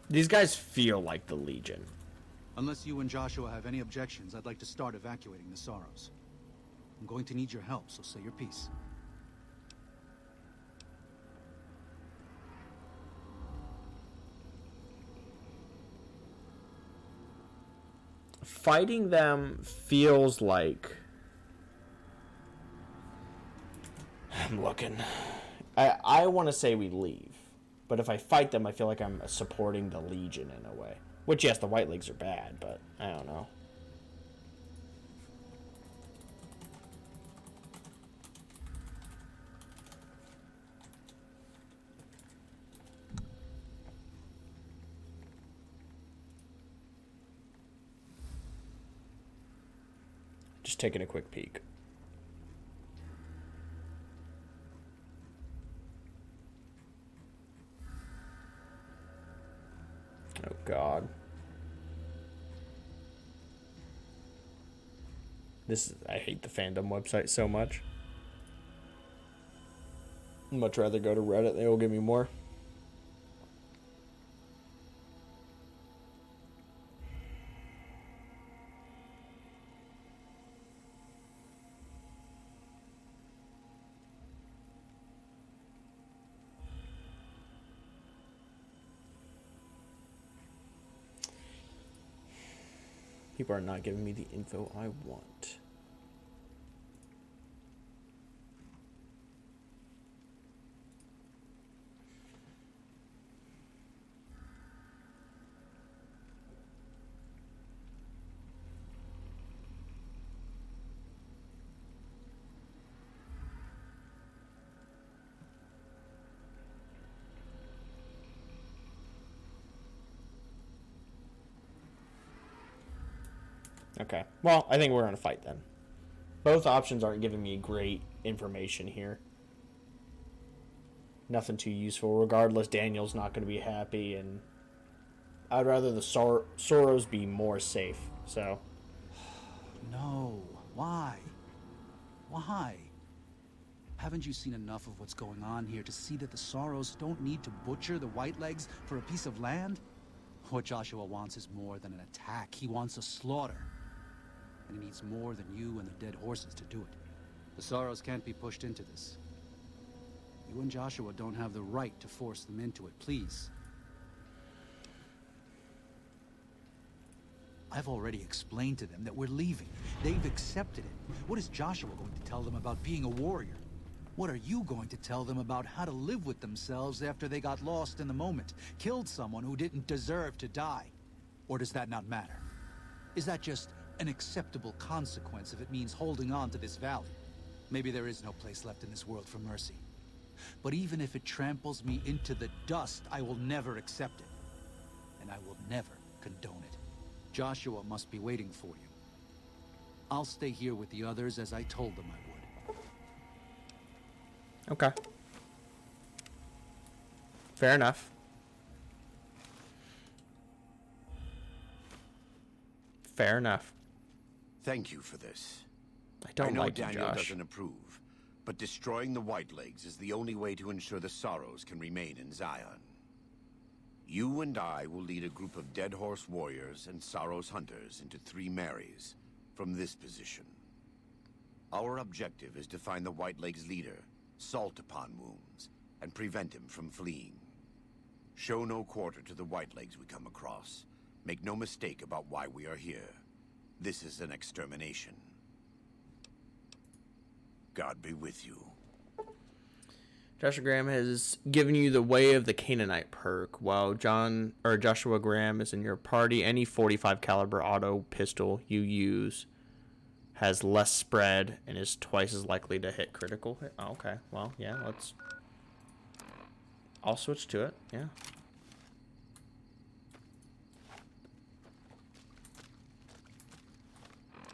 These guys feel like the Legion. Unless you and Joshua have any objections, I'd like to start evacuating the Sorrows. I'm going to need your help, so say your piece. Fighting them feels like... I'm looking. I want to say we leave. But if I fight them, I feel like I'm supporting the Legion in a way. Which, yes, the White Leagues are bad, but I don't know. Just taking a quick peek. Oh, God. I hate the fandom website so much. I'd much rather go to Reddit. They will give me more. People are not giving me the info I want. Okay. Well, I think we're going to fight then. Both options aren't giving me great information here. Nothing too useful. Regardless, Daniel's not going to be happy, and I'd rather the Sorrows be more safe, so... No. Why? Why? Haven't you seen enough of what's going on here to see that the Sorrows don't need to butcher the Whitelegs for a piece of land? What Joshua wants is more than an attack. He wants a slaughter. And he needs more than you and the dead horses to do it. The Sorrows can't be pushed into this. You and Joshua don't have the right to force them into it, please. I've already explained to them that we're leaving. They've accepted it. What is Joshua going to tell them about being a warrior? What are you going to tell them about how to live with themselves after they got lost in the moment, killed someone who didn't deserve to die? Or does that not matter? Is that just an acceptable consequence if it means holding on to this valley? Maybe there is no place left in this world for mercy. But even if it tramples me into the dust, I will never accept it. And I will never condone it. Joshua must be waiting for you. I'll stay here with the others as I told them I would. Okay. Fair enough. Fair enough. Thank you for this. I know like you, Daniel Josh. doesn't approve, but destroying the Whitelegs is the only way to ensure the Sorrows can remain in Zion. You and I will lead a group of Dead Horse warriors and Sorrows hunters into 3 Marys from this position. Our objective is to find the Whitelegs leader, Salt Upon Wounds, and prevent him from fleeing. Show no quarter to the Whitelegs we come across. Make no mistake about why we are here. This is an extermination. God be with you. Joshua Graham has given you the Way of the Canaanite perk. While Joshua Graham is in your party, any 45 caliber auto pistol you use has less spread and is twice as likely to hit critical hit. Oh, okay, well, yeah, I'll switch to it, yeah.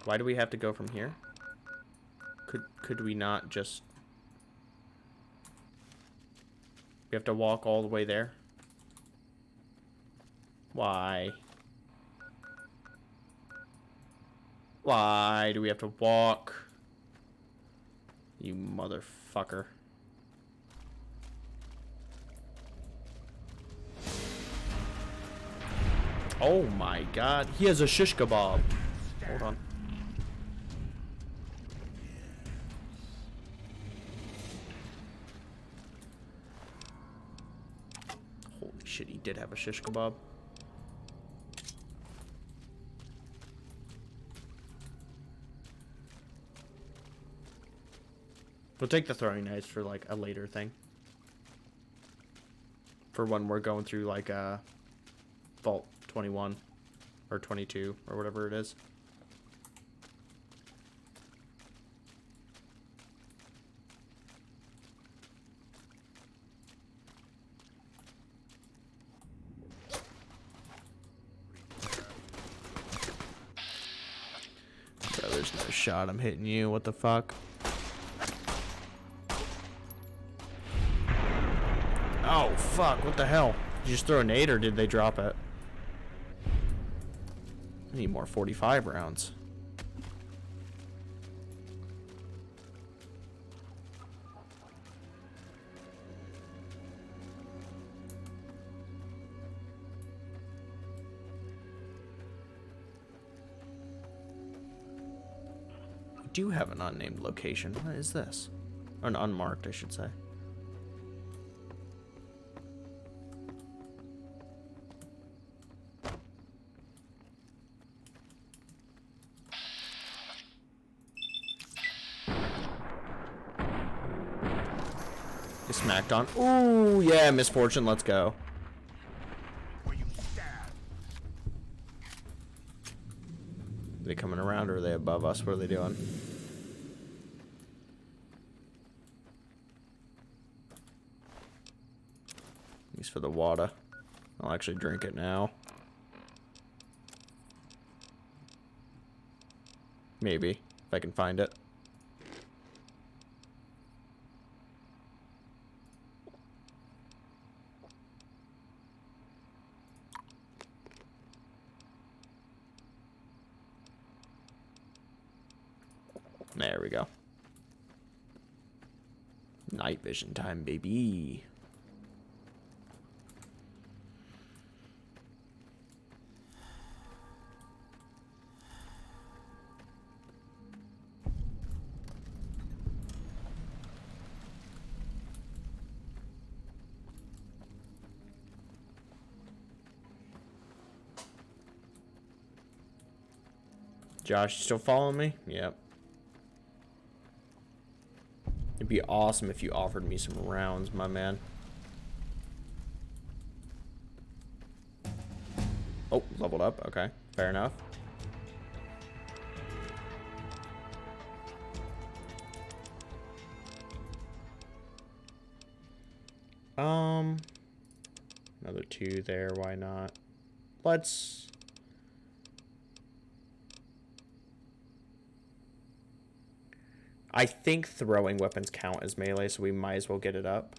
Why do we have to go from here? Could we not just... We have to walk all the way there? Why? Why do we have to walk? You motherfucker. Oh my god. He has a shish kebab. Hold on. Holy shit, he did have a shish kebab. We'll take the throwing knives for like a later thing. For when we're going through like Vault 21 or 22 or whatever it is. Bro, there's no shot I'm hitting you. What the fuck? Oh, fuck. What the hell? Did you just throw a nade or did they drop it? I need more 45 rounds. We do have an unnamed location. What is this? Or an unmarked, I should say. Smacked on. Ooh, yeah, misfortune. Let's go. Are they coming around or are they above us? What are they doing? Use for the water. I'll actually drink it now. Maybe, if I can find it. There we go. Night vision time, baby. Josh, you still following me? Yep. It'd be awesome if you offered me some rounds, my man. Oh, leveled up. Okay, fair enough. Another 2 there. Why not? Let's... I think throwing weapons count as melee, so we might as well get it up.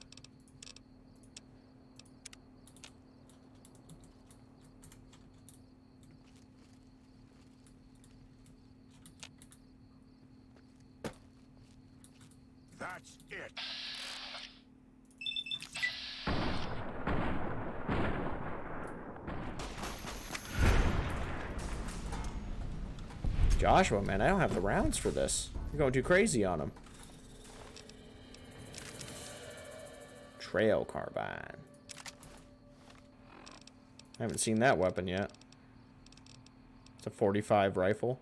That's it. Joshua, man, I don't have the rounds for this. You're going too crazy on him. Trail carbine. I haven't seen that weapon yet. It's a 45 rifle.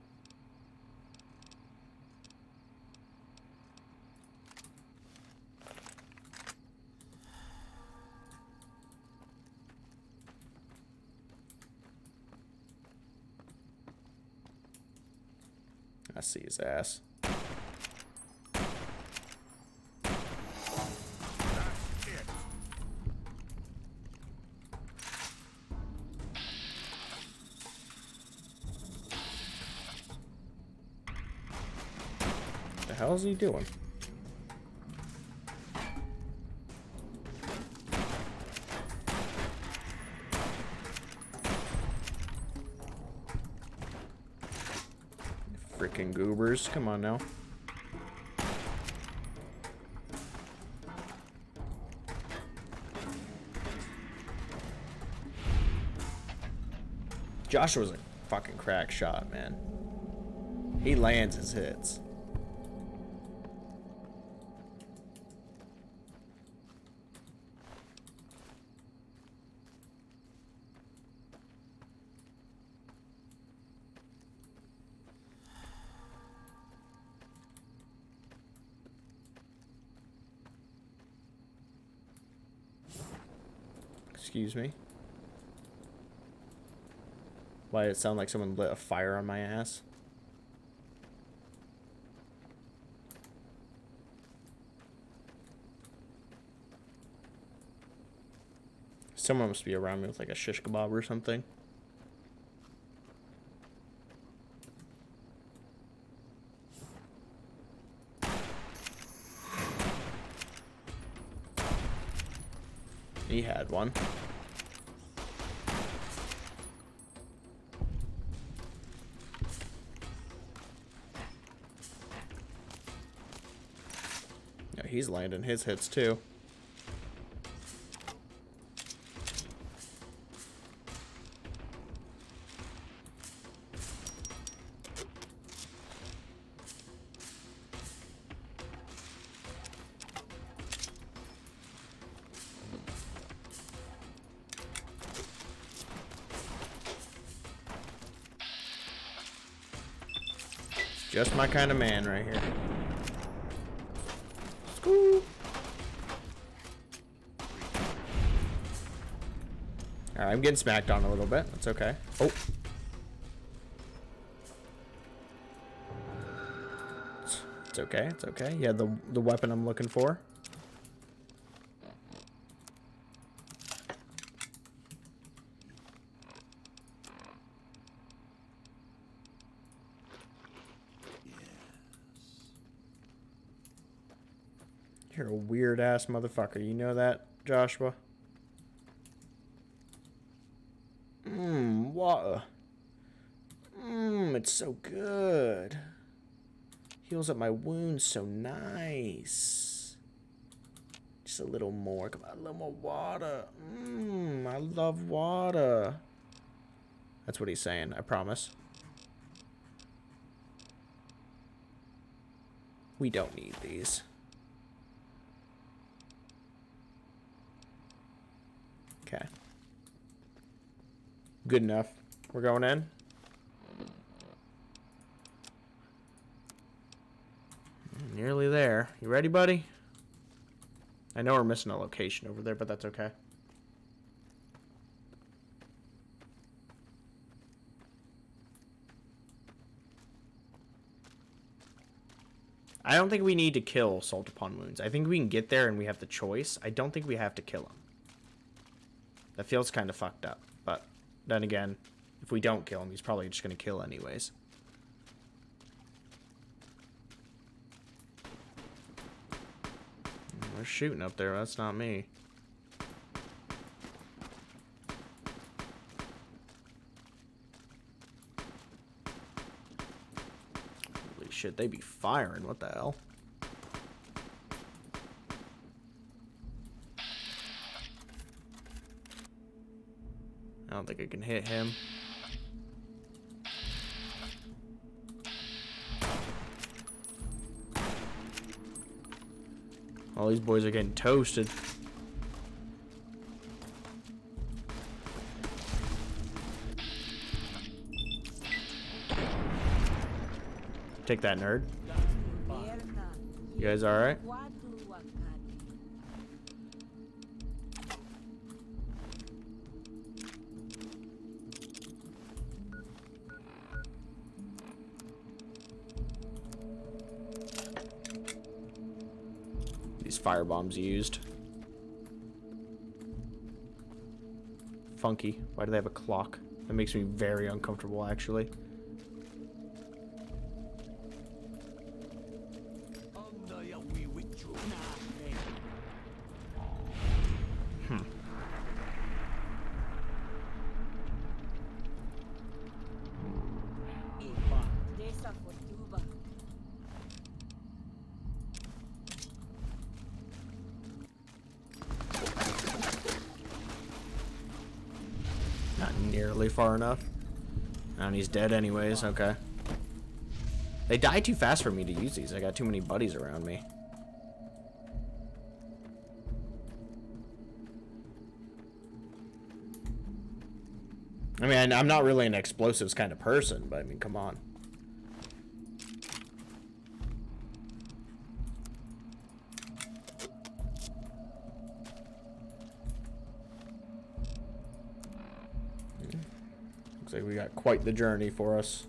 I see his ass. The hell is he doing? Freaking goobers. Come on now. Joshua's a fucking crack shot, man. He lands his hits. Excuse me. Why did it sound like someone lit a fire on my ass? Someone must be around me with like a shish kebab or something. He had one. Yeah, he's landing his hits too. Just my kind of man right here. Scoo. Alright, I'm getting smacked on a little bit. That's okay. Oh. It's okay. It's okay. Yeah, the weapon I'm looking for. You're a weird ass motherfucker. You know that, Joshua? Water. It's so good. Heals up my wounds so nice. Just a little more. Come on, a little more water. I love water. That's what he's saying, I promise. We don't need these. Okay. Good enough. We're going in. Nearly there. You ready, buddy? I know we're missing a location over there, but that's okay. I don't think we need to kill Salt Upon Wounds. I think we can get there and we have the choice. I don't think we have to kill him. That feels kind of fucked up. But then again, if we don't kill him, he's probably just going to kill anyways. They're shooting up there. That's not me. Holy shit, they be firing. What the hell? I don't think I can hit him. All these boys are getting toasted. Take that, nerd. You guys alright? These firebombs used. Funky. Why do they have a clock? That makes me very uncomfortable, actually. Not nearly far enough. And he's dead anyways, okay. They die too fast for me to use these. I got too many buddies around me. I mean, I'm not really an explosives kind of person, but I mean, come on. Looks like we got quite the journey for us.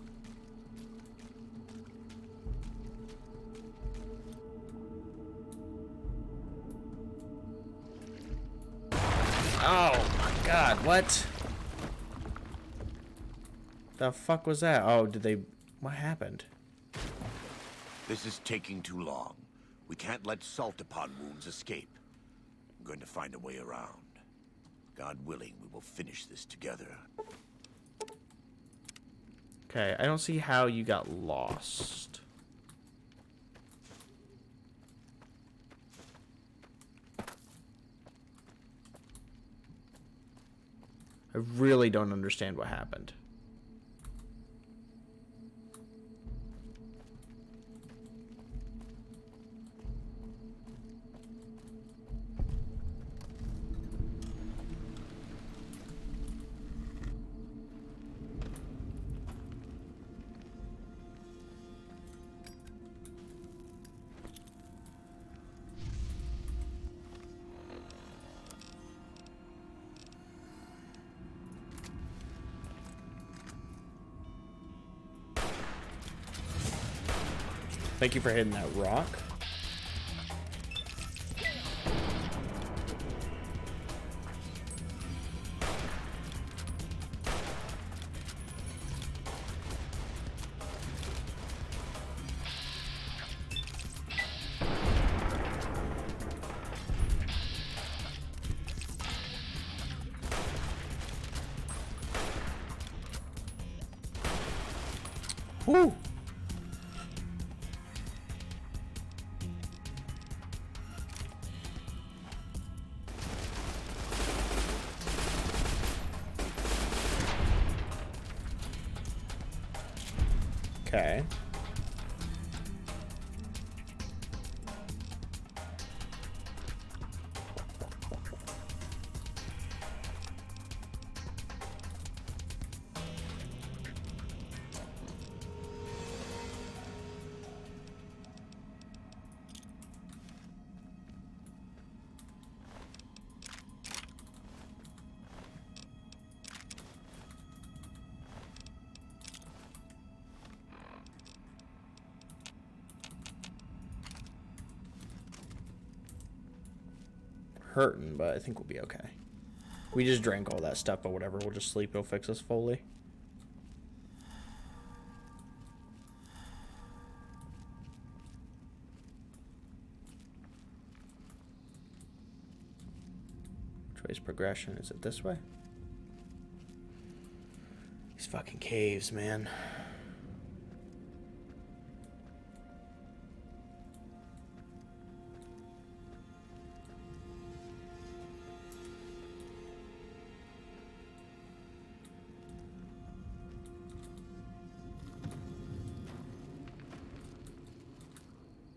Oh my god, what? The fuck was that? Oh, did they... What happened? This is taking too long. We can't let salt upon wounds escape. I'm going to find a way around. God willing, we will finish this together. Okay, I don't see how you got lost. I really don't understand what happened. Thank you for hitting that rock. Woo! Okay. Hurting, but I think we'll be okay. We just drank all that stuff, but whatever. We'll just sleep. It'll fix us fully. Which way's progression? Is it this way? These fucking caves, man.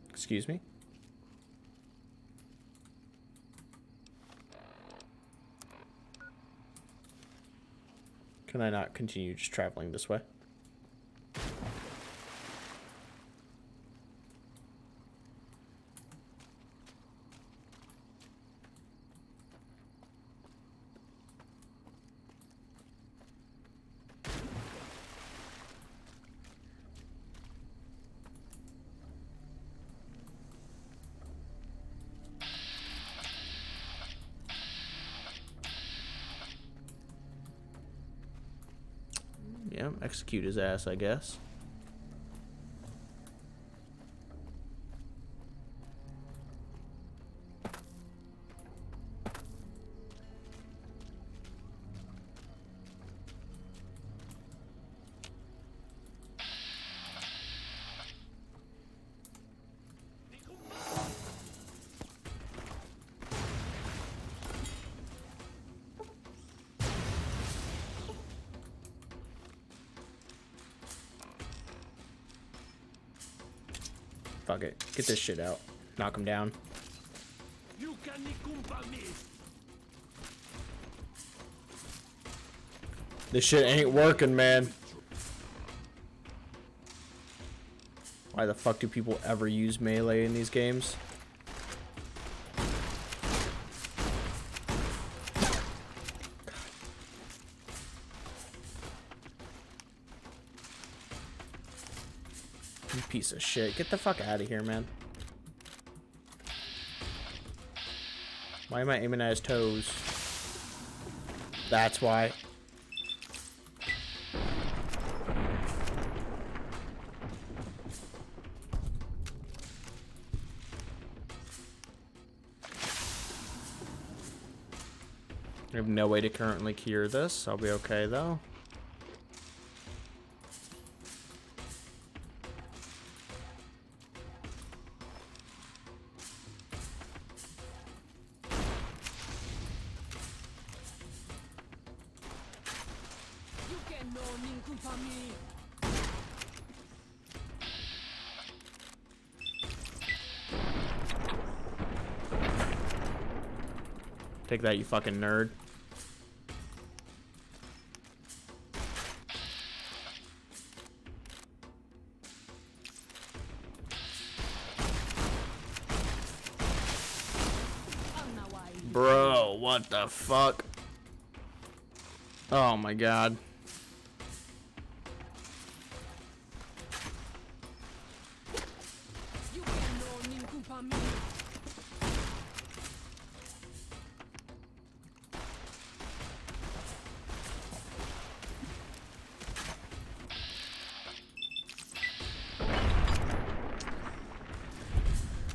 Excuse me? Can I not continue just traveling this way? Yeah, execute his ass, I guess. Fuck it. Get this shit out. Knock him down. This shit ain't working, man. Why the fuck do people ever use melee in these games? You piece of shit. Get the fuck out of here, man. Why am I aiming at his toes? That's why. I have no way to currently cure this. I'll be okay, though. Take that, you fucking nerd. Bro, what the fuck? Oh my god.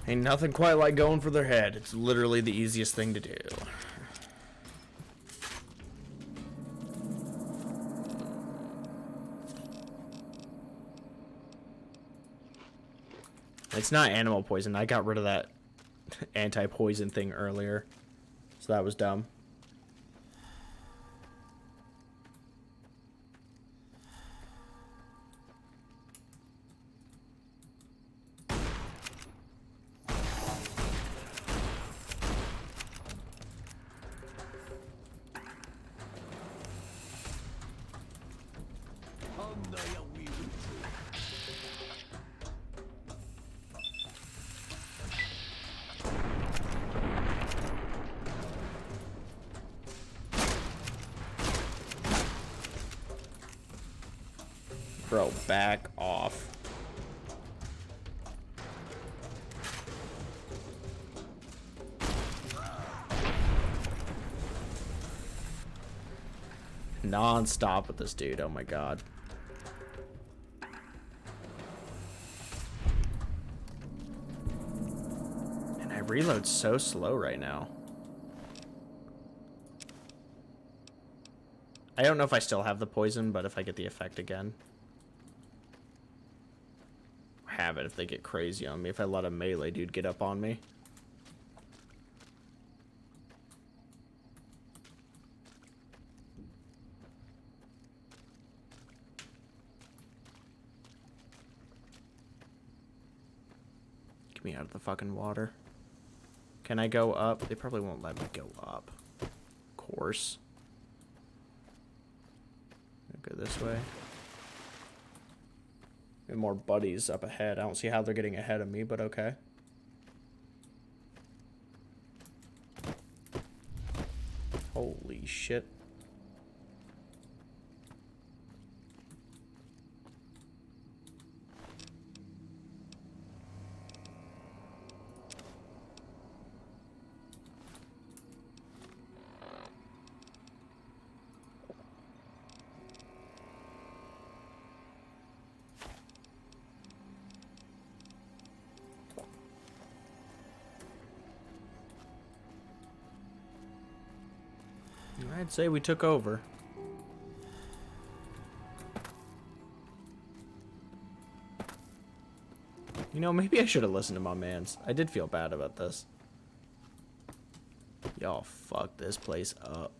Ain't nothing quite like going for their head. It's literally the easiest thing to do. It's not animal poison. I got rid of that anti-poison thing earlier. So that was dumb. Bro, back off. Non-stop with this dude, oh my god. And I reload so slow right now. I don't know if I still have the poison, but if I get the effect again. Have it if they get crazy on me. If I let a melee dude get up on me. Get me out of the fucking water. Can I go up? They probably won't let me go up. Of course. I'll go this way. And more buddies up ahead. I don't see how they're getting ahead of me, but okay. Holy shit. I'd say we took over. You know, maybe I should have listened to my mans. I did feel bad about this. Y'all fucked this place up.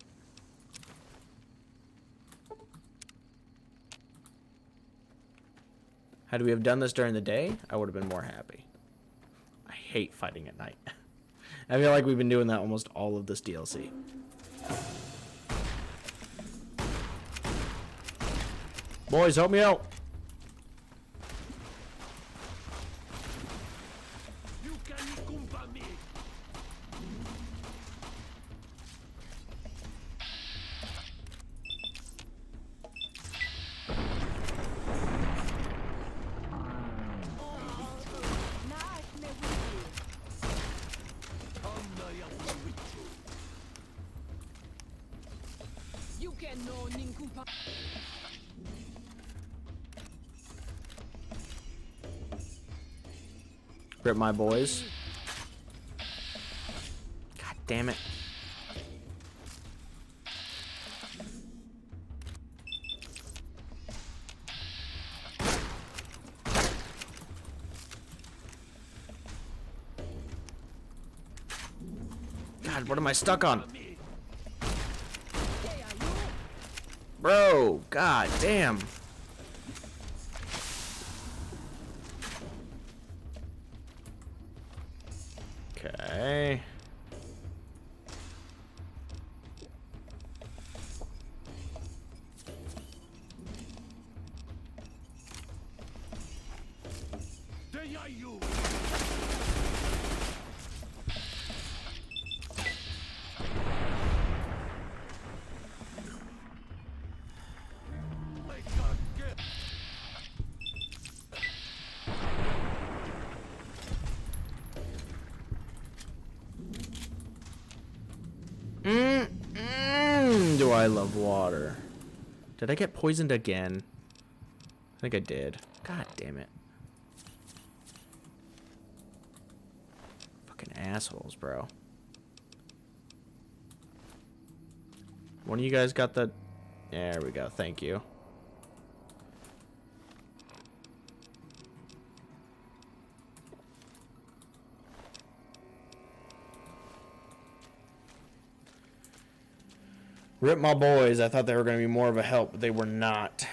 Had we have done this during the day, I would have been more happy. I hate fighting at night. I feel like we've been doing that almost all of this DLC. Boys, help me out. Rip my boys. God damn it. God, what am I stuck on? Bro, god damn. Okay. Do I love water? Did I get poisoned again? I think I did. God damn it. Fucking assholes, bro. One of you guys got the... There we go. Thank you. Rip my boys. I thought they were going to be more of a help, but they were not.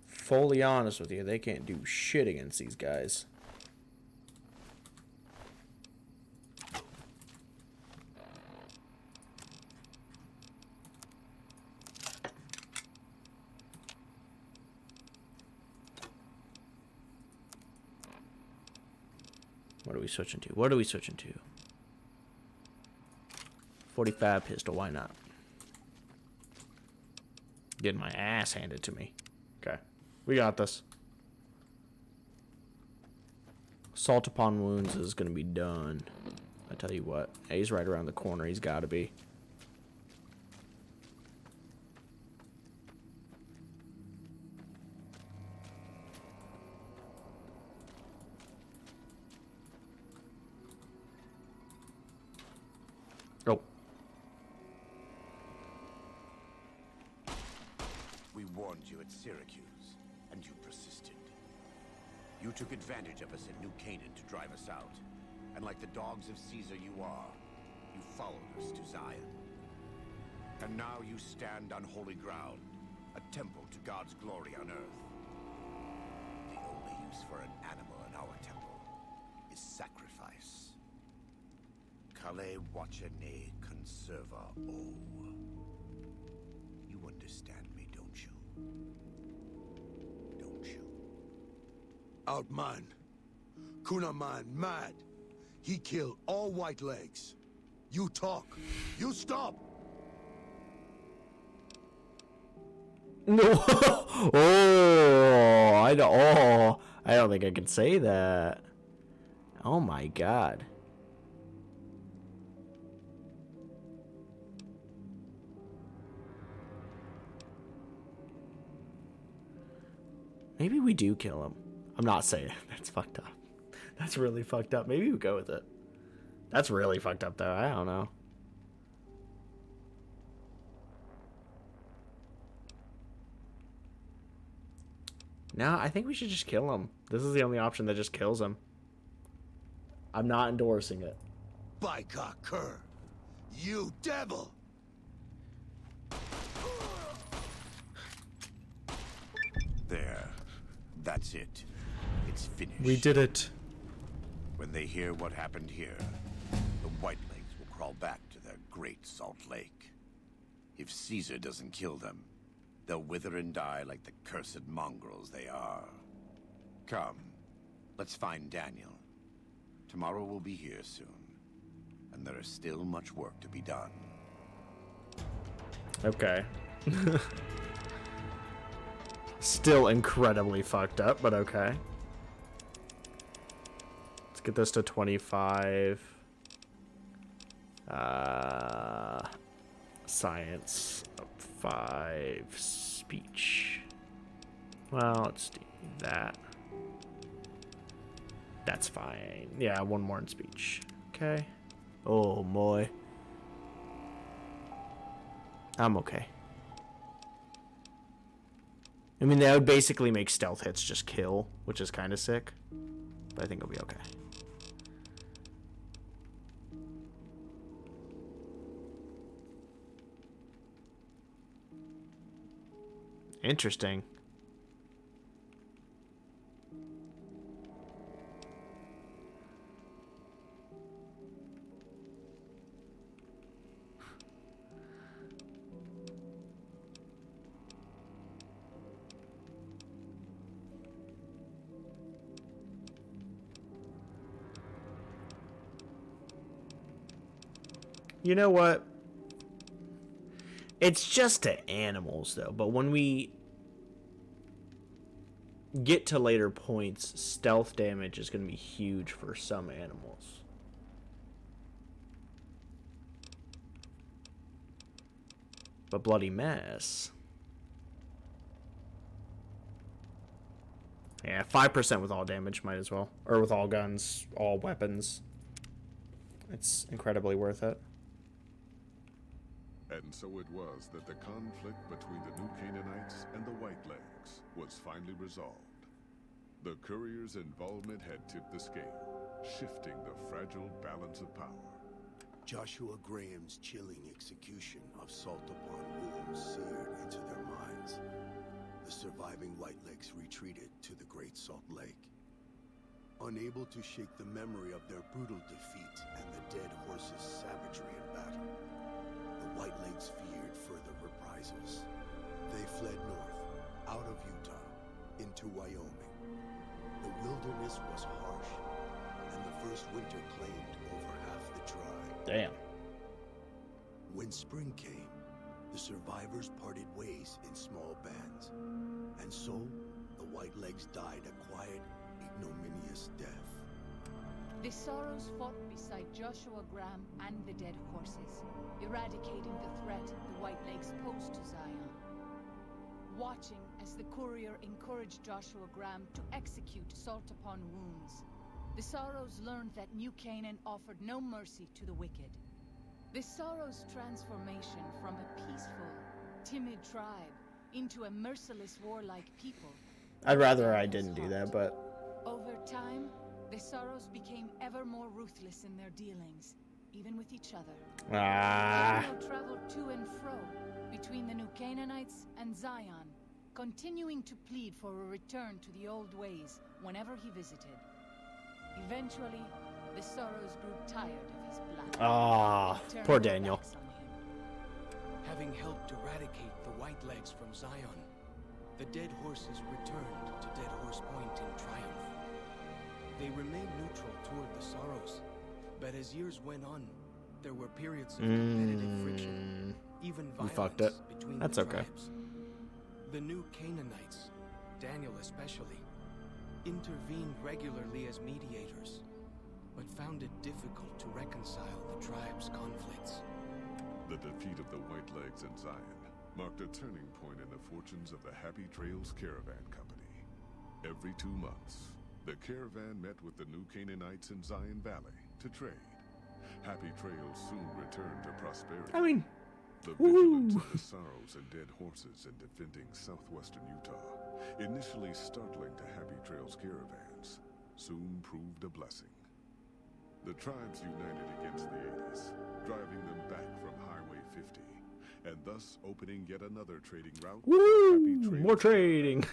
Fully honest with you, they can't do shit against these guys. What are we switching to? What are we switching to? 45 pistol, why not? Getting my ass handed to me. Okay. We got this. Assault upon wounds is going to be done. I tell you what. Hey, he's right around the corner. He's got to be. We warned you at Syracuse, and you persisted. You took advantage of us at New Canaan to drive us out. And like the dogs of Caesar you are, you followed us to Zion. And now you stand on holy ground, a temple to God's glory on earth. The only use for an animal in our temple is sacrifice. Kale wachene conserva o. You understand me, don't you? Don't you? Outman. Kunaman mad. He killed all white legs. You talk. You stop. No. I don't think I can say that. Oh my god. Maybe we do kill him. I'm not saying it. That's fucked up. That's really fucked up. Maybe we go with it. That's really fucked up, though. I don't know. No, I think we should just kill him. This is the only option that just kills him. I'm not endorsing it. By Cur, you devil! There. That's it. It's finished. We did it. When they hear what happened here, the Whitelegs will crawl back to their great Salt Lake. If Caesar doesn't kill them, they'll wither and die like the cursed mongrels they are. Come, let's find Daniel. Tomorrow we'll be here soon, and there is still much work to be done. Okay. Still incredibly fucked up, but okay. Let's get this to 25. Science up 5. Speech. Well, let's do that. That's fine. Yeah, one more in speech. Okay. Oh, boy. I'm okay. I mean, that would basically make stealth hits just kill, which is kind of sick. But I think it'll be okay. Interesting. You know what? It's just to animals, though. But when we get to later points, stealth damage is going to be huge for some animals. But bloody mess. Yeah, 5% with all damage might as well. Or with all guns, all weapons. It's incredibly worth it. And so it was that the conflict between the New Canaanites and the Whitelegs was finally resolved. The courier's involvement had tipped the scale, shifting the fragile balance of power. Joshua Graham's chilling execution of salt upon wounds seared into their minds. The surviving Whitelegs retreated to the Great Salt Lake. Unable to shake the memory of their brutal defeat and the dead horses' savagery in battle, the Whitelegs feared further reprisals. They fled north, out of Utah, into Wyoming. The wilderness was harsh, and the first winter claimed over half the tribe. Damn. When spring came, the survivors parted ways in small bands, and so the Whitelegs died a quiet, ignominious death. The Sorrows fought beside Joshua Graham and the dead horses, eradicating the threat the Whitelegs posed to Zion. Watching as the courier encouraged Joshua Graham to execute salt upon wounds, the Sorrows learned that New Canaan offered no mercy to the wicked. The Sorrows' transformation from a peaceful, timid tribe into a merciless warlike people. I'd rather I didn't do that, but... Over time, the Sorrows became ever more ruthless in their dealings, even with each other. Daniel traveled to and fro between the new Canaanites and Zion, continuing to plead for a return to the old ways whenever he visited. Eventually, the Sorrows grew tired of his blood. Poor Daniel. Having helped eradicate the Whitelegs from Zion, the Dead Horses returned to Dead Horse Point in triumph. They remained neutral toward the Sorrows, but as years went on, there were periods of competitive friction, even violence between the tribes. The new Canaanites, Daniel especially, intervened regularly as mediators, but found it difficult to reconcile the tribes' conflicts. The defeat of the Whitelegs in Zion marked a turning point in the fortunes of the Happy Trails Caravan Company. Every 2 months, the caravan met with the new Canaanites in Zion Valley to trade. Happy Trails soon returned to prosperity. I mean, the vigilance of the Sorrows and Dead Horses in defending southwestern Utah, initially startling to Happy Trails caravans, soon proved a blessing. The tribes united against the 80s, driving them back from Highway 50, and thus opening yet another trading route. More trading.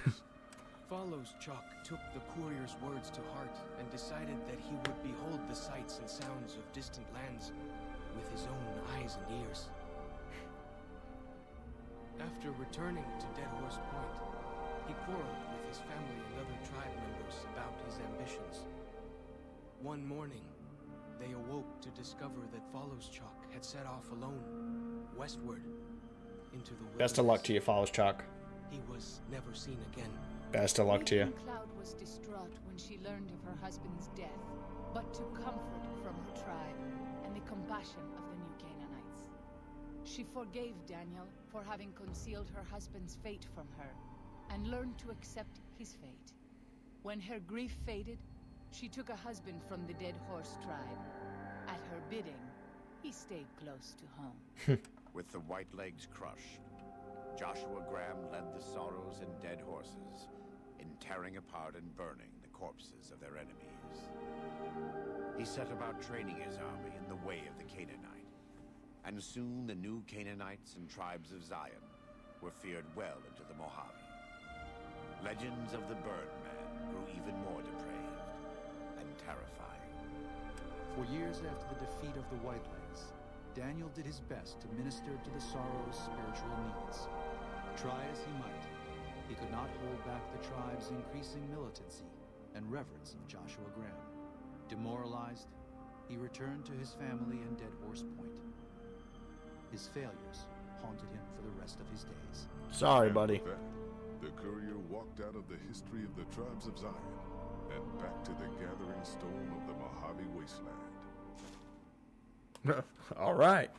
Follows Chalk took the courier's words to heart and decided that he would behold the sights and sounds of distant lands with his own eyes and ears. After returning to Dead Horse Point, he quarreled with his family and other tribe members about his ambitions. One morning, they awoke to discover that Follows Chalk had set off alone, westward, into the wilderness. Best of luck to you, Follows Chalk. He was never seen again. Best of luck to you. Cloud was distraught when she learned of her husband's death, but took comfort from her tribe and the compassion of the new Canaanites. She forgave Daniel for having concealed her husband's fate from her, and learned to accept his fate. When her grief faded, she took a husband from the Dead Horse tribe. At her bidding, he stayed close to home. With the Whitelegs crushed, Joshua Graham led the Sorrows and Dead Horses in tearing apart and burning the corpses of their enemies. He set about training his army in the way of the Canaanite, and soon the new Canaanites and tribes of Zion were feared well into the Mojave. Legends of the Burn Man grew even more depraved and terrifying. For years after the defeat of the Whitelegs, Daniel did his best to minister to the Sorrows' spiritual needs. Try as he might, he could not hold back the tribe's increasing militancy and reverence of Joshua Graham. Demoralized, he returned to his family in Dead Horse Point. His failures haunted him for the rest of his days. Sorry, buddy. With that, the courier walked out of the history of the tribes of Zion and back to the gathering storm of the Mojave Wasteland. All right.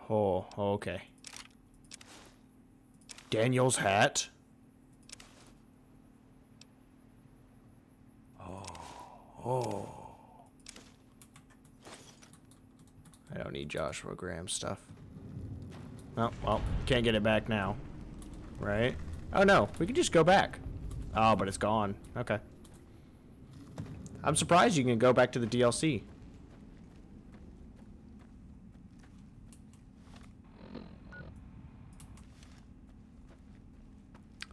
Oh, okay. Daniel's hat. Oh. I don't need Joshua Graham stuff. Oh, well, can't get it back now. Right? Oh, no. We can just go back. Oh, but it's gone. Okay. I'm surprised you can go back to the DLC.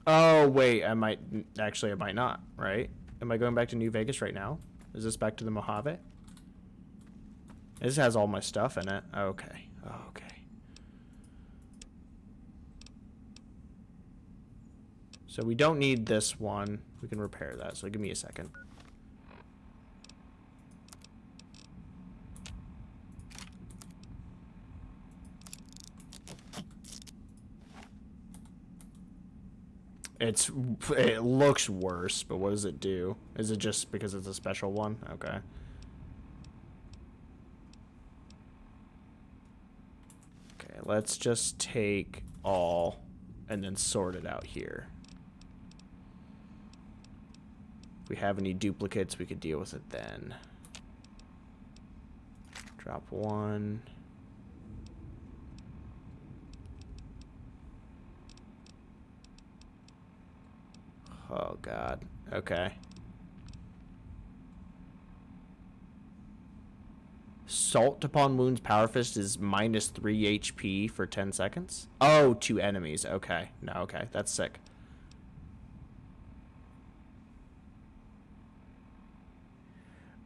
Oh, wait. I might... Actually, I might not, right? Am I going back to New Vegas right now? Is this back to the Mojave? This has all my stuff in it. Okay. Okay. So we don't need this one. We can repair that. So give me a second. It looks worse, but what does it do? Is it just because it's a special one? Okay. Okay, let's just take all and then sort it out here. If we have any duplicates, we could deal with it then. Drop one. Oh, God. Okay. Salt upon wounds power fist is minus 3 HP for 10 seconds. Oh, to enemies. Okay. No, okay. That's sick.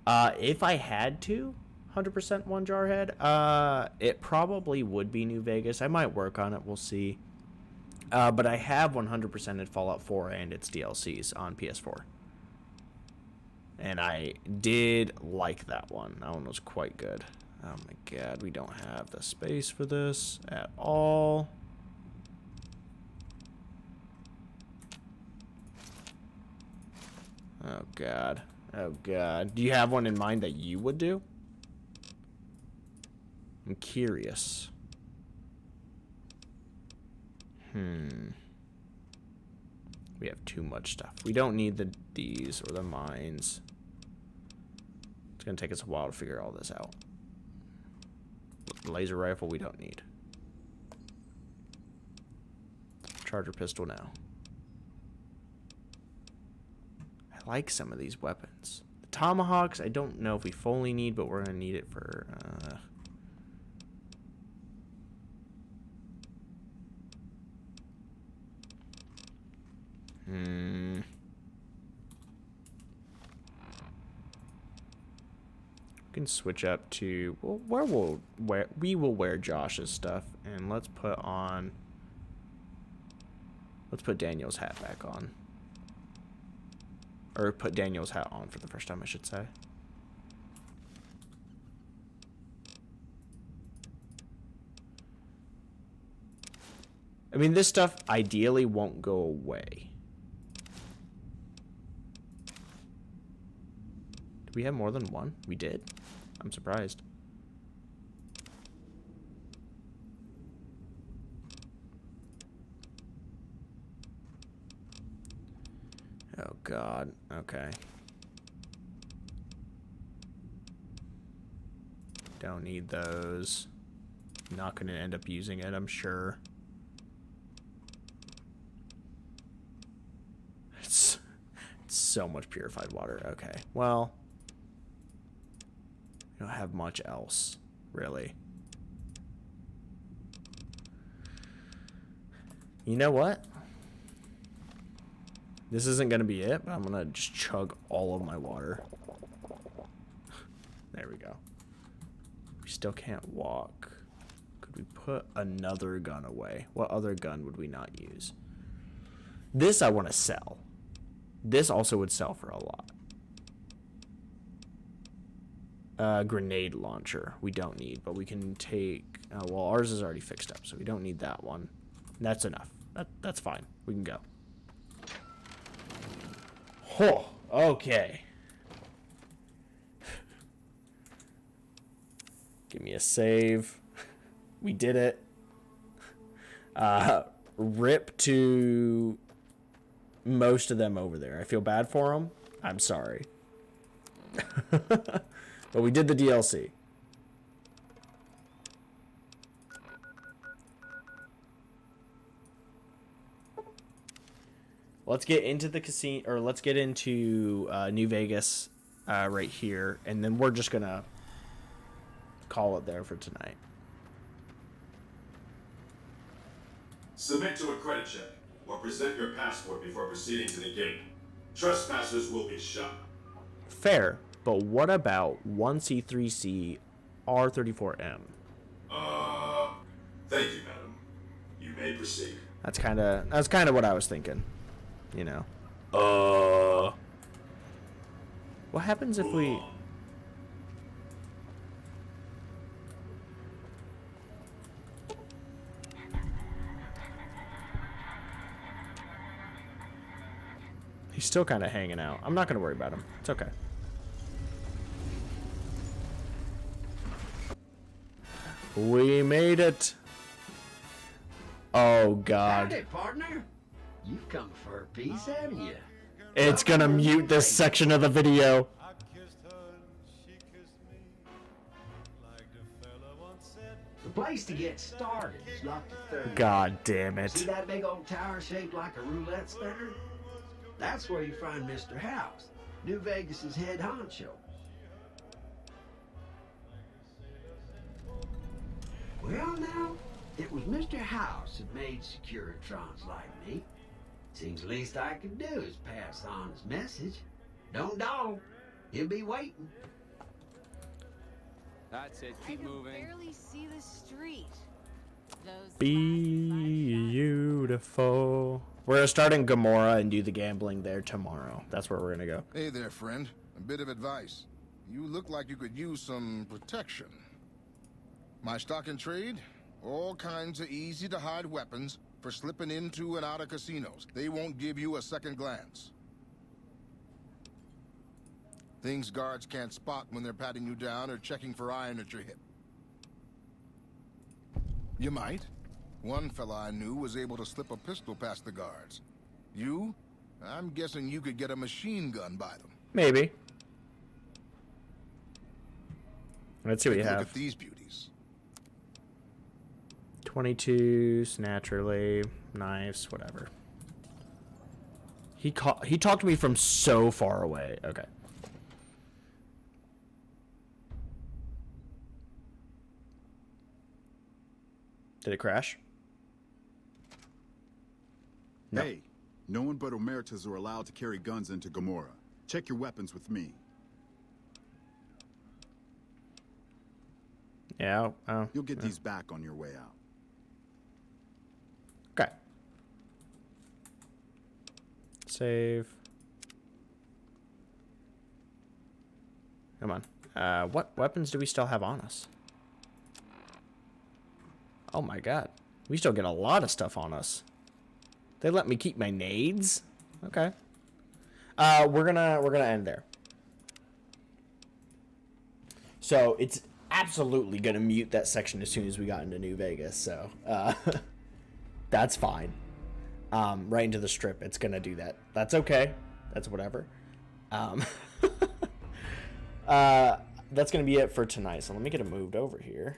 If I had to, 100% one Jarhead, it probably would be New Vegas. I might work on it. We'll see. But I have 100%ed Fallout 4 and its DLCs on PS4. And I did like that one. That one was quite good. Oh my god, we don't have the space for this at all. Oh god. Oh god. Do you have one in mind that you would do? I'm curious. We have too much stuff. We don't need these or the mines. It's gonna take us a while to figure all this out. Laser rifle we don't need. Charger pistol now. I like some of these weapons. The tomahawks, I don't know if we fully need, but we're gonna need it for we can switch up to, well, we will wear Josh's stuff, and let's put Daniel's hat back on, or put Daniel's hat on for the first time, I should say. I mean, this stuff ideally won't go away. Did we have more than one? We did. I'm surprised. Oh god. Okay. Don't need those. Not gonna end up using it, I'm sure. It's so much purified water. Okay. Well, we don't have much else, really. You know what? This isn't gonna be it, but I'm gonna just chug all of my water. There we go. We still can't walk. Could we put another gun away? What other gun would we not use? This I want to sell. This also would sell for a lot. Grenade launcher we don't need, but we can take, well, ours is already fixed up, so we don't need that one. That's enough. That's fine. We can go. Oh, okay. Give me a save. We did it. Rip to most of them over there. I feel bad for them. I'm sorry. But we did the DLC. Let's get into the casino, or let's get into New Vegas right here, and then we're just gonna call it there for tonight. Submit to a credit check, or present your passport before proceeding to the gate. Trespassers will be shot. Fair, but what about 1C3C R34M? Thank you, madam. You may proceed. That's kind of what I was thinking, you know. What happens if we? He's still kind of hanging out. I'm not going to worry about him. It's okay. We made it. Oh, God. Howdy, partner. You've come for a piece, haven't you? It's gonna mute this section of the video. The place to get started is locked to 30. God damn it. See that big old tower shaped like a roulette spinner? That's where you find Mr. House, New Vegas's head honcho. Well, now, it was Mr. House that made Securitrons like me. Seems the least I could do is pass on his message. Don't dawdle. He'll be waiting. That's it. Keep moving. Barely see the street. Those Beautiful. We're gonna start in Gomorrah and do the gambling there tomorrow. That's where we're gonna go. Hey there, friend. A bit of advice. You look like you could use some protection. My stock in trade? All kinds of easy-to-hide weapons for slipping into and out of casinos. They won't give you a second glance. Things guards can't spot when they're patting you down or checking for iron at your hip. You might. One fella I knew was able to slip a pistol past the guards. You? I'm guessing you could get a machine gun by them. Maybe. Let's see what you have. Look at these beauties. 22, naturally, knives, whatever. He talked to me from so far away. Okay. Did it crash? No. Hey, no one but Omertas are allowed to carry guns into Gomorrah. Check your weapons with me. Yeah. You'll get these back on your way out. Okay. Save. Come on. What weapons do we still have on us? Oh my god. We still get a lot of stuff on us. They let me keep my nades? Okay. We're gonna end there. So it's absolutely gonna mute that section as soon as we got into New Vegas, so that's fine. Right into the strip, it's gonna do that. That's okay. That's whatever. That's gonna be it for tonight. So let me get it moved over here.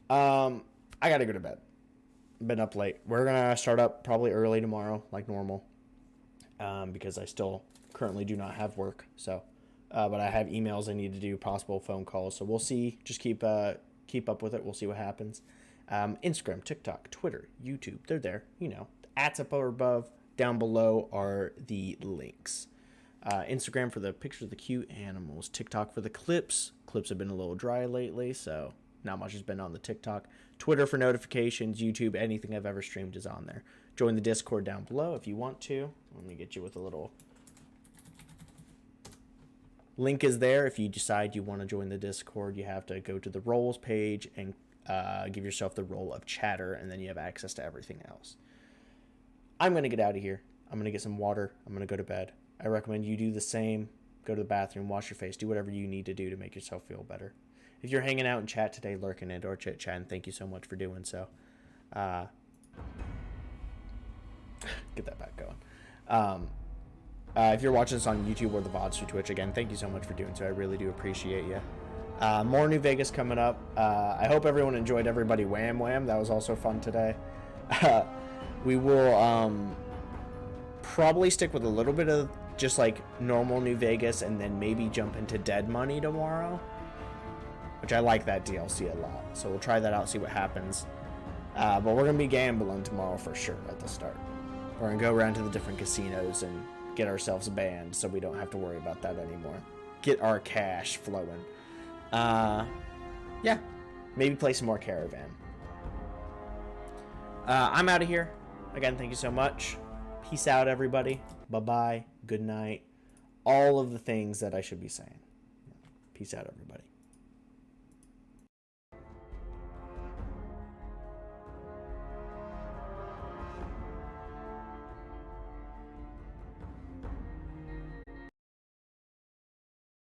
I gotta go to bed. Been up late. We're gonna start up probably early tomorrow, like normal, because I still currently do not have work. So, but I have emails I need to do, possible phone calls. So we'll see. Just keep up with it. We'll see what happens. Instagram, TikTok, Twitter, YouTube. They're there. You know, @ up or above. Down below are the links. Instagram for the pictures of the cute animals. TikTok for the clips. Clips have been a little dry lately, so not much has been on the TikTok. Twitter for notifications. YouTube, anything I've ever streamed is on there. Join the Discord down below if you want to. Let me get you with a little... Link is there. If you decide you want to join the Discord, you have to go to the roles page and give yourself the role of chatter, and then you have access to everything else. I'm going to get out of here. I'm going to get some water. I'm going to go to bed. I recommend you do the same. Go to the bathroom, wash your face, do whatever you need to do to make yourself feel better. If you're hanging out in chat today, lurking it, or chit-chatting, thank you so much for doing so. Get that back going. If you're watching this on YouTube or the VODs through Twitch, again, thank you so much for doing so. I really do appreciate you. More New Vegas coming up. I hope everyone enjoyed Everybody Wham Wham. That was also fun today. We will probably stick with a little bit of just like normal New Vegas and then maybe jump into Dead Money tomorrow, which I like that DLC a lot. So we'll try that out, see what happens. But we're going to be gambling tomorrow for sure at the start. We're going to go around to the different casinos and get ourselves banned so we don't have to worry about that anymore. Get our cash flowing. Yeah, maybe play some more Caravan. I'm out of here. Again, thank you so much. Peace out, everybody. Bye-bye. Good night. All of the things that I should be saying. Peace out, everybody.